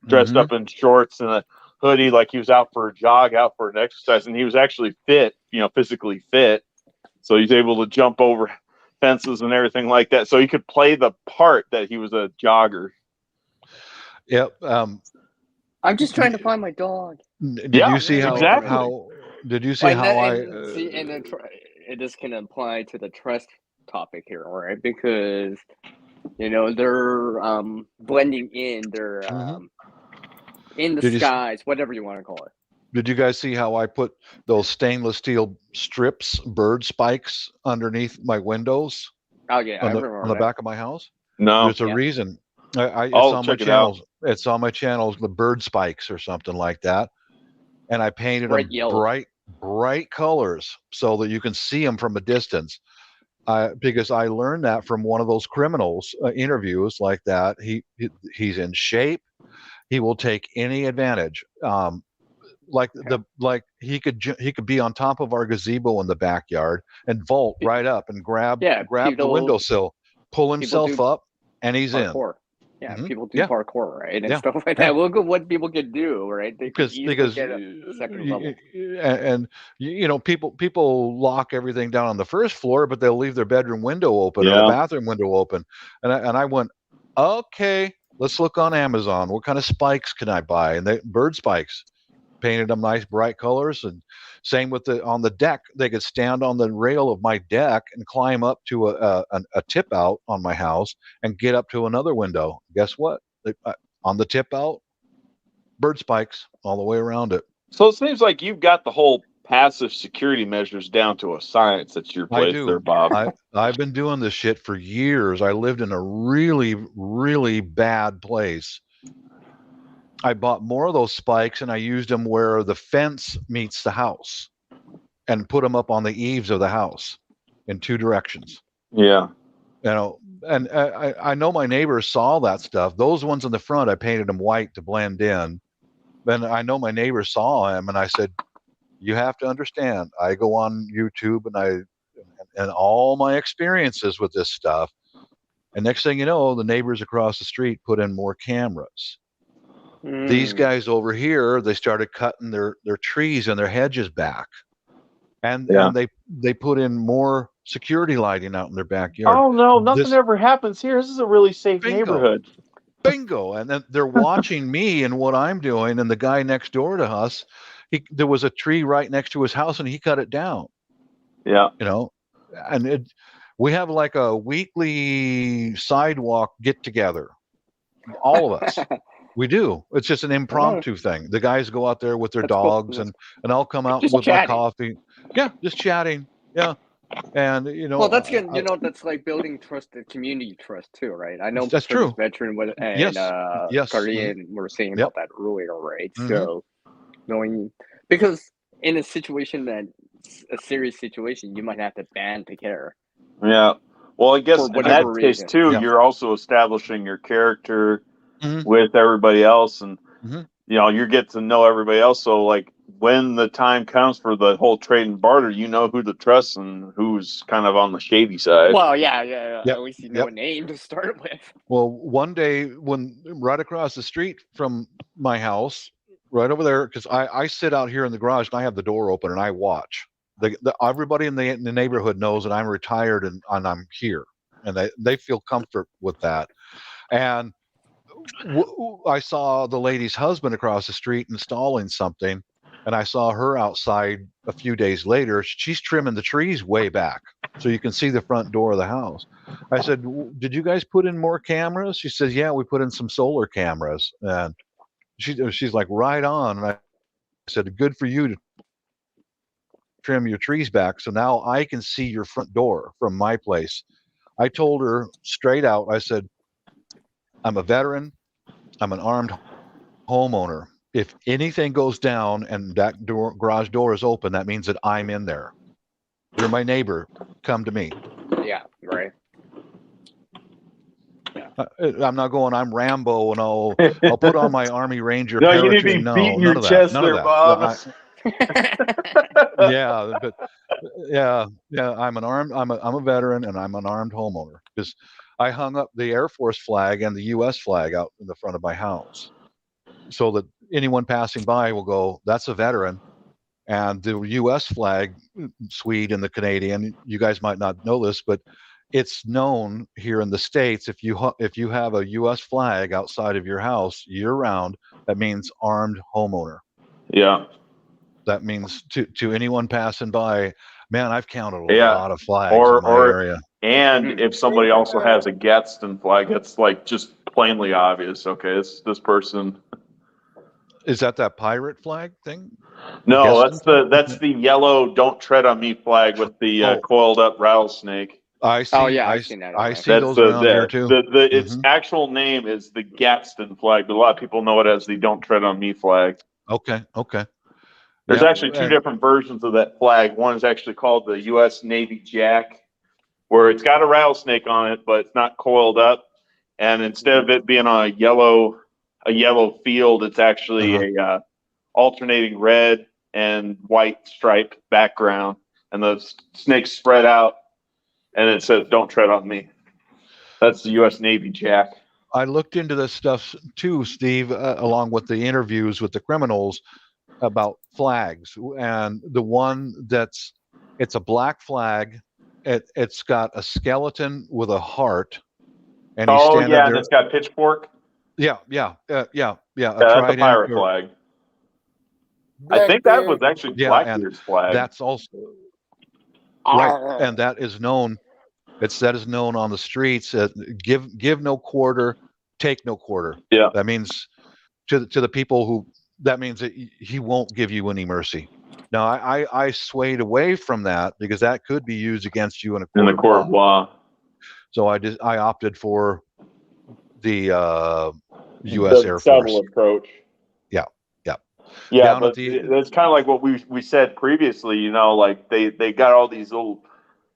dressed up in shorts and a hoodie, like he was out for a jog, out for an exercise. And he was actually fit, physically fit. So he's able to jump over fences and everything like that. So he could play the part that he was a jogger. Yep. I'm just trying to find my dog. Did you see how this can apply to the trust topic here, all right? Because they're blending in, they're in the skies, whatever you want to call it. Did you guys see how I put those stainless steel strips, bird spikes, underneath my windows? Oh yeah, on the back of my house. No, there's a reason. It's on my channels. It's on my channels, the bird spikes or something like that, and I painted them bright colors so that you can see them from a distance. Because I learned that from one of those criminals interviews like that. He's in shape. He will take any advantage. He could be on top of our gazebo in the backyard and vault right up and grab the windowsill, pull himself up, and he's parkour. in. Yeah, people do parkour, right, and stuff like that. Look at what people can do, right? They because get a second level. And people lock everything down on the first floor, but they'll leave their bedroom window open or the bathroom window open. And I went, okay, let's look on Amazon. What kind of spikes can I buy? And bird spikes. Painted them nice bright colors, and same with on the deck. They could stand on the rail of my deck and climb up to a tip out on my house and get up to another window. Guess what? On the tip out, bird spikes all the way around it. So it seems like you've got the whole passive security measures down to a science at your place there, Bob. I've been doing this shit for years. I lived in a really, really bad place. I bought more of those spikes and I used them where the fence meets the house and put them up on the eaves of the house in two directions. Yeah. And I know my neighbors saw that stuff. Those ones in the front, I painted them white to blend in. Then I know my neighbors saw them and I said, you have to understand, I go on YouTube and all my experiences with this stuff. And next thing you know, the neighbors across the street put in more cameras. These guys over here, they started cutting their trees and their hedges back, and they put in more security lighting out in their backyard. Oh no, nothing ever happens here. This is a really safe neighborhood. Bingo! And then they're watching me and what I'm doing, and the guy next door to us, there was a tree right next to his house, and he cut it down. Yeah, and we have like a weekly sidewalk get together, all of us. We do. It's just an impromptu thing. The guys go out there with their dogs, and I'll come out with my coffee. Yeah, just chatting. Yeah, and well, that's good. That's like building trust, community trust too, right? I know that's true. Veteran and Korean were saying about that earlier, right? So knowing, because in a situation that's a serious situation, you might have to band together. Yeah. Well, I guess in that case too, you're also establishing your character with everybody else, and you get to know everybody else. So like when the time comes for the whole trade and barter, who to trust and who's kind of on the shady side. Well, yeah. At least you know a name to start with. Well, one day when right across the street from my house, right over there, because I sit out here in the garage and I have the door open and I watch. Everybody in the neighborhood knows that I'm retired and I'm here, and they feel comfort with that. And I saw the lady's husband across the street installing something, and I saw her outside a few days later. She's trimming the trees way back so you can see the front door of the house. I said, did you guys put in more cameras? She says, yeah, we put in some solar cameras. And she's like, right on. And I said, good for you to trim your trees back so now I can see your front door from my place. I told her straight out, I said, I'm a veteran. I'm an armed homeowner. If anything goes down and that garage door is open, that means that I'm in there. You're my neighbor. Come to me. Yeah, right. I'm not going, I'm Rambo and I'll put on my Army Ranger No, you need to parachute. be No, beating none your of that. chest None there, of that. Bob. Yeah, but yeah, I'm a veteran and I'm an armed homeowner because I hung up the Air Force flag and the U.S. flag out in the front of my house so that anyone passing by will go, that's a veteran. And the U.S. flag, Swede and the Canadian, you guys might not know this, but it's known here in the States, if you have a U.S. flag outside of your house year-round, that means armed homeowner. Yeah. That means to anyone passing by, man, I've counted a lot of flags in my area. And if somebody also has a Gadsden flag, it's like just plainly obvious. Okay, this person. Is that pirate flag thing? No, that's the yellow "Don't Tread on Me" flag with the coiled up rattlesnake. I see. Oh yeah, I've seen that. I see those around here too. Its actual name is the Gadsden flag, but a lot of people know it as the "Don't Tread on Me" flag. Okay. There's actually two different versions of that flag. One is actually called the U.S. Navy Jack, where it's got a rattlesnake on it, but it's not coiled up. And instead of it being on a yellow field, it's actually a alternating red and white striped background, and the snakes spread out, and it says "Don't tread on me." That's the U.S. Navy Jack. I looked into this stuff too, Steve, along with the interviews with the criminals about flags, and the one it's a black flag. It's got a skeleton with a heart, and he's standing there. And it's got pitchfork. Yeah. That's a pirate flag. I think that was actually Blackbeard's flag. That's also right, and that is known. That is known on the streets. Give no quarter, take no quarter. Yeah, that means to the people who. That means that he won't give you any mercy. Now, I swayed away from that because that could be used against you in a court of law. So I opted for the U.S. Air Force double approach. Yeah, but that's kind of like what we said previously. You know, like they got all these little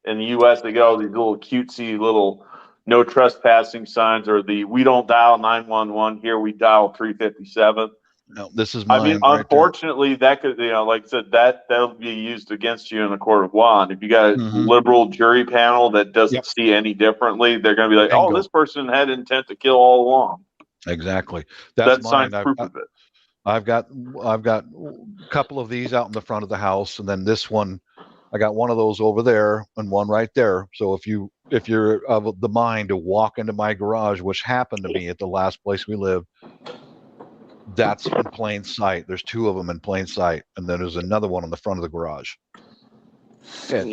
in the U.S. They got all these little cutesy little no trespassing signs, or the we don't dial 911 here, we dial 357. No, this is mine. I mean, unfortunately, that could, like I said, that'll be used against you in a court of law. And if you got a liberal jury panel that doesn't see any differently, they're going to be like, "Oh, this person had intent to kill all along." Exactly. That's mine. Proof of it. I've got a couple of these out in the front of the house, and then this one, I got one of those over there and one right there. So if you're of the mind to walk into my garage, which happened to me at the last place we lived. That's in plain sight. There's two of them in plain sight, and then there's another one on the front of the garage. And,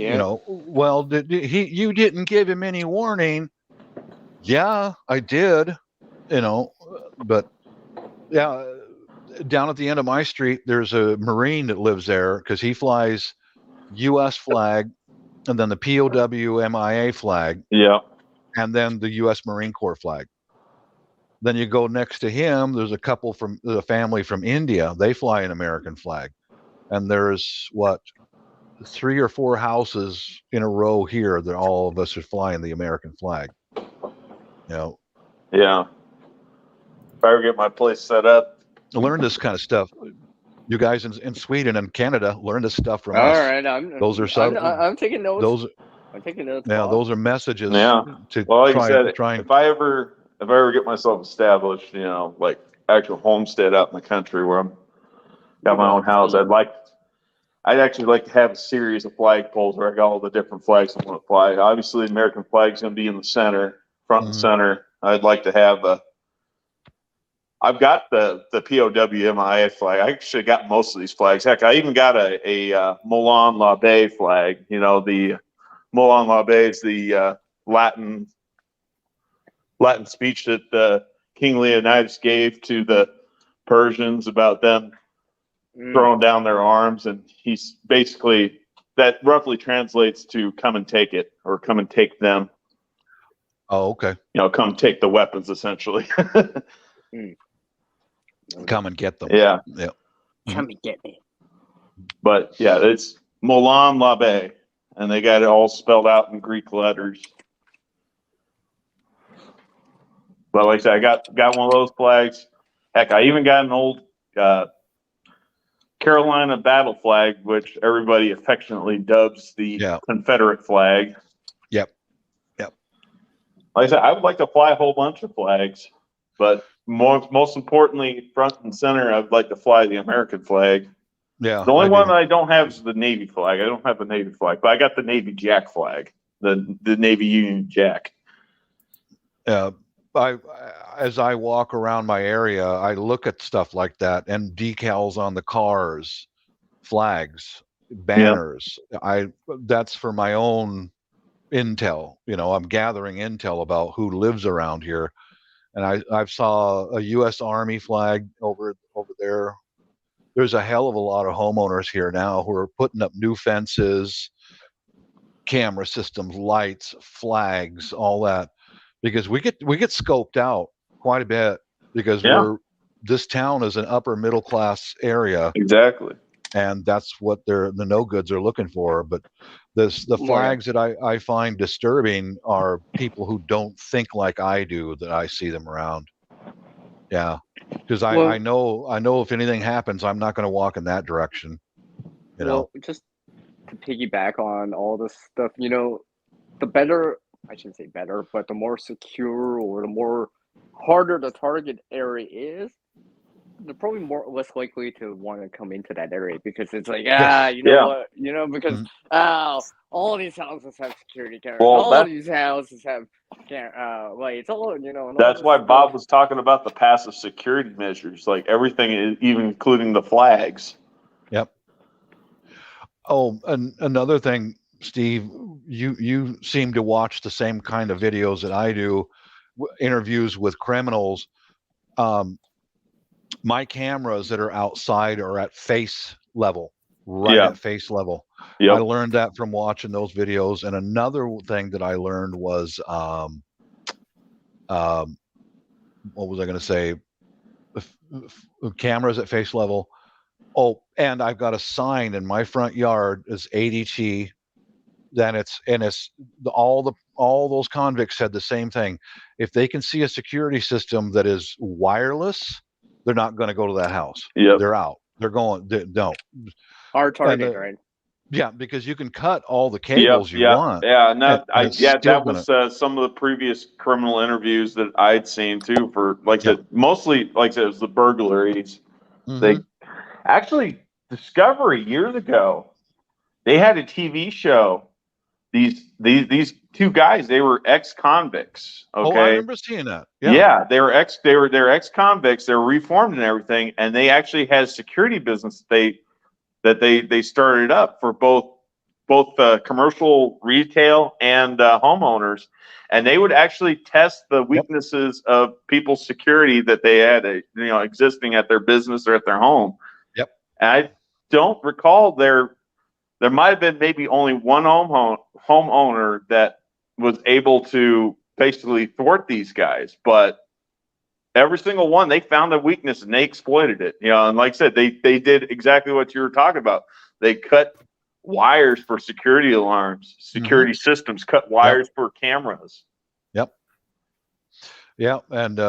well, you didn't give him any warning. Yeah, I did. But yeah, down at the end of my street, there's a Marine that lives there because he flies U.S. flag, and then the POW MIA flag. Yeah, and then the U.S. Marine Corps flag. Then you go next to him, there's a couple from the family from India. They fly an American flag. And there's 3 or 4 houses in a row here that all of us are flying the American flag. Yeah. If I ever get my place set up. Learn this kind of stuff. You guys in Sweden and Canada, learn this stuff from us. All right. I'm taking notes. I'm taking notes. Yeah, those are messages. Yeah. Try if I ever get myself established, like actual homestead out in the country where I'm got my own house, I'd actually like to have a series of flagpoles where I got all the different flags I want to fly. Obviously, the American flag's going to be in the center, front and center. I'd like to have I've got the POW flag. I actually got most of these flags. Heck, I even got a Moulin L'Abbé flag. You know, the Moulin L'Abbé is the Latin speech that King Leonidas gave to the Persians about them throwing down their arms, and he's basically, that roughly translates to "come and take it" or "come and take them." Oh, okay. You know, come take the weapons, essentially. Come and get them. Yeah. Yeah. Come and get me. But yeah, it's Moulin L'Abbé, and they got it all spelled out in Greek letters. But like I said, I got one of those flags. Heck, I even got an old Carolina battle flag, which everybody affectionately dubs the Confederate flag. Yep. Like I said, I would like to fly a whole bunch of flags, but most importantly, front and center, I'd like to fly the American flag. Yeah. The only one that I don't have is the Navy flag. I don't have the Navy flag, but I got the Navy Jack flag, the Navy Union Jack. As I walk around my area, I look at stuff like that and decals on the cars, flags, banners. That's for my own intel. You know, I'm gathering intel about who lives around here. And I saw a U.S. Army flag over there. There's a hell of a lot of homeowners here now who are putting up new fences, camera systems, lights, flags, all that, because we get scoped out quite a bit because this town is an upper middle class area. Exactly. And that's what the no goods are looking for. But the flags that I find disturbing are people who don't think like I do, that I see them around. Yeah. Because I know if anything happens, I'm not going to walk in that direction. You know, just to piggyback on all this stuff, you know, the better, I shouldn't say better, but the more secure or the more harder the target area is, they're probably less likely to want to come into that area, because it's like, because all these houses have security cameras. All these houses have lights. That's why Bob was talking about the passive security measures, like everything, even including the flags. Yep. Oh, another thing, Steve, you seem to watch the same kind of videos that I do, interviews with criminals. My cameras that are outside are at face level, at face level. Yep. I learned that from watching those videos. And another thing that I learned was, what was I going to say? Cameras at face level. Oh, and I've got a sign in my front yard is ADT. Then all those convicts said the same thing. If they can see a security system that is wireless, they're not going to go to that house. Yep. They're out. They're going. No. Our target, right? Yeah, because you can cut all the cables you want. Yeah, that was some of the previous criminal interviews that I'd seen too. For mostly it was the burglaries. Mm-hmm. They actually, Discovery years ago, they had a TV show. These two guys, they were ex-convicts. Okay. Oh, I remember seeing that. Yeah, they were ex-convicts. They were reformed and everything, and they actually had a security business that they started up for both commercial, retail, and homeowners, and they would actually test the weaknesses of people's security that they had, existing at their business or at their home. Yep. And I don't recall there might have been maybe only one homeowner that was able to basically thwart these guys, but every single one, they found a weakness and they exploited it. And like I said, they did exactly what you were talking about. They cut wires for security alarms, security systems, cut wires for cameras. Yep. Yeah, and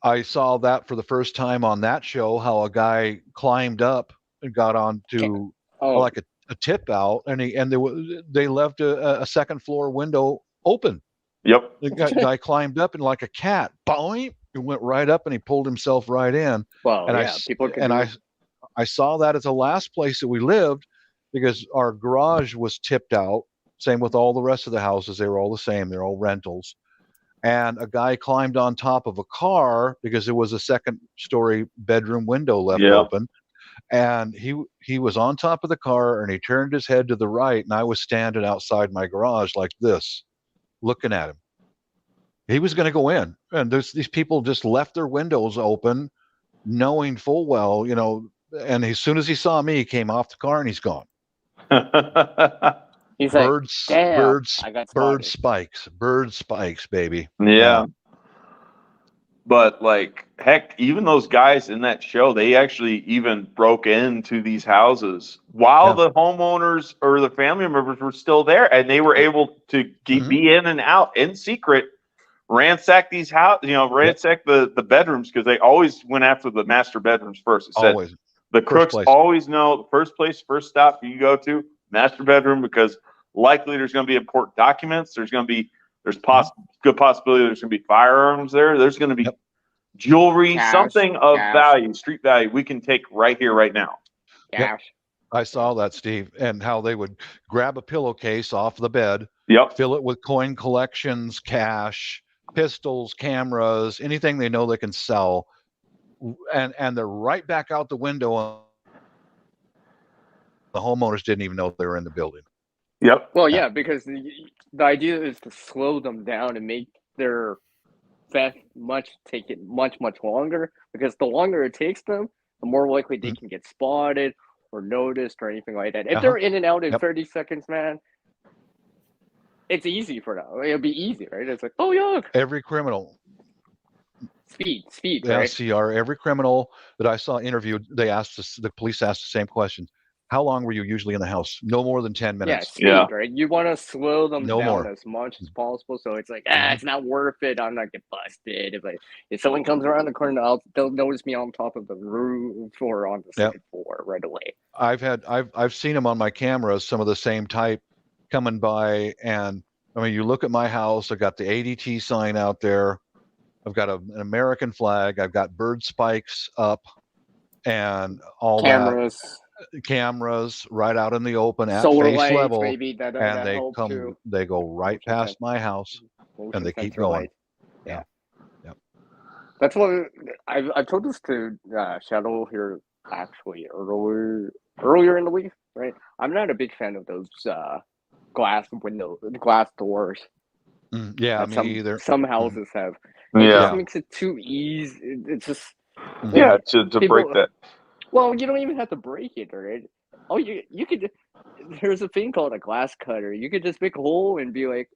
I saw that for the first time on that show, how a guy climbed up and got onto like a tip out, and they left a second floor window open. Yep. The guy climbed up and like a cat, boing, he went right up and he pulled himself right in. Well, and I saw that as the last place that we lived, because our garage was tipped out. Same with all the rest of the houses; they were all the same. They're all rentals. and a guy climbed on top of a car because there was a second-story bedroom window left open, and he was on top of the car, and he turned his head to the right, and I was standing outside my garage like this, looking at him. He was going to go in, and these people just left their windows open, knowing full well, you know, and as soon as he saw me, he came off the car and he's gone. He's birds, like, damn, birds, I got bird spotted. spikes, baby. Yeah. But like, heck, even those guys in that show, they actually even broke into these houses while the homeowners or the family members were still there, and they were able to be in and out in secret, ransack these houses, you know, ransack the bedrooms, because they always went after the master bedrooms first. It said Always. the crooks always know the first stop you go to, master bedroom, because likely there's going to be important documents. There's going to be good possibility there's going to be firearms there. There's going to be jewelry, something of value, street value we can take right here, right now. Yep. I saw that, Steve, and how they would grab a pillowcase off the bed, fill it with coin collections, cash, pistols, cameras, anything they know they can sell, and they're right back out the window. The homeowners didn't even know they were in the building. Yep. Well, yeah, because the idea is to slow them down and make their theft take it much longer, because the longer it takes them, the more likely they can get spotted or noticed or anything like that. If they're in and out in 30 seconds, man, it's easy for them. It'll be easy, right? It's like, oh yeah. Every criminal. Speed, right? CR. Every criminal that I saw interviewed, the police asked the same question. How long were you usually in the house? No more than 10 minutes. Yeah, speed, right? You want to slow them down more. as much as possible. So it's like, it's not worth it. I'm not getting busted. If someone comes around the corner, they'll notice me on top of the roof or on the second floor right away. I've seen them on my cameras, some of the same type coming by. And I mean, you look at my house, I've got the ADT sign out there. I've got an American flag. I've got bird spikes up and all cameras right out in the open at solar face lights, level, maybe and they go right past my house, and they keep going. Yeah. That's what I've told this to Shadow here actually earlier in the week, right? I'm not a big fan of those glass doors. Me either. Some houses have. It just makes it too easy. It's just to break that. Well, you don't even have to break it, right? Oh, you could. There's a thing called a glass cutter. You could just make a hole and be like,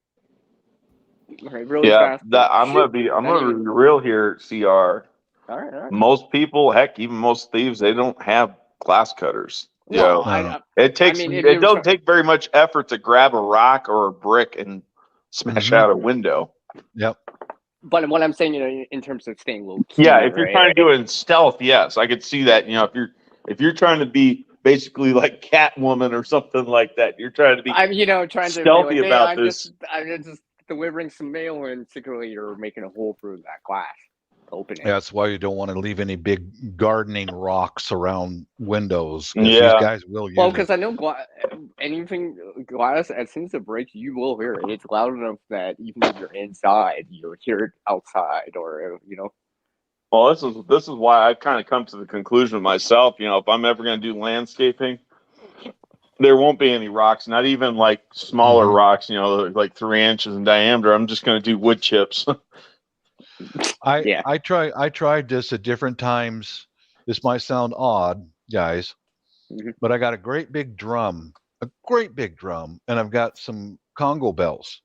really fast. I'm gonna be real here, CR. All right. Most people, heck, even most thieves, they don't have glass cutters. It don't take very much effort to grab a rock or a brick and smash out a window. Yep. But what I'm saying, in terms of staying low key, if you're trying to do it in stealth, yes, I could see that. If you're trying to be basically like Catwoman or something like that, you're trying to be. I'm trying to stealthy be like, about this. I'm just delivering some mail, and secretly you're making a hole through that glass to open it. That's why you don't want to leave any big gardening rocks around windows. Yeah, these guys will use. Well, because I know anything glass, as soon as it breaks, you will hear it. It's loud enough that even if you're inside, you'll hear it outside, or Well, this is why I've kind of come to the conclusion myself. If I'm ever going to do landscaping, there won't be any rocks, not even like smaller rocks. Like 3 inches in diameter. I'm just going to do wood chips. I tried this at different times. This might sound odd, guys, but I got a great big drum, and I've got some Congo bells.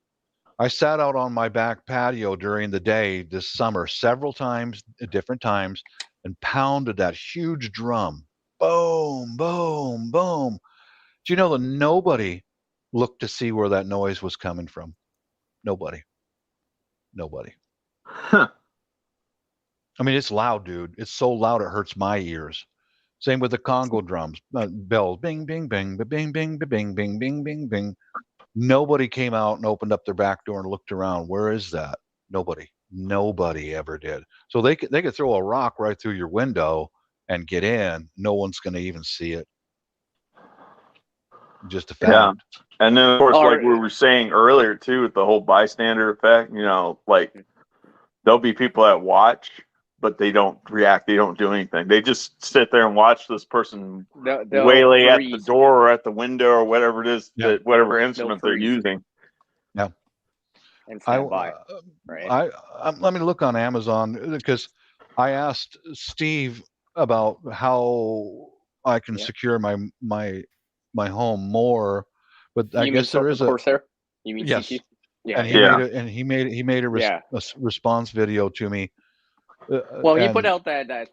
I sat out on my back patio during the day this summer several times at different times and pounded that huge drum. Boom, boom, boom. Do you know that nobody looked to see where that noise was coming from? Nobody. Huh. I mean, it's loud, dude. It's so loud it hurts my ears. Same with the Congo drums, bells, bing, bing, bing, bing, bing, bing, bing, bing, bing, bing. Nobody came out and opened up their back door and looked around. Where is that? Nobody ever did. So they could throw a rock right through your window and get in. No one's going to even see it. Just a fact. Yeah. And then, of course, like we were saying earlier, too, with the whole bystander effect, like there'll be people that watch, but they don't react. They don't do anything. They just sit there and watch this person waylay at the door or at the window or whatever it is, that whatever instrument they're using. Yeah. And stand by. Right. Let me look on Amazon, because I asked Steve about how I can secure my home more, but I guess there is a Corsair. You mean yes. CT? Yeah. And he made a response video to me. Well, he put out that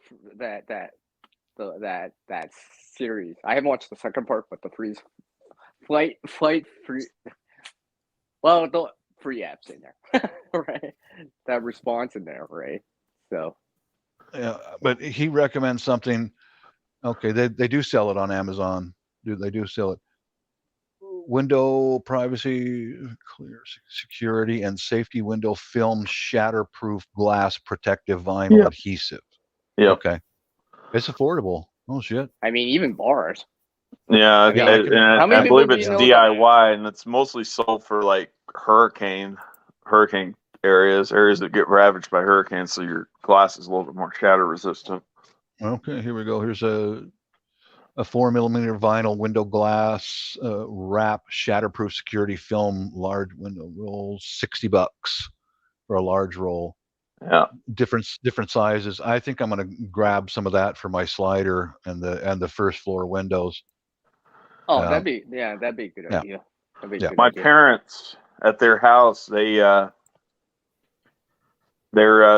series. I haven't watched the second part, but the flight free. Well, the free apps in there, right? That response in there, right? So. Yeah, but he recommends something. Okay, they do sell it on Amazon. They do sell it. Window privacy, clear security, and safety window film shatterproof glass protective vinyl adhesive. Yeah. Okay. It's affordable. Oh shit. I mean, even bars. Yeah, I believe it's DIY, and it's mostly sold for like hurricane areas that get ravaged by hurricanes, so your glass is a little bit more shatter resistant. Okay, here we go. Here's a 4mm vinyl window glass wrap shatterproof security film large window roll, $60 for a large roll. Yeah, different sizes. I think I'm going to grab some of that for my slider and the first floor windows. Oh, that'd be a good idea. My parents at their house, their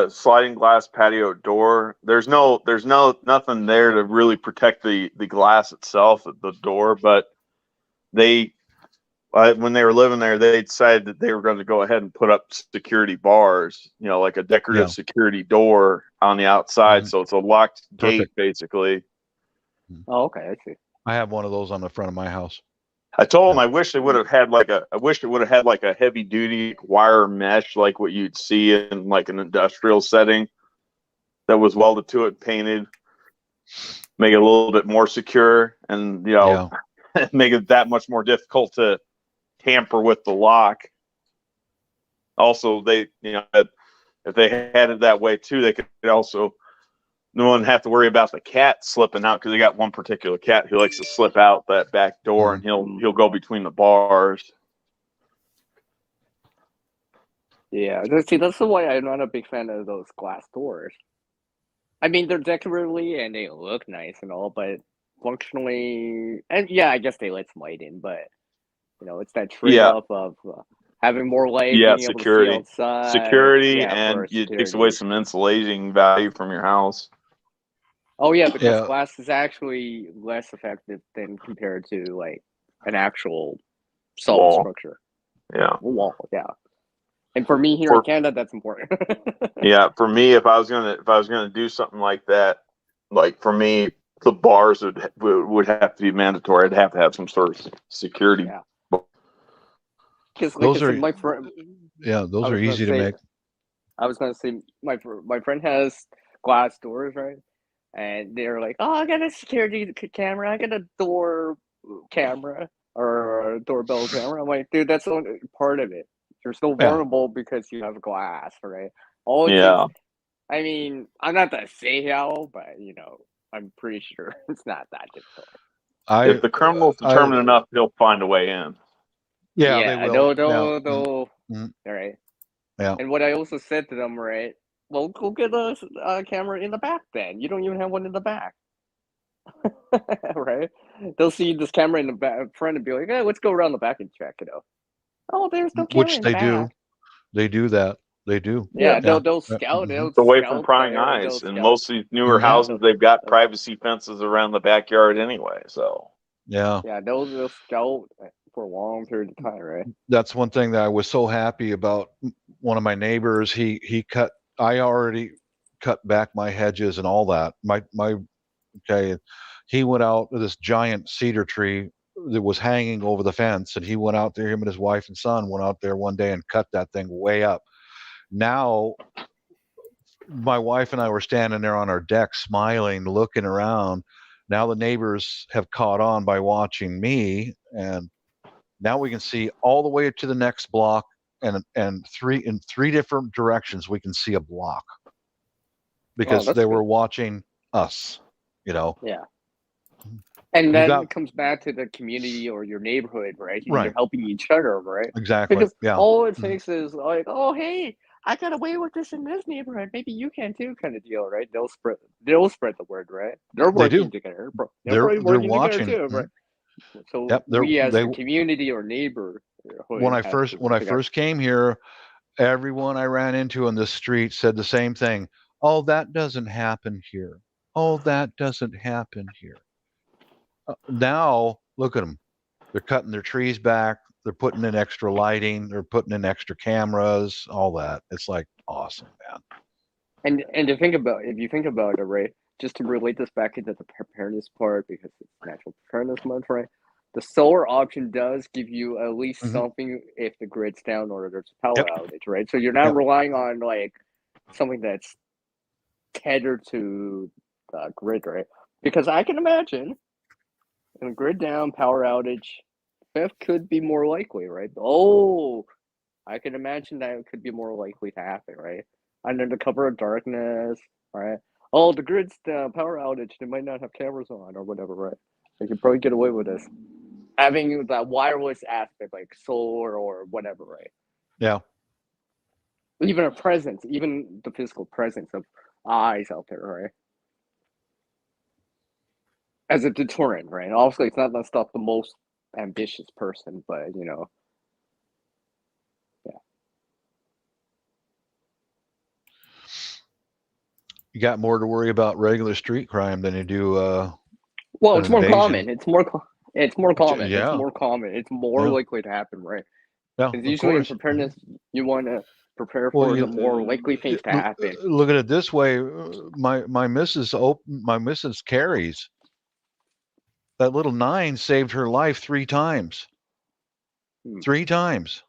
sliding glass patio door, there's nothing there to really protect the glass itself at the door, but when they were living there, they decided that they were going to go ahead and put up security bars, like a decorative security door on the outside. So it's a locked gate, basically. Oh, okay. I see. I have one of those on the front of my house. I told them I wish it would have had like a heavy duty wire mesh, like what you'd see in like an industrial setting, that was welded to it, painted, make it a little bit more secure, and make it that much more difficult to tamper with the lock. Also, they if they had it that way too, they could also no one have to worry about the cat slipping out, because they got one particular cat who likes to slip out that back door, and he'll go between the bars. Yeah, see, that's why I'm not a big fan of those glass doors. I mean, they're decoratively and they look nice and all, but functionally, and I guess they let some light in, but it's that trade-off of having more light, being security, able to see outside. Security, and it takes away some insulating value from your house. Oh yeah, because glass is actually less effective than compared to like an actual solid structure. Yeah, wall. Yeah, and for me here in Canada, that's important. Yeah, for me, if I was gonna do something like that, like for me, the bars would have to be mandatory. I'd have to have some sort of security. Yeah. Because those are my friend. Yeah, those are easy to make. I was gonna say my friend has glass doors, right? And they're like, "Oh, I got a security camera. I got a door camera or a doorbell camera." I'm like, "Dude, that's only part of it. You're still vulnerable because you have glass, right?" I mean, I'm not gonna say how, but I'm pretty sure it's not that difficult. If the criminal's determined enough, he'll find a way in. Yeah, they will. They'll. All right. Yeah. And what I also said to them, right? Well, go get a camera in the back then. You don't even have one in the back. Right? They'll see this camera in the back front and be like, "Hey, let's go around the back and check it out." Oh, there's no camera in the back. Do. They do that. They do. Yeah, they'll scout. It's away from prying eyes. And most of these newer houses, they've got privacy fences around the backyard anyway. So yeah, they'll scout for a long period of time, right? That's one thing that I was so happy about. One of my neighbors, I already cut back my hedges and all that. He went out to this giant cedar tree that was hanging over the fence, and he went out there. Him and his wife and son went out there one day and cut that thing way up. Now, my wife and I were standing there on our deck, smiling, looking around. Now the neighbors have caught on by watching me, and now we can see all the way to the next block and in three different directions we can see a block because they were watching us. Yeah. And then it comes back to the community or your neighborhood, right? You're helping each other, right? Exactly. Because all it takes is like, oh, hey, I got away with this in this neighborhood. Maybe you can too, kind of deal, right? They'll spread the word, right? They're working together. They're working watching together too, right? So we as a community or neighbor. When I first came here, everyone I ran into on the street said the same thing. Oh, that doesn't happen here. Oh, that doesn't happen here. Now look at them. They're cutting their trees back. They're putting in extra lighting. They're putting in extra cameras. All that. It's like awesome, man. And to think about, if you think about it, right? Just to relate this back into the preparedness part, because it's National Preparedness Month, right? The solar option does give you at least something if the grid's down or there's a power outage, right? So you're not relying on like something that's tethered to the grid, right? Because I can imagine in a grid down, power outage, theft could be more likely, right? Oh, I can imagine that it could be more likely to happen, right? Under the cover of darkness, right? Oh, the grid's down, power outage, they might not have cameras on or whatever, right? They could probably get away with this. Having that wireless aspect, like solar or whatever, right? Yeah. Even a presence, even the physical presence of eyes out there, right? As a deterrent, right? Obviously, it's not going to stop the most ambitious person, but, you know. Yeah. You got more to worry about regular street crime than you do well, it's more common. It's more common. Yeah. It's more common. It's more likely to happen, right? Yeah. Because usually in preparedness, you want to prepare for the more likely things to happen. Look at it this way: my missus carries. That little 9 saved her life 3 times. 3 times.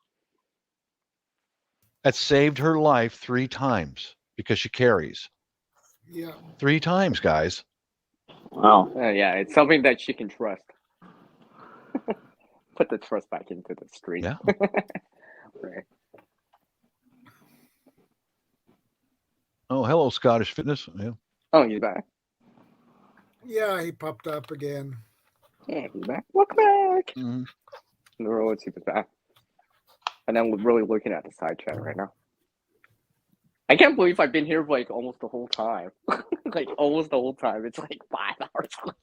That saved her life 3 times because she carries. Yeah. 3 times, guys. Wow. Yeah, it's something that she can trust. Put the trust back into the street. Yeah. Right. Oh, hello, Scottish Fitness. Yeah. Oh, he's back. Yeah, he popped up again. Yeah, he's back. Welcome back. Mm-hmm. Let's see if it's back. And then we're really looking at the side chat right now. I can't believe I've been here for like almost the whole time. Like almost the whole time. It's like 5 hours.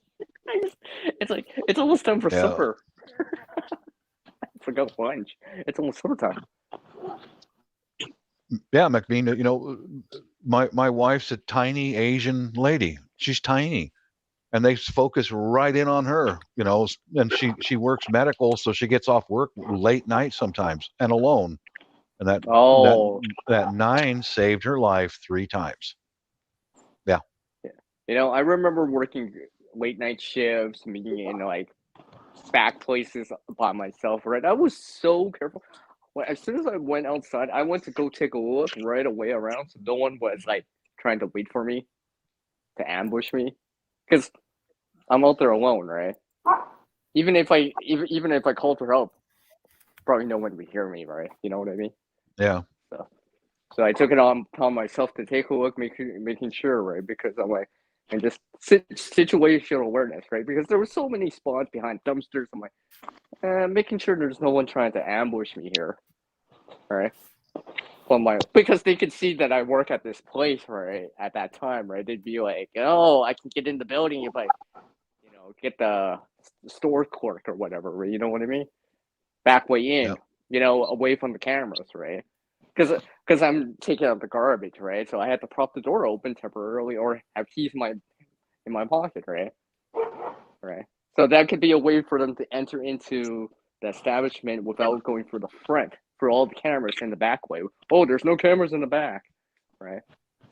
It's like it's almost time for supper. I forgot lunch. It's almost supper time. Yeah, McBean. You know, my wife's a tiny Asian lady. She's tiny, and they focus right in on her. You know, and she works medical, so she gets off work late night sometimes and alone. And that 9 saved her life 3 times. Yeah. You know, I remember working late night shifts, meeting in like back places by myself. Right, I was so careful. As soon as I went outside, I went to go take a look right away around, so no one was like trying to wait for me to ambush me, because I'm out there alone, right? Even if I called for help, probably no one would hear me, right? You know what I mean? Yeah. So I took it on myself to take a look, making sure, right? Because I'm like, and just situational awareness, right? Because there were so many spots behind dumpsters. I'm like, making sure there's no one trying to ambush me here, right? Because they could see that I work at this place, right? At that time, right? They'd be like, oh, I can get in the building if I, you know, get the store clerk or whatever, right? You know what I mean? Back way in, you know, away from the cameras, right? Because I'm taking out the garbage, right? So I had to prop the door open temporarily or have keys in my pocket, right? Right. So that could be a way for them to enter into the establishment without going through the front, for all the cameras in the back way. Oh, there's no cameras in the back, right?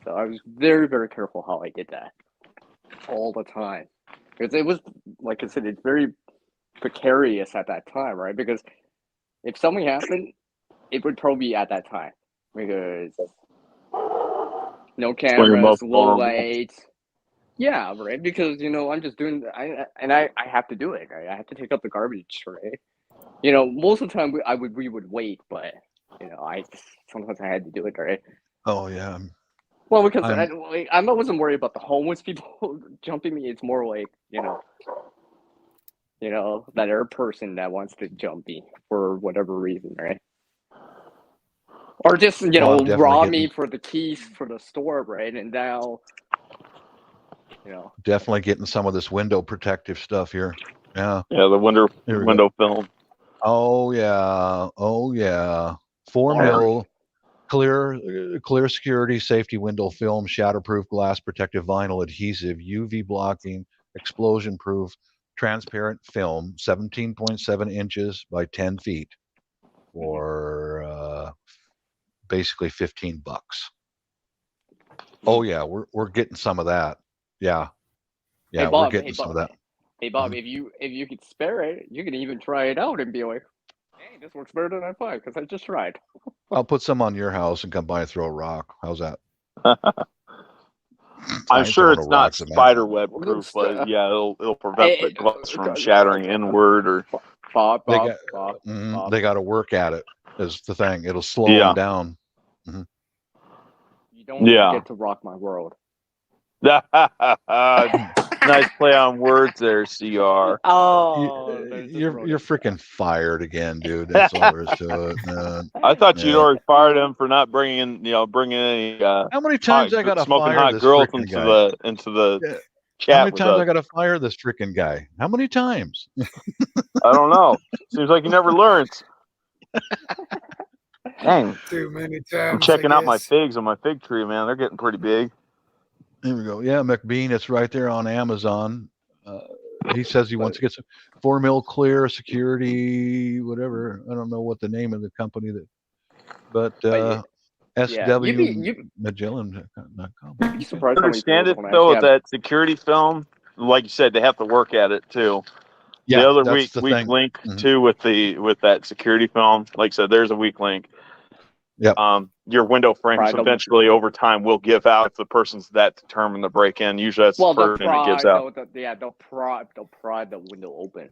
So I was very, very careful how I did that all the time. Because it was, like I said, it's very precarious at that time, right? Because if something happened, it would probably be at that time, because no cameras, low lights. Yeah, right. Because you know I'm just doing. I have to do it. Right? I have to take up the garbage. Right. You know, most of the time we would wait, but sometimes I had to do it, right? Oh yeah. Well, because I wasn't worried about the homeless people jumping me. It's more like that other person that wants to jump me for whatever reason, right? Or just rob me for the keys for the store, right? And now, definitely getting some of this window protective stuff here. Yeah. Yeah, the window film. Oh yeah. 4 mil clear security safety window film, shatterproof glass protective vinyl adhesive, UV blocking, explosion proof, transparent film, 17.7 inches by 10 feet for basically $15. Oh yeah, we're getting some of that. Yeah. Yeah, we're getting some of that. Hey Bob, if you could spare it, you can even try it out and be like, hey, this works better than I thought because I just tried. I'll put some on your house and come by and throw a rock. How's that? I'm sure it's not spider web proof, but yeah, it'll prevent the glass from shattering inward or. They got to work at it. Is the thing. It'll slow them down. Mm-hmm. You don't get to rock my world. Nice play on words there, CR. Oh, you're freaking fired again, dude. That's all there is to it, man. I thought you'd already fired him for not bringing any. How many times I got to smoking fire hot this girls freaking into guy? the chat? How many times I got to fire this freaking guy? How many times? I don't know. Seems like he never learns. Dang. Too many times. I'm checking out my figs on my fig tree, man. They're getting pretty big. Here we go. Yeah, McBean, it's right there on Amazon. He says he wants to get some 4 mil clear security, whatever. I don't know what the name of the company but SW Magellan.com. I understand it though with that security film. Like you said, they have to work at it too. Yeah, the other that's weak link too with that security film. Like I said, there's a weak link. Yeah. Your window frames eventually over time will give out if the person's that determined to break in. Usually that's the person that gives out. They'll pry the window open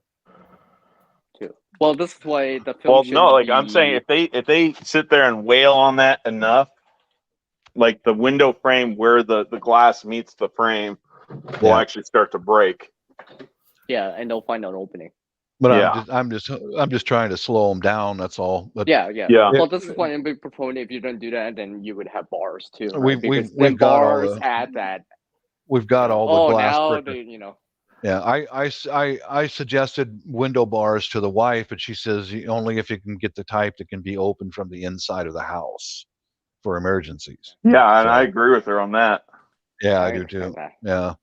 too. Well, this is why the film. Well, no, like I'm saying, if they sit there and wail on that enough, like the window frame where the glass meets the frame will actually start to break. Yeah, and they'll find an opening. But I'm just trying to slow them down. That's all. But yeah. Well, this is why I'm a big proponent. If you don't do that, then you would have bars too. Right? We've got bars all the, add that. We've got all the glass. Now Yeah, I suggested window bars to the wife, but she says only if you can get the type that can be open from the inside of the house for emergencies. Yeah, and I agree with her on that. Yeah, I do too. Yeah,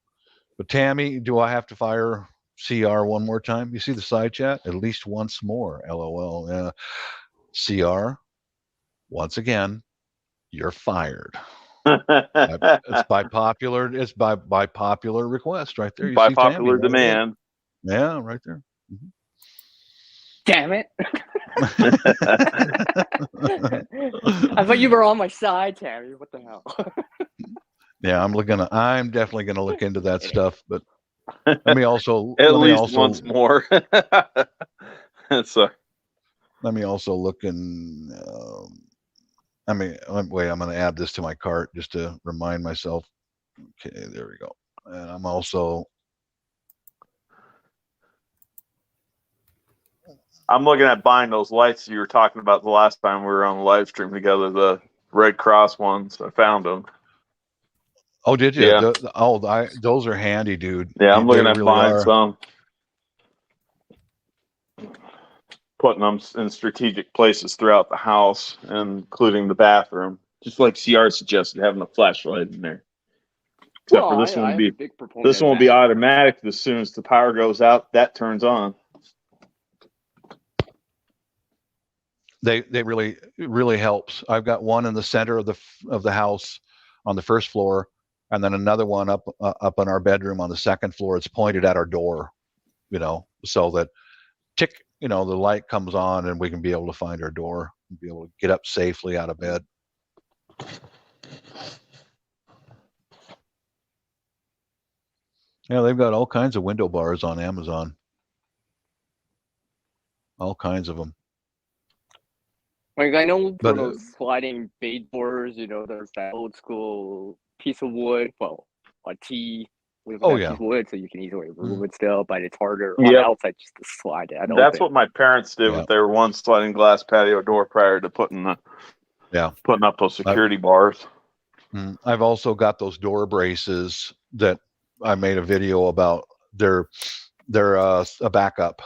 but Tammy, do I have to fire CR one more time? You see the side chat? At least once more. LOL. Yeah. CR, once again, you're fired. It's by popular request right there. You by see popular Tammy, demand. Right, yeah, right there. Mm-hmm. Damn it. I thought you were on my side, Tammy. What the hell? Yeah, I'm definitely gonna look into that stuff, but let me also once more. So let me also look in. Wait, I'm going to add this to my cart just to remind myself. Okay, there we go. And I'm looking at buying those lights you were talking about the last time we were on the live stream together, the Red Cross ones. I found them. Oh, did you? Yeah. Those are handy, dude. Yeah, I'm looking at buying some. Putting them in strategic places throughout the house, including the bathroom. Just like CR suggested, having a flashlight in there. Except for this one will be automatic. As soon as the power goes out, that turns on. They really helps. I've got one in the center of the house on the first floor, and then another one up in our bedroom on the second floor. It's pointed at our door, so that the light comes on and we can be able to find our door and be able to get up safely out of bed. Yeah, they've got all kinds of window bars on Amazon. All kinds of them. Like I know for But those sliding bay doors, there's that old school piece of wood, well, a T with that piece of wood, so you can easily remove it still, but it's harder on the outside just to slide it. That's what my parents did with their one sliding glass patio door prior to putting up those security bars. I've also got those door braces that I made a video about. They're a backup,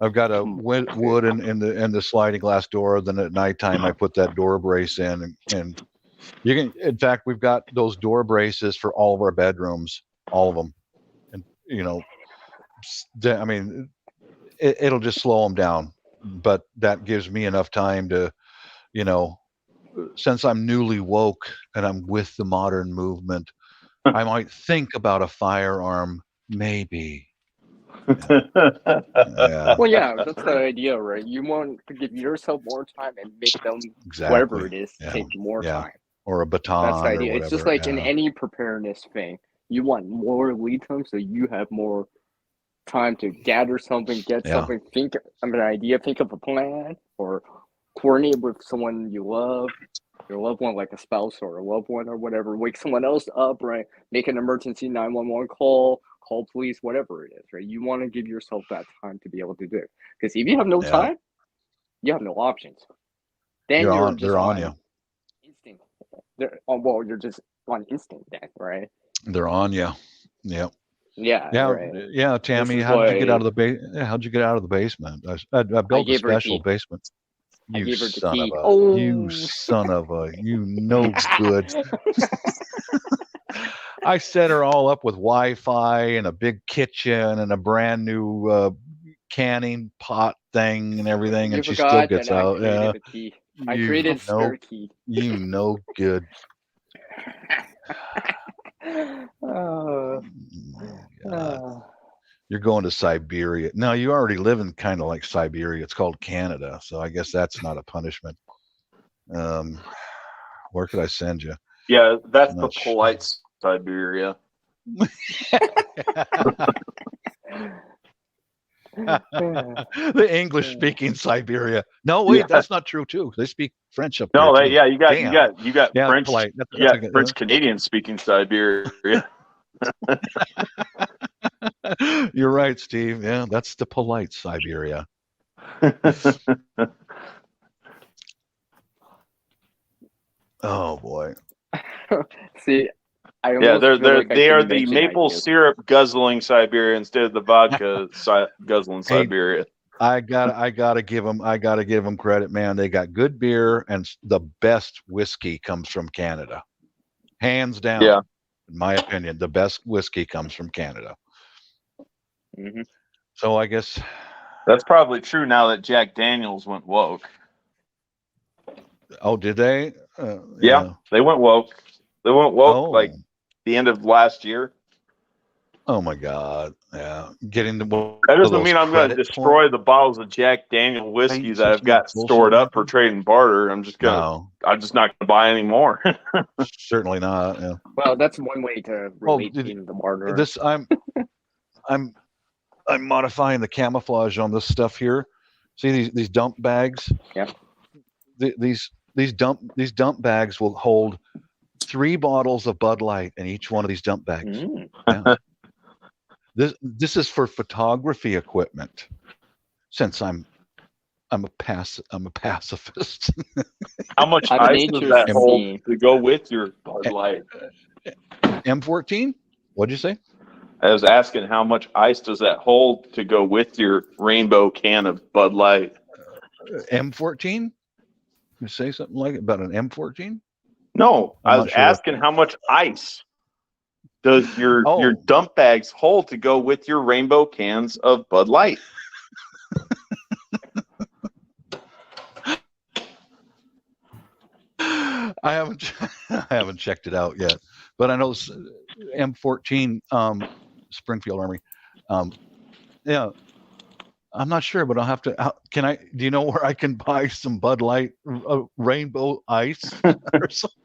I've got a wood in the sliding glass door. Then at nighttime, I put that door brace in, and you can. In fact, we've got those door braces for all of our bedrooms, all of them, and I mean, it'll just slow them down, but that gives me enough time to, since I'm newly woke and I'm with the modern movement, I might think about a firearm, maybe. Yeah. Well, yeah, that's the idea, right? You want to give yourself more time and make them, whatever it is, take more time. Or a baton. That's the idea. Or whatever. It's just like in any preparedness thing. You want more lead time so you have more time to gather something, get something, think of an idea, think of a plan, or coordinate with someone you love, your loved one, like a spouse or a loved one or whatever. Wake someone else up, right? Make an emergency 911 call police, whatever it is, right? You want to give yourself that time to be able to do it. Because if you have no time, you have no options. Then they're on you. Instinct. You're just on instinct then, right? They're on you. Yep. Yeah. Right. Yeah, Tammy, how'd you get out of the basement? I built a special basement. You son of a, you son of a, no good. I set her all up with Wi-Fi and a big kitchen and a brand new canning pot thing and everything, and she still gets out. I created spare key. You no good. You're going to Siberia. No, you already live in kind of like Siberia. It's called Canada, so I guess that's not a punishment. Where could I send you? Yeah, that's the polite Siberia. The English-speaking Siberia. No, wait, that's not true too. They speak French up there. No, you got French. Polite. You got French Canadian speaking Siberia. You're right, Steve. Yeah, that's the polite Siberia. Oh boy. See, they are the maple syrup guzzling Siberia instead of the vodka guzzling Siberia. I gotta give them credit, man. They got good beer, and the best whiskey comes from Canada, hands down. Yeah. In my opinion, the best whiskey comes from Canada. Mm-hmm. So I guess that's probably true now that Jack Daniels went woke. Oh, did they? Yeah, they went woke. They went woke like the end of last year. Oh my God! Yeah, getting the. That doesn't mean I'm going to destroy the bottles of Jack Daniel whiskey that I've got stored up for trade and barter. I'm just not going to buy any more. Certainly not. Yeah. Well, that's one way to relate to the barter. I'm modifying the camouflage on this stuff here. See these dump bags? Yeah. These dump bags will hold 3 bottles of Bud Light in each one of these dump bags. Yeah. This is for photography equipment. Since I'm a pacifist. How much ice does that hold to go with your Bud Light? M14? What'd you say? I was asking how much ice does that hold to go with your rainbow can of Bud Light? M14? You say something like about an M14? No, I was asking how much ice does your dump bags hold to go with your rainbow cans of Bud Light? I haven't checked it out yet, but I know M14 Springfield Armory. Yeah, I'm not sure, but I'll have to. Do you know where I can buy some Bud Light rainbow ice or something?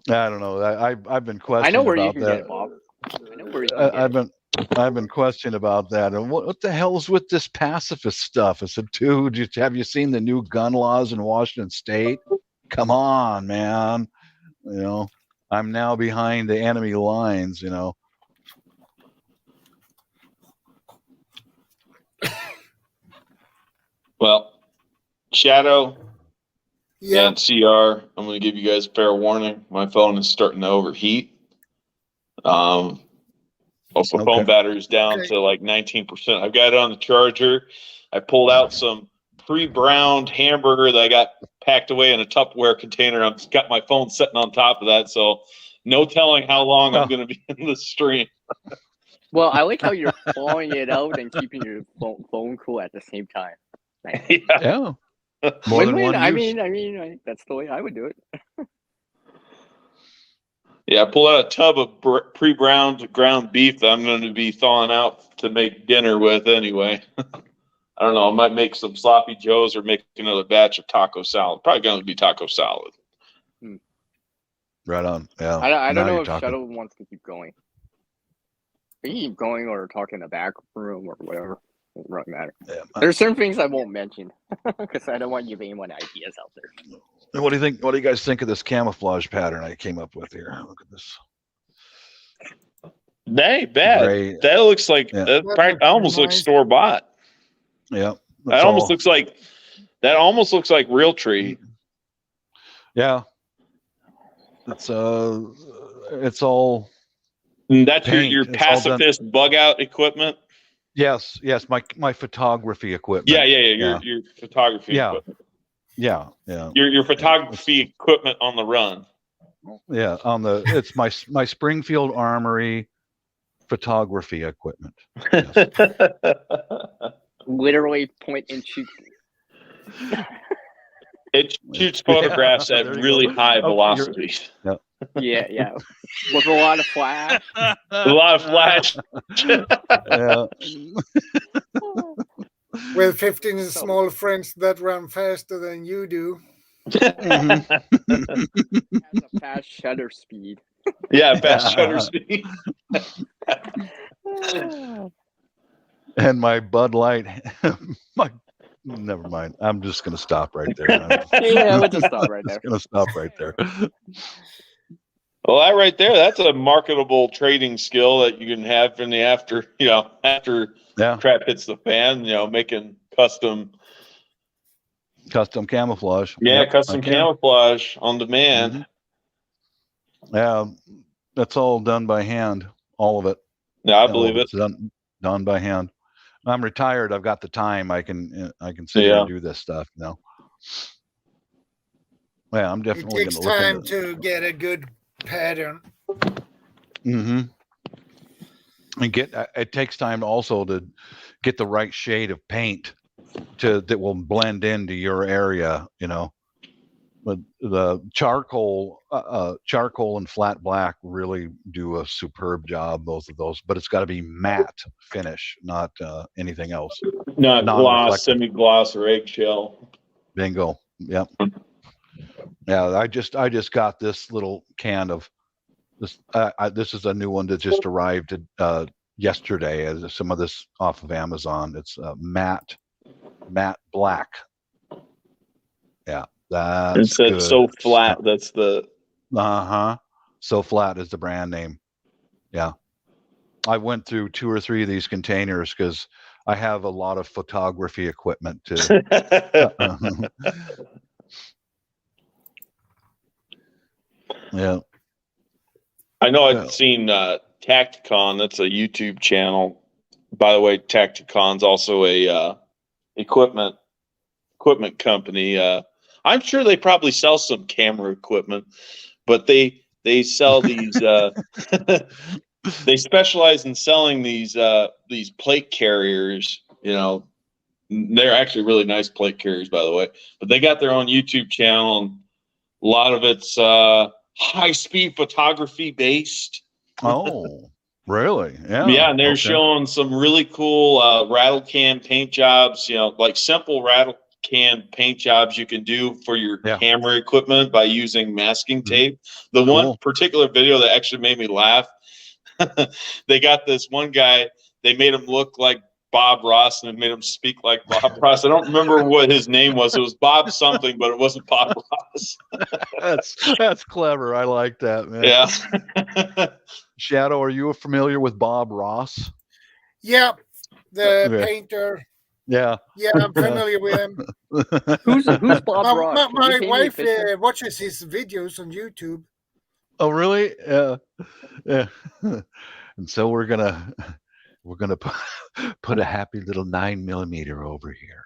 I don't know. I've been questioning. I know where about you can that. get it, Bob. I've been questioning about that. And what the hell's with this pacifist stuff? I said, dude, have you seen the new gun laws in Washington State? Come on, man. You know, I'm now behind the enemy lines, you know. Well, Shadow Yeah. and CR, I'm going to give you guys fair warning. My phone is starting to overheat. Also, phone battery's down to like 19%. I've got it on the charger. I pulled out some pre-browned hamburger that I got packed away in a Tupperware container. I've got my phone sitting on top of that, so no telling how long I'm going to be in the stream. Well, I like how you're clawing it out and keeping your phone cool at the same time. Yeah. More than one I use. mean, that's the way I would do it. Yeah, I pulled out a tub of pre-browned ground beef that I'm going to be thawing out to make dinner with anyway. I don't know. I might make some sloppy joes or make another batch of taco salad. Probably going to be taco salad. Right on. Yeah. I don't know if Shadow wants to keep going. We can keep going or talk in the back room or whatever. It doesn't really matter. Yeah, there's certain things I won't mention because I don't want you giving anyone ideas out there. What do you think? What do you guys think of this camouflage pattern I came up with here? Look at this. That ain't bad. Gray. That looks like that almost looks store bought. Yeah. That almost looks like Realtree. Yeah. It's all. That's your pacifist bug out equipment. Yes, my photography equipment. Yeah. Your photography equipment. Yeah. Your photography equipment on the run. Yeah, it's my Springfield Armory photography equipment. Yes. Literally point and shoot. It shoots photographs at really high velocities. Yeah. With a lot of flash. A lot of flash. With 15 small friends that run faster than you do. Has a fast shutter speed. Yeah, fast shutter speed. And my Bud Light, never mind. I'm just going to stop right there. Yeah, we'll just stop right there. Going to stop right there. Well, that right there, that's a marketable trading skill that you can have in the after crap hits the fan, making custom camouflage. Yeah, custom camouflage on demand. Mm-hmm. Yeah, that's all done by hand, all of it. Yeah, I believe it. It's done by hand. I'm retired. I've got the time. I can sit here and do this stuff now. Yeah, I'm definitely going to look into it. It takes time to get a good pattern. Mm-hmm. And it takes time also to get the right shade of paint that will blend into your area, But the charcoal and flat black really do a superb job, both of those. But it's got to be matte finish, not anything else. Not gloss, semi-gloss, or eggshell. Bingo. Yep. Yeah, I just got this little can of this. This is a new one that just arrived yesterday. Some of this off of Amazon. It's matte black. Yeah, that's good. So flat. That's the. So Flat is the brand name. Yeah, I went through 2 or 3 of these containers because I have a lot of photography equipment to. Yeah. I know I've seen Tacticon. That's a YouTube channel. By the way, Tacticon's also a equipment company. I'm sure they probably sell some camera equipment, but they sell these. They specialize in selling these plate carriers. They're actually really nice plate carriers, by the way. But they got their own YouTube channel, and a lot of it's high-speed photography based. Oh, really? Yeah. Yeah, and they're showing some really cool rattle can paint jobs. Like simple rattle can paint jobs you can do for your camera equipment by using masking tape. The one particular video that actually made me laugh. they got this one guy. They made him look like Bob Ross and made him speak like Bob Ross. I don't remember what his name was. It was Bob something, but it wasn't Bob Ross. That's clever. I like that, man. Yeah. Shadow, are you familiar with Bob Ross? Yeah, the painter. Yeah. Yeah, I'm familiar with him. Who's Bob Ross? My wife watches his videos on YouTube. Oh, really? Yeah. And so we're gonna put a happy little 9mm over here.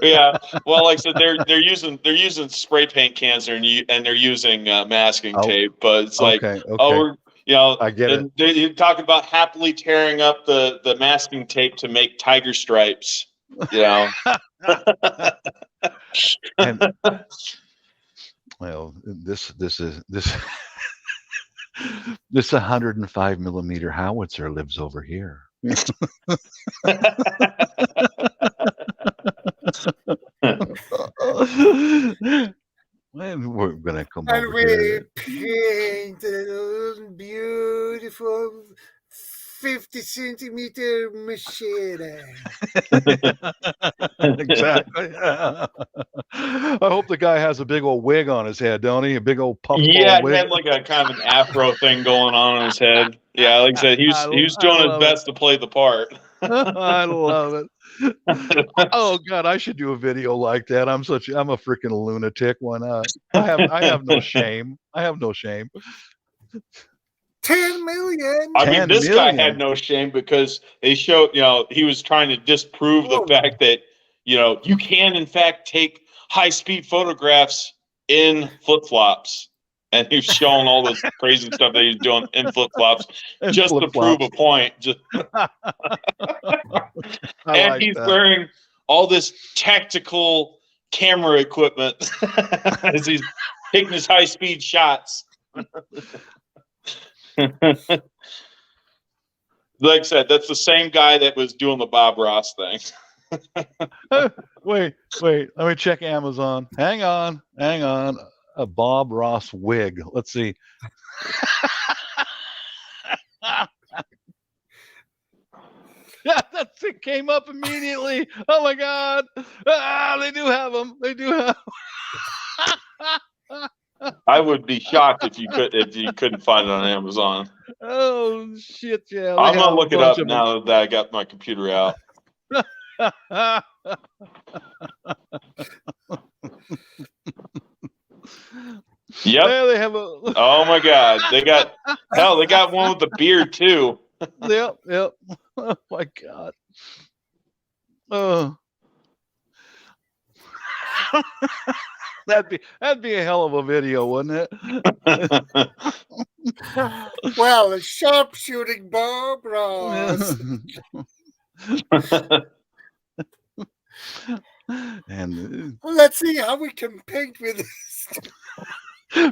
Yeah. Well, like I said, they're using spray paint cans and they're using masking tape, but it's like, oh, I get it. You're talking about happily tearing up the masking tape to make tiger stripes, And, well, this 105mm howitzer lives over here. And we're gonna come and over we here. painted a beautiful 50-centimeter machete. Exactly. I hope the guy has a big old wig on his head, don't he? A big old puff. Yeah, wig. he had like a kind of an afro thing going on his head. Yeah, like I said, he was doing his best to play the part. I love it. Oh God, I should do a video like that. I'm a freaking lunatic. Why not? I have no shame. I have no shame. 10 million. I mean, this guy had no shame because they showed, he was trying to disprove the fact that, you can in fact take high-speed photographs in flip-flops. And he was showing all this crazy stuff that he's doing in flip-flops just to prove a point. And he's wearing all this tactical camera equipment as he's taking his high-speed shots. Like I said, that's the same guy that was doing the Bob Ross thing. Wait. Let me check Amazon. Hang on. A Bob Ross wig. Let's see. Yeah, it came up immediately. Oh my God. They do have them. They do have them. I would be shocked if you couldn't find it on Amazon. Oh shit! Yeah, I'm gonna look it up now that I got my computer out. Yep. Yeah, they have a. Oh my God! They got one with the beard too. Yep. Oh my God. Oh. That'd be a hell of a video, wouldn't it? Well, a sharpshooting Bob Ross. And let's see how we can paint with this.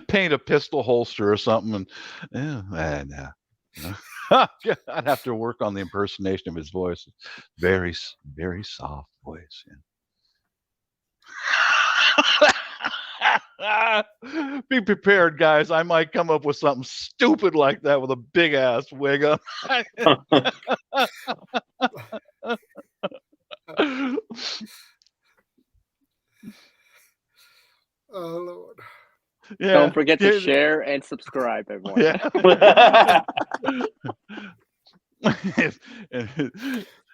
Paint a pistol holster or something, and I'd have to work on the impersonation of his voice. Very, very soft voice. Yeah. Be prepared, guys. I might come up with something stupid like that with a big ass wig on. Oh Lord. Yeah. Don't forget to share and subscribe, everyone. Yeah.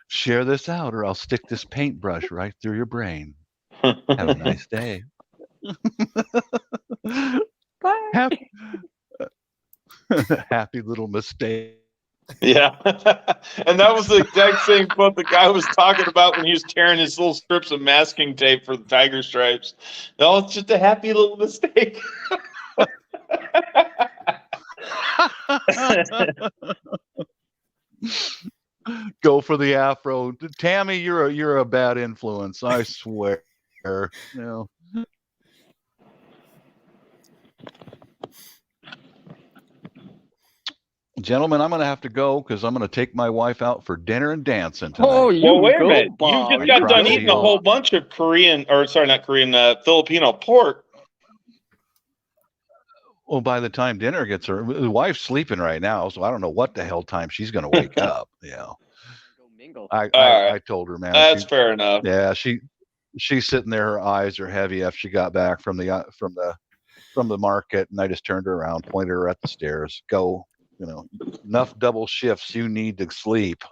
Share this out or I'll stick this paintbrush right through your brain. Have a nice day. Bye. Happy little mistake. Yeah. And that was the exact same what the guy was talking about when he was tearing his little strips of masking tape for the tiger stripes. No, it's just a happy little mistake. Go for the afro. Tammy, you're a bad influence, I swear. No. Gentlemen, I'm going to have to go because I'm going to take my wife out for dinner and dancing tonight. Oh, wait a minute. You just got done eating a whole bunch of Filipino pork. Well, by the time dinner gets her, the wife's sleeping right now, so I don't know what the hell time she's going to wake up. Go mingle. I told her, man. That's fair enough. Yeah, she's sitting there. Her eyes are heavy after she got back from the market, and I just turned her around, pointed her at the stairs. Go, enough double shifts. You need to sleep.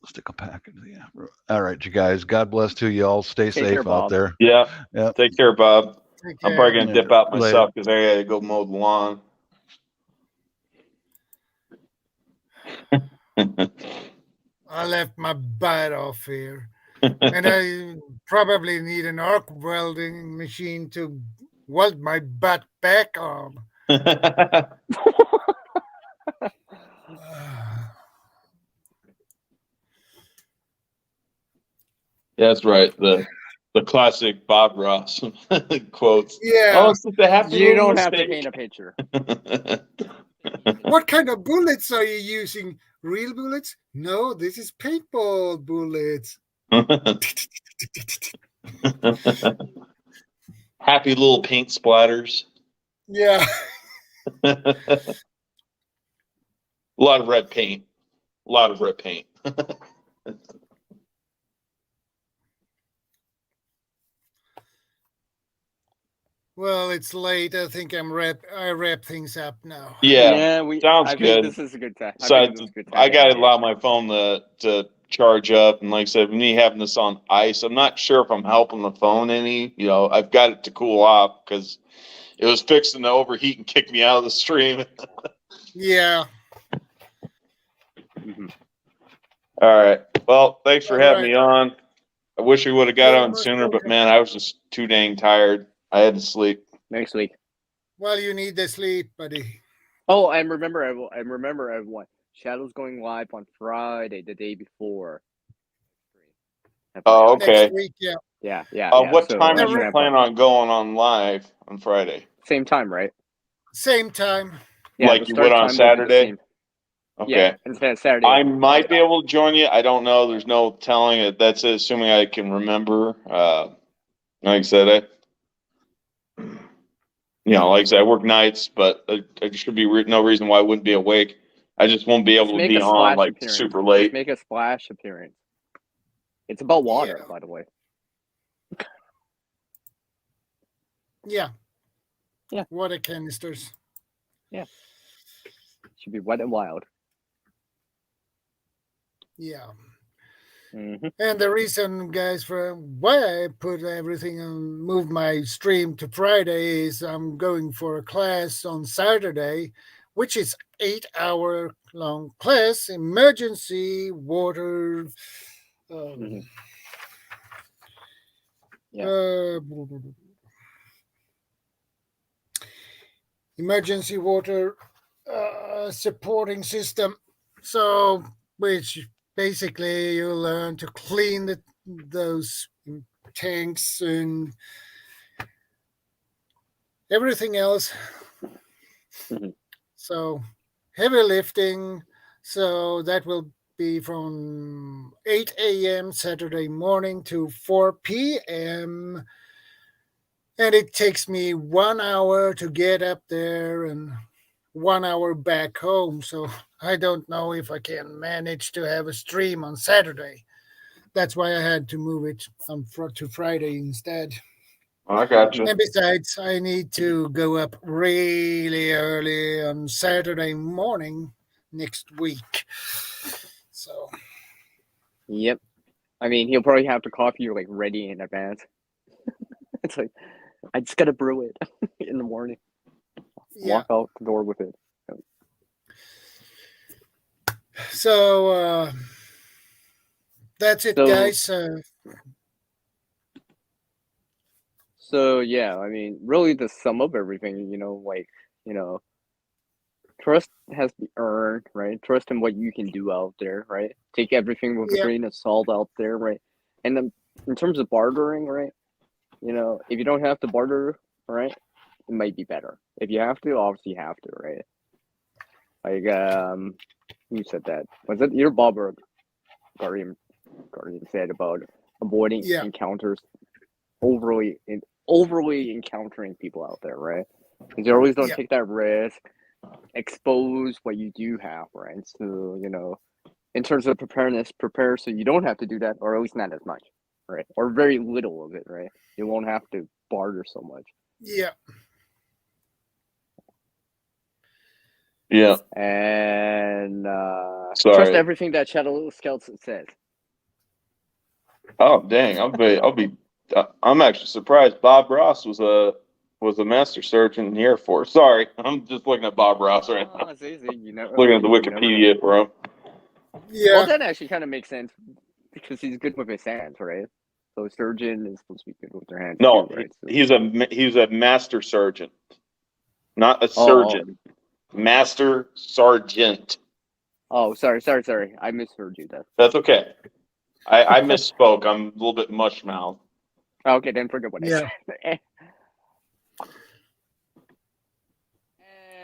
Stick a packet. Yeah. All right, you guys. God bless to you all. Stay safe care, out there. Yeah. Yep. Take care, Bob. Take I'm care. probably gonna dip out Later. myself because I gotta go mow the lawn. I left my butt off here. And I probably need an arc welding machine to weld my butt back on. That's right. The classic Bob Ross quotes. Yeah. Oh, it's just a happy You little don't have to mistake. paint a picture. What kind of bullets are you using? Real bullets? No, this is paintball bullets. Happy little paint splatters. Yeah. A lot of red paint. A lot of red paint. Well, it's late. I think I wrap things up now. Yeah, sounds I good. think this is a good time. So I got to allow my phone to charge up, and like I said, me having this on ice, I'm not sure if I'm helping the phone any. I've got it to cool off because it was fixing to overheat and kick me out of the stream. Yeah. All right. Well, thanks for having right. me on. I wish we would have got You're on most sooner, but welcome. man, I was just too dang tired. I had to sleep. Next week. Well, you need the sleep, buddy. Oh, I remember everyone. Shadow's going live on Friday, the day before. Oh, okay. Next week, yeah. Yeah. What So time you are you should have planning on going on live on Friday? Same time, right? Same time. Yeah, Like the you start would on time will be the Saturday? same. Okay. Yeah, and Saturday. I might be able to join you. I don't know. There's no telling it. That's assuming I can remember. Like I said, I work nights, but there should be no reason why I wouldn't be awake. I just won't be able to be on like appearance. super late. Just make a splash appearance. It's about water, by the way. Yeah. Yeah. Water canisters. Yeah. Should be wet and wild. Yeah. Mm-hmm. And the reason, guys, for why I put everything and move my stream to Friday is I'm going for a class on Saturday, which is 8-hour long class, emergency water. Emergency water supporting system. So, which basically you learn to clean those tanks and everything else. So heavy lifting. So that will be from 8 a.m. Saturday morning to 4 p.m. And it takes me 1 hour to get up there and 1 hour back home. So I don't know if I can manage to have a stream on Saturday. That's why I had to move it to Friday instead. I got you. And besides, I need to go up really early on Saturday morning next week. So. Yep. I mean, he'll probably have to coffee you like ready in advance. It's like, I just gotta brew it in the morning. Walk out the door with it. So that's it, guys. So yeah, I mean, really to sum up everything, trust has to be earned, right? Trust in what you can do out there, right? Take everything with a grain of salt out there, right? And then in terms of bartering, right? If you don't have to barter, right, it might be better. If you have to, obviously you have to, right? Like, who said that? Was it your Bob or Guardian said about avoiding encounters overly overly encountering people out there, right? Because you always don't take that risk, expose what you do have, right? So, you know, in terms of preparedness, prepare so you don't have to do that, or at least not as much, right? Or very little of it, right? You won't have to barter so much. Yeah. Yeah. And Sorry. trust everything that Shadow Scouts says. Oh dang! I'm actually surprised. Bob Ross was a master surgeon in the Air Force. Sorry, I'm just looking at Bob Ross right now. Looking at the Wikipedia for him. Yeah. Well, that actually kind of makes sense because he's good with his hands, right? So a surgeon is supposed to be good with their hands No, too, right? So, he's a master surgeon, not a surgeon. Master sergeant. Oh, sorry. I misheard you then. That's okay. I misspoke. I'm a little bit mush mouth. Okay, then forget what I said.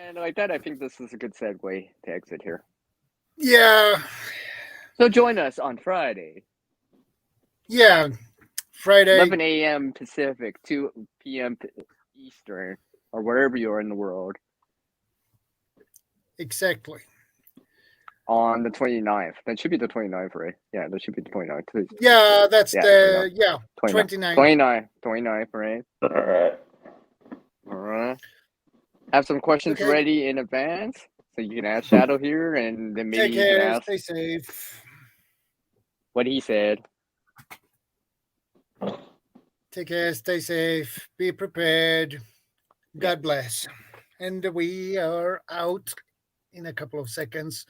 And like that, I think this is a good segue to exit here. Yeah. So join us on Friday. Yeah. Friday. 11 a.m. Pacific, 2 p.m. Eastern, or wherever you are in the world. Exactly. On the 29th. That should be the 29th, right? Yeah, that should be the 29th. Yeah, that's 29th. 29th, right? All right. Have some questions ready in advance, so you can ask Shadow here, and then maybe you can ask. Stay safe. What he said. Take care, stay safe, be prepared. God bless. And we are out in a couple of seconds.